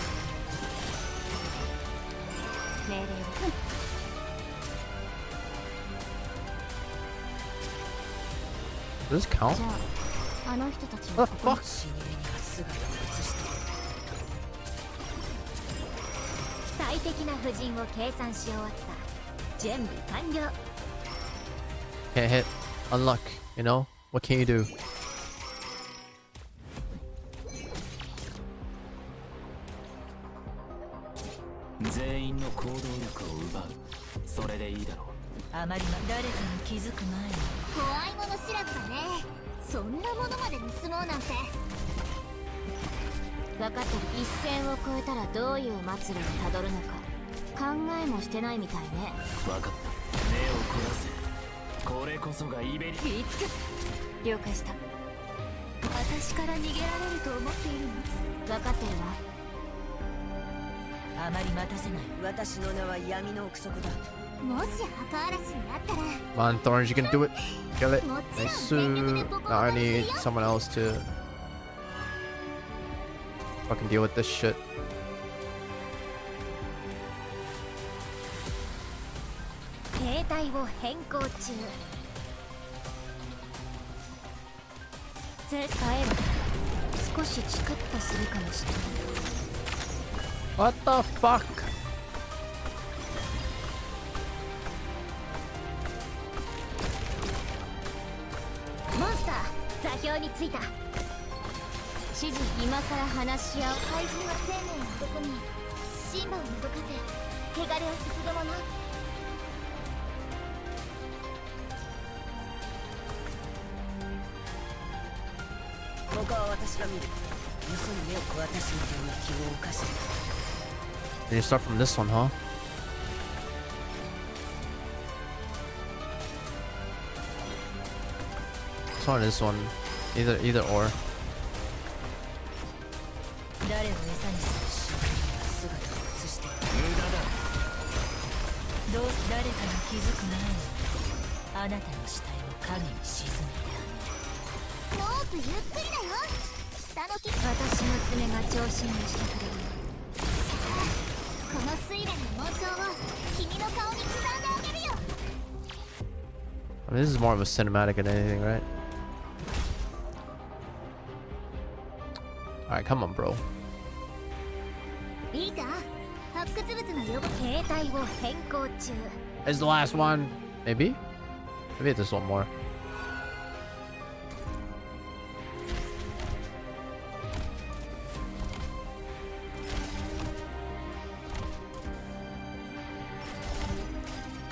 命令を。 Does this count? じゃあ、あの人たち What は the ここ fuck? 死に目には姿を映した。最適な布陣を計算し終わった。準備完了。 Can't hit. Unluck, you know? What can you do? 全員の行動力を奪う。それでいいだろう。あまり誰かに気づく前に。怖いもの知らずだね。そんなものまで盗もうなんて。分かってる。一線を越えたらどういう末路をたどるのか考えもしてないみたいね。分かった。目を凝らせ。これこそがイベリ。気ぃつく。了解した。私から逃げられると思っているの。分かってるわ。あまり待たせない。私の名は闇の奥底だ。もし墓嵐にあったら。 Come on, Thorns, you can do it. Kill it. もちろん Nice. 全力でボコボコ Now I にする need よ。 someone else to fucking deal with this shit. 携帯を変更中。使えば少しチクッとするかもしれない。 What the fuck? モンスター座標についた。指示今さら話し合う。怪人は生命の男にシンバを動かせ。汚れをすすぐもの。他は私が見る。よそに目を私の手に気を犯して。 And you start from this one, huh? This one, this one. Either or. 誰を餌にする姿を映している。無駄だ。どう誰かに気づく前にあなたの死体を影に沈めてロープゆっくりだよ。下の木。私の爪が調子にしてくれる。この睡蓮の紋章を君の顔に刻んであげるよ。 I mean, this is more of a cinematic than anything, right? Alright, come on, bro. いいか、発掘物の汚れ。携帯を変更中。 It's the last one. Maybe? Maybe there's one more.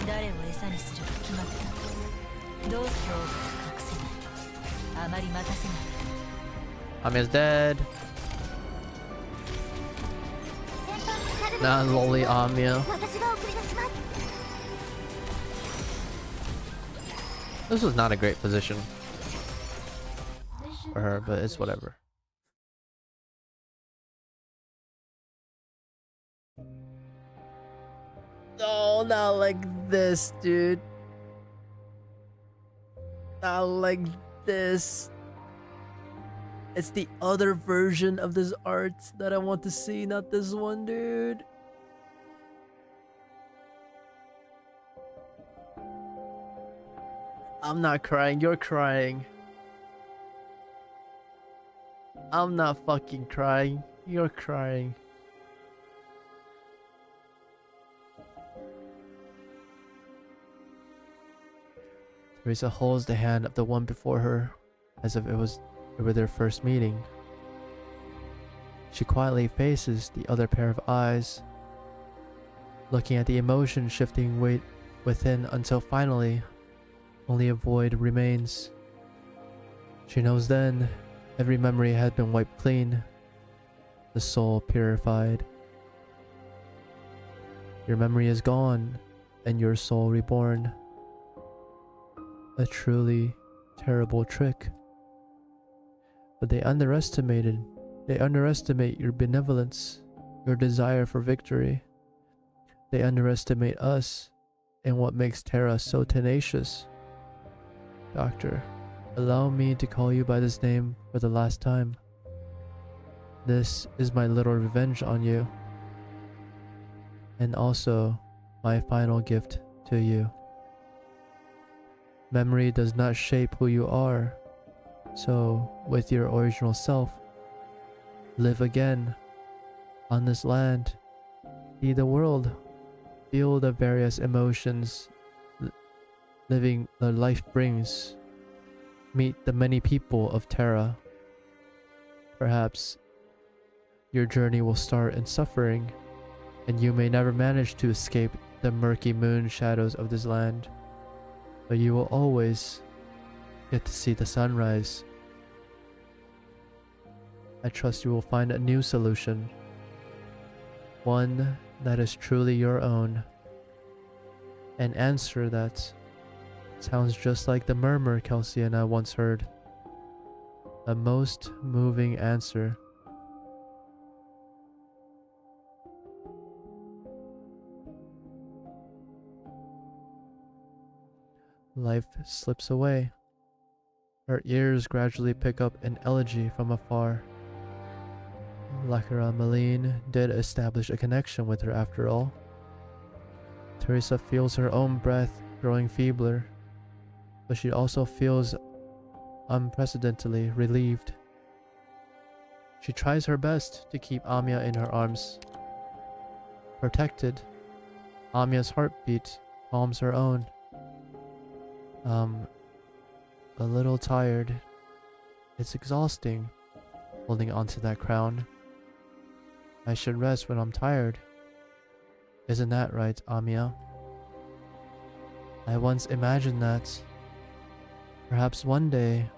誰を餌にするか決まった。どう恐怖を隠せない。あまり待たせない。 Amiya's dead. Nah, lolly Amiya. 私が送り出します。 This was not a great position for her, but it's whatever. No, not like this, dude. Not like this. It's the other version of this art that I want to see, not this one, dude. I'm not crying, you're crying. I'm not fucking crying, you're crying. Teresa holds the hand of the one before her, as if it were their first meeting. She quietly faces the other pair of eyes, looking at the emotion shifting weight within until finally, only a void remains. She knows then, every memory had been wiped clean, the soul purified. Your memory is gone, and your soul reborn. A truly terrible trick. But they underestimate your benevolence, your desire for victory. They underestimate us and what makes Terra so tenacious. Doctor, allow me to call you by this name for the last time. This is my little revenge on you. And also my final gift to you. Memory does not shape who you are, so with your original self, live again on this land, see the world, feel the various emotions living the life brings, meet the many people of Terra. Perhaps your journey will start in suffering, and you may never manage to escape the murky moon shadows of this land. But you will always get to see the sunrise. I trust you will find a new solution. One that is truly your own. An answer that sounds just like the murmur Kelsey and I once heard. A most moving answer. Life slips away. Her ears gradually pick up an elegy from afar. Lakara Maline did establish a connection with her after all. Teresa feels her own breath growing feebler, but she also feels unprecedentedly relieved. She tries her best to keep Amia in her arms. Protected, Amia's heartbeat calms her own. A little tired. It's exhausting, holding onto that crown. I should rest when I'm tired. Isn't that right, Amia? I once imagined that. Perhaps one day,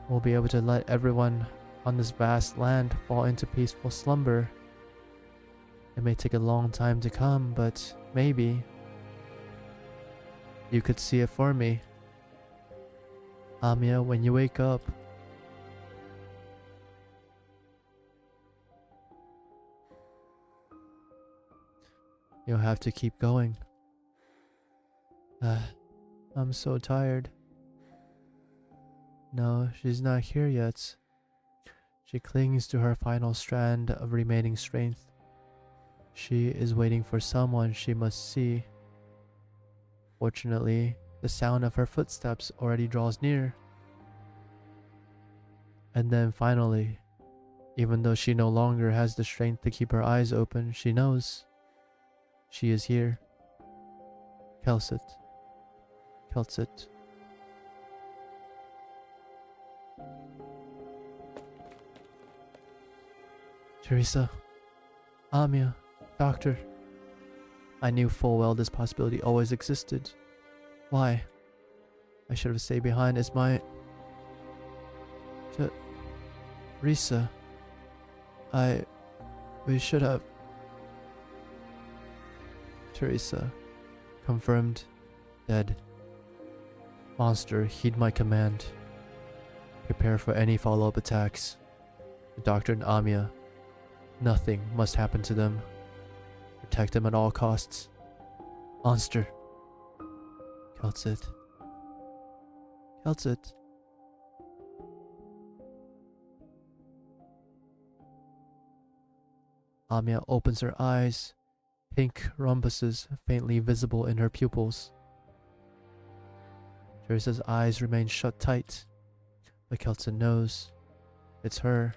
we'll be able to let everyone on this vast land fall into peaceful slumber. It may take a long time to come, but maybe you could see it for me. Amia, when you wake up, you'll have to keep going. I'm so tired. No, she's not here yet. She clings to her final strand of remaining strength. She is waiting for someone she must see. Fortunately, the sound of her footsteps already draws near. And then finally, even though she no longer has the strength to keep her eyes open, she knows she is here. Kelsit. Kelsit. Teresa. Amia. Doctor. I knew full well this possibility always existed. Why? I should have stayed behind as my... Teresa. We should have... Teresa. Confirmed. Dead. Monster, heed my command. Prepare for any follow-up attacks. The Doctor and Amia. Nothing must happen to them. Protect them at all costs. Monster. Kelsit. Kelsit. Amia opens her eyes, pink rhombuses faintly visible in her pupils. Teresa's eyes remain shut tight, but Keltsid knows it's her.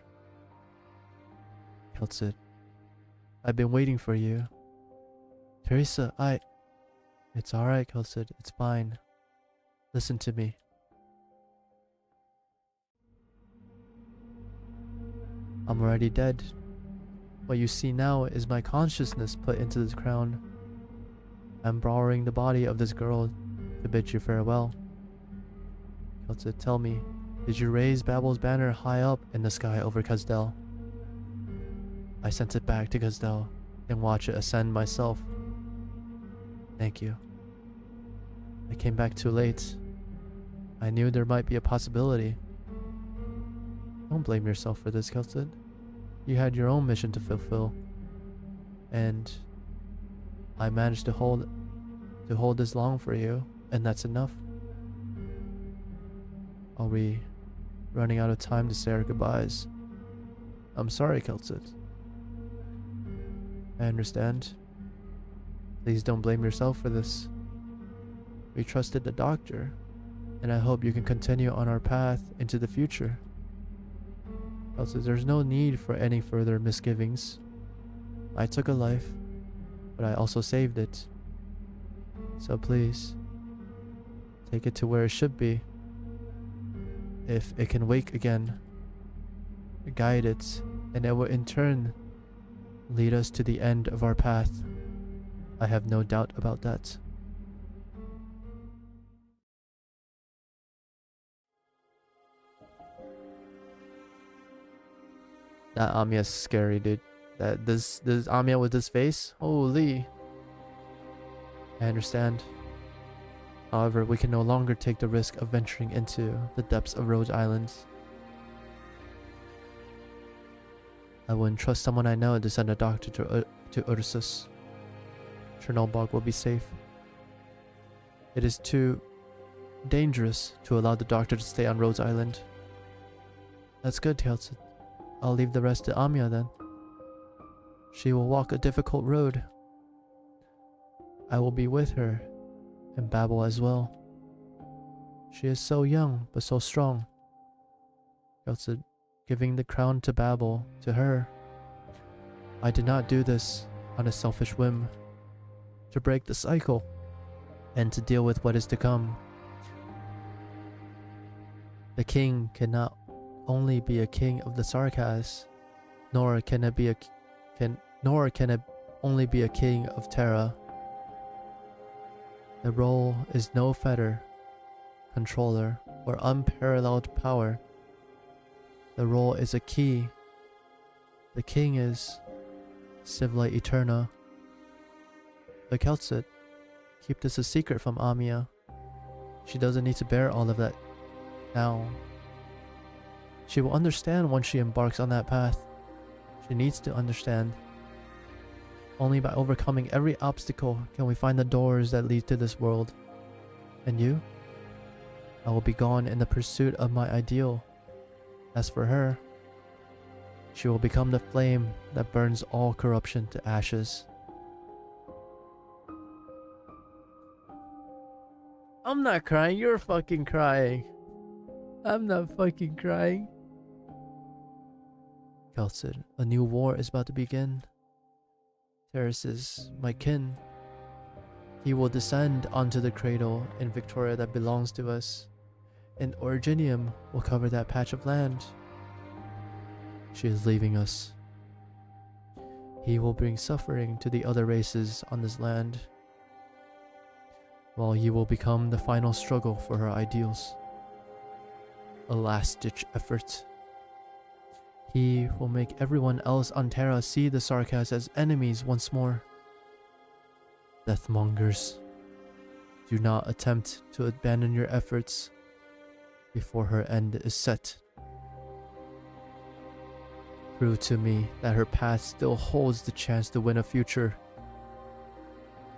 Keltsid, I've been waiting for you. Teresa, It's alright, Keltsid, it's fine. Listen to me. I'm already dead. What you see now is my consciousness put into this crown. I'm borrowing the body of this girl to bid you farewell. Keltsid, tell me, did you raise Babel's banner high up in the sky over Kazdel? I sent it back to Kazdel and watched it ascend myself. Thank you. I came back too late. I knew there might be a possibility. Don't blame yourself for this, Keltsid. You had your own mission to fulfill, and I managed to hold this long for you, and that's enough. Are we running out of time to say our goodbyes? I'm sorry, Keltsid. I understand. Please don't blame yourself for this. We trusted the doctor, and I hope you can continue on our path into the future. Also, there's no need for any further misgivings. I took a life, but I also saved it. So please, take it to where it should be. If it can wake again, guide it, and it will in turn lead us to the end of our path. I have no doubt about that. That Amiya's scary, dude. This Amiya with this face? Holy. I understand. However, we can no longer take the risk of venturing into the depths of Rhodes Island. I wouldn't trust someone I know to send a doctor to Ursus. Chernobog will be safe. It is too dangerous to allow the doctor to stay on Rhodes Island. That's good, Keltsid. I'll leave the rest to Amiya then. She will walk a difficult road. I will be with her, and Babel as well. She is so young, but so strong. Keltsid, giving the crown to Babel, to her. I did not do this on a selfish whim. To break the cycle, and to deal with what is to come. The king cannot only be a king of the Sarkas, nor can it only be a king of Terra. The role is no fetter, controller, or unparalleled power. The role is a key. The king is Civila Eterna. But Keltsid, keep this a secret from Amiya. She doesn't need to bear all of that now. She will understand once she embarks on that path. She needs to understand. Only by overcoming every obstacle can we find the doors that lead to this world. And you? I will be gone in the pursuit of my ideal. As for her, she will become the flame that burns all corruption to ashes. I'm not crying, you're fucking crying. I'm not fucking crying. Keltsid, a new war is about to begin. Terrace is my kin. He will descend onto the cradle in Victoria that belongs to us, and Originium will cover that patch of land. She is leaving us. He will bring suffering to the other races on this land, while he will become the final struggle for her ideals. A last-ditch effort. He will make everyone else on Terra see the Sarkas as enemies once more. Deathmongers, do not attempt to abandon your efforts before her end is set. Prove to me that her path still holds the chance to win a future.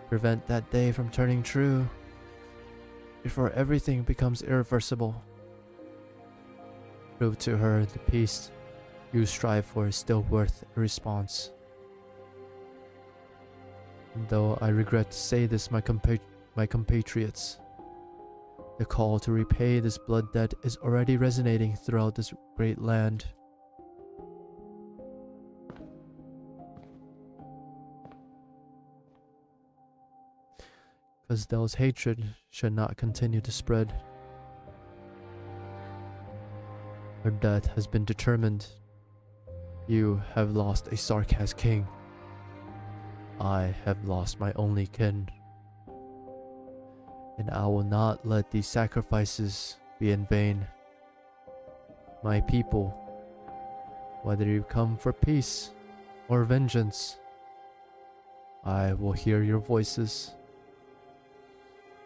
Prevent that day from turning true before everything becomes irreversible. Prove to her the peace you strive for is still worth a response. And though I regret to say this, my compatriots, the call to repay this blood debt is already resonating throughout this great land. Because those hatred should not continue to spread. Our death has been determined. You have lost a Sarkaz king. I have lost my only kin. And I will not let these sacrifices be in vain. My people, whether you come for peace or vengeance, I will hear your voices.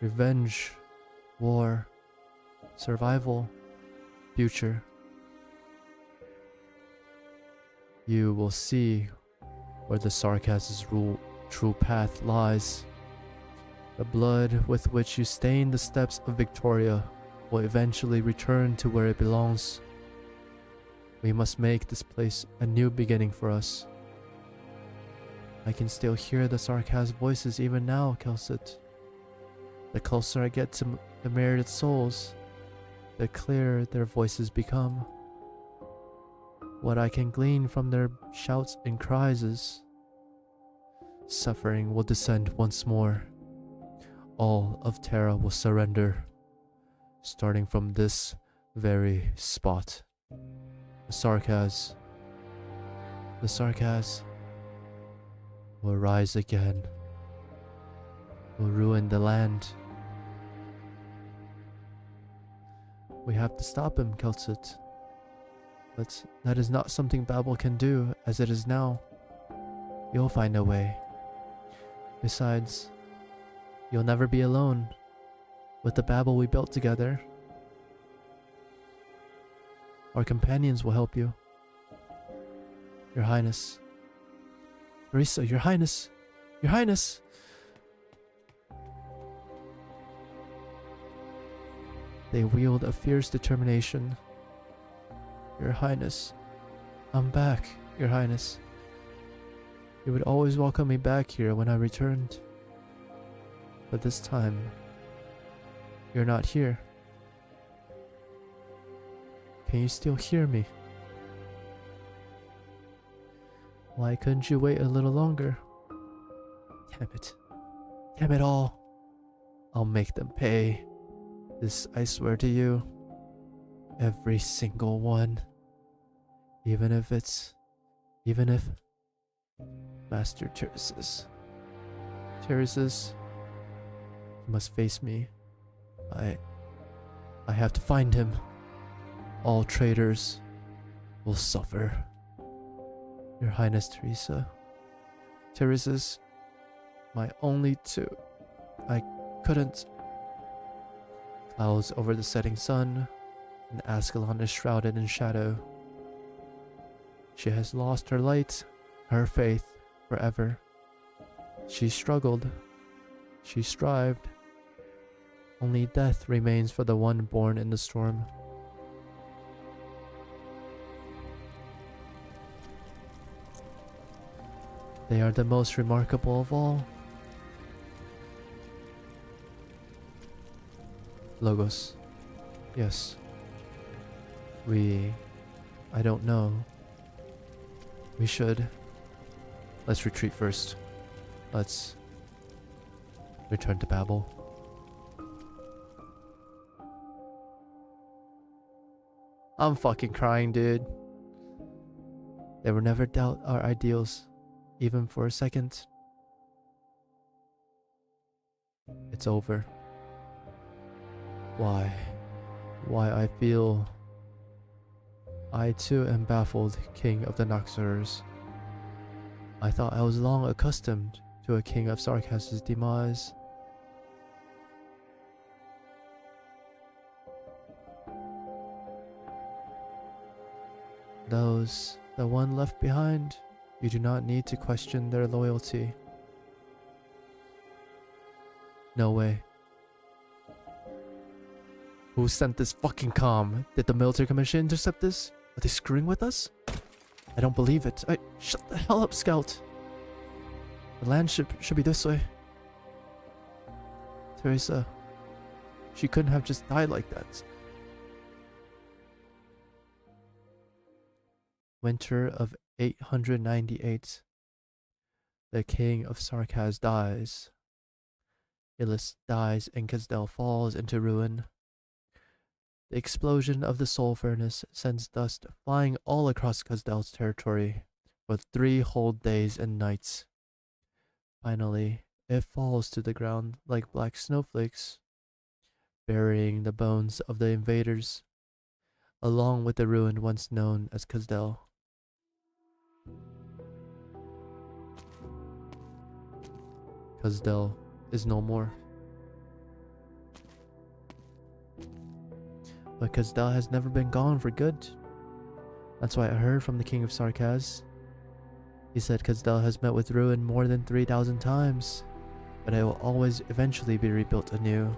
Revenge, war, survival, future. You will see where the Sarkaz's true path lies. The blood with which you stain the steps of Victoria will eventually return to where it belongs. We must make this place a new beginning for us. I can still hear the Sarkaz voices even now, Kelsit. The closer I get to the myriad souls, the clearer their voices become. What I can glean from their shouts and cries is, suffering will descend once more. All of Terra will surrender, starting from this very spot. The Sarkaz will rise again, will ruin the land. We have to stop him, Kelsit. But that is not something Babel can do as it is now. You'll find a way. Besides, you'll never be alone with the Babel we built together. Our companions will help you. Your Highness. Teresa, Your Highness! Your Highness! They wield a fierce determination. Your Highness, I'm back, Your Highness. You would always welcome me back here when I returned. But this time, you're not here. Can you still hear me? Why couldn't you wait a little longer? Damn it. Damn it all. I'll make them pay. This I swear to you. Every single one. Even if Master Teresa's, he must face me. I have to find him. All traitors will suffer. Your Highness Teresa's my only two. I couldn't. Clouds over the setting sun, and Ascalon is shrouded in shadow. She has lost her light, her faith, forever. She struggled. She strived. Only death remains for the one born in the storm. They are the most remarkable of all. Logos. Yes. I don't know. We should. Let's retreat first. Let's return to Babel. I'm fucking crying, dude. They will never doubt our ideals, even for a second. It's over. Why I feel I too am baffled, King of the Noxerers. I thought I was long accustomed to a King of Sarkaz's demise. Those, the one left behind, you do not need to question their loyalty. No way. Who sent this fucking comm? Did the military commission intercept this? Are they screwing with us? I don't believe it. Shut the hell up, Scout. The land should be this way. Teresa, she couldn't have just died like that. Winter of 898. The king of Sarkaz dies. Illis dies and Kazdel falls into ruin. The explosion of the soul furnace sends dust flying all across Kazdel's territory for 3 whole days and nights. Finally, it falls to the ground like black snowflakes, burying the bones of the invaders, along with the ruin once known as Kazdel. Kazdel is no more. But Kazdel has never been gone for good. That's why I heard from the king of Sarkaz. He said Kazdel has met with ruin more than 3,000 times, but it will always eventually be rebuilt anew.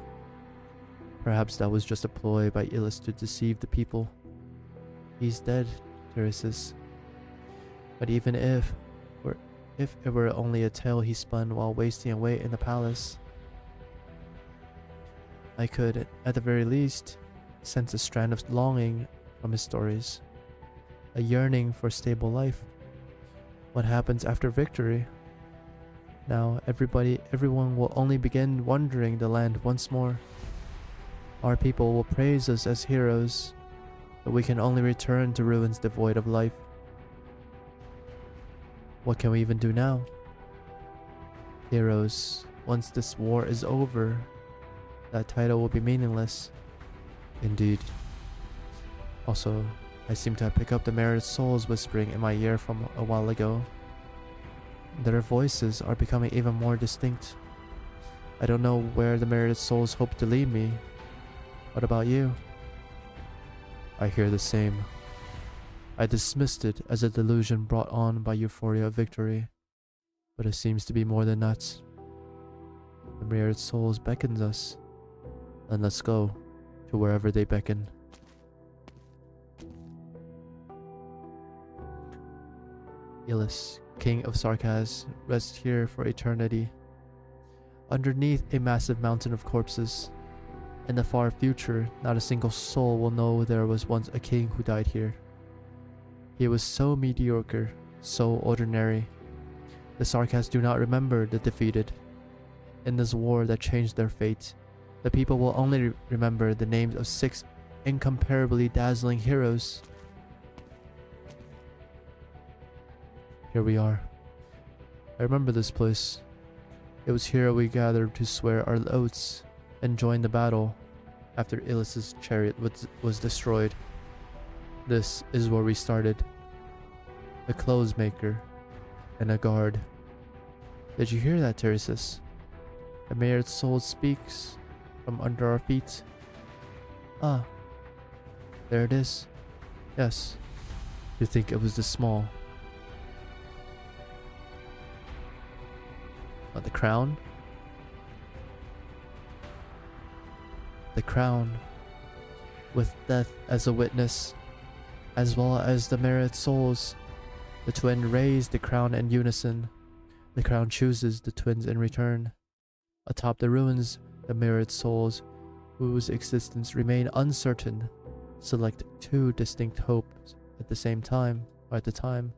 Perhaps that was just a ploy by Illis to deceive the people. He's dead, Teresis. But even if it were only a tale he spun while wasting away in the palace, I could, at the very least, sense a strand of longing from his stories. A yearning for stable life. What happens after victory? Now everyone will only begin wandering the land once more. Our people will praise us as heroes, but we can only return to ruins devoid of life. What can we even do now? Heroes, once this war is over, that title will be meaningless. Indeed. Also, I seem to have picked up the married souls whispering in my ear from a while ago. Their voices are becoming even more distinct. I don't know where the married souls hope to lead me. What about you? I hear the same. I dismissed it as a delusion brought on by euphoria of victory, but it seems to be more than that. The myriad souls beckons us, and let's go to wherever they beckon. Illis, king of Sarkaz, rests here for eternity. Underneath a massive mountain of corpses. In the far future, not a single soul will know there was once a king who died here. He was so mediocre, so ordinary. The Sarkaz do not remember the defeated. In this war that changed their fate, the people will only remember the names of 6 incomparably dazzling heroes. Here we are. I remember this place. It was here we gathered to swear our oaths and join the battle after Illis's chariot was destroyed. This is where we started. A clothes maker and a guard. Did you hear that, Teresis? The mayor's soul speaks from under our feet. Ah, there it is. Yes, you think it was this small. But the crown? The crown, with death as a witness, as well as the myriad souls. The twin raise the crown in unison. The crown chooses the twins in return. Atop the ruins, the myriad souls, whose existence remain uncertain, select 2 distinct hopes at the same time, or at the time.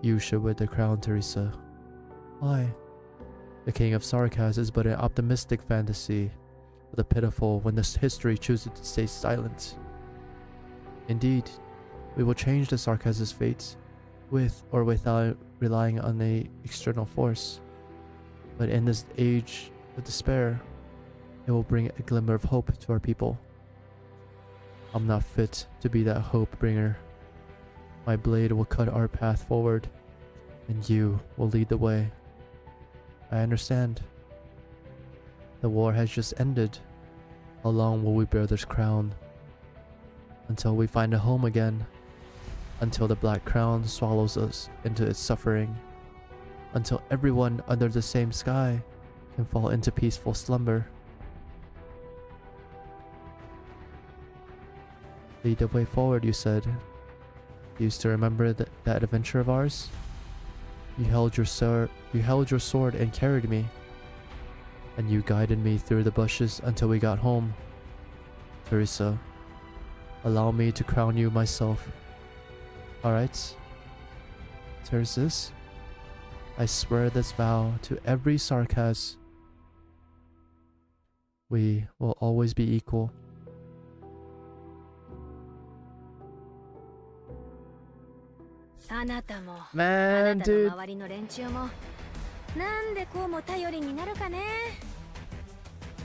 You should wear the crown, Teresa. Why? The king of Sarkaz is but an optimistic fantasy, but a pitiful when this history chooses to stay silent. Indeed, we will change the Sarkaz's fate, with or without relying on an external force. But in this age of despair, it will bring a glimmer of hope to our people. I'm not fit to be that hope bringer. My blade will cut our path forward, and you will lead the way. I understand. The war has just ended. How long will we bear this crown? Until we find a home again. Until the black crown swallows us into its suffering. Until everyone under the same sky can fall into peaceful slumber. Lead the way forward, you said. You used to remember that adventure of ours? You held your sword and carried me. And you guided me through the bushes until we got home. Teresa, allow me to crown you myself. Alright? Teresis, I swear this vow to every sarcasm. We will always be equal. Man, dude. 周りの連中もなんでこうも頼りになるかね。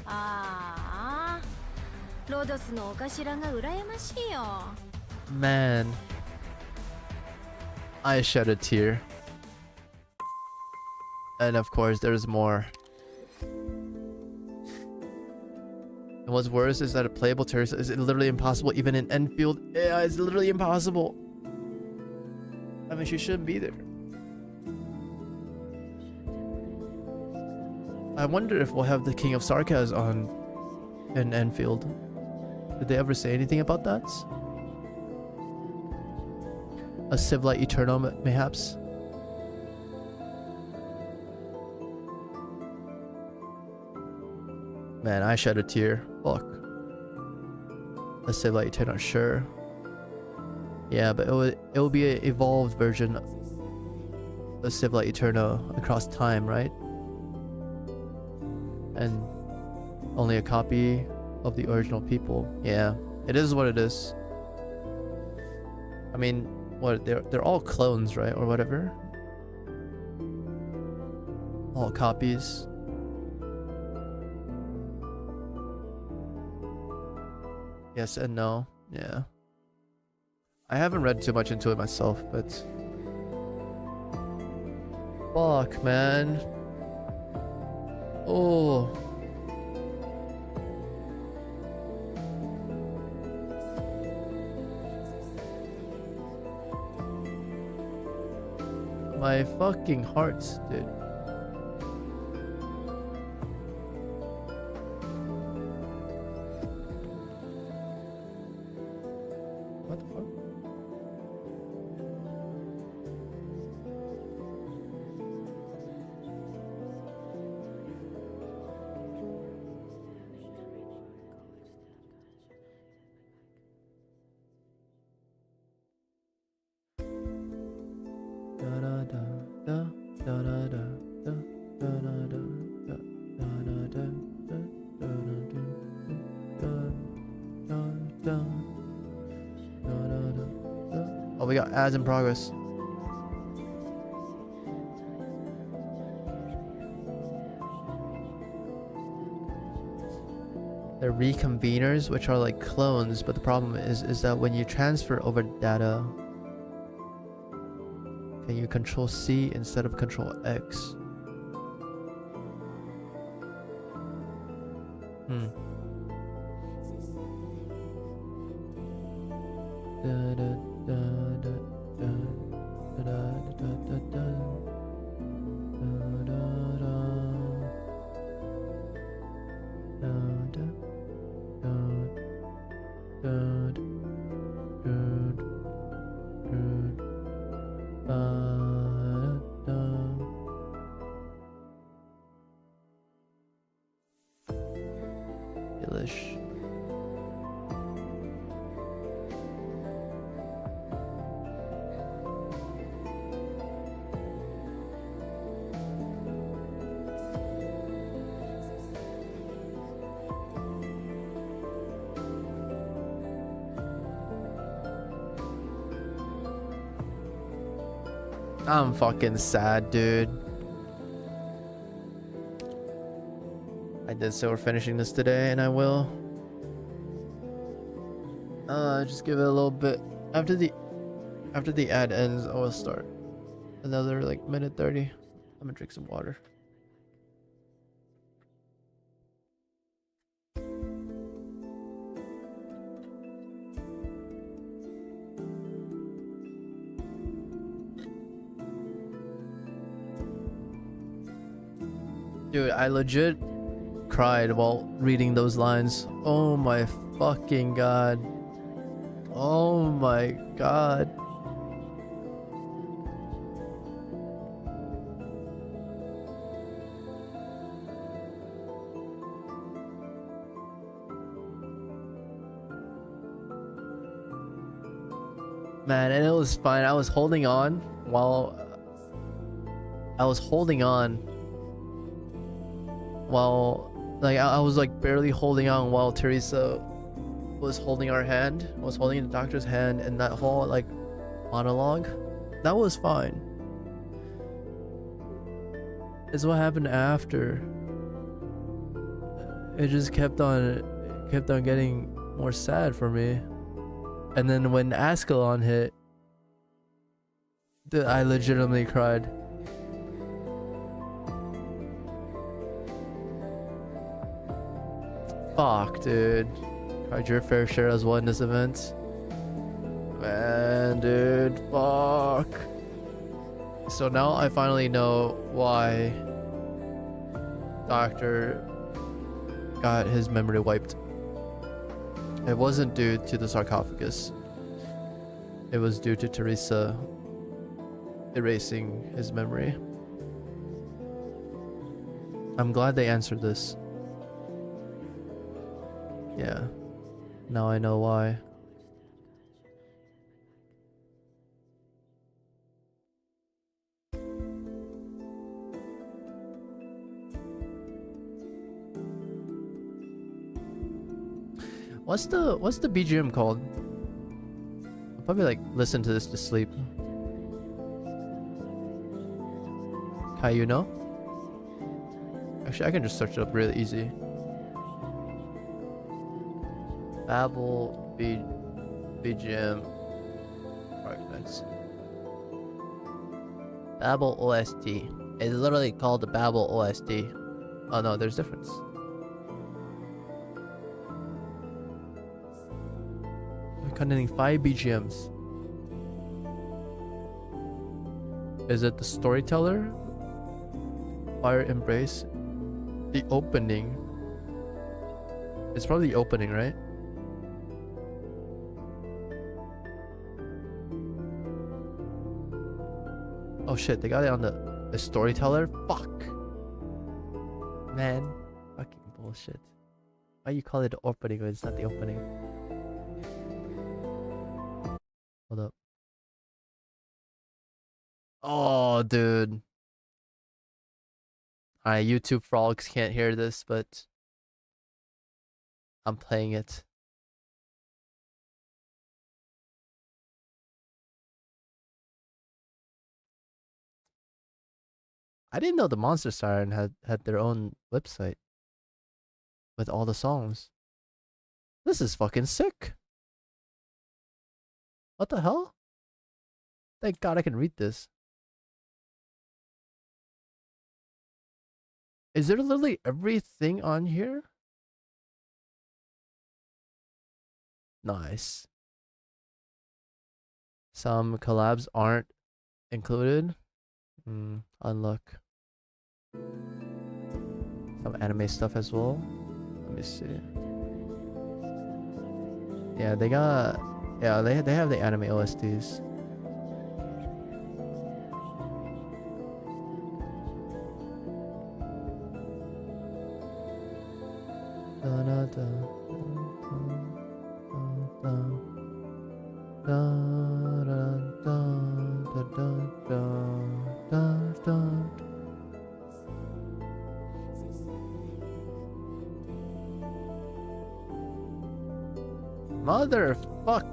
ああ、ロドスのお頭が羨ましいよ。Man, I shed a tear. And of course, there's more. And what's worse is that a playable Teresa is literally impossible, even in Enfield. Yeah, it's literally impossible. I mean, she shouldn't be there. I wonder if we'll have the King of Sarkaz on in Enfield. Did they ever say anything about that? A Civilite Eternal, mayhaps? Man, I shed a tear. Fuck. A Civilite Eternal, sure. Yeah, but it will be an evolved version of Civilite Eternal across time, right? And only a copy of the original people. Yeah, it is what it is. I mean, what they're all clones, right, or whatever. All copies. Yes and no. Yeah. I haven't read too much into it myself, but fuck, man. Oh. My fucking heart, dude. What the fuck? Oh, we got ads in progress. They're reconveners, which are like clones, but the problem is that when you transfer over data, can you control C instead of control X? Delish. I'm fucking sad, dude. I did say we're finishing this today, and I will. Just give it a little bit. After the ad ends, I will start another like minute 30. I'm gonna drink some water. Dude, I legit cried while reading those lines. Oh my fucking god. Oh my god. Man, and it was fine. I was holding on while like I was like barely holding on while Teresa was holding our hand, was holding the doctor's hand, and that whole like monologue, that was fine. It's what happened after. It just kept on getting more sad for me. And then when Ascalon hit, I legitimately cried. Fuck, dude. Cried your fair share as well in this event. Man, dude, fuck. So now I finally know why Doctor got his memory wiped. It wasn't due to the sarcophagus. It was due to Teresa erasing his memory. I'm glad they answered this. Yeah. Now I know why. What's the BGM called? I'll probably like listen to this to sleep. Kai, you know? Actually, I can just search it up really easy. Babel BGM Arknights. Babel OST. It's literally called the Babel OST. Oh no, there's difference. Containing 5 BGMs. Is it the storyteller? Fire Embrace? The opening? It's probably the opening, right? Oh shit, they got it on the storyteller? Fuck! Man. Fucking bullshit. Why you call it the opening when it's not the opening? Hold up. Oh, dude. Alright, YouTube frogs can't hear this, but I'm playing it. I didn't know the Monster Siren had their own website with all the songs. This is fucking sick. What the hell? Thank God I can read this. Is there literally everything on here? Nice. Some collabs aren't included. Unlock. Some anime stuff as well. Let me see. Yeah, they got... Yeah, they have the anime OSTs. Motherfuck.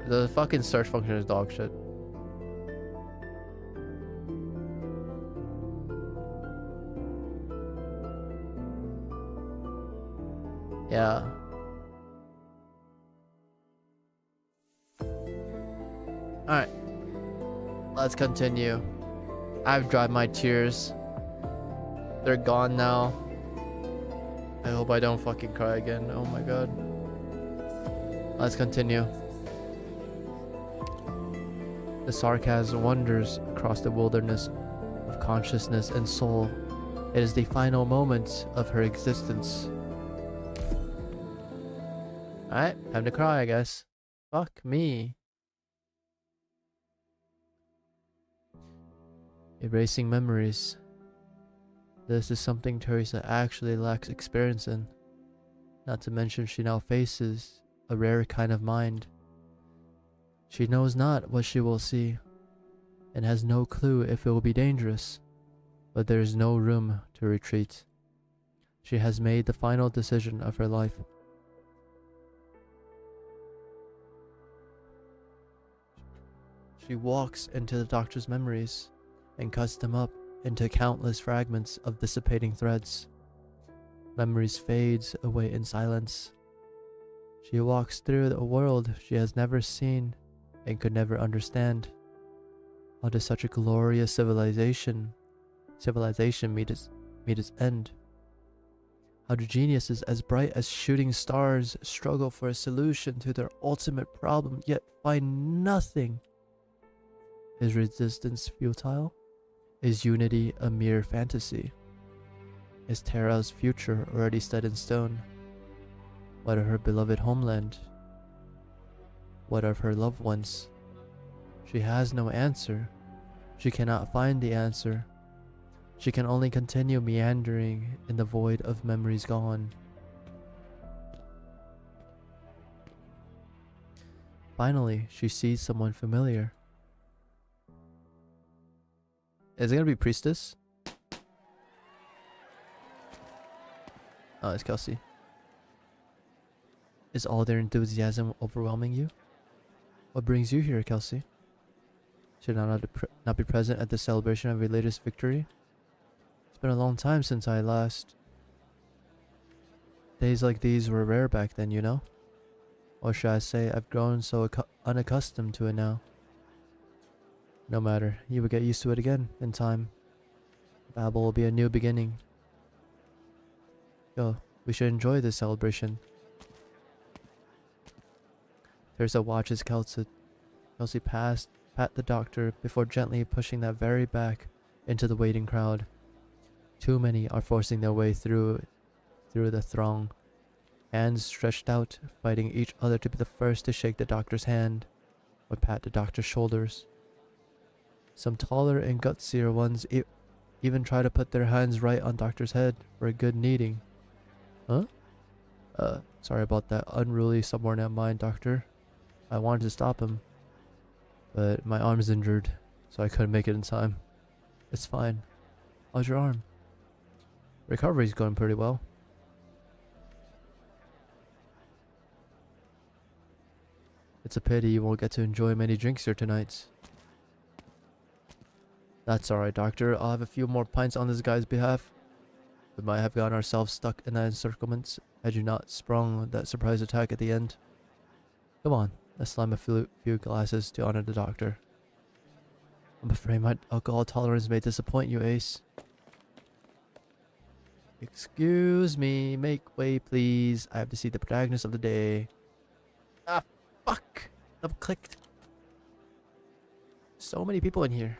The fucking search function is dog shit. Yeah. Alright. Let's continue. I've dried my tears. They're gone now. I hope I don't fucking cry again. Oh my god. Let's continue. The sarcasm wanders across the wilderness of consciousness and soul. It is the final moment of her existence. Alright, time to cry, I guess. Fuck me. Erasing memories. This is something Teresa actually lacks experience in. Not to mention she now faces a rare kind of mind. She knows not what she will see, and has no clue if it will be dangerous, but there is no room to retreat. She has made the final decision of her life. She walks into the doctor's memories and cuts them up into countless fragments of dissipating threads. Memories fades away in silence. She walks through a world she has never seen and could never understand. How does such a glorious civilization meet its end? How do geniuses as bright as shooting stars struggle for a solution to their ultimate problem yet find nothing? Is resistance futile? Is unity a mere fantasy? Is Terra's future already set in stone? What of her beloved homeland? What of her loved ones? She has no answer. She cannot find the answer. She can only continue meandering in the void of memories gone. Finally, she sees someone familiar. Is it gonna be Priestess? Oh, it's Kelsey. Is all their enthusiasm overwhelming you? What brings you here, Kelsey? Should I not be present at the celebration of your latest victory? It's been a long time since I last... Days like these were rare back then, you know? Or should I say, I've grown so unaccustomed to it now. No matter, you will get used to it again in time. Babel will be a new beginning. Yo, we should enjoy this celebration. Teresa watches Kelsey pat the doctor before gently pushing that very back into the waiting crowd. Too many are forcing their way through the throng, hands stretched out, fighting each other to be the first to shake the doctor's hand or pat the doctor's shoulders. Some taller and gutsier ones even try to put their hands right on doctor's head for a good kneading. Huh? Sorry about that unruly subordinate of mine, doctor. I wanted to stop him, but my arm's injured, so I couldn't make it in time. It's fine. How's your arm? Recovery's going pretty well. It's a pity you won't get to enjoy many drinks here tonight. That's alright, doctor. I'll have a few more pints on this guy's behalf. We might have gotten ourselves stuck in that encirclement had you not sprung that surprise attack at the end. Come on, let's slam a few glasses to honor the doctor. I'm afraid my alcohol tolerance may disappoint you, Ace. Excuse me, make way please. I have to see the protagonist of the day. Ah, fuck! Double clicked. So many people in here.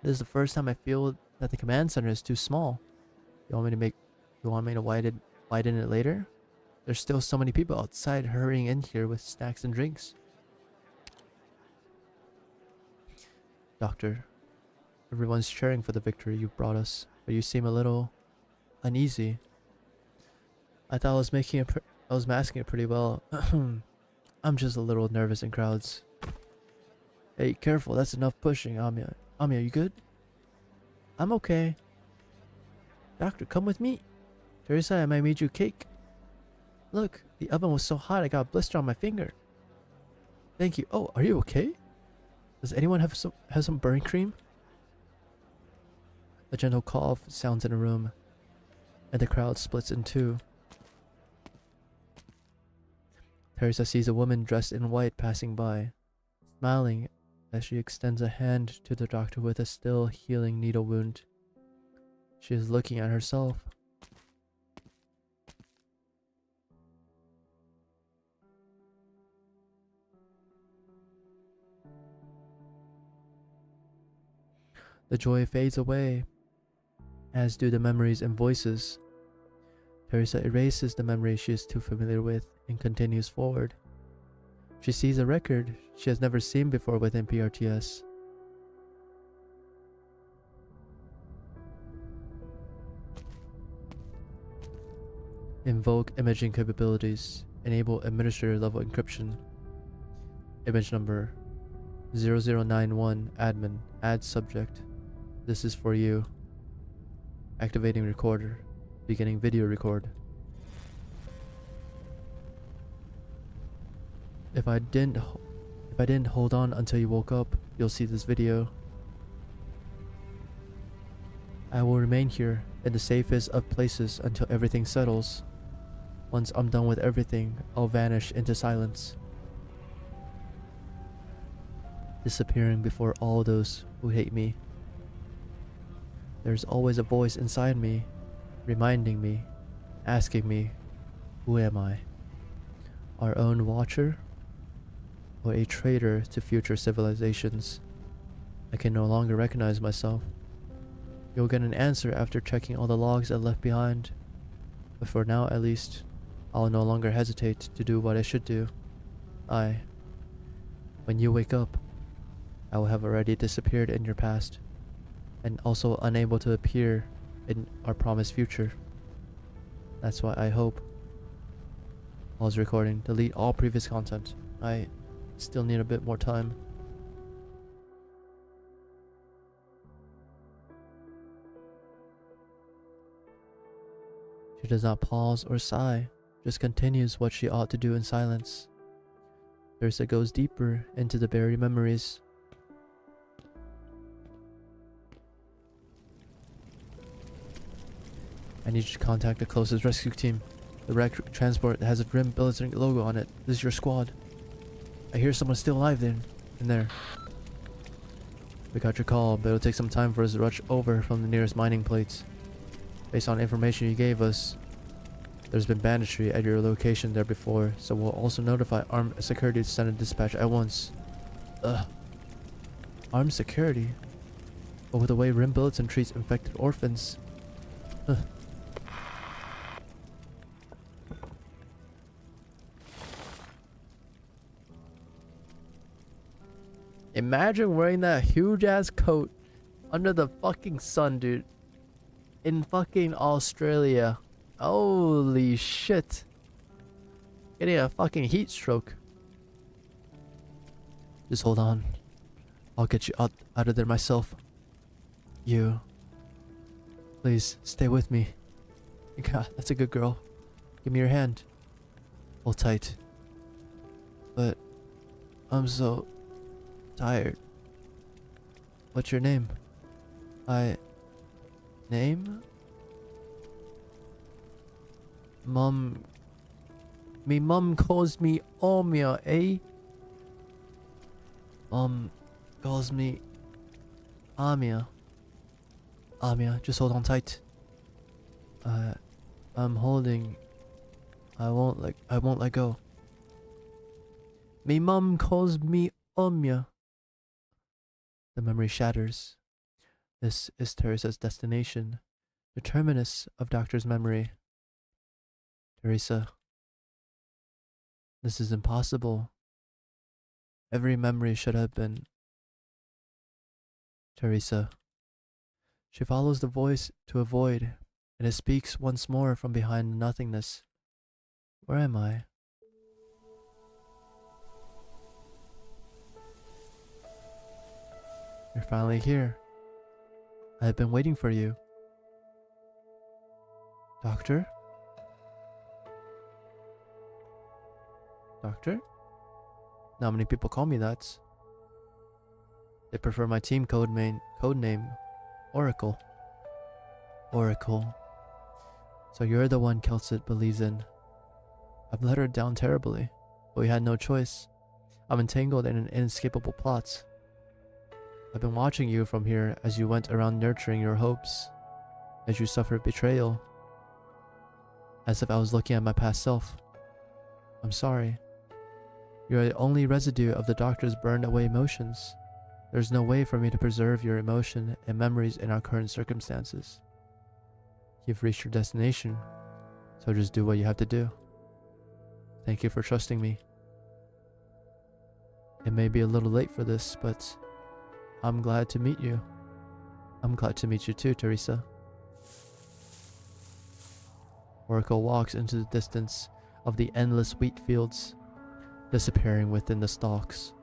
This is the first time I feel that the command center is too small. You want me to widen it later? There's still so many people outside hurrying in here with snacks and drinks. Doctor, everyone's cheering for the victory you brought us, but you seem a little uneasy. I thought I was masking it pretty well. I'm just a little nervous in crowds. Hey, careful, that's enough pushing, Anya. Anya, you good? I'm okay. Doctor, come with me. Teresa, I might made you cake. Look, the oven was so hot I got a blister on my finger. Thank you. Oh, are you okay? Does anyone have some burn cream? A gentle cough sounds in the room, and the crowd splits in two. Teresa sees a woman dressed in white passing by, smiling as she extends a hand to the doctor with a still healing needle wound. She is looking at herself. The joy fades away, as do the memories and voices. Teresa erases the memory she is too familiar with and continues forward. She sees a record she has never seen before within PRTS. Invoke imaging capabilities. Enable administrator level encryption. Image number 0091 admin. Add subject. This is for you. Activating recorder. Beginning video record. If I didn't hold on until you woke up, you'll see this video. I will remain here in the safest of places until everything settles. Once I'm done with everything, I'll vanish into silence, disappearing before all those who hate me. There's always a voice inside me, reminding me, asking me, who am I? Our own watcher? Or a traitor to future civilizations? I can no longer recognize myself. You'll get an answer after checking all the logs I left behind. But for now, at least, I'll no longer hesitate to do what I should do. When you wake up, I will have already disappeared in your past, and also unable to appear in our promised future. That's why I hope. Pause recording. Delete all previous content. I still need a bit more time. She does not pause or sigh, just continues what she ought to do in silence. Teresa goes deeper into the buried memories. I need you to contact the closest rescue team. The wrecked transport has a Grim Military logo on it. This is your squad. I hear someone's still alive in there. We got your call, but it'll take some time for us to rush over from the nearest mining plates. Based on information you gave us, there's been banditry at your location there before, so we'll also notify armed security to send a dispatch at once. Armed security? But with the way Rim Bulletin treats infected orphans. Imagine wearing that huge ass coat under the fucking sun, dude. In fucking Australia. Holy shit. Getting a fucking heat stroke. Just hold on. I'll get you out of there myself. You. Please, stay with me. God, that's a good girl. Give me your hand. Hold tight. But I'm so tired. What's your name? Name? Me mum calls me Amia, eh? Mum calls me Amia. Amia, just hold on tight. I'm holding. I won't let go. Me mum calls me Amia. The memory shatters. This is Teresa's destination, the terminus of Doctor's memory. Teresa, this is impossible. Every memory should have been. Teresa. She follows the voice to avoid, and it speaks once more from behind nothingness. Where am I? You're finally here. I have been waiting for you. Doctor? Doctor? Not many people call me that. They prefer my team code name, Oracle. Oracle. So you're the one Kelsit believes in. I've let her down terribly, but we had no choice. I'm entangled in an inescapable plot. I've been watching you from here as you went around nurturing your hopes, as you suffered betrayal, as if I was looking at my past self. I'm sorry. You're the only residue of the Doctor's burned away emotions. There's no way for me to preserve your emotion and memories in our current circumstances. You've reached your destination, so just do what you have to do. Thank you for trusting me. It may be a little late for this, but I'm glad to meet you. I'm glad to meet you too, Teresa. Oracle walks into the distance of the endless wheat fields, disappearing within the stalks.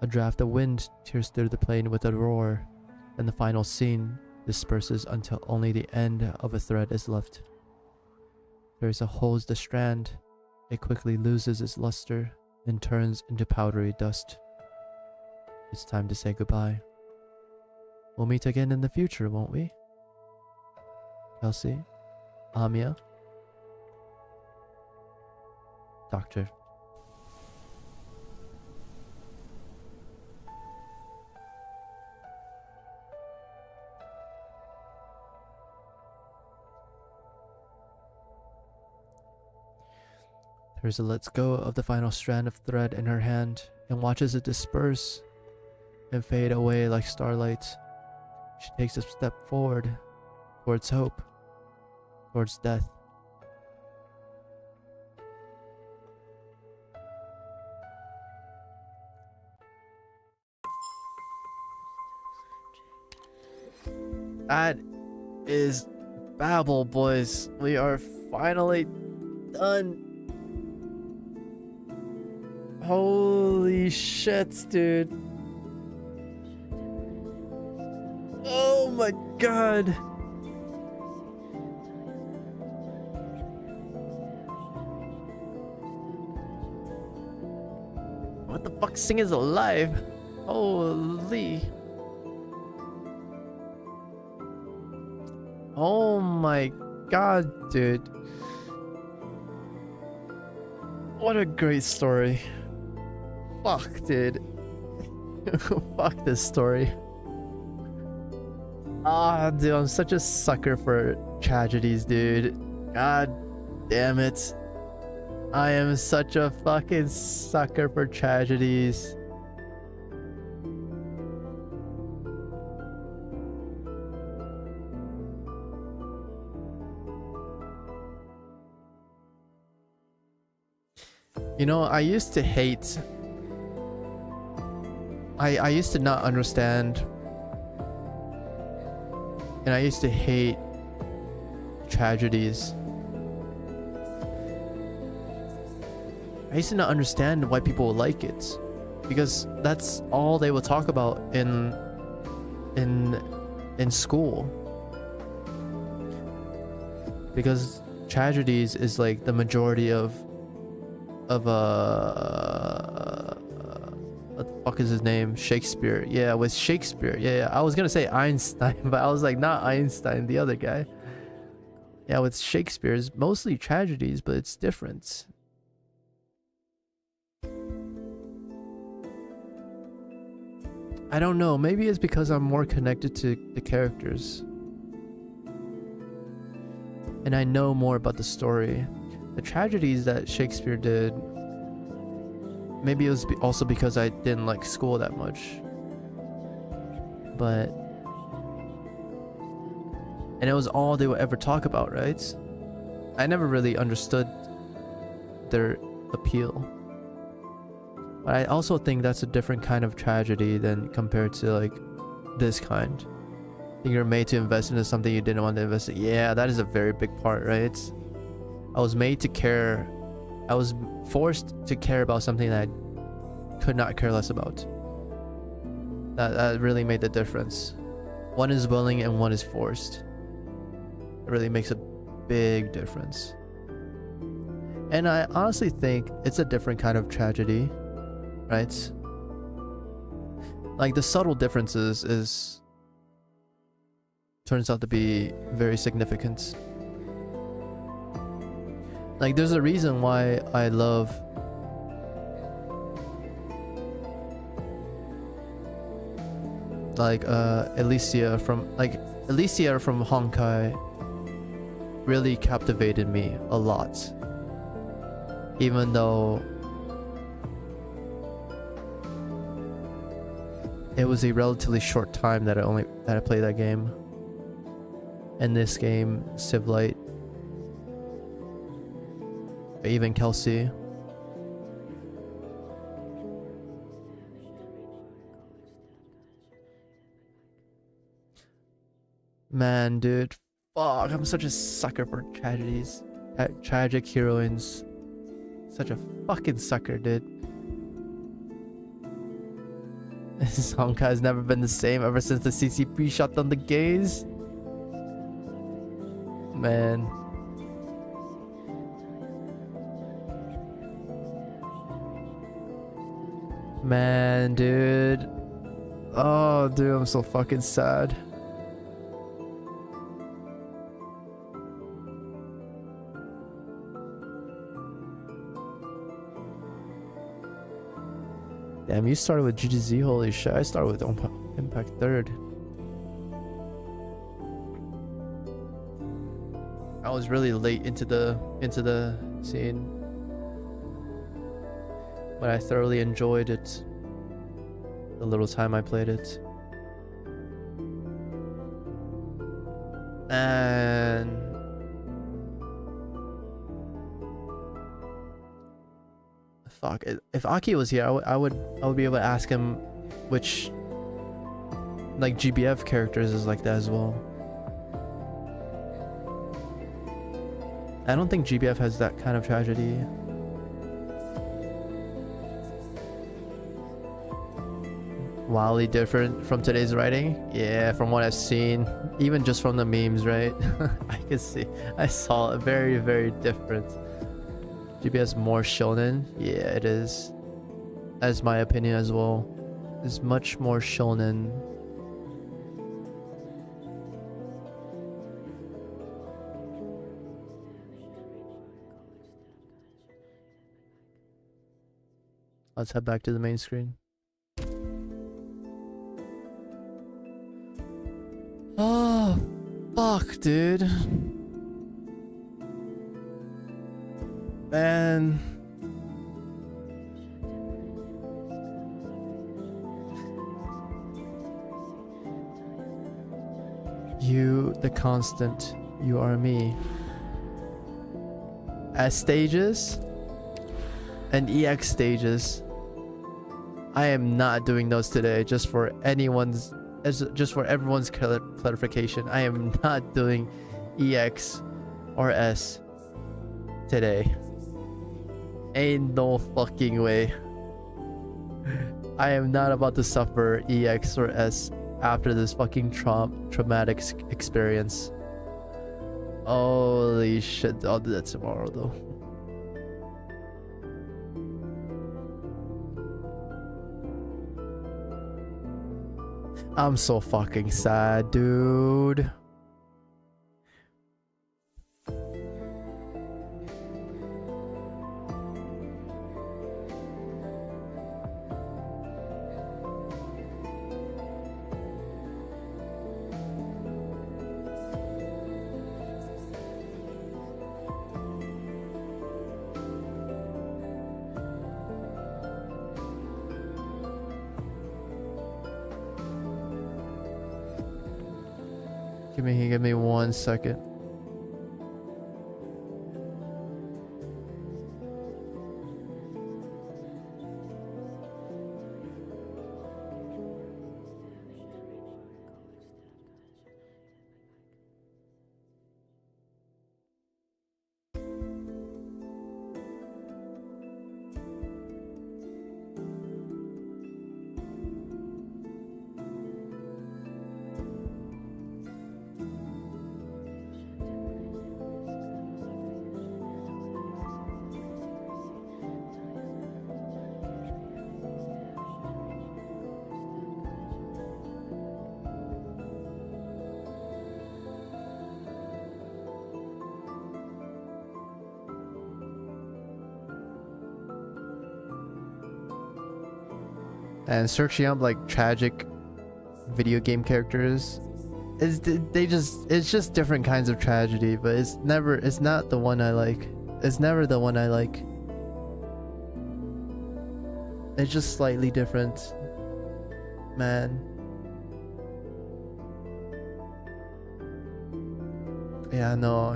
A draft of wind tears through the plain with a roar, and the final scene disperses until only the end of a thread is left. Teresa holds the strand. It quickly loses its luster and turns into powdery dust. It's time to say goodbye. We'll meet again in the future, won't we? Kelsey? Amia? Doctor. Teresa lets go of the final strand of thread in her hand and watches it disperse and fade away like starlight. She takes a step forward, towards hope, towards death. That is Babel, boys. We are finally done. Holy shit, dude. Oh my god. What the fuck? Sing is alive. Holy. Oh my god, dude. What a great story. Fuck, dude. Fuck this story. Ah, dude, I'm such a sucker for tragedies, dude. God damn it. I am such a fucking sucker for tragedies. You know, I used to hate... I used to not understand, and I used to hate tragedies. I used to not understand why people would like it, because that's all they would talk about in school. Because tragedies is like the majority of what the fuck is his name? Shakespeare. Yeah, with Shakespeare. Yeah, I was gonna say Einstein, but I was like, not Einstein, the other guy. Yeah, with Shakespeare, it's mostly tragedies, but it's different. I don't know, maybe it's because I'm more connected to the characters. And I know more about the story. The tragedies that Shakespeare did, maybe it was also because I didn't like school that much. But... and it was all they would ever talk about, right? I never really understood their appeal. But I also think that's a different kind of tragedy than compared to like this kind. You're made to invest into something you didn't want to invest in. Yeah, that is a very big part, right? I was made to care. I was forced to care about something that I could not care less about. That really made the difference. One is willing and one is forced. It really makes a big difference. And I honestly think it's a different kind of tragedy, right? Like the subtle differences is turns out to be very significant. Like there's a reason why I love like Alicia from Honkai really captivated me a lot. Even though it was a relatively short time that I played that game. And this game, Civlight, even Kelsey. Man, dude, Fuck, I'm such a sucker for tragedies. Tragic heroines. Such a fucking sucker, dude. This Honka has never been the same ever since the CCP shot down the gays. Man. Man, dude. Oh, dude, I'm so fucking sad. Damn, you started with GGZ, holy shit. I started with Impact 3rd. I was really late into the scene. But I thoroughly enjoyed it. The little time I played it. And fuck, if Aki was here, I would be able to ask him which like GBF characters is like that as well. I don't think GBF has that kind of tragedy. Wildly different from today's writing? Yeah, from what I've seen, even just from the memes, right? I saw it very, very different. GBS more shonen? Yeah, it is. That's my opinion as well. It's much more shonen. Let's head back to the main screen. Oh, fuck, dude. Man. You, the constant, you are me. S stages and EX stages. I am not doing those today, just for everyone's clarification. I am not doing EX or S today. Ain't no fucking way. I am not about to suffer EX or S after this fucking traumatic experience. Holy shit, I'll do that tomorrow though. I'm so fucking sad, dude. Give me 1 second. And searching up like tragic video game characters it's just different kinds of tragedy, but it's not the one I like. It's never the one I like. It's just slightly different, man. Yeah, no.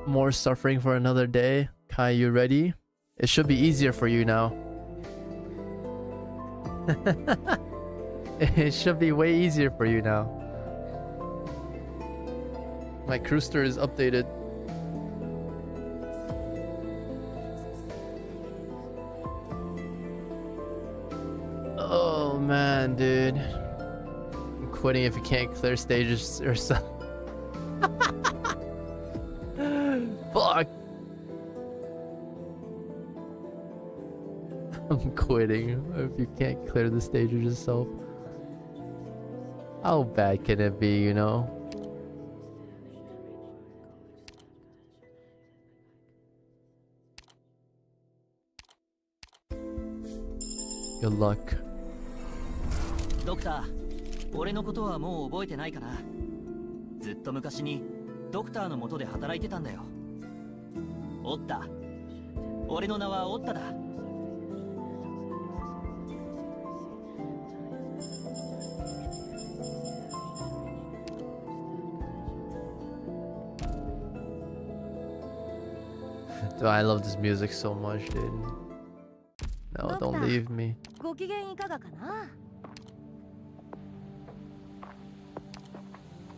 More suffering for another day. Kai, you ready? It should be easier for you now. It should be way easier for you now. My Crewster is updated. Oh man, dude. I'm quitting if you can't clear stages or something. Fuck. I'm quitting if you can't clear the stages yourself. How bad can it be, you know? Good luck. ドクター、俺のことはもう覚えてないかな。ずっと昔にドクターの元で働いてたんだよ。オッタ。俺の名はオッタだ。Dude, I love this music so much, dude. No, don't leave me. ご機嫌いかがかな？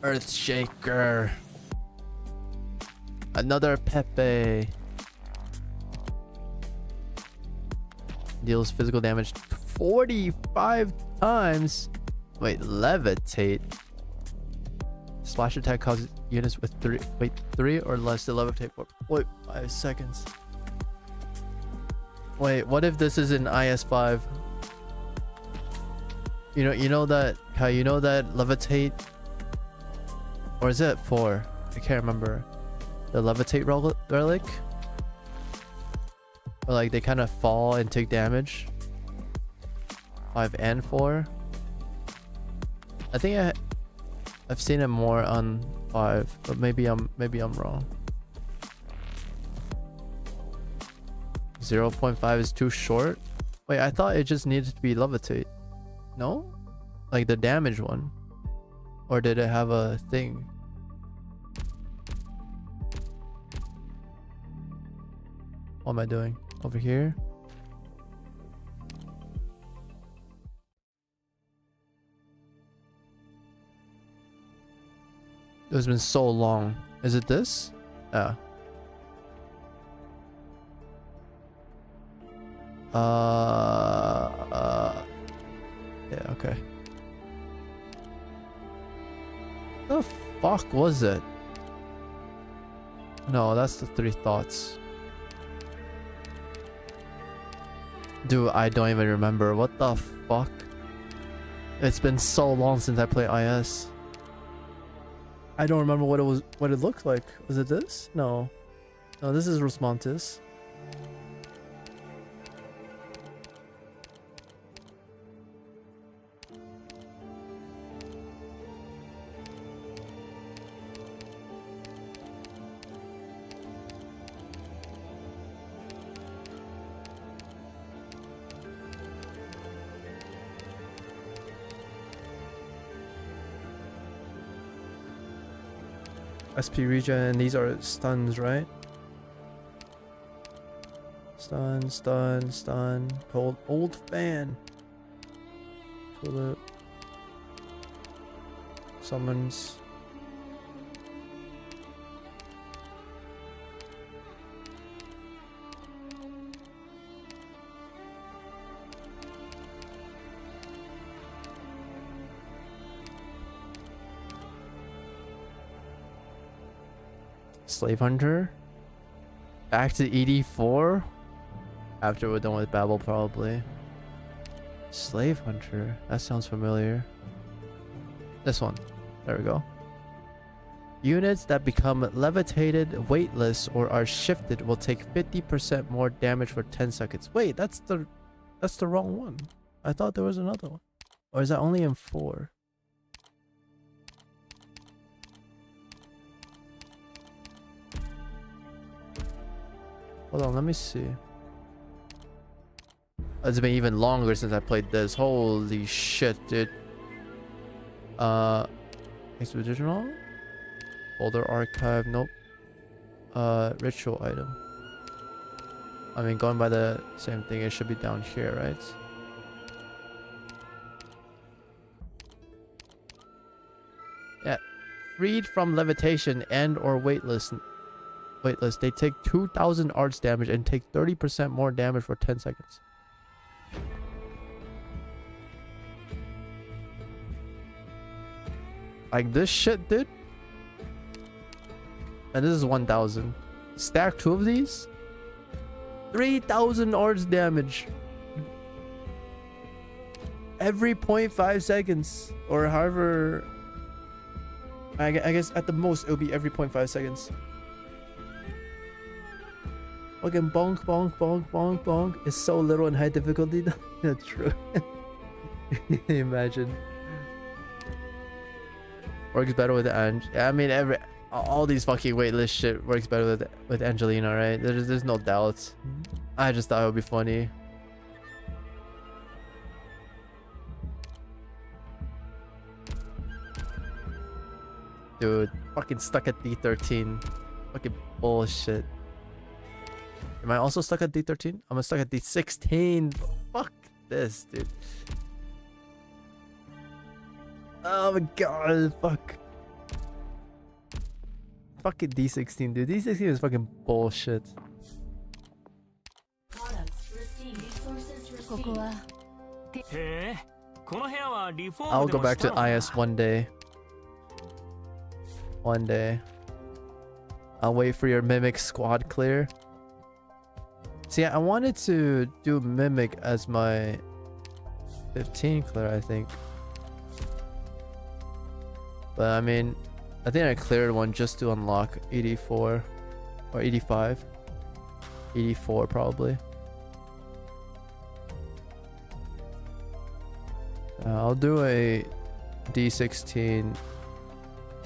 Earthshaker. Another Pepe. Deals physical damage 45 times. Wait, levitate. Splash attack causes units with three or less to levitate for 0.5 seconds. Wait, what if this is in IS5? You know that Kai, you know that levitate, or is it 4? I can't remember. The levitate relic, or like they kind of fall and take damage. 5 and 4. I think I've seen it more on 5, but maybe I'm wrong. 0.5 is too short. Wait, I thought it just needed to be levitate. No? Like the damage one. Or did it have a thing? What am I doing? Over here? It's been so long. Is it this? Yeah. Yeah, okay. The fuck was it? No, that's the 3 thoughts. Dude, I don't even remember. What the fuck? It's been so long since I played IS. I don't remember what it looked like. Was it this? No. No, this is Rosmontis. SP regen, these are stuns, right? Stun, stun, stun. Cold old fan. Tulip. Summons. Slave Hunter. Back to ED4. After we're done with Babel, probably. Slave Hunter. That sounds familiar. This one. There we go. Units that become levitated, weightless, or are shifted will take 50% more damage for 10 seconds. Wait, that's the wrong one. I thought there was another one. Or is that only in 4? Hold on, let me see. It's been even longer since I played this. Holy shit, dude. Expeditional? Folder archive, nope. Ritual item. I mean, going by the same thing, it should be down here, right? freed from levitation and or weightless, they take 2,000 arts damage and take 30% more damage for 10 seconds. Like this shit, dude. And this is 1,000. Stack 2 of these. 3,000 arts damage. Every 0.5 seconds. Or however... I guess at the most it'll be every 0.5 seconds. Fucking bonk, bonk, bonk, bonk, bonk. It's so little in high difficulty. That's true. Imagine. Works better with Ange. I mean, all these fucking weightless shit works better with Angelina, right? There's no doubt. I just thought it would be funny. Dude, fucking stuck at D13. Fucking bullshit. Am I also stuck at D13? I'm stuck at D16. Fuck this, dude. Oh my god, fuck. Fucking D16, dude. D16 is fucking bullshit. I'll go back to IS one day. One day. I'll wait for your Mimic squad clear. See, I wanted to do Mimic as my 15 clear, I think. But I mean, I think I cleared one just to unlock 84 or 85. 84 probably. I'll do a D16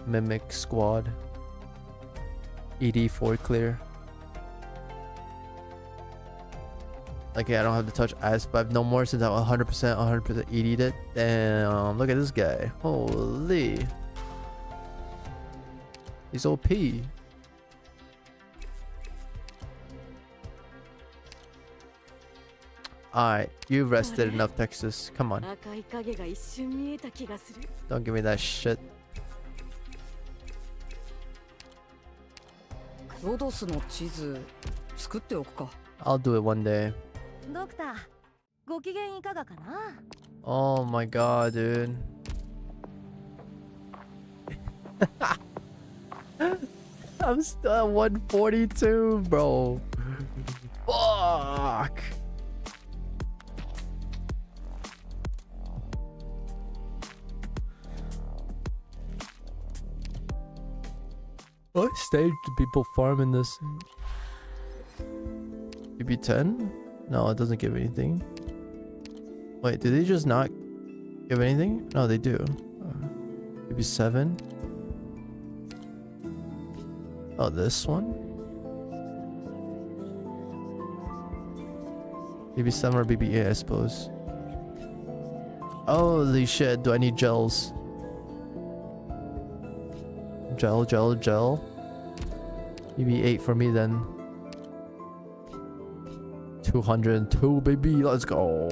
Mimic squad. ED4 clear. Like, yeah, I don't have to touch IS5 no more since I 100% ED'd it. Damn, look at this guy. Holy. He's OP. Alright, you've rested enough, Texas. Come on. Don't give me that shit. I'll do it one day. Oh my god, dude. I'm still at 142, bro. Fuck. What stage do people farm in this? UB10? No, it doesn't give anything. Wait, did they just not give anything? No, they do. UB7? Oh, this one? BB7 or BB8, I suppose. Holy shit, do I need gels? Gel. BB8 for me then. 202, baby, let's go.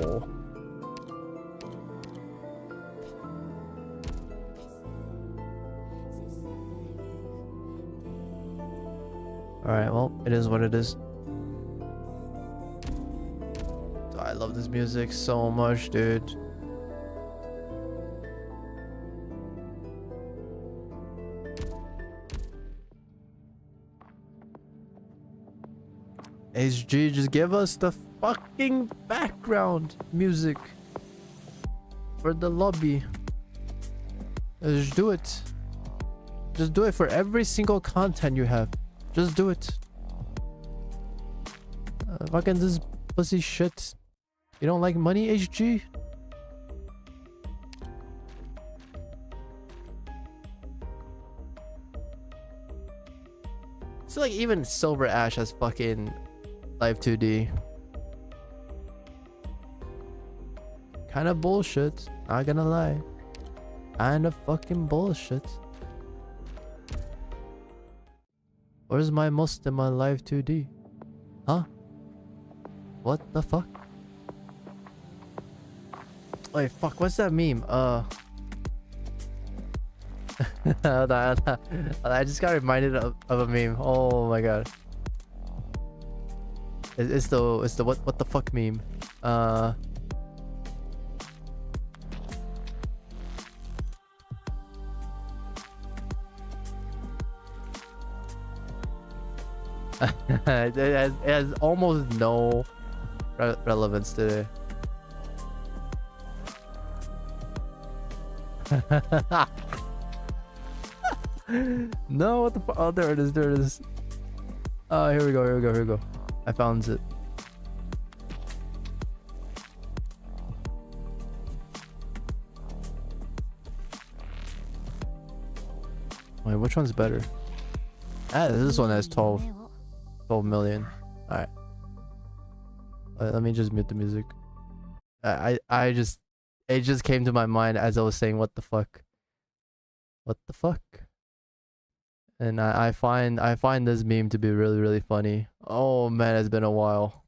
Alright, well, it is what it is. I love this music so much, dude. HG, just give us the fucking background music for the lobby. Just do it. Just do it for every single content you have. Just do it. Fucking this pussy shit. You don't like money, HG? It's like even Silver Ash has fucking Live 2D. Kind of bullshit. Not gonna lie. Kind of fucking bullshit. Where's my most in my Live 2D? Huh? What the fuck? Wait, fuck, what's that meme? I just got reminded of a meme. Oh my god. It's the what the fuck meme. It has almost no relevance today. No, what the fuck? Oh, there it is, there it is. Oh, here we go, here we go, here we go. I found it. Wait, which one's better? Ah, this one has 12 million. Alright. Let me just mute the music. It just came to my mind as I was saying what the fuck. What the fuck? And I find this meme to be really, really funny. Oh man, it's been a while.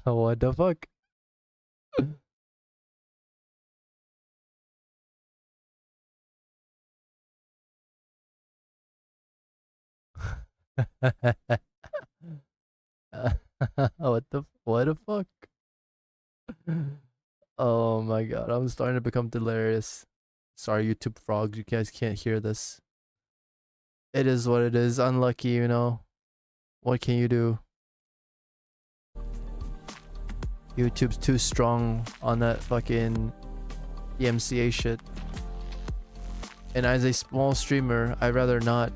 What the fuck? What the fuck? Oh my god, I'm starting to become delirious. Sorry, YouTube frogs, you guys can't hear this. It is what it is. Unlucky, you know. What can you do? YouTube's too strong on that fucking EMCA shit. And as a small streamer, I'd rather not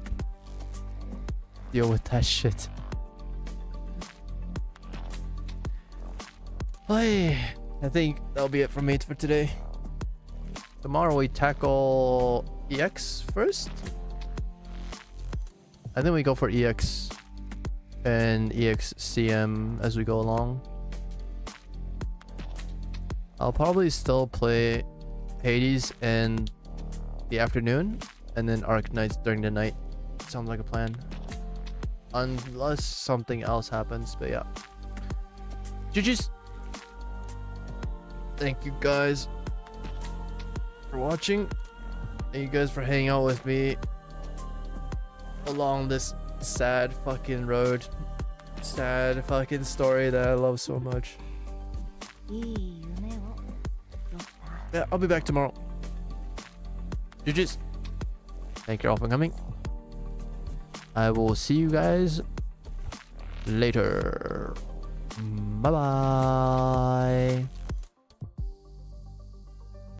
deal with that shit. I think that'll be it from me for today. Tomorrow we tackle EX first. I think we go for EX and EXCM as we go along. I'll probably still play Hades in the afternoon and then Arknights during the night. Sounds like a plan. Unless something else happens, but yeah. GG's. Thank you guys for watching. Thank you guys for hanging out with me along this sad fucking road. Sad fucking story that I love so much. Yeah, I'll be back tomorrow. GG's. Thank you all for coming. I will see you guys later. Bye bye.